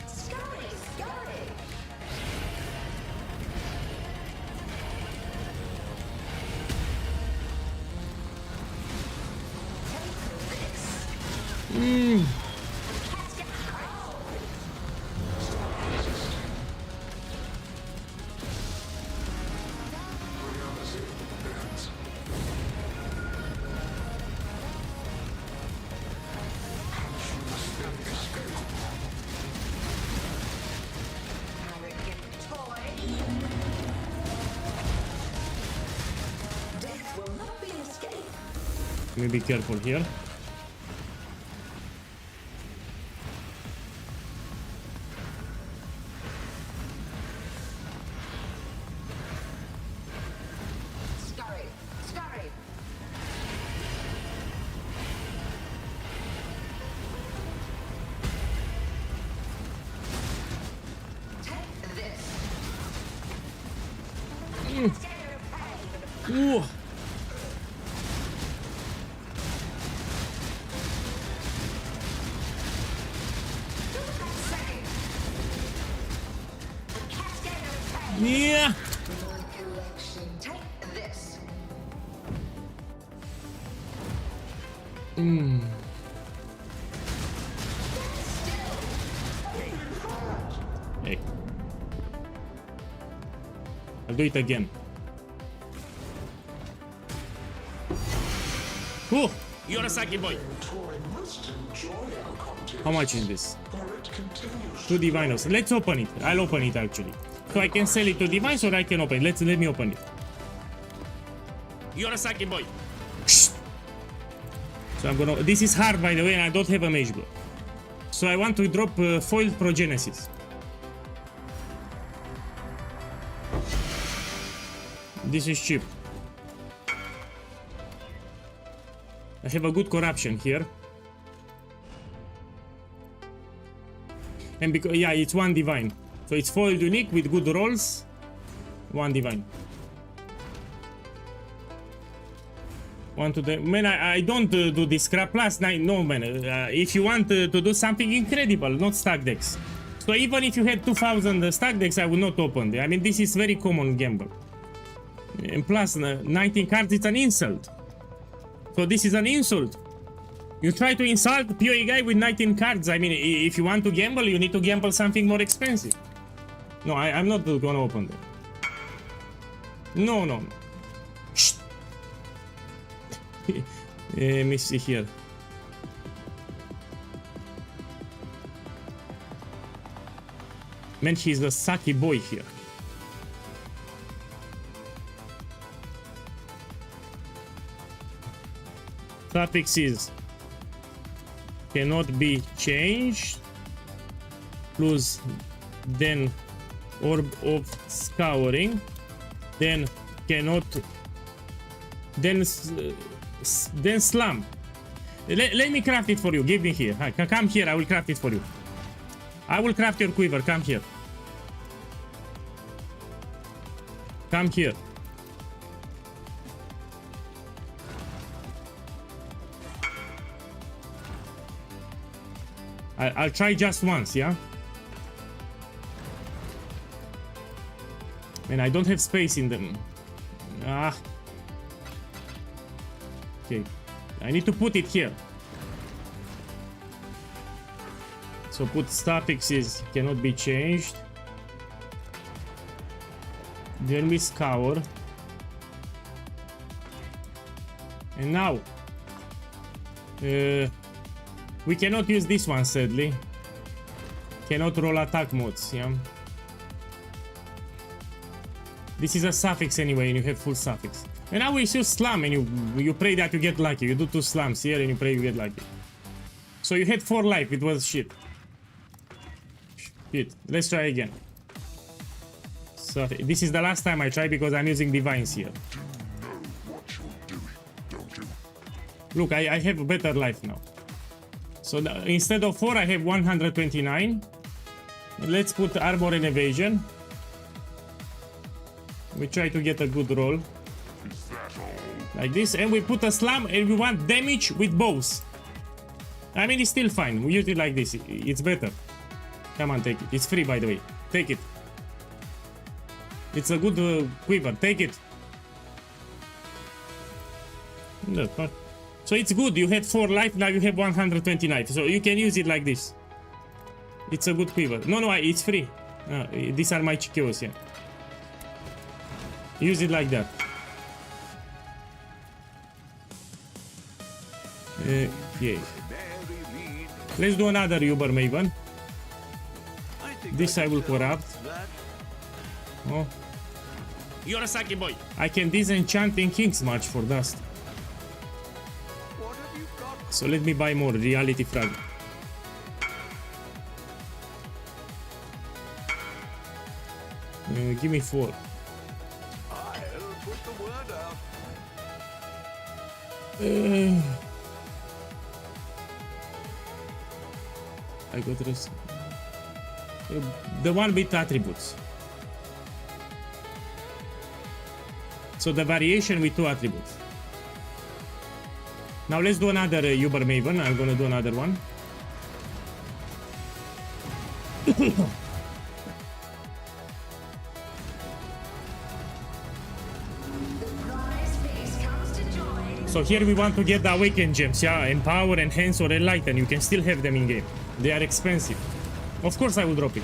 Scurry, scurry. Arrogant toy. Death will not be an escape. Let me be careful here. Scurry, scurry. Take this. Cascade of pain. Ooh. Do what I say. Cascade of pain. Yeah. My collection. Take this. Hey. I'll do it again. Oh, Yorosaki boy. How much is this? 2 divinos. Let's open it. I'll open it actually. So I can sell it to divines or I can open it. Let me open it. Yorosaki boy. Shh. So I'm gonna. This is hard by the way, and I don't have a mage block. So I want to drop foiled progenesis. This is cheap. I have a good corruption here. And because yeah, it's 1 divine. So it's foiled unique with good rolls. 1 divine. 1 to the man. I don't do this crap plus 9. No man. If you want to do something incredible, not stack decks. So even if you had 2000 stack decks, I would not open them. I mean, this is very common gamble. And plus 19 cards, it's an insult. So this is an insult. You try to insult POEGuy with 19 cards. I mean, if you want to gamble, you need to gamble something more expensive. No, I'm not gonna open them. No, no. Shh. Let me see here. Man, he's the sucky boy here. Suffix is cannot be changed. Plus then orb of scouring. Then cannot. Then slam. Let me craft it for you. Give me here. Hi, come here. I will craft it for you. I will craft your quiver. Come here. Come here. I'll try just once, yeah? Man, I don't have space in them. Ah. Okay. I need to put it here. So put suffixes cannot be changed. Then we scour. And now we cannot use this one, sadly. Cannot roll attack modes, yeah. This is a suffix anyway, and you have full suffix. And now we use slam, and you pray that you get lucky. You do 2 slams here, and you pray you get lucky. So you had 4 life. It was shit. Shit. Let's try again. So this is the last time I try because I'm using divines here. Look, I have a better life now. So instead of 4, I have 129. Let's put armor and evasion. We try to get a good roll. Like this. And we put a slam and we want damage with bows. I mean, it's still fine. We use it like this. It's better. Come on, take it. It's free, by the way. Take it. It's a good quiver. Take it. No, so it's good. You had 4 life. Now you have 129. So you can use it like this. It's a good quiver. No, it's free. These are my chikios, yeah. Use it like that. Okay. Let's do another Uber Maven. This I will corrupt. Oh. You're a Saki boy. I can disenchant in King's March for dust. So let me buy more reality frag. Give me 4. I got this. The one with attributes. So the variation with 2 attributes. Now let's do another Uber Maven. I'm gonna do another one. So here we want to get the awakened gems, yeah, empower, enhance, or enlighten. You can still have them in game. They are expensive. Of course I will drop it.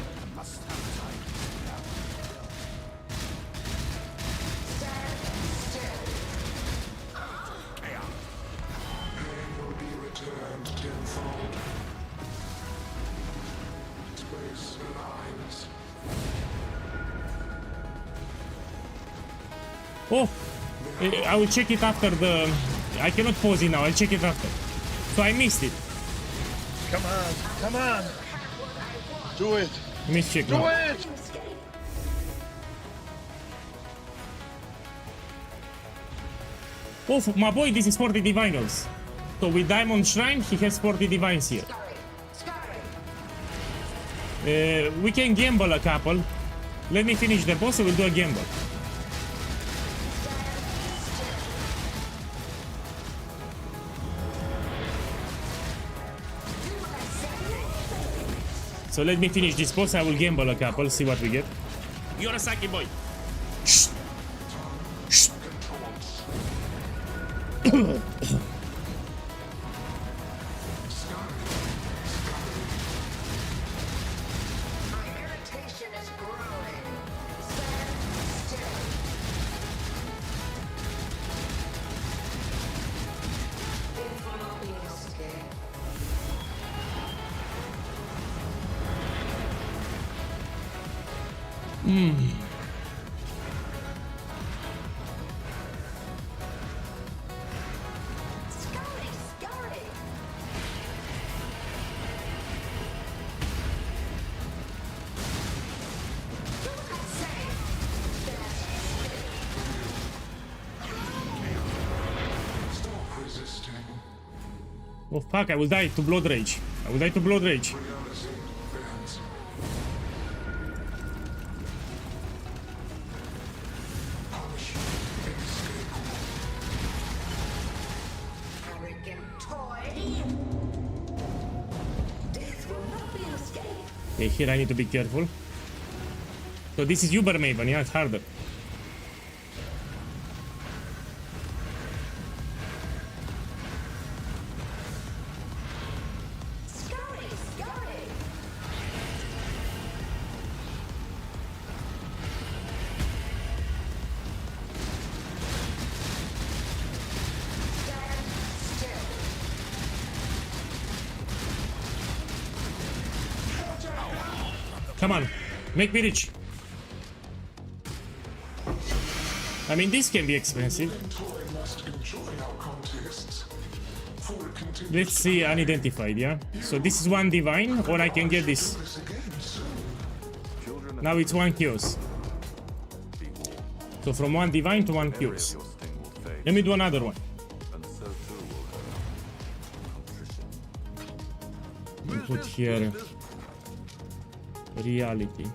Oh, I will check it after the... I cannot pause it now, I'll check it after. So I missed it. Come on. Do it. Mischeck Do now. it. Oh, my boy, this is 40 divinals. So with Diamond Shrine, he has 40 divines here. We can gamble a couple. Let me finish the boss and we'll do a gamble. So let me finish this boss, I will gamble a couple, see what we get. You're a Saki boy. Shh. Shh. Oh fuck, I will die to Blood Rage. I will die to Blood Rage. Arrogant toy. Death will not be escaped. Okay, here I need to be careful. So this is Uber Maven, yeah, it's harder. Scurry, scurry. Stand still. Come on, make me rich. I mean, this can be expensive. Let's see unidentified, yeah? So this is one divine, or I can get this. Now it's one chaos. So from one divine to one chaos. Let me do another one. Let me put here reality.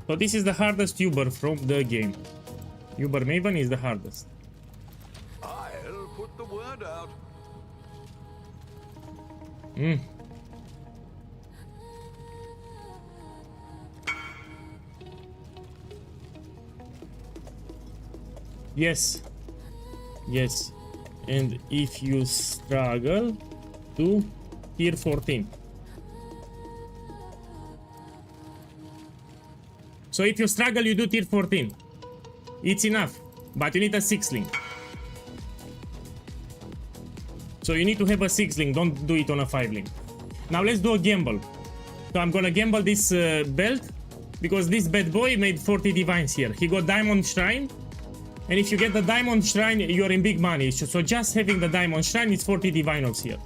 So this is the hardest Uber from the game. Uber Maven is the hardest. I'll put the word out. Yes. Yes. And if you struggle to tier 14. So if you struggle, you do tier 14. It's enough. But you need a 6-link. So you need to have a 6-link. Don't do it on a 5-link. Now let's do a gamble. So I'm gonna gamble this belt. Because this bad boy made 40 divines here. He got Diamond Shrine. And if you get the Diamond Shrine, you're in big money. So just having the Diamond Shrine is 40 divinos here.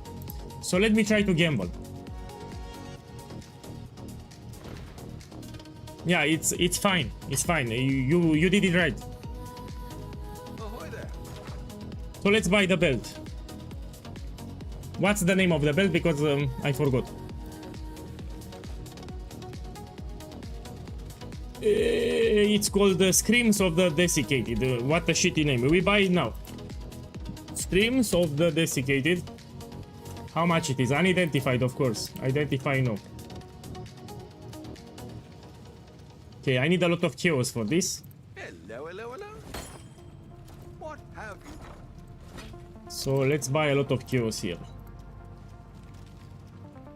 So let me try to gamble. Yeah, it's fine. It's fine. You did it right. Ahoy there. So let's buy the belt. What's the name of the belt? Because I forgot. It's called the Screams of the Desiccated. What a shitty name. We buy it now. Screams of the Desiccated. How much it is? Unidentified, of course. Identify no. Okay, I need a lot of chaos for this. Hello, hello, hello. What have you? So let's buy a lot of chaos here.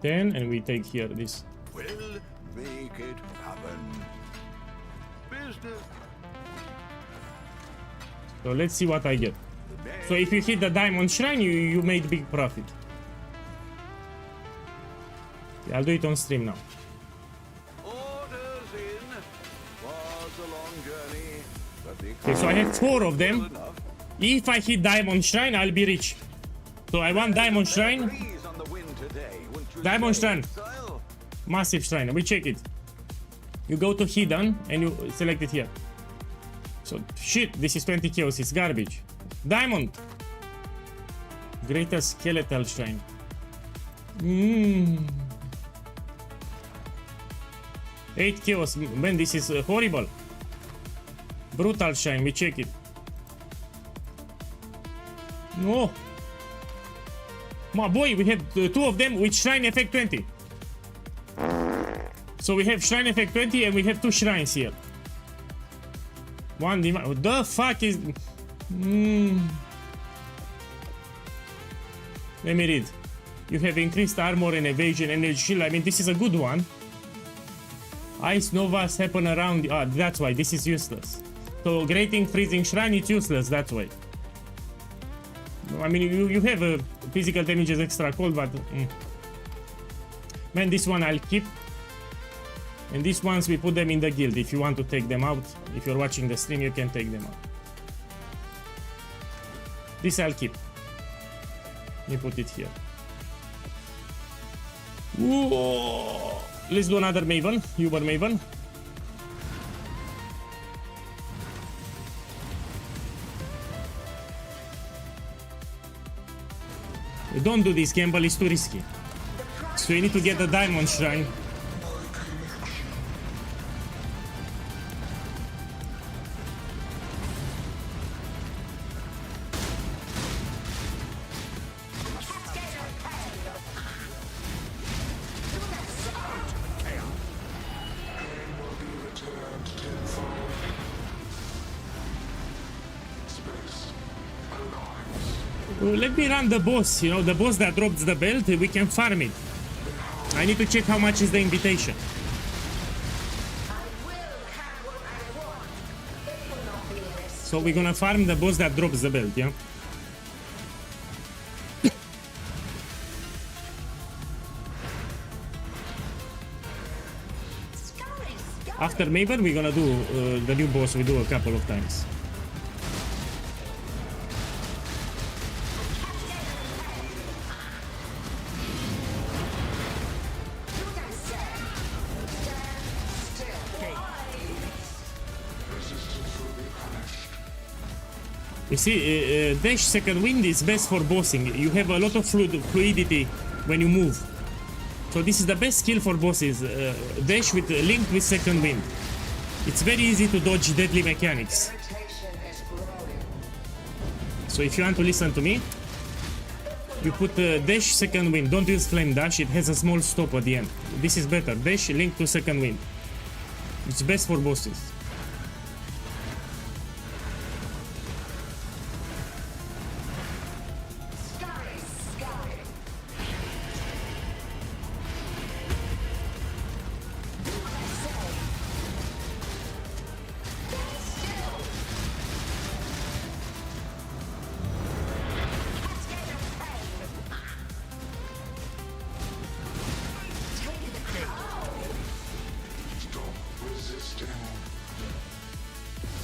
10, and we take here this. We'll make it happen. Business. So let's see what I get. So if you hit the Diamond Shrine, you made big profit. Okay, I'll do it on stream now. Orders in. Was a long journey, but the Okay, so I have 4 of them. If I hit Diamond Shrine, I'll be rich. So I want Diamond Shrine. breeze on the wind today, wouldn't you Diamond say, Shrine. exile? Massive Shrine. We check it. You go to Hidden and you select it here. So shit, this is 20 chaos. It's garbage. Diamond. Greater Skeletal Shrine. 8 chaos. Man, this is horrible. Brutal Shrine. We check it. No. My boy, we have 2 of them with Shrine Effect 20. So we have Shrine Effect 20 and we have 2 shrines here. One divine. What the fuck is... Let me read. You have increased armor and evasion, energy shield. I mean, this is a good one. Ice novas happen around... Ah, that's why. This is useless. So Grating Freezing Shrine, it's useless. That's why. I mean, you have a physical damage as extra cold, but... Man, this one I'll keep. And these ones, we put them in the guild. If you want to take them out, if you're watching the stream, you can take them out. This I'll keep. Let me put it here. Ooh. Let's do another Maven, Uber Maven. Don't do this, gamble is too risky. So you need to get the diamond shrine. Let me run the boss, you know, the boss that drops the belt, we can farm it. I need to check how much is the invitation. So we're gonna farm the boss that drops the belt, yeah? After Maven, we're gonna do the new boss, we do a couple of times. You see, dash second wind is best for bossing. You have a lot of fluidity when you move. So this is the best skill for bosses. Dash with linked with second wind. It's very easy to dodge deadly mechanics. So if you want to listen to me, you put dash second wind. Don't use flame dash. It has a small stop at the end. This is better. Dash linked to second wind. It's best for bosses.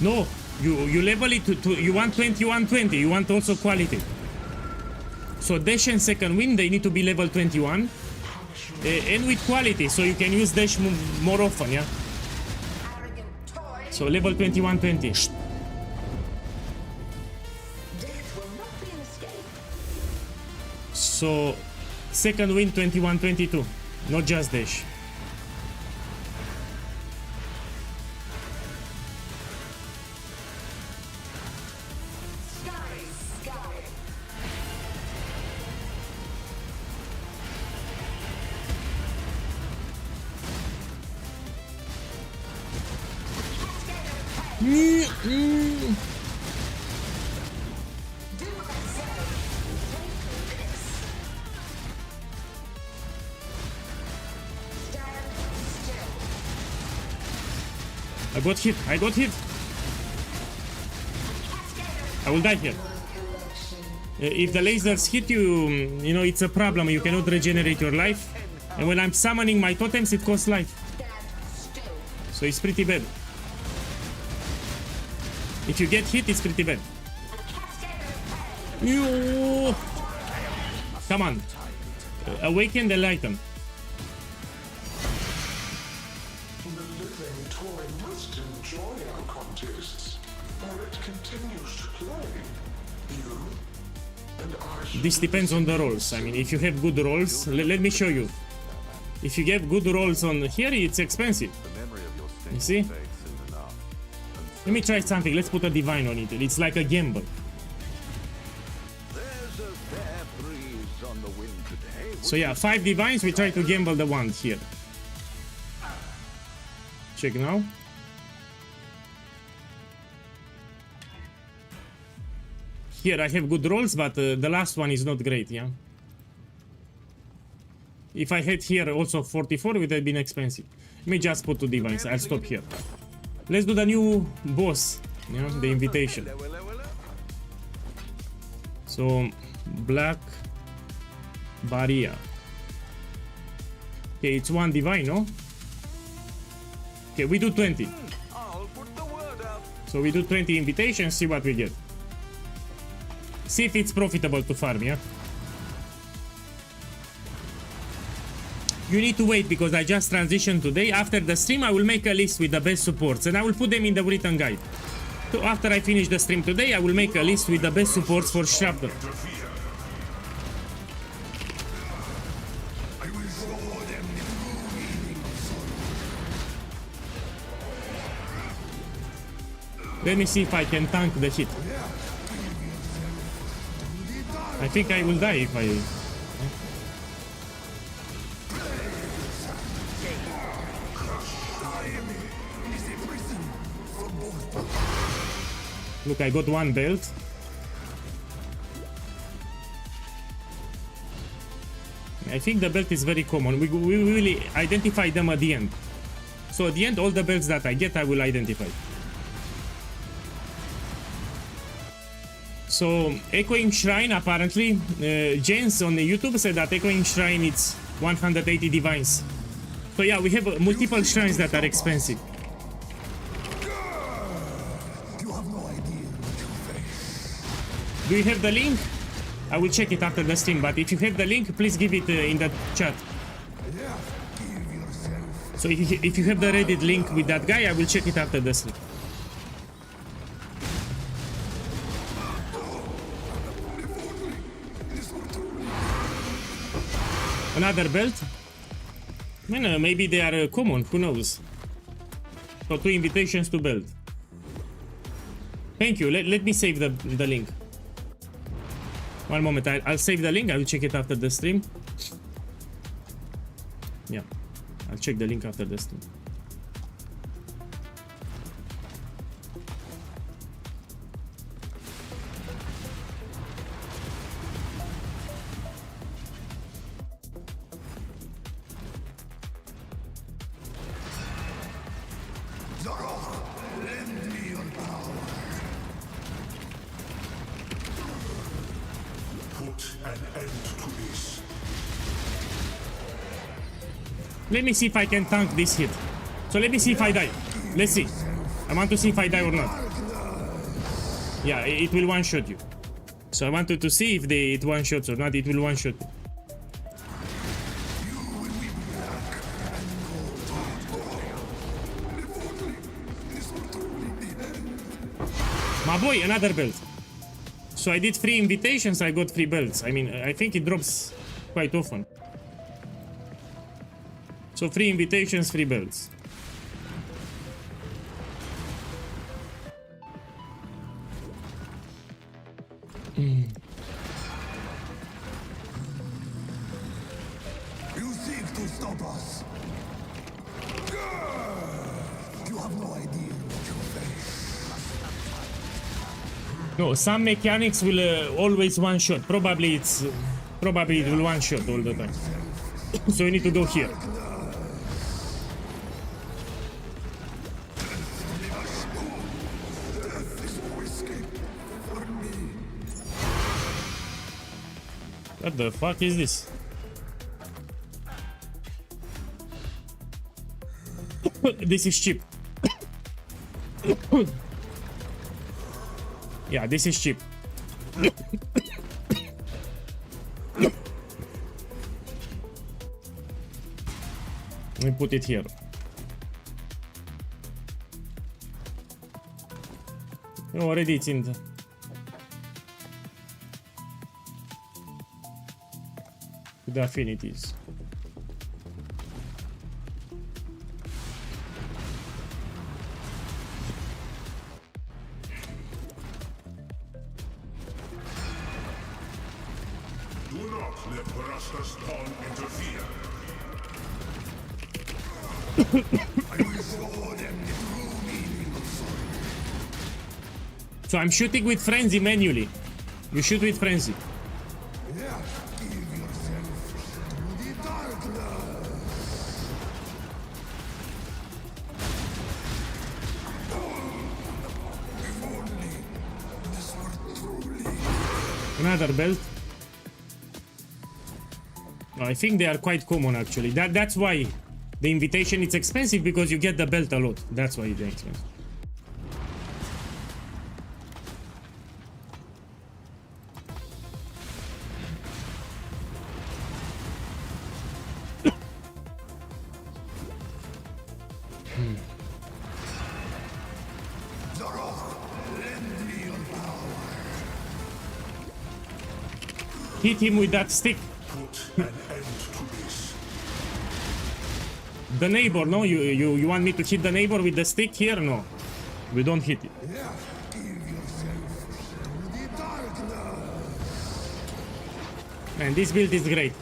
No, you level it to you want 21-20, you want also quality. So dash and second wind, they need to be level 21. And with quality, so you can use dash more often, yeah? So level 21-20. So second wind 21-22, not just dash. I got hit. I will die here. If the lasers hit you, you know, it's a problem. You cannot regenerate your life. And when I'm summoning my totems, it costs life. So it's pretty bad. If you get hit, it's pretty bad. Come on. Awaken the Lighten. This depends on the rolls. I mean, if you have good rolls, let me show you. If you get good rolls on here, it's expensive. You see? Let me try something. Let's put a divine on it. It's like a gamble. So yeah, 5 divines. We try to gamble the wand here. Check now. Here I have good rolls, but the last one is not great, yeah? If I had here also 44, it would have been expensive. Let me just put 2 divines. I'll stop here. Let's do the new boss, you know, the invitation. So, Black Barrier. Okay, it's 1 divine, no? Okay, we do 20. So we do 20 invitations, see what we get. See if it's profitable to farm, yeah? You need to wait because I just transitioned today. After the stream, I will make a list with the best supports and I will put them in the written guide. So after I finish the stream today, I will make a list with the best supports for Shrapnel. Let me see if I can tank the hit. I think I will die if I... Look, I got one belt. I think the belt is very common. We will identify them at the end. So at the end, all the belts that I get, I will identify. So Echoing Shrine, apparently, James on YouTube said that Echoing Shrine is 180 divines. So yeah, we have multiple shrines that are expensive. You have no idea what you face. Do you have the link? I will check it after the stream, but if you have the link, please give it in the chat. Yeah, give yourself. So if you have the Reddit link with that guy, I will check it after the stream. Another belt? I mean, maybe they are common, who knows? So 2 invitations to belt. Thank you, let me save the link. One moment, I'll save the link, I will check it after the stream. Yeah, I'll check the link after the stream. Let me see if I can tank this hit. So let me see if I die. Let's see. I want to see if I die or not. Yeah, it will one-shot you. So I wanted to see if it one-shots or not. It will one-shot you. My boy, another belt. So I did 3 invitations, I got 3 belts. I mean, I think it drops quite often. So 3 invitations, 3 belts. You seek to stop us. You have no idea what you face. No, some mechanics will always one-shot. Probably it will one-shot all the time. So you need to go here. What the fuck is this? This is cheap. Yeah, this is cheap. Let me put it here. Already it's in the... the affinities. Do not let Parasta's spawn interfere. I will show them the true meaning of sorrow. So I'm shooting with frenzy manually. You shoot with frenzy. Yeah, give yourself to the darkness. If only this were truly. Another belt. I think they are quite common actually. That's why the invitation is expensive, because you get the belt a lot. That's why it's expensive. Hit him with that stick. Put an end to this. The neighbor, no? You want me to hit the neighbor with the stick here? No. We don't hit it. Man, this build is great.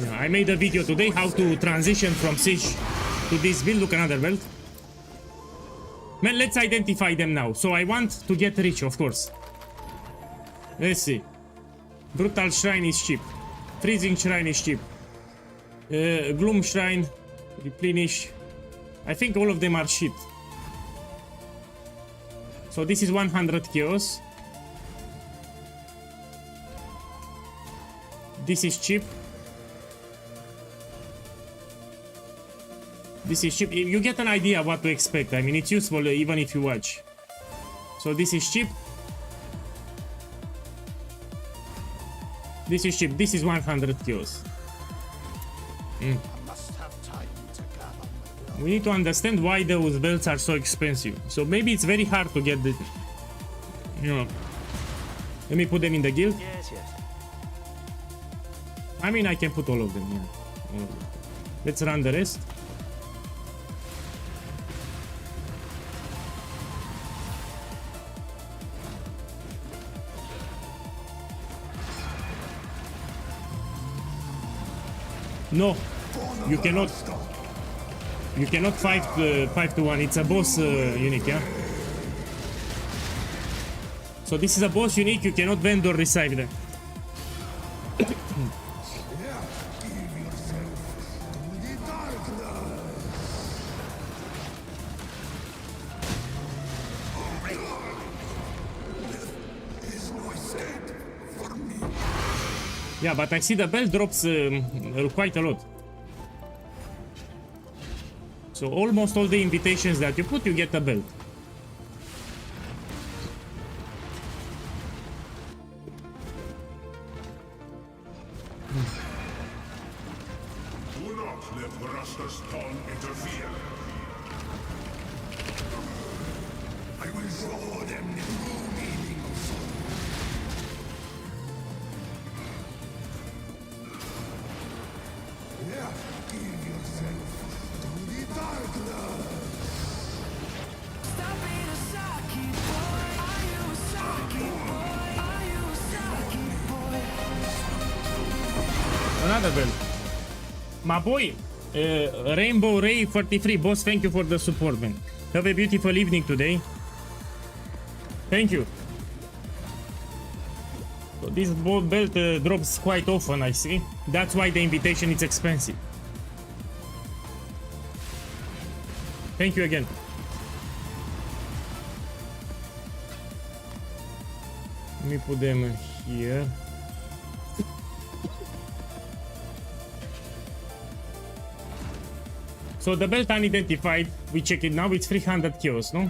Yeah, I made a video today how to transition from Siege to this build. Look, another belt. Man, let's identify them now. So I want to get rich, of course. Let's see. Brutal Shrine is cheap. Freezing Shrine is cheap. Gloom Shrine, Replenish. I think all of them are shit. So this is 100 chaos. This is cheap. This is cheap. You get an idea what to expect. I mean, it's useful even if you watch. So this is cheap. This is cheap. This is 100 kills. We need to understand why those belts are so expensive. So maybe it's very hard to get the... You know... Let me put them in the guild. Yes, yes. I mean, I can put all of them, yeah. All of them. Let's run the rest. No, you cannot. You cannot fight 5 to 1. It's a boss unique, yeah. So this is a boss unique. You cannot vend or receive them. Yeah, but I see the belt drops quite a lot. So almost all the invitations that you put, you get a belt. Do not let Rasta's tongue interfere. I will show them the true meaning of soul. Yeah, give yourself to the darkness. Stop being a Saki boy. Are you a Saki boy? Are you a Saki boy? Another belt. My boy, Rainbow Ray 43, boss, thank you for the support, man. Have a beautiful evening today. Thank you. So this belt drops quite often, I see. That's why the invitation is expensive. Thank you again. Let me put them here. So the belt unidentified, we check it now, it's 300 kills, no?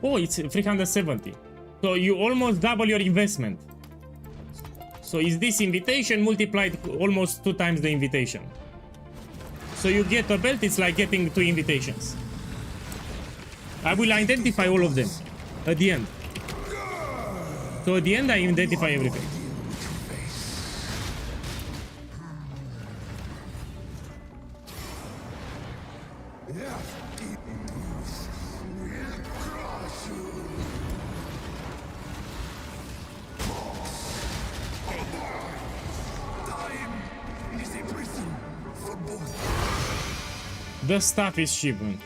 Oh, it's 370. So you almost double your investment. So is this invitation multiplied almost 2 times the invitation? So you get a belt, it's like getting 2 invitations. I will identify all of them at the end. So at the end I identify everything. The stuff is cheap, man.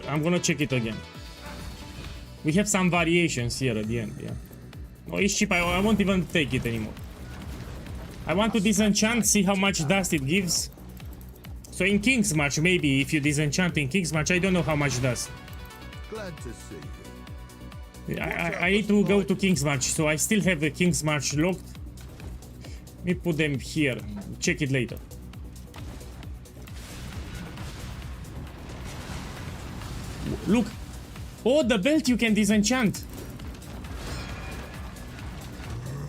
I'm gonna check it again. We have some variations here at the end, yeah. Oh, it's cheap. I won't even take it anymore. I want to disenchant, see how much dust it gives. So in King's March, maybe if you disenchant in King's March, I don't know how much dust. Glad to see you. I need to go to King's March, so I still have the King's March locked. Let me put them here. Check it later. Look. Oh, the belt you can disenchant.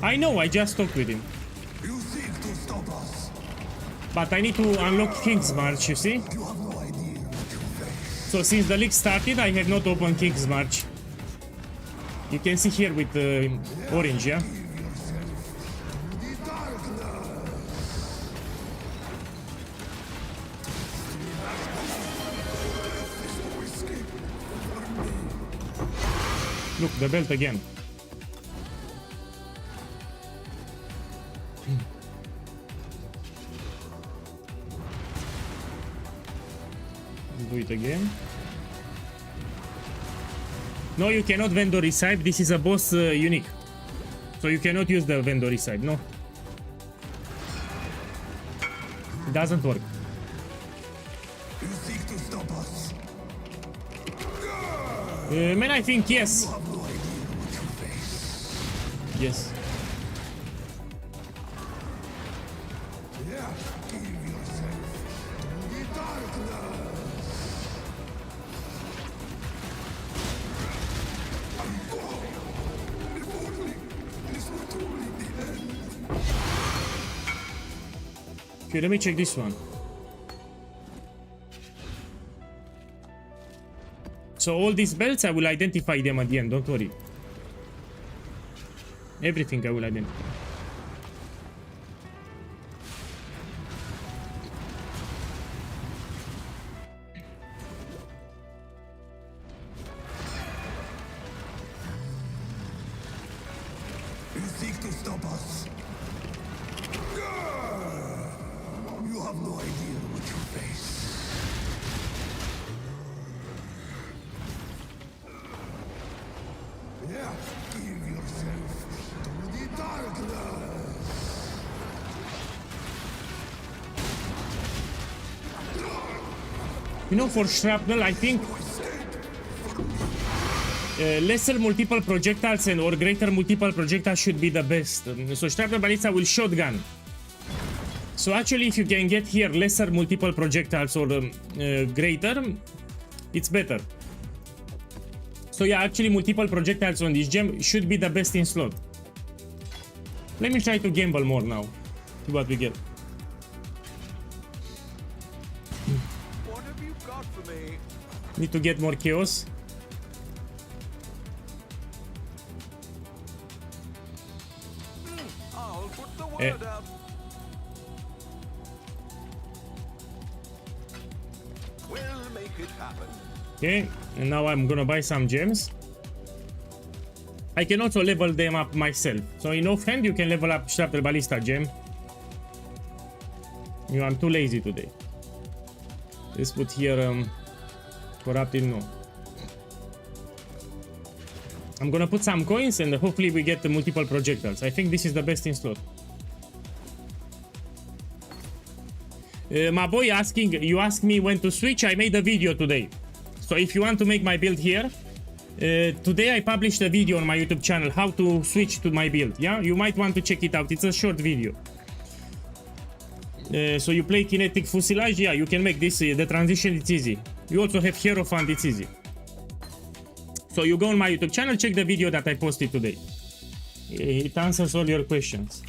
I know, I just talked with him. You seek to stop us. But I need to unlock King's March, you see? You have no idea what you face. So since the league started, I have not opened King's March. You can see here with the orange, yeah? Give yourself to the darkness. Look, the belt again. Do it again. No, you cannot vendor recipe. This is a boss unique. So you cannot use the vendor recipe, no. It doesn't work. You seek to stop us. Man, I think yes. You have no idea what you face. Yes. Yeah, give yourself to the darkness. If only this were truly the end. Okay, let me check this one. So all these belts, I will identify them at the end, don't worry. Everything I will identify. You seek to stop us. You have no idea what you face. Yeah, give yourself to the darkness. You know, for Shrapnel, I think lesser multiple projectiles and or greater multiple projectiles should be the best. So Shrapnel Ballista will shotgun. So actually, if you can get here lesser multiple projectiles or greater, it's better. So yeah, actually multiple projectiles on this gem should be the best in slot. Let me try to gamble more now. See what we get. What have you got for me? Need to get more chaos. I'll put the word out. We'll make it happen. Okay, and now I'm gonna buy some gems. I can also level them up myself. So in offhand, you can level up Shrapnel Ballista gem. You know, I'm too lazy today. Let's put here corrupted, no. I'm gonna put some coins and hopefully we get the multiple projectiles. I think this is the best in slot. My boy asking, you asked me when to switch. I made a video today. So if you want to make my build here, today I published a video on my YouTube channel how to switch to my build. Yeah, you might want to check it out. It's a short video. So you play kinetic fusilage, yeah, you can make this, the transition, it's easy. You also have Hierophant, it's easy. So you go on my YouTube channel, check the video that I posted today. It answers all your questions.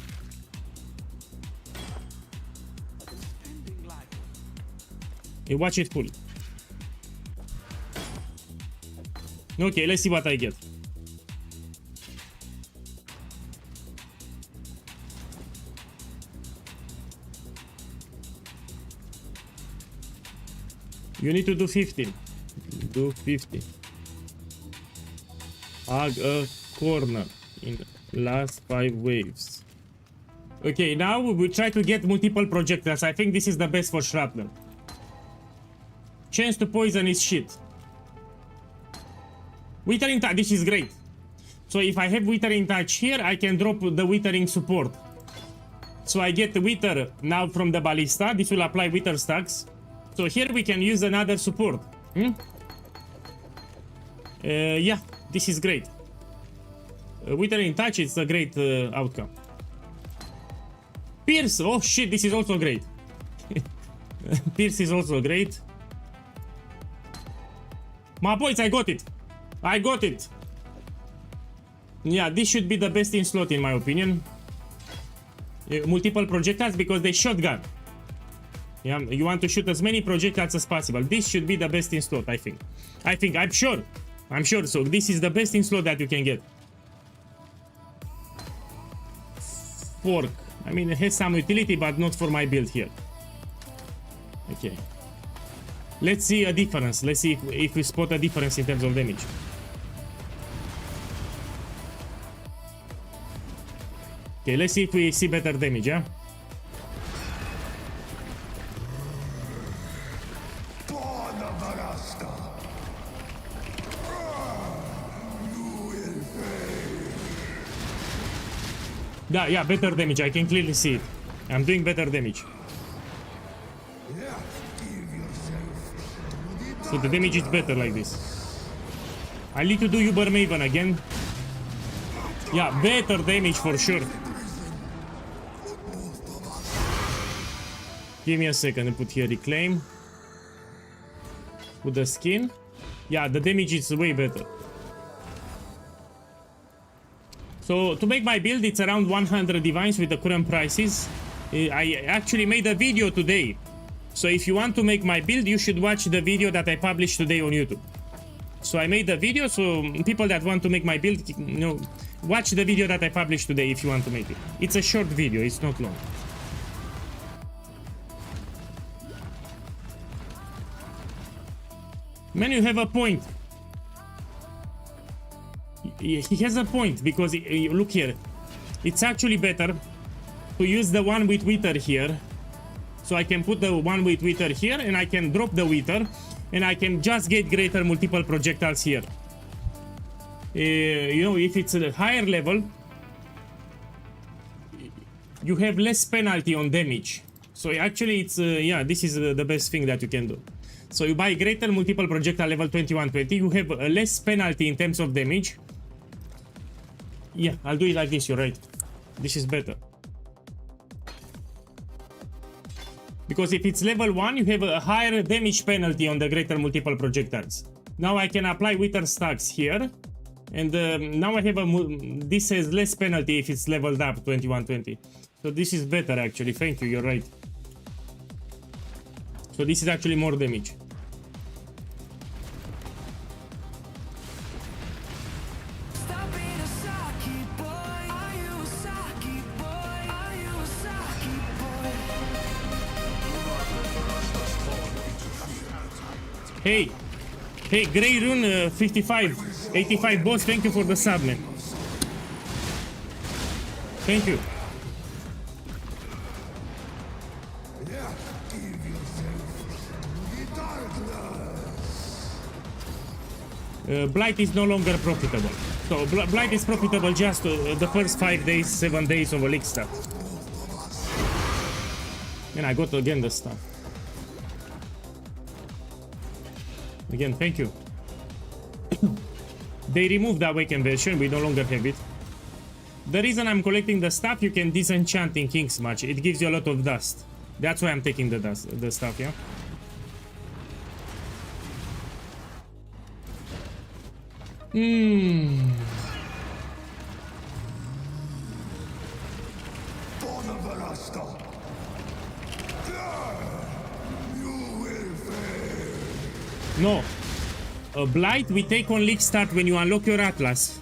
Watch it full. Okay, let's see what I get. You need to do 15. Do 50. Hug a corner in last 5 waves. Okay, now we try to get multiple projectiles. I think this is the best for Shrapnel. Chance to poison is shit. Withering touch, this is great. So if I have withering touch here, I can drop the withering support. So I get the wither now from the ballista. This will apply wither stacks. So here we can use another support. Yeah, this is great. Withering touch is a great outcome. Pierce, oh shit, this is also great. Pierce is also great. My boys, I got it. I got it. Yeah, this should be the best in slot in my opinion. Multiple projectiles because they shotgun. Yeah, you want to shoot as many projectiles as possible. This should be the best in slot, I think. I'm sure. I'm sure. So this is the best in slot that you can get. Fork. I mean, it has some utility, but not for my build here. Okay. Let's see a difference. Let's see if we spot a difference in terms of damage. Okay, let's see if we see better damage, yeah? Yeah, better damage. I can clearly see it. I'm doing better damage. So the damage is better like this. I need to do Uber Maven again. Yeah, better damage for sure. Give me a second and put here reclaim. Put the skin. Yeah, the damage is way better. So to make my build, it's around 100 divines with the current prices. I actually made a video today. So if you want to make my build, you should watch the video that I published today on YouTube. So I made the video, so people that want to make my build, you know, watch the video that I published today if you want to make it. It's a short video, it's not long. Man, you have a point. He has a point, because look here. It's actually better to use the one with wither here. So I can put the one with wither here, and I can drop the wither, and I can just get greater multiple projectiles here. You know, if it's a higher level, you have less penalty on damage. So actually it's, yeah, this is the best thing that you can do. So you buy greater multiple projectile level 2120, you have less penalty in terms of damage. Yeah, I'll do it like this, you're right. This is better. Because if it's level 1, you have a higher damage penalty on the greater multiple projectiles. Now I can apply wither stacks here. And now I have this has less penalty if it's leveled up 2120. So this is better actually, thank you, you're right. So this is actually more damage. Hey, Grey Rune 55, 85 boss, thank you for the sub, man. Thank you. Blight is no longer profitable. So Blight is profitable just the first 5 days, 7 days of Elixir stuff. And I got again the stuff. Again, thank you. They removed the Awakened version, we no longer have it. The reason I'm collecting the stuff, you can disenchant in King's Match. It gives you a lot of dust. That's why I'm taking the stuff, yeah? No. A Blight we take on League Start when you unlock your Atlas.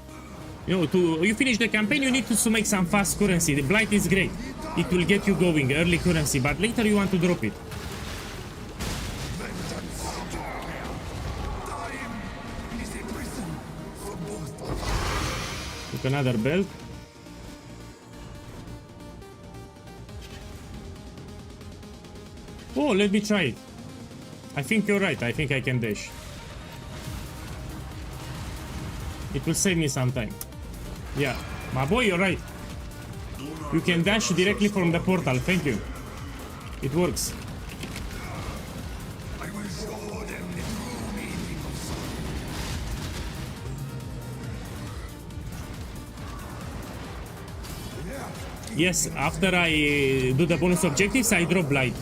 You know, you finish the campaign, you need to make some fast currency. The Blight is great. It will get you going, early currency, but later you want to drop it. Took another belt. Oh, let me try it. I think you're right. I think I can dash. It will save me some time. Yeah, my boy, you're right. You can dash directly from the portal. Thank you. It works. Yes, after I do the bonus objectives, I drop Blight.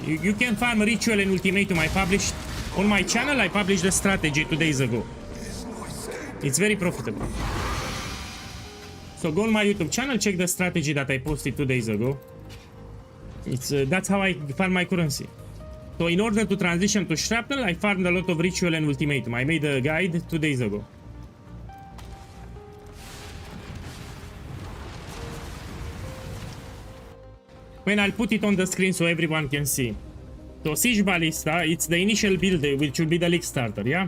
You can farm Ritual and Ultimatum. I published on my channel. I published the strategy 2 days ago. It's very profitable. So go on my YouTube channel, check the strategy that I posted 2 days ago. It's that's how I farm my currency. So in order to transition to Shrapnel, I farmed a lot of Ritual and Ultimatum. I made a guide 2 days ago. When I'll put it on the screen so everyone can see. So Siege Ballista, it's the initial build which will be the League Starter, yeah?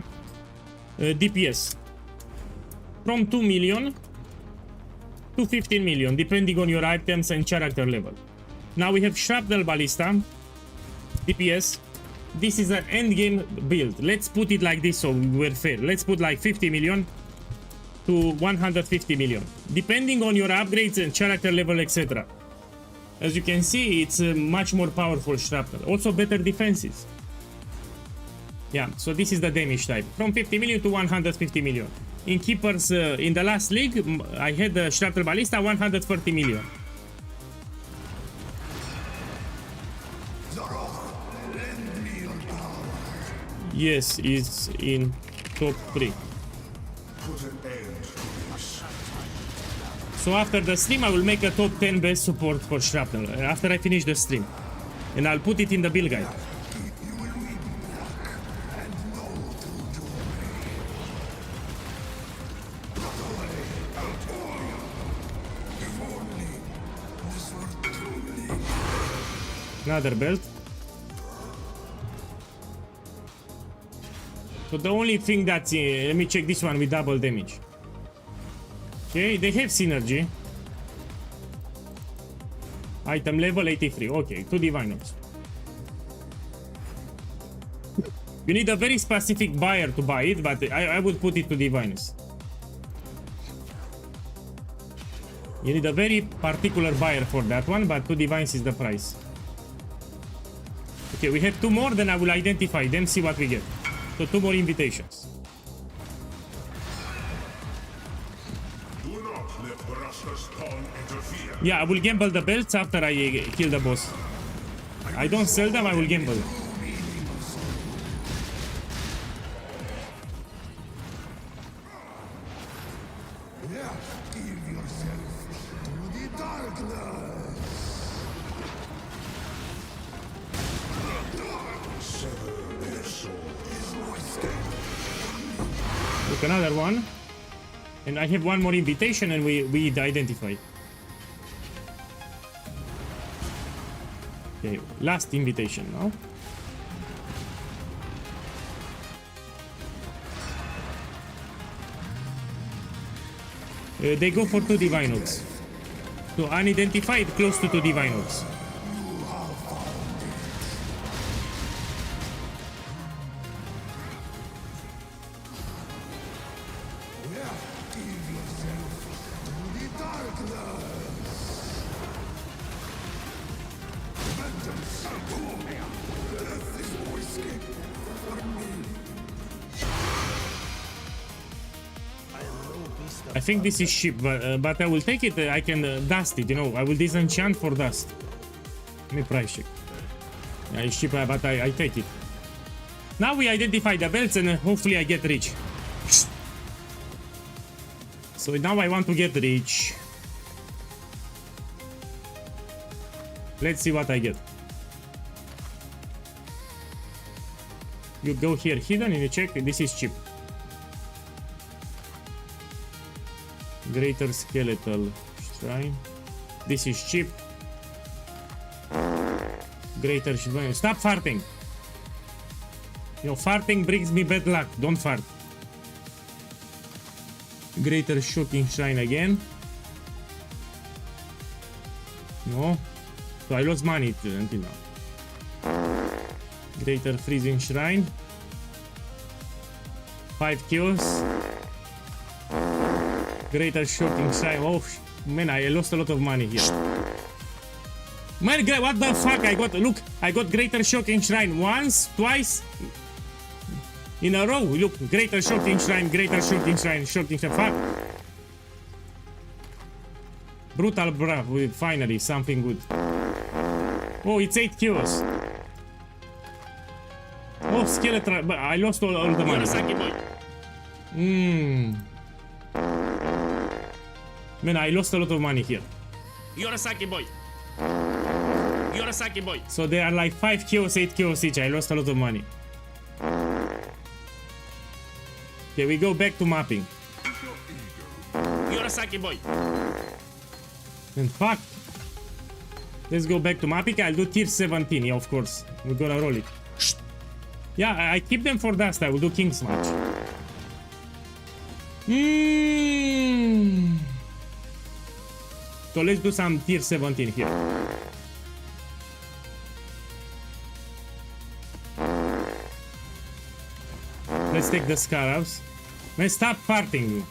DPS. From 2 million to 15 million, depending on your items and character level. Now we have Shrapnel Ballista, DPS. This is an endgame build. Let's put it like this so we're fair. Let's put like 50 million to 150 million, depending on your upgrades and character level, etc. As you can see, it's a much more powerful Shrapnel. Also better defenses. Yeah, so this is the damage type. From 50 million to 150 million. In Keepers, in the last league, I had the Shrapnel Ballista 130 million. Yes, it's in top 3. So after the stream, I will make a top 10 best support for Shrapnel after I finish the stream. And I'll put it in the build guide. Another belt. So the only thing that's let me check this one with double damage. Okay, they have synergy. Item level 83. Okay, 2 divine orbs. You need a very specific buyer to buy it, but I would put it to divines. You need a very particular buyer for that one, but 2 divines is the price. Okay, we have 2 more, then I will identify them, see what we get. So 2 more invitations. Yeah, I will gamble the belts after I kill the boss. I don't sell them, I will gamble. Look, another one. And I have 1 more invitation and we identify. Okay, last invitation now. They go for 2 divine orbs. So unidentified, close to 2 divine orbs. I think this is cheap, but I will take it. I can dust it, you know. I will disenchant for dust. Let me price check. Yeah, it's cheap, but I take it. Now we identify the belts and hopefully I get rich. So now I want to get rich. Let's see what I get. You go here hidden and you check. This is cheap. Greater skeletal shrine. This is cheap. Greater shrine. Stop farting. You know, farting brings me bad luck. Don't fart. Greater shocking shrine again. No. So I lost money until now. Greater freezing shrine. 5 kills. Greater shocking shrine. Oh man, I lost a lot of money here. Man, what the fuck? Look, I got greater shocking shrine once, twice in a row. Look, greater shocking shrine, shocking shrine. Fuck. Brutal bruh, finally something good. Oh, it's 8 kills. Oh, skeleton, but I lost all the money. Man, I lost a lot of money here. You're a Saki boy. You're a Saki boy. So they are like 5 kills, 8 kills each. I lost a lot of money. Okay, we go back to mapping. You're a Saki boy. And fuck. Let's go back to mapping. I'll do tier 17, yeah, of course. We're gonna roll it. Yeah, I keep them for dust. I will do King's match. So let's do some tier 17 here. Let's take the Scarabs. Man, stop farting.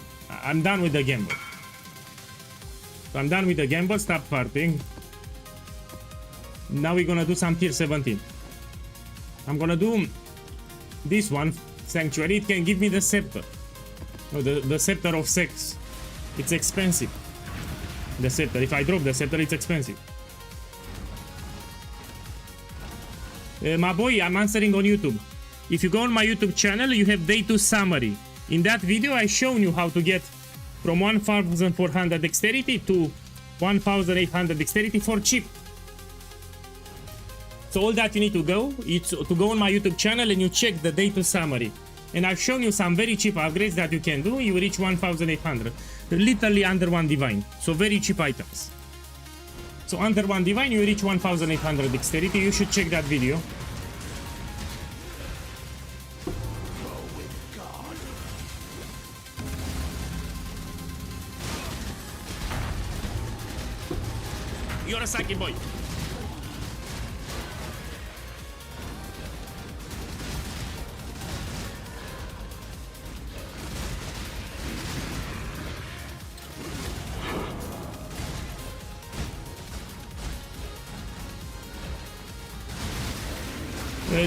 I'm done with the gamble. So I'm done with the gamble, stop farting. Now we're gonna do some tier 17. I'm gonna do this one, Sanctuary. It can give me the scepter. No, the scepter of sex. It's expensive. The scepter. If I drop the scepter, it's expensive. My boy, I'm answering on YouTube. If you go on my YouTube channel, you have day 2 summary. In that video, I shown you how to get from 1400 dexterity to 1800 dexterity for cheap. So all that you need to go is to go on my YouTube channel and you check the day 2 summary. And I've shown you some very cheap upgrades that you can do. You reach 1800. Literally under 1 divine. So very cheap items. So under 1 divine, you reach 1800 dexterity. You should check that video. You're a sucky boy.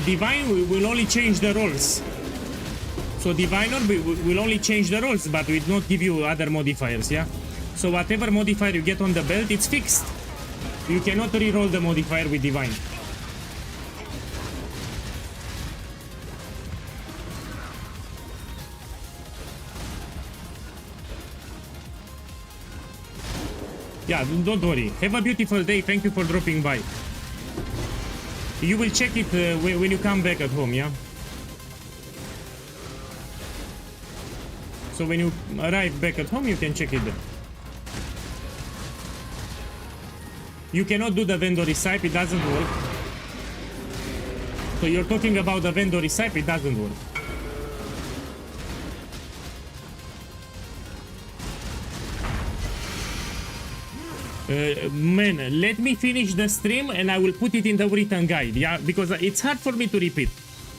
Divine will only change the rolls. So Diviner will only change the rolls, but will not give you other modifiers, yeah? So whatever modifier you get on the belt, it's fixed. You cannot re-roll the modifier with Divine. Yeah, don't worry. Have a beautiful day. Thank you for dropping by. You will check it when you come back at home, yeah? So when you arrive back at home, you can check it there. You cannot do the vendor recipe, it doesn't work. So you're talking about the vendor recipe, it doesn't work. Man, let me finish the stream and I will put it in the written guide, yeah? Because it's hard for me to repeat.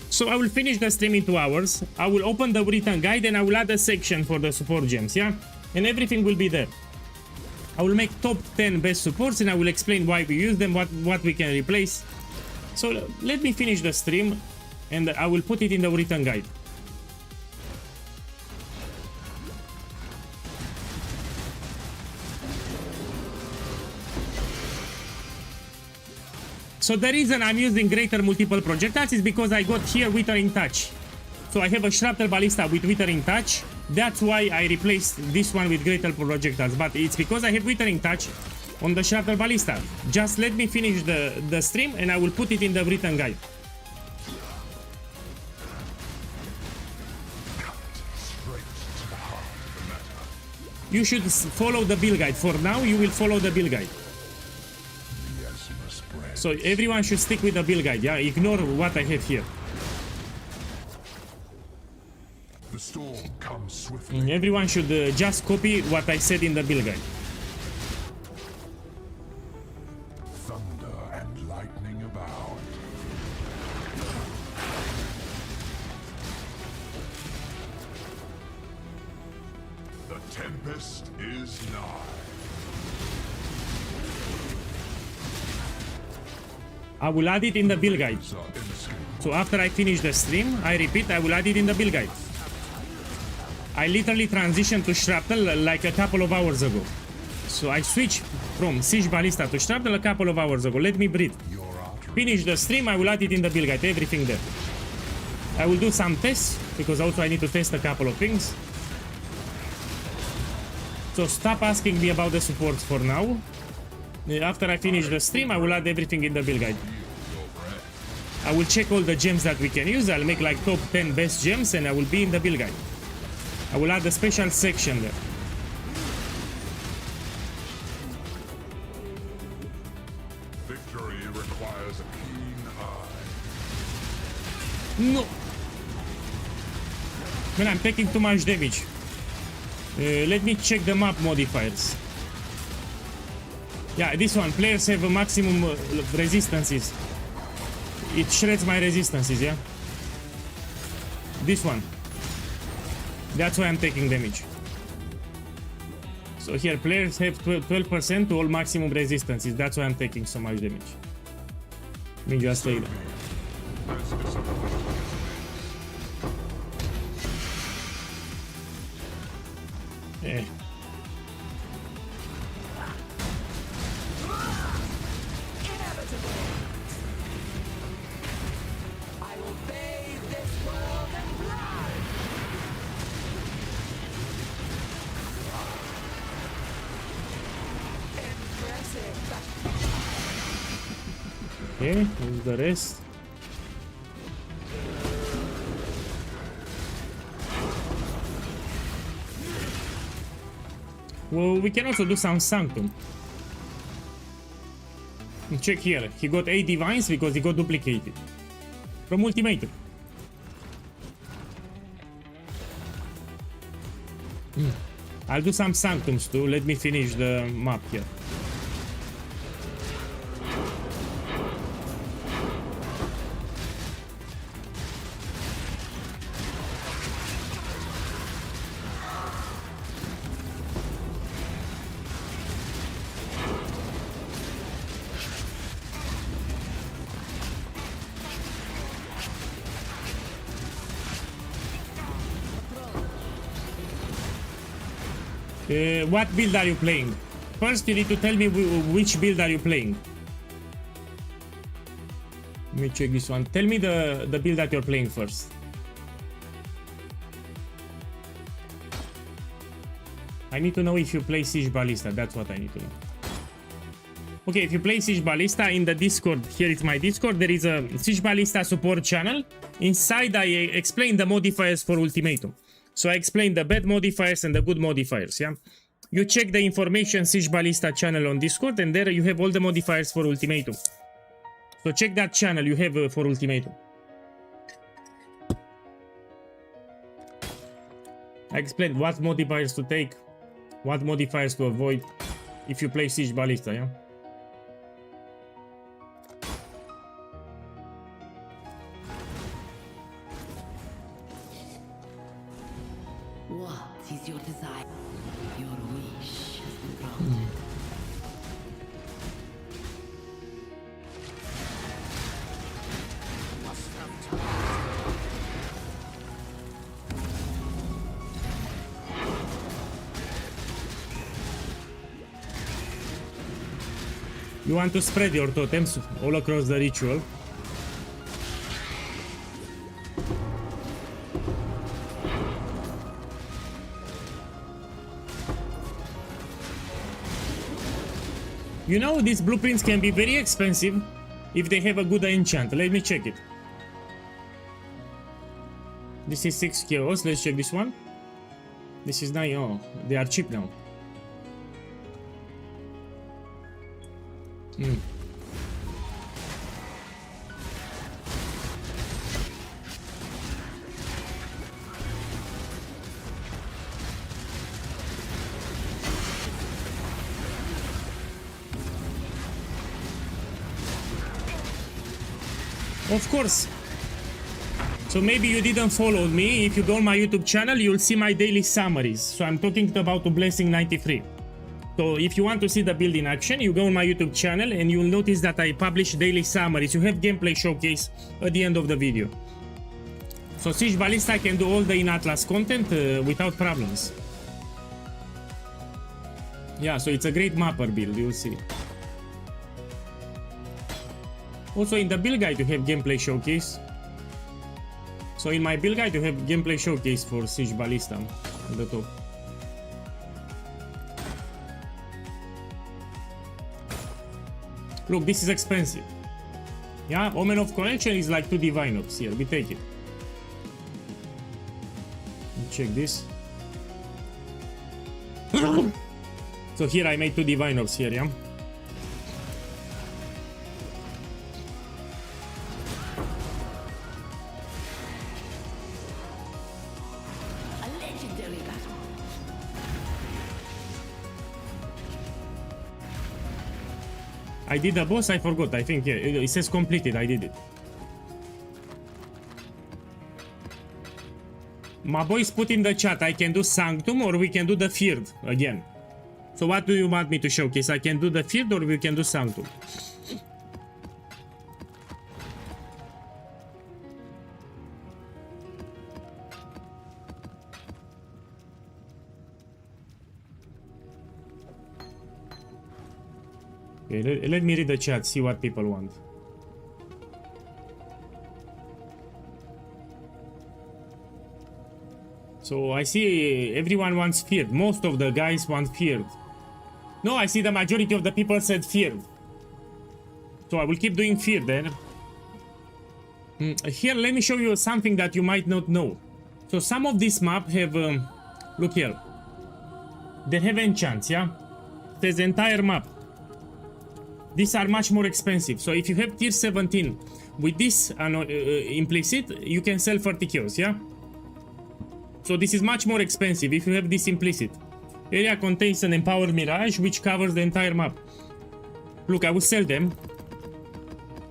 So I will finish the stream in 2 hours. I will open the written guide and I will add a section for the support gems, yeah? And everything will be there. I will make top 10 best supports and I will explain why we use them, what we can replace. So let me finish the stream and I will put it in the written guide. So the reason I'm using greater multiple projectiles is because I got here Withering Touch. So I have a Shrapnel ballista with Withering Touch. That's why I replaced this one with greater projectiles. But it's because I have Withering Touch on the Shrapnel ballista. Just let me finish the stream and I will put it in the written guide. You should follow the build guide. For now, you will follow the build guide. So everyone should stick with the build guide, yeah? Ignore what I have here. The storm comes swiftly. Everyone should just copy what I said in the build guide. Thunder and lightning abound. The tempest is nigh. I will add it in the build guide. So after I finish the stream, I repeat, I will add it in the build guide. I literally transitioned to Shrapnel like a couple of hours ago. So I switched from Siege Ballista to Shrapnel a couple of hours ago. Let me breathe. Finish the stream, I will add it in the build guide, everything there. I will do some tests, because also I need to test a couple of things. So stop asking me about the supports for now. After I finish the stream, I will add everything in the build guide. I will check all the gems that we can use. I'll make like top 10 best gems and I will be in the build guide. I will add a special section there. Victory requires a keen eye. No! Man, I'm taking too much damage. Let me check the map modifiers. Yeah, this one. Players have a maximum resistances. It shreds my resistances, yeah? This one. That's why I'm taking damage. So here, players have 12% to all maximum resistances. That's why I'm taking so much damage. Let me just take that. Yeah. Okay, here's the rest. Well, we can also do some Sanctum. Check here. He got 8 divines because he got duplicated. From ultimatum. I'll do some Sanctums too. Let me finish the map here. What build are you playing? First, you need to tell me which build are you playing. Let me check this one. Tell me the build that you're playing first. I need to know if you play Siege Ballista. That's what I need to know. Okay, if you play Siege Ballista in the Discord, here is my Discord. There is a Siege Ballista support channel. Inside, I explain the modifiers for ultimatum. So I explained the bad modifiers and the good modifiers, yeah? You check the information Siege Ballista channel on Discord, and there you have all the modifiers for ultimatum. So check that channel you have for ultimatum. I explained what modifiers to take, what modifiers to avoid if you play Siege Ballista, yeah? What is your desire? Your wish has been granted. You want to spread your totems all across the ritual. You know, these blueprints can be very expensive if they have a good enchant. Let me check it. This is 6 chaos. Let's check this one. This is 9. Oh, they are cheap now. Of course. So maybe you didn't follow me. If you go on my YouTube channel, you'll see my daily summaries. So I'm talking about Blessing 93. So if you want to see the build in action, you go on my YouTube channel and you'll notice that I publish daily summaries. You have gameplay showcase at the end of the video. So Siege Ballista can do all the in-Atlas content without problems. Yeah, so it's a great mapper build, you'll see. Also in the build guide you have gameplay showcase. So in my build guide you have gameplay showcase for Siege Ballista at the top. Look, this is expensive. Yeah, Omen of Connection is like 2 Divine Orbs here, we take it. Check this. So here I made 2 Divine Orbs here, yeah? I did the boss, I forgot. I think, yeah, it says completed. I did it. My boys put in the chat, I can do Sanctum or we can do the Feared again. So what do you want me to showcase? I can do the Feared or we can do Sanctum? Okay, let me read the chat, see what people want. So I see everyone wants Feared. Most of the guys want Feared. No, I see the majority of the people said Feared. So I will keep doing Feared then. Here, let me show you something that you might not know. So some of this map have, look here. They have enchants, yeah? There's the entire map. These are much more expensive. So if you have tier 17 with this implicit, you can sell 30 kills, yeah? So this is much more expensive if you have this implicit. Area contains an empowered mirage which covers the entire map. Look, I will sell them.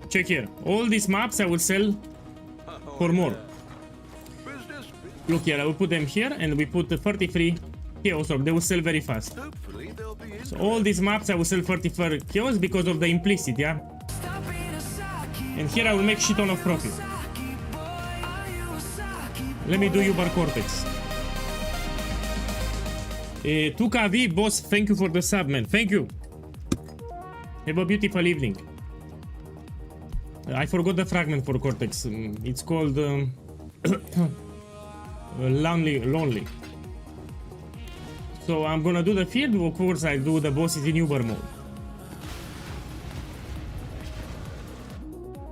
Check here. All these maps I will sell for more. Look here, I will put them here and we put the 33 kills, so they will sell very fast. So all these maps I will sell 34 kills because of the implicit, yeah? And here I will make shit ton of profit. Let me do Uber Cortex. 2KV, boss, thank you for the sub, man. Thank you. Have a beautiful evening. I forgot the fragment for Cortex. It's called Lonely. So I'm gonna do the field. Of course, I do the bosses in Uber mode.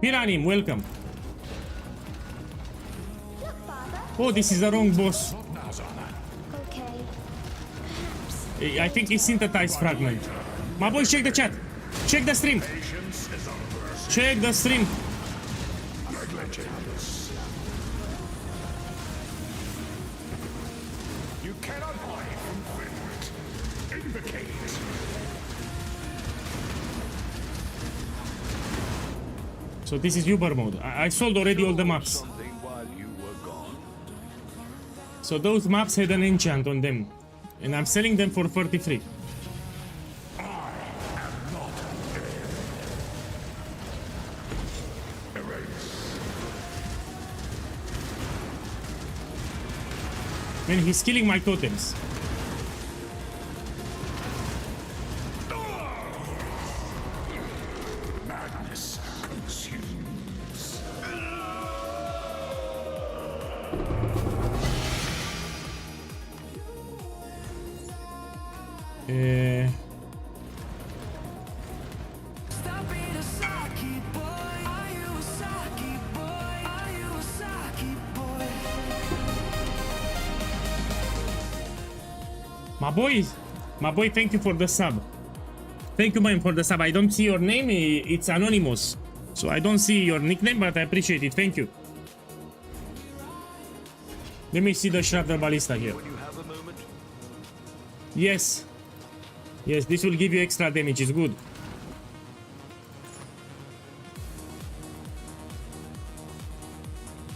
Piranim, welcome. Oh, this is the wrong boss. I think it's synthesized fragment. My boys, check the chat. Check the stream. Check the stream. You cannot hide from fate. Invocate. So this is Uber mode. I sold already all the maps. So those maps had an enchant on them. And I'm selling them for 33. Man, he's killing my totems. Madness consumes. My boy, thank you for the sub. Thank you, man, for the sub. I don't see your name, it's anonymous. So I don't see your nickname, but I appreciate it. Thank you. Let me see the Shrapnel ballista here. Yes. Yes, this will give you extra damage. It's good.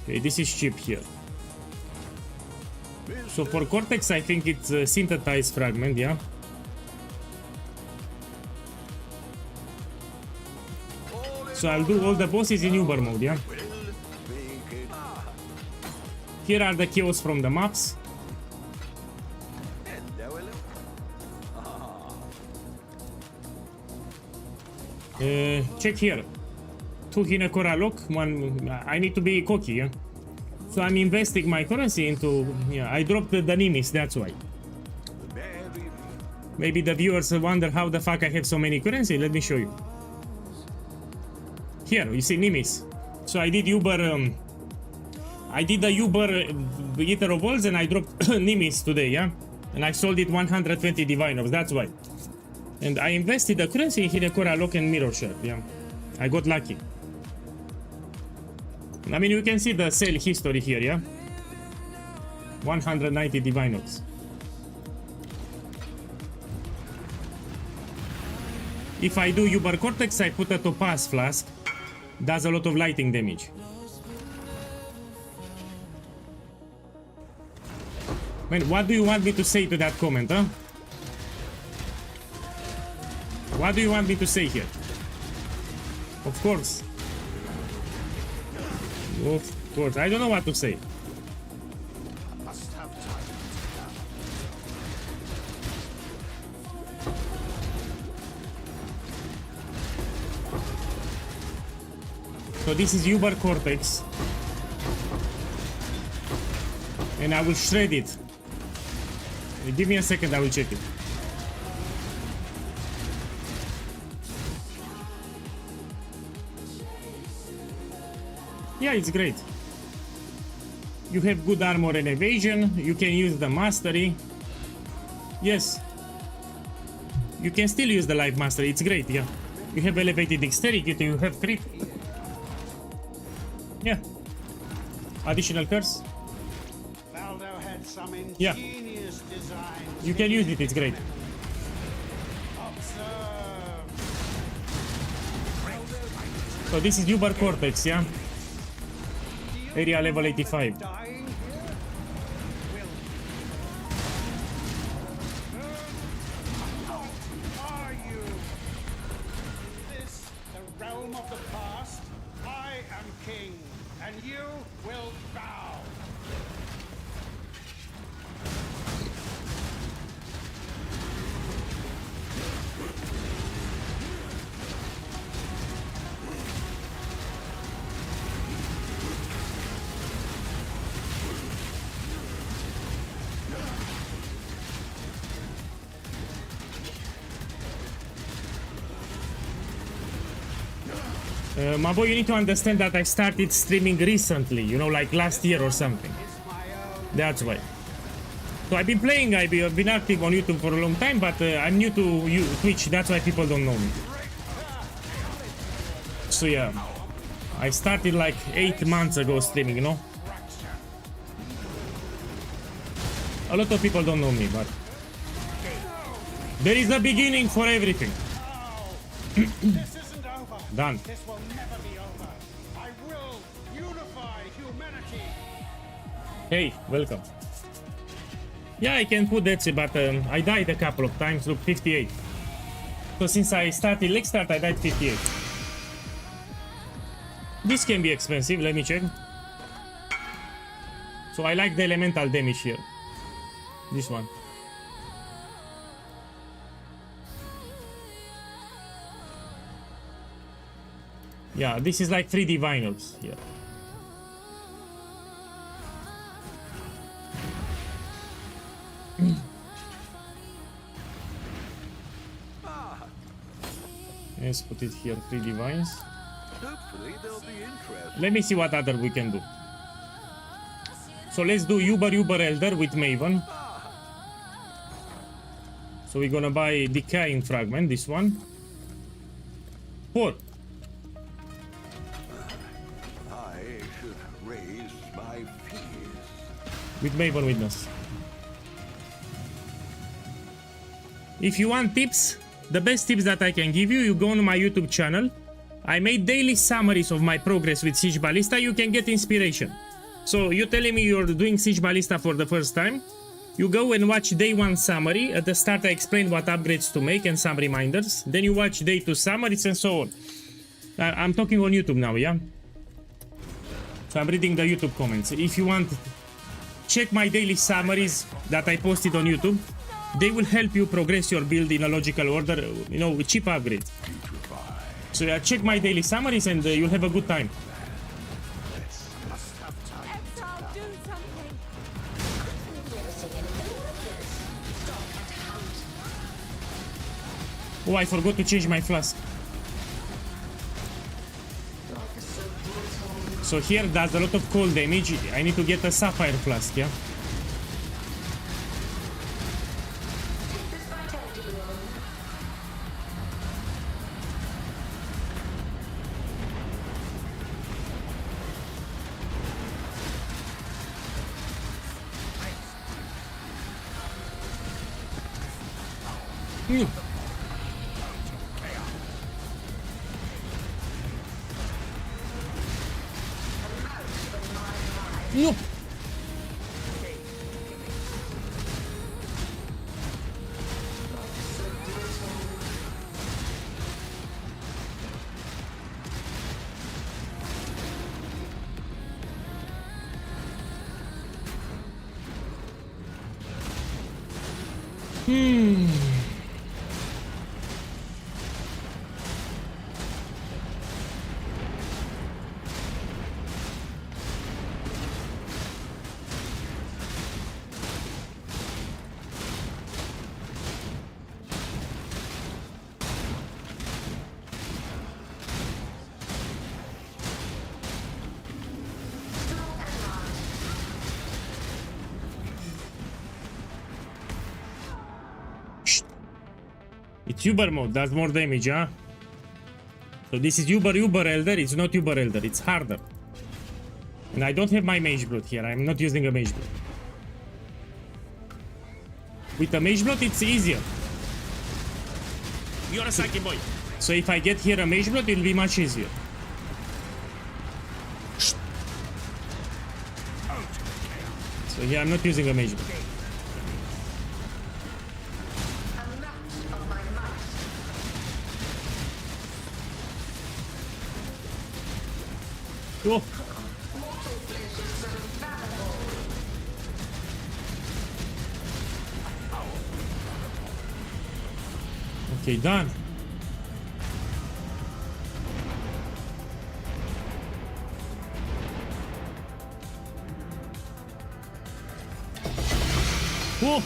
Okay, this is cheap here. So for Cortex, I think it's a synthesized fragment, yeah? So I'll do all the bosses in Uber mode, yeah? Here are the kills from the maps. Check here. 2 Hinekora lock, 1... I need to be cocky, yeah? So I'm investing my currency into... Yeah, I dropped the Nimis, that's why. Maybe the viewers wonder how the fuck I have so many currency. Let me show you. Here, you see Nimis. So I did Uber... I did the Uber Eater of Worlds and I dropped Nimis today, yeah? And I sold it 120 Divine Orbs, that's why. And I invested the currency in Hinekora Lock and Mirror Shard, yeah? I got lucky. I mean, you can see the sale history here, yeah? 190 Divine. If I do Uber Cortex, I put a topaz flask. Does a lot of lighting damage. Man, what do you want me to say to that comment, huh? What do you want me to say here? Of course. Of course. I don't know what to say. So this is Uber Cortex. And I will shred it. Give me a second, I will check it. Yeah, it's great. You have good armor and evasion. You can use the mastery. Yes. You can still use the life mastery. It's great, yeah. You have elevated dexterity. You have crit. Yeah. Additional curse. Valdo had some Yeah. ingenious designs. You can use it. It's great. Observe. So this is Uber Cortex, yeah. Area level 85. Dying here? Will. Are you? This the realm of the past? I am king, and you will bow. My boy, you need to understand that I started streaming recently, you know, like last year or something. That's why. So I've been playing, I've been active on YouTube for a long time, but I'm new to Twitch, that's why people don't know me. So yeah, I started like 8 months ago streaming, you know. A lot of people don't know me, but there is a beginning for everything. This isn't over. Done. This will never be over. I will unify humanity. Hey, welcome. Yeah, I can put that, but I died a couple of times. Look, 58. So since I started leg start, I died 58. This can be expensive, let me check. So I like the elemental damage here. This one. Yeah, this is like 3D vinyls here. Let's put it here, 3D vines. Hopefully they'll be interested. Let me see what other we can do. So let's do Uber Elder with Maven. So we're gonna buy Decaying Fragment, this one. 4. I should raise my fees. With Maven Witness. If you want tips, the best tips that I can give you, you go on my YouTube channel. I made daily summaries of my progress with Siege Ballista. You can get inspiration. So you're telling me you're doing Siege Ballista for the first time. You go and watch day 1 summary. At the start I explained what upgrades to make and some reminders. Then you watch day 2 summaries and so on. I'm talking on YouTube now, yeah? So I'm reading the YouTube comments. If you want, check my daily summaries that I posted on YouTube. They will help you progress your build in a logical order, you know, with cheap upgrades. So yeah, check my daily summaries and you'll have a good time. Exile, do something. Oh, I forgot to change my flask. So here does a lot of cold damage. I need to get a sapphire flask, yeah? Nu! It's Uber mode, does more damage, huh? So this is Uber Elder, it's not Uber Elder, it's harder. And I don't have my Mage Blood here, I'm not using a Mage Blood. With a Mage Blood, it's easier. You're a psychic boy. So if I get here a Mage Blood, it'll be much easier. So yeah, I'm not using a Mage Blood. Oh. Okay, done. Oh.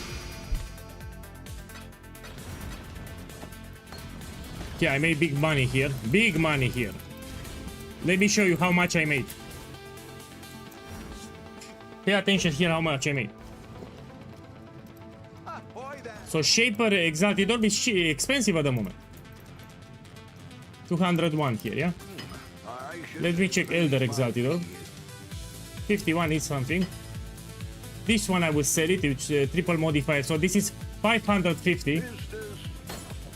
Okay, I made big money here. Big money here. Let me show you how much I made. Pay attention here how much I made. So Shaper Exalted Orb is expensive at the moment. 201 here, yeah? Let me check Elder Exalted Orb. 51 is something. This one I will sell it, it's triple modifier. So this is 550.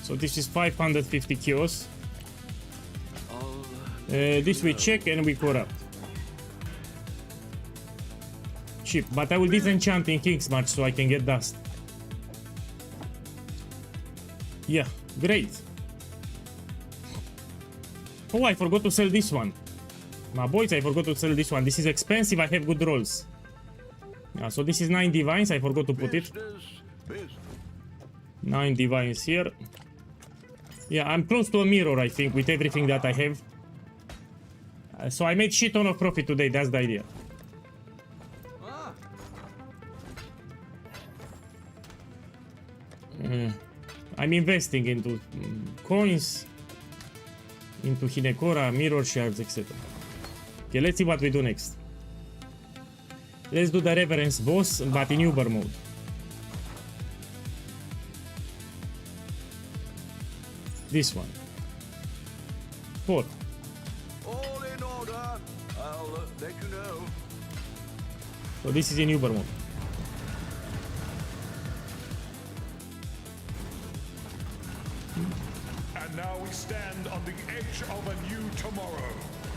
So this is 550 kios. This we check and we corrupt. Cheap, but I will disenchant in King's March so I can get dust. Yeah, great. Oh, I forgot to sell this one. My boys, I forgot to sell this one. This is expensive, I have good rolls. Yeah, so this is 9 divines, I forgot to put it. 9 divines here. Yeah, I'm close to a mirror, I think, with everything that I have. So I made shit ton of profit today, that's the idea. I'm investing into coins, into Hinekora, mirror shards, etc. Okay, let's see what we do next. Let's do the Reverence boss, but in Uber mode. This one. 4. All in order. I'll let you know. So this is in Uber mode. And now we stand on the edge of a new tomorrow,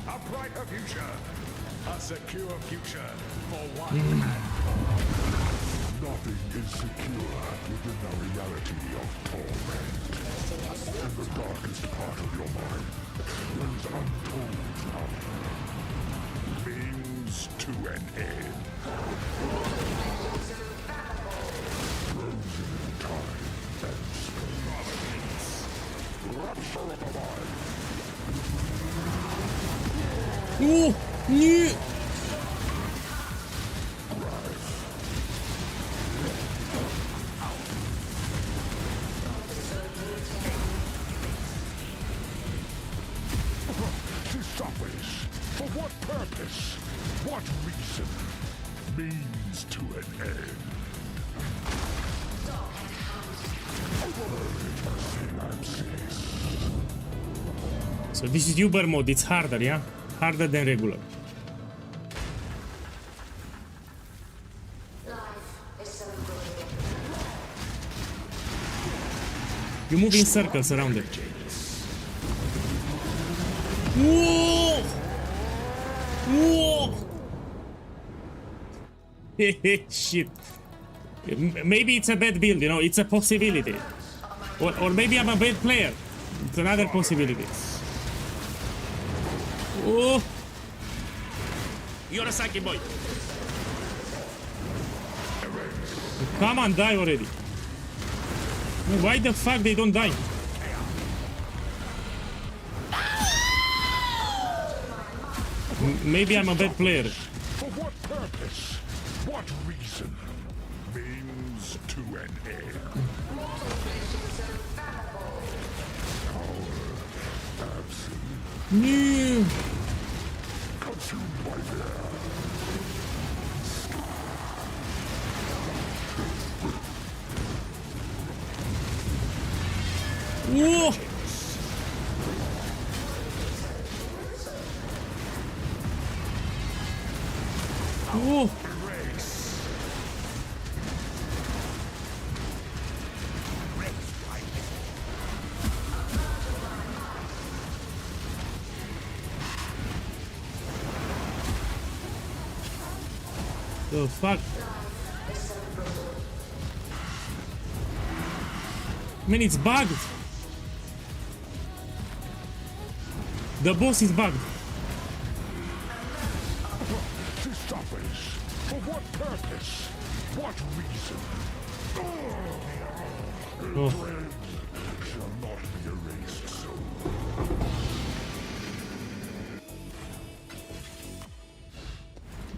a brighter future, a secure future for one and all. Nothing is secure within the reality of torment. In the darkest part of your mind, there is untold power. Means to an end. Frozen in time and space. Rupture of the mind. Oh, nie. She suffers. For what purpose? What reason? Means to an end. So this is Uber mode, it's harder, yeah? Harder than regular. You move in circles around it. Whoa! Whoa! Shit. Maybe it's a bad build, you know, it's a possibility. Or maybe I'm a bad player. It's another possibility. Oh! You're a psychic boy. Come on, die already. Why the fuck they don't die? Maybe I'm a bad player. For what purpose? What reason? Means to an end. Power absolute. Yeah. Consumed by their Whoa! Whoa! The fuck? Man, it's bugged. The boss is bugged. to suffers. For what purpose? What reason? Oh. Dread shall not be erased so.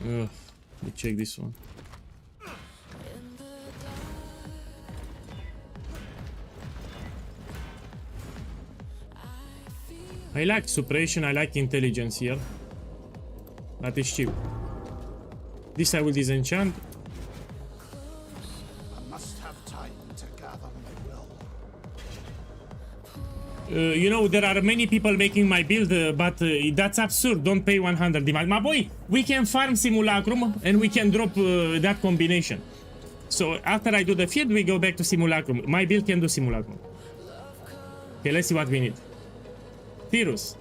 Ugh. Let me check this one. I like suppression, I like intelligence here. That is cheap. This I will disenchant. I must have time to gather my will. You know, there are many people making my build, but that's absurd. Don't pay 100 divine. My boy, we can farm Simulacrum and we can drop that combination. So after I do the field, we go back to Simulacrum. My build can do Simulacrum. Okay, let's see what we need. Tirus.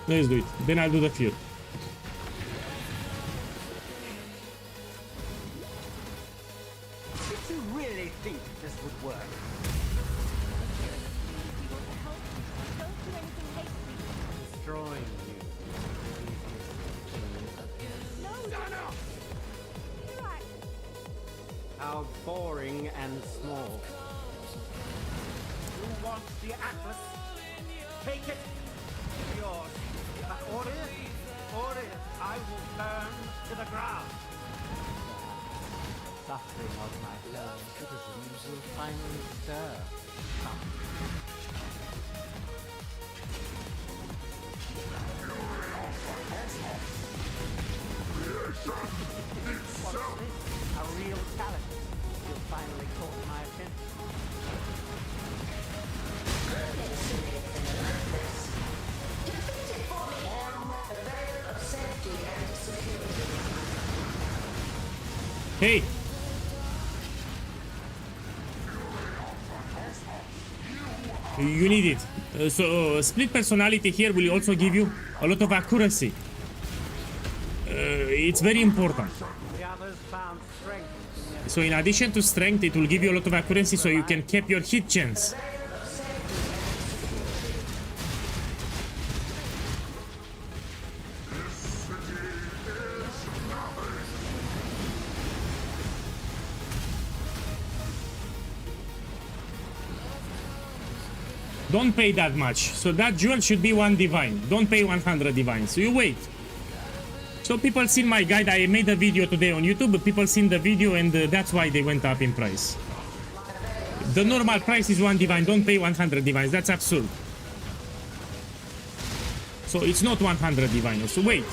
Let's do it. Then I'll do the field. Did you really think this would work? Don't do anything hasty. Destroying you. No! Relax. How boring and small. You want the Atlas? Take it. It's yours. But order, I will burn to the ground. Suffering of my fellow citizens will finally stir. Come. What's this? A real talent. You finally caught my attention. Defeated for me. A veil of safety and security. Hey! You need it. So split personality here will also give you a lot of accuracy. It's very important. The others found strength in their So in addition to strength, it will give you a lot of accuracy so you can keep your hit chance. Don't pay that much. So that jewel should be 1 divine. Don't pay 100 divine. So you wait. So people seen my guide. I made a video today on YouTube. People seen the video and that's why they went up in price. The normal price is 1 divine. Don't pay 100 divines. That's absurd. So it's not 100 divines. So wait.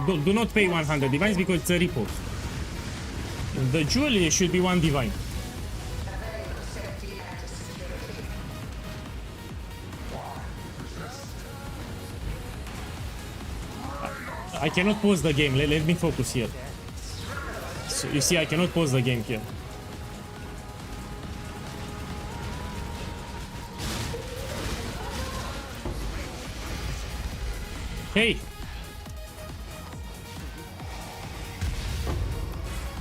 Do not pay 100 divines because it's a report. The jewel should be 1 divine. I cannot pause the game. Let me focus here. So you see, I cannot pause the game here. Hey!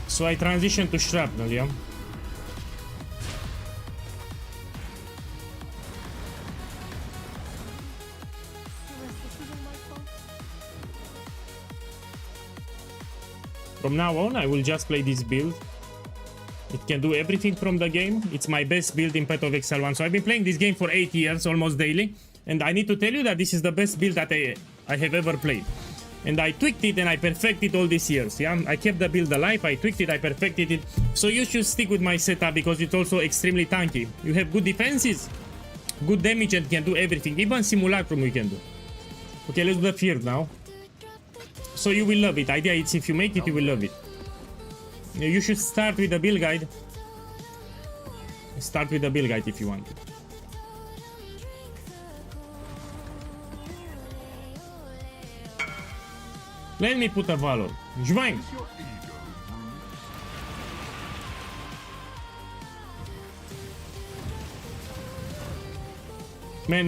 So I transition to Shrapnel, yeah? From now on, I will just play this build. It can do everything from the game. It's my best build in Path of Exile 1. So I've been playing this game for 8 years, almost daily. And I need to tell you that this is the best build that I have ever played. And I tweaked it and I perfected all these years, yeah? I kept the build alive, I tweaked it, I perfected it. So you should stick with my setup because it's also extremely tanky. You have good defenses, good damage, and can do everything. Even Simulacrum we can do. Okay, let's do the Fear now. So you will love it. Idea is if you make it, you will love it. You should start with the build guide. Start with the build guide if you want to. Let me put a valor. Join. Man,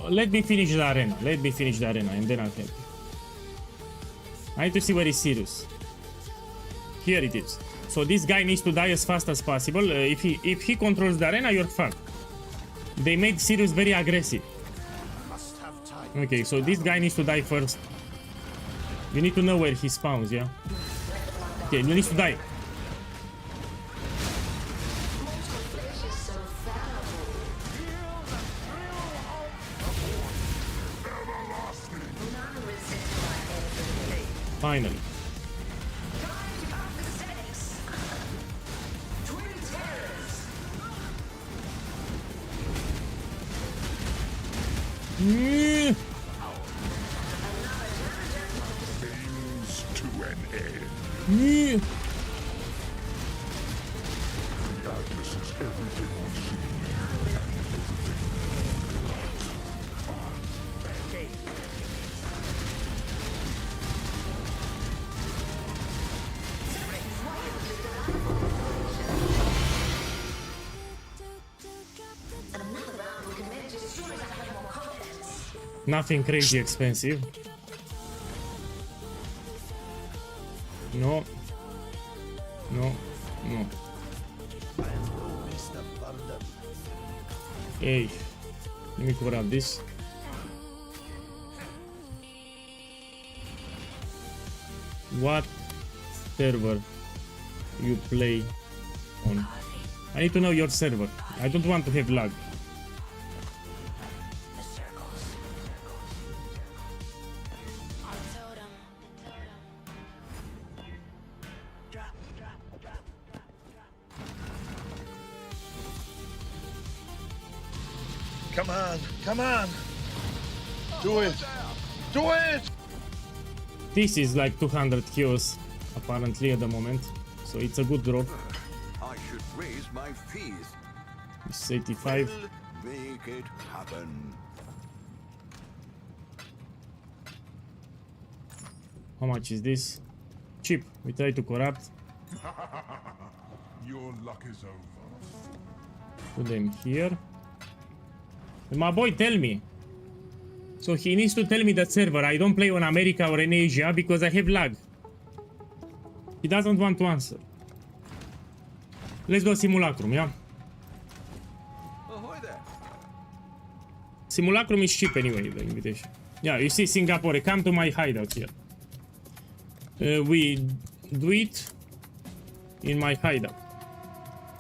let me finish the arena. Let me finish the arena and then I'll help you. I need to see where is Sirius. Here it is. So this guy needs to die as fast as possible. If he controls the arena, you're fucked. They made Sirius very aggressive. Okay, so this guy needs to die first. You need to know where he spawns, yeah? Okay, you need to die. Finally. To an end. Darkness is everything we see. Nothing crazy expensive. No. No. No. Hey. Let me grab this. What server you play on? I need to know your server. I don't want to have lag. Come on, come on! Do it! Do it! This is like 200 kills apparently at the moment, so it's a good drop. I should raise my fees. It's 85. Make it happen. How much is this? Cheap. We try to corrupt. Your luck is over. Put them here. My boy, tell me. So he needs to tell me that server. I don't play on America or in Asia because I have lag. He doesn't want to answer. Let's do a Simulacrum, yeah? Ahoy there. Simulacrum is cheap anyway, the invitation. Yeah, you see Singapore, come to my hideout here. We do it in my hideout.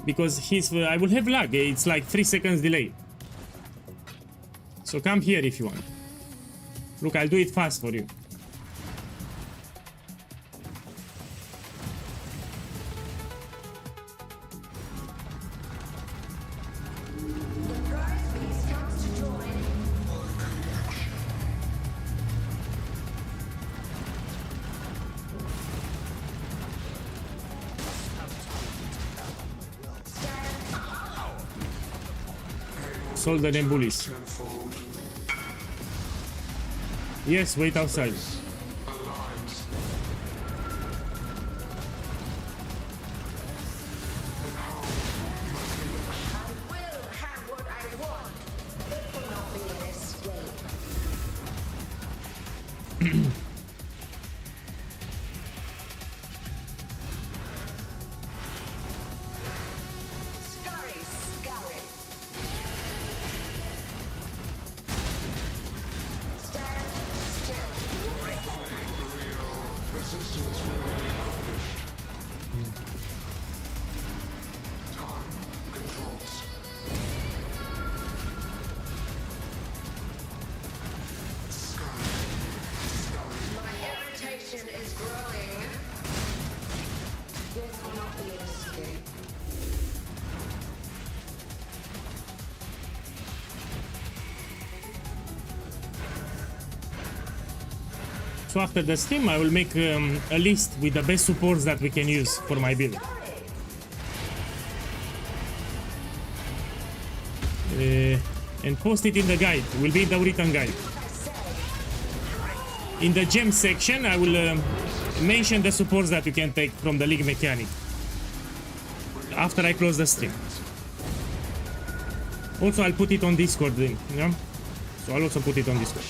Because I will have lag, it's like 3 seconds delay. So come here if you want. Look, I'll do it fast for you. Soldier and bullies. Yes, wait outside. Scurry, scurry. Stand still. My irritation is growing. This will not be an escape. So after the stream, I will make a list with the best supports that we can use for my build. And post it in the guide. Will be in the written guide. In the gem section, I will mention the supports that you can take from the league mechanic after I close the stream. Also, I'll put it on Discord then, yeah? So I'll also put it on Discord.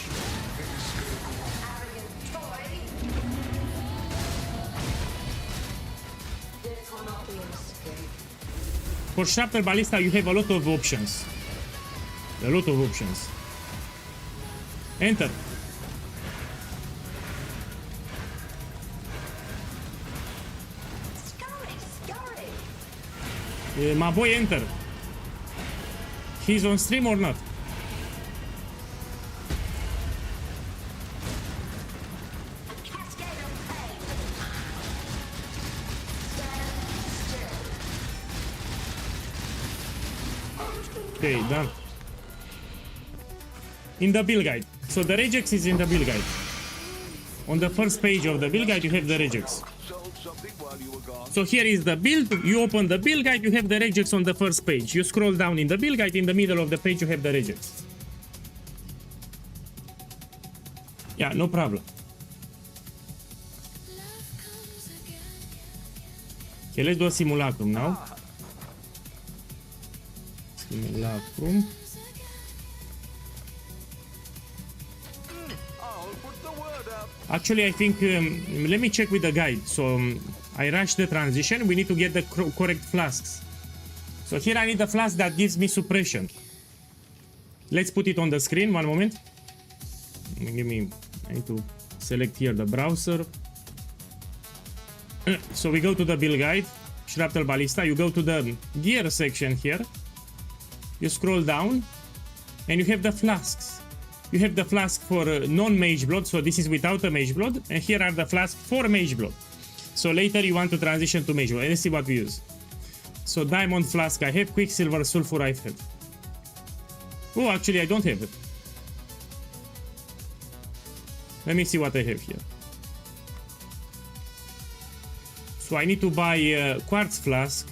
Arrogant toy. This will not be an escape. For Shrapnel Ballista, you have a lot of options. A lot of options. Enter. Scurry, scurry. My boy, enter. He's on stream or not? Cascade of pain. Stand still. Okay, done. In the build guide. So the regex is in the build guide. On the first page of the build guide, you have the regex. Sold something while you were gone. So here is the build. You open the build guide, you have the regex on the first page. You scroll down in the build guide, in the middle of the page, you have the regex. Yeah, no problem. Okay, let's do a simulacrum now. Simulacrum. I'll put the word up. Actually, I think, let me check with the guide. So, I rushed the transition. We need to get the correct flasks. So here I need the flask that gives me suppression. Let's put it on the screen, one moment. I need to select here the browser. So we go to the build guide, Shrapnel Ballista. You go to the gear section here. You scroll down, and you have the flasks. You have the flask for non-mage blood, so this is without a mage blood, and here are the flasks for mage blood. So later you want to transition to mage blood. Let's see what we use. So diamond flask I have, quicksilver, sulfur I have. Oh, actually I don't have it. Let me see what I have here. So I need to buy a quartz flask,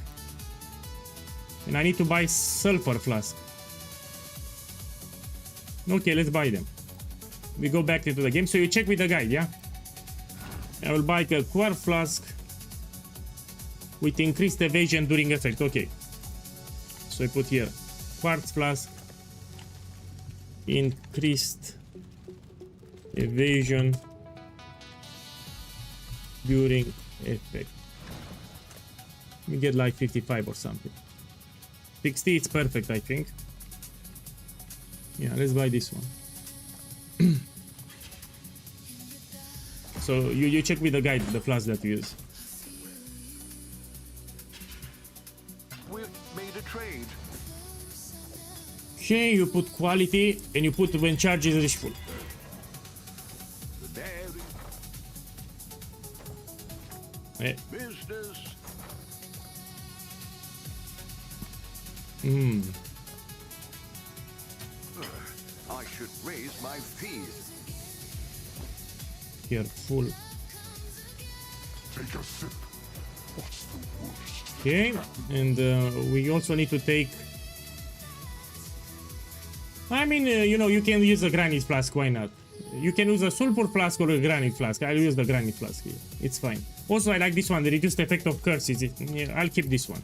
and I need to buy sulfur flask. Okay, let's buy them. We go back into the game. So you check with the guide, yeah? I will buy a quartz flask with increased evasion during effect. Okay. So I put here quartz flask, increased evasion during effect. We get like 55 or something. 60, it's perfect, I think. Yeah, let's buy this one. So you check with the guide the flask that you use. We made a trade. Okay, you put quality and you put when charge is full. The dairy. Business. I should raise my fees. Here, full. Take a sip. What's the worst? Okay, and we also need to take... I mean, you know, you can use a granite flask, why not? You can use a sulfur flask or a granite flask. I'll use the granite flask here. It's fine. Also, I like this one, the reduced effect of curses. Yeah, I'll keep this one.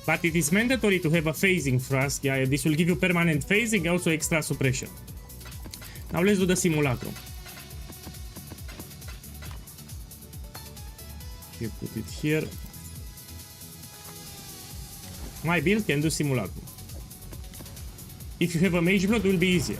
But it is mandatory to have a phasing flask. Yeah, this will give you permanent phasing, also extra suppression. Now let's do the simulacrum. You put it here. My build can do Simulacrum. If you have a mage blood, it will be easier.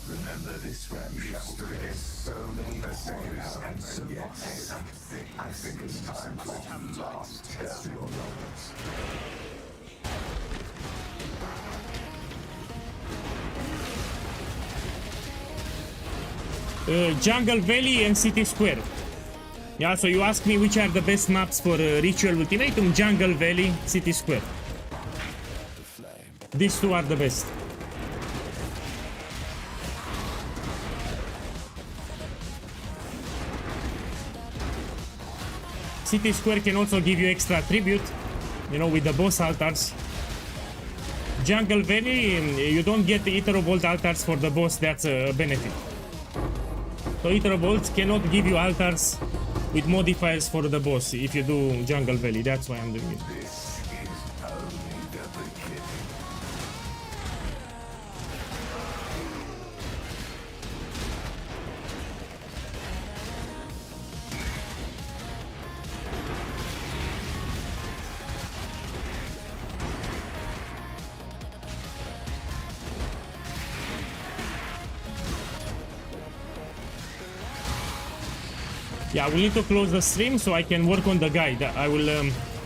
Remember this when we used to get so many messages and something. I think it's time for the last test of your knowledge. Jungle Valley and City Square. Yeah, so you ask me which are the best maps for Ritual Ultimatum. Jungle Valley, City Square. These two are the best. City Square can also give you extra tribute, you know, with the boss altars. Jungle Valley, you don't get the Etherobolt altars for the boss, that's a benefit. So Etherobolts cannot give you altars with modifiers for the boss if you do Jungle Valley, that's why I'm doing it. This is only the beginning. Yeah, we need to close the stream so I can work on the guide. I will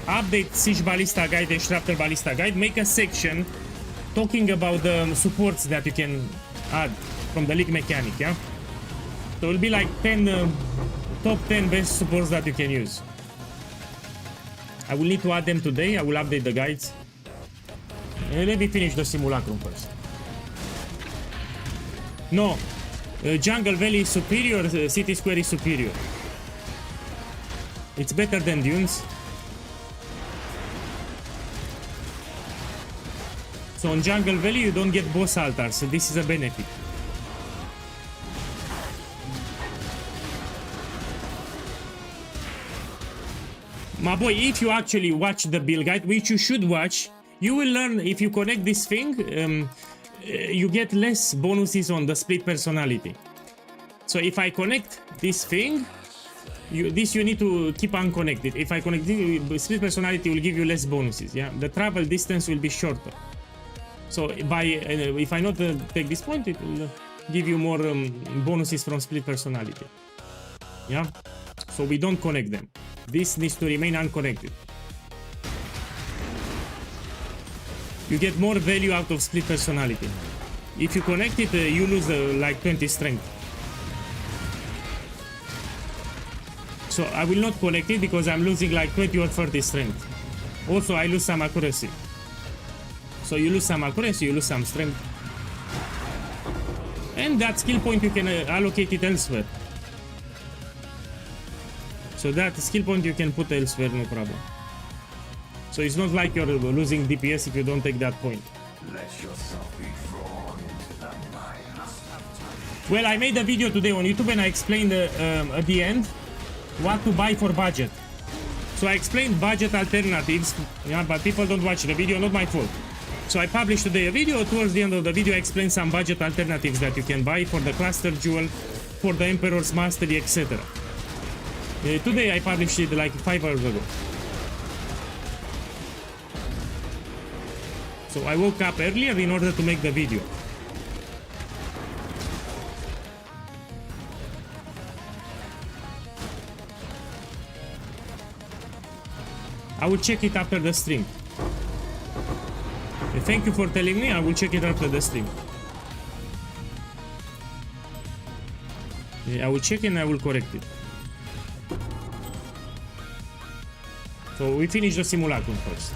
update Siege Ballista guide and Shrapnel Ballista guide, make a section talking about the supports that you can add from the league mechanic, yeah? So it will be like 10 top 10 best supports that you can use. I will need to add them today. I will update the guides. Let me finish the Simulacrum first. No, Jungle Valley is superior, City Square is superior. It's better than Dunes. So on Jungle Valley you don't get boss altars, so this is a benefit. My boy, if you actually watch the build guide, which you should watch, you will learn if you connect this thing, you get less bonuses on the split personality. So if I connect this thing, you need to keep unconnected. If I connect this, split personality will give you less bonuses. Yeah, the travel distance will be shorter. So by if I not take this point, it will give you more bonuses from split personality. Yeah, so we don't connect them. This needs to remain unconnected. You get more value out of split personality. If you connect it, you lose like 20 strength. So I will not connect it because I'm losing like 20 or 30 strength. Also, I lose some accuracy. So you lose some accuracy, you lose some strength. And that skill point you can allocate it elsewhere. So that skill point you can put elsewhere, no problem. So it's not like you're losing DPS if you don't take that point. Let yourself be drawn into the mire. Well, I made a video today on YouTube and I explained at the end what to buy for budget. So I explained budget alternatives, yeah, but people don't watch the video, not my fault. So I published today a video. Towards the end of the video I explained some budget alternatives that you can buy for the Cluster Jewel, for the Emperor's Mastery, etc. Today I published it like 5 hours ago. So I woke up earlier in order to make the video. I will check it after the stream. Thank you for telling me. I will check it after the stream. I will check and I will correct it. So we finish the Simulacrum first.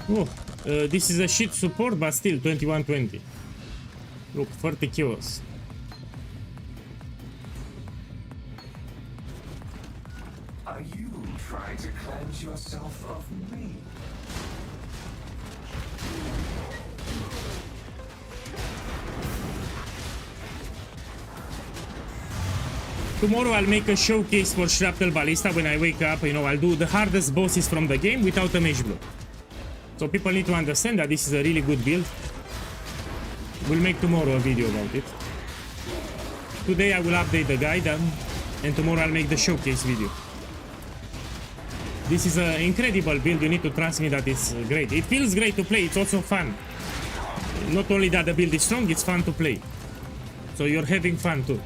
Oh, this is a shit support, but still 2120. Look, 40 kills. Are you trying to cleanse yourself of me? Tomorrow I'll make a showcase for Shrapnel Ballista when I wake up. You know, I'll do the hardest bosses from the game without a mage blow. So people need to understand that this is a really good build. We'll make tomorrow a video about it. Today I will update the guide and tomorrow I'll make the showcase video. This is an incredible build. You need to trust me that it's great. It feels great to play. It's also fun. Not only that the build is strong, it's fun to play. So you're having fun too.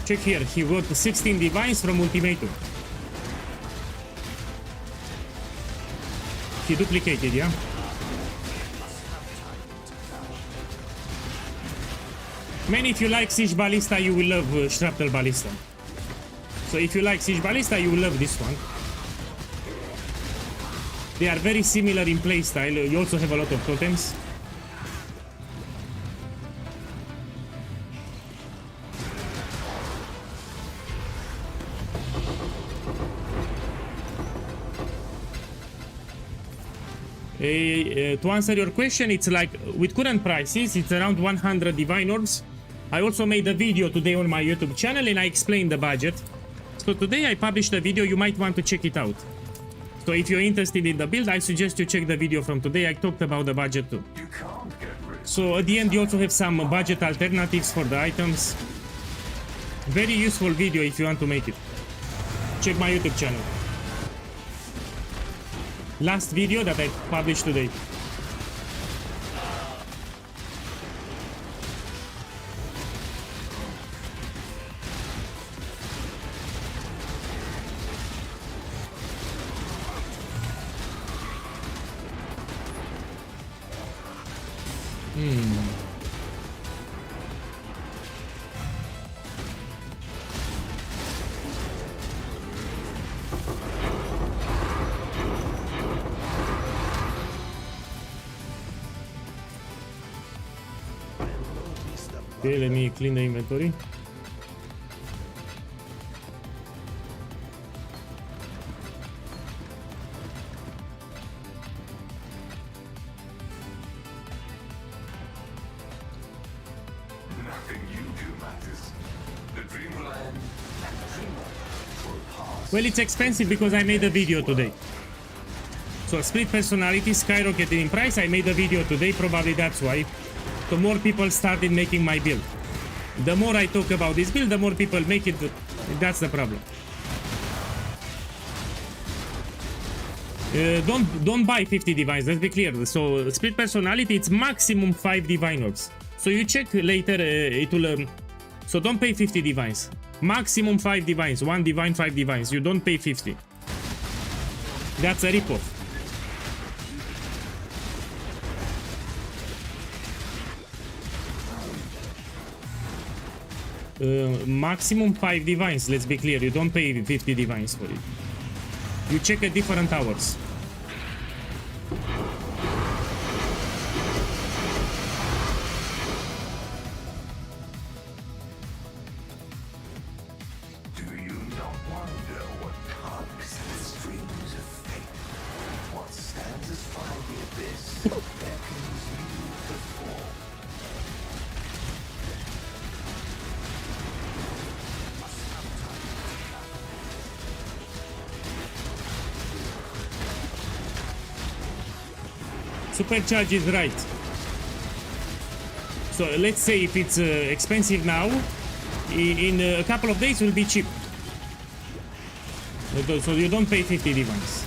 Check here, he got 16 divines from ultimatum. He duplicated, yeah? Man, if you like Siege Ballista, you will love Shrapnel Ballista. So if you like Siege Ballista, you will love this one. They are very similar in playstyle. You also have a lot of totems. To answer your question, it's like with current prices, it's around 100 divine orbs. I also made a video today on my YouTube channel and I explained the budget. So today I published a video, you might want to check it out. So if you're interested in the build, I suggest you check the video from today. I talked about the budget too. So at the end you also have some budget alternatives for the items. Very useful video if you want to make it. Check my YouTube channel. Last video that I published today. Okay, let me clean the inventory. Nothing you do matters. The dream will end and the dream will pass. Well, it's expensive because I made a video today. So split personality skyrocketed in price. I made a video today, probably that's why. So more people started making my build. The more I talk about this build, the more people make it. That's the problem. Don't buy 50 divines, let's be clear. So split personality, it's maximum 5 divine orbs. So you check later, it will... so don't pay 50 divines. Maximum 5 divines, 1 divine, 5 divines. You don't pay 50. That's a ripoff. Maximum 5 divines, let's be clear. You don't pay 50 divines for it. You check at different hours. Do you not wonder what comes in the streams of fate? What stands as far as the abyss beckons you to fall. Supercharge is right. So let's say if it's expensive now, in a couple of days it will be cheap. So you don't pay 50 divines.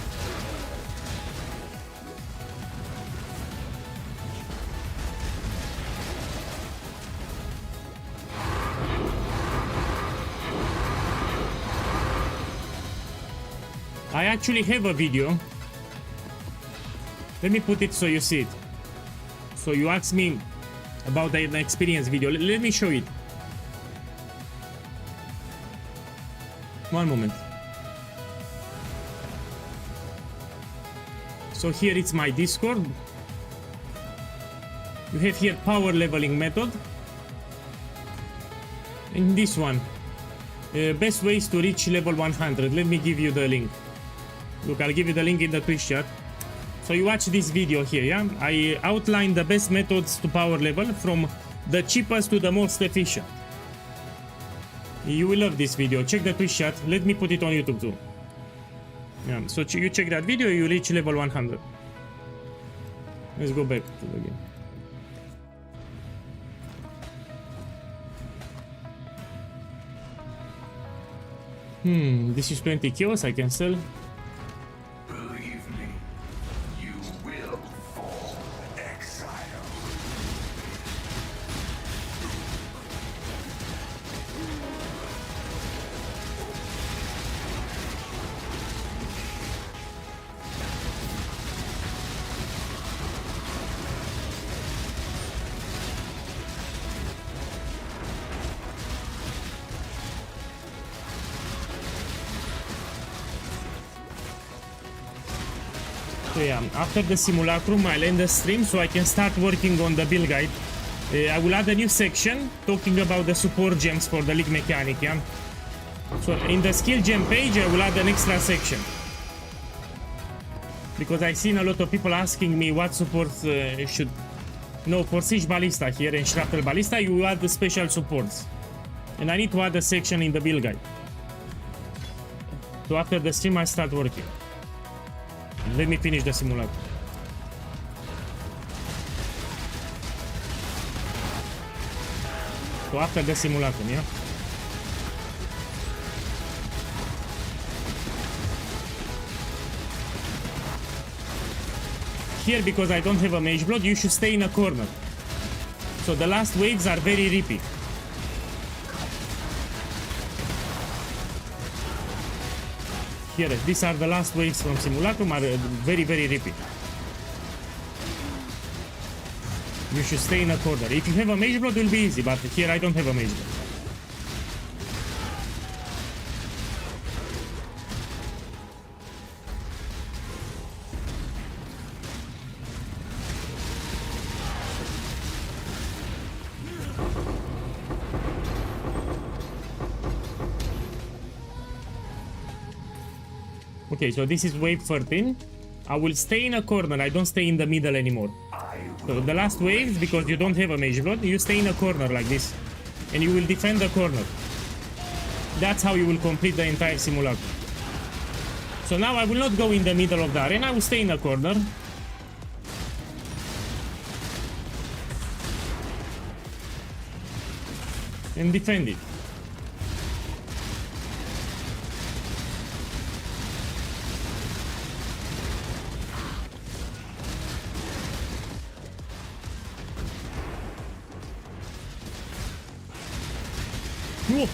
I actually have a video. Let me put it so you see it. So you asked me about an experience video. Let me show it. One moment. So here it's my Discord. You have here power leveling method. In this one, best ways to reach level 100. Let me give you the link. Look, I'll give you the link in the Twitch chat. So you watch this video here, yeah? I outline the best methods to power level from the cheapest to the most efficient. You will love this video. Check the Twitch chat. Let me put it on YouTube too. Yeah, so you check that video, you reach level 100. Let's go back to the game. This is 20 kills, I can sell. Believe me, you will fall exile. So yeah, after the Simulacrum, I'll end the stream so I can start working on the build guide. I will add a new section talking about the support gems for the league mechanic, yeah? So in the skill gem page, I will add an extra section. Because I've seen a lot of people asking me what supports should... No, for Siege Ballista here and Shrapnel Ballista, you add the special supports. And I need to add a section in the build guide. So after the stream, I start working. Let me finish the simulacrum. So after the simulacrum, yeah? Here, because I don't have a mage blood, you should stay in a corner. So the last waves are very rippy. Here, these are the last waves from Simulacrum, are very, very rippy. You should stay in a corner. If you have a mage blood, it will be easy, but here I don't have a mage blood. Okay, so this is wave 13. I will stay in a corner, I don't stay in the middle anymore. So the last waves, because you don't have a mage blood, you stay in a corner like this. And you will defend the corner. That's how you will complete the entire simulacrum. So now I will not go in the middle of the arena, I will stay in a corner. And defend it. Whoa.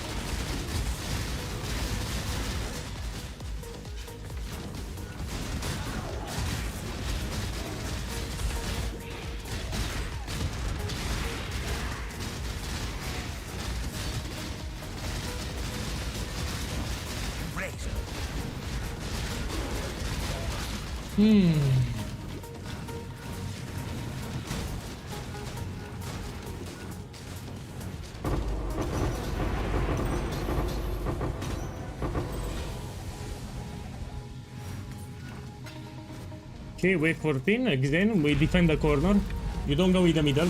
Okay, wave 14, again, we defend the corner. You don't go in the middle.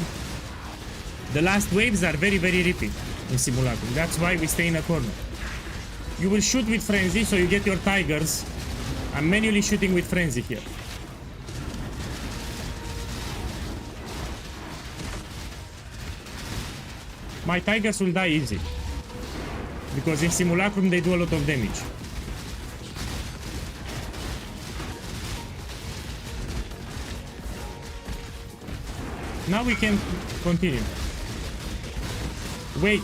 The last waves are very, very rippy in Simulacrum. That's why we stay in a corner. You will shoot with Frenzy, so you get your Tigers. I'm manually shooting with Frenzy here. My Tigers will die easy. Because in Simulacrum they do a lot of damage. Now we can continue. Wait.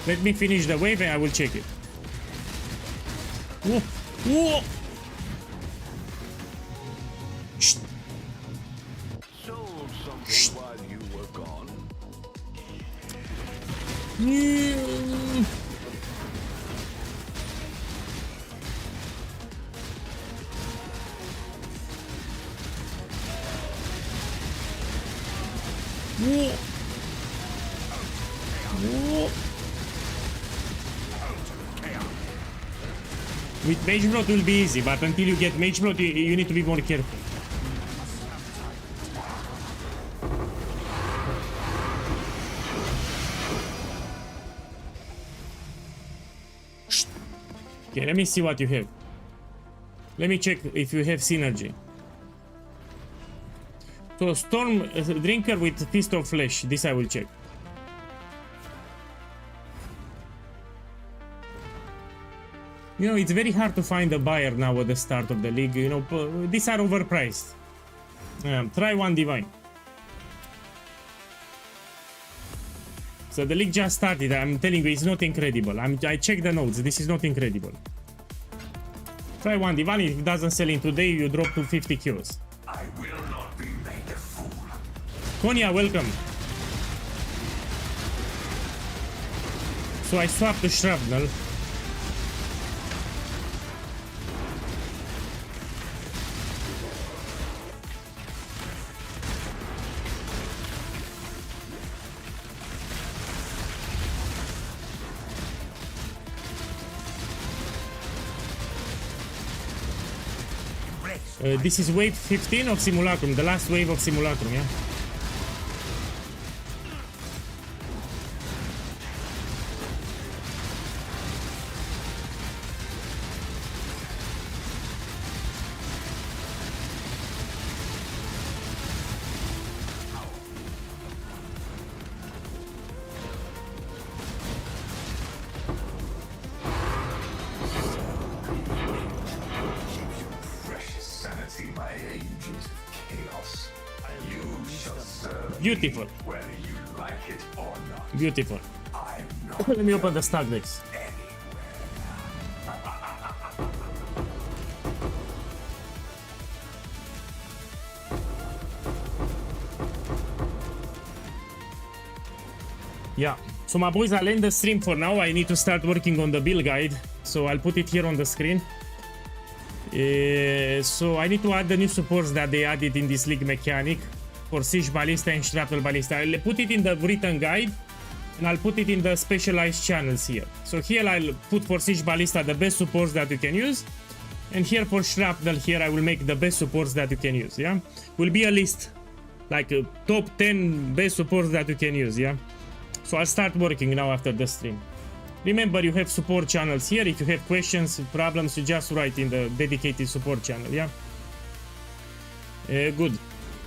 Let me finish the wave and I will check it. Whoa! Whoa! Shh. Sold something while you were gone. Mm. Whoa. Whoa. With Mage Blood it will be easy, but until you get Mage Blood, you need to be more careful. Okay, let me see what you have. Let me check if you have synergy. So Storm Drinker with Fist of Flesh. This I will check. You know, it's very hard to find a buyer now at the start of the league. You know, these are overpriced. Try one Divine. So the league just started. I'm telling you, it's not incredible. I checked the notes. This is not incredible. Try one Divine. If it doesn't sell in today, you drop to 50 kills. I will not be made a fool. Konya, welcome. So I swapped the Shrapnel. This is wave 15 of Simulacrum, the last wave of Simulacrum, yeah? Beautiful. Whether you like it or not. Beautiful. I'm not Let me open the stack decks. Yeah. So my boys, I'll end the stream for now. I need to start working on the build guide. So I'll put it here on the screen. So I need to add the new supports that they added in this league mechanic for Siege Ballista and Shrapnel Ballista. I'll put it in the written guide and I'll put it in the specialized channels here. So here I'll put for Siege Ballista the best supports that you can use, and here for Shrapnel here I will make the best supports that you can use. Yeah, will be a list like a top 10 best supports that you can use. Yeah, so I'll start working now after the stream. Remember, you have support channels here. If you have questions, problems, you just write in the dedicated support channel. Yeah, good.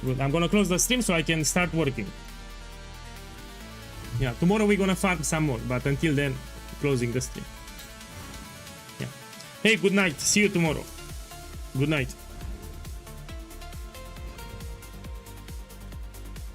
Good. I'm gonna close the stream so I can start working. Yeah, tomorrow we're gonna farm some more, but until then, closing the stream. Yeah. Hey, good night. See you tomorrow. Good night.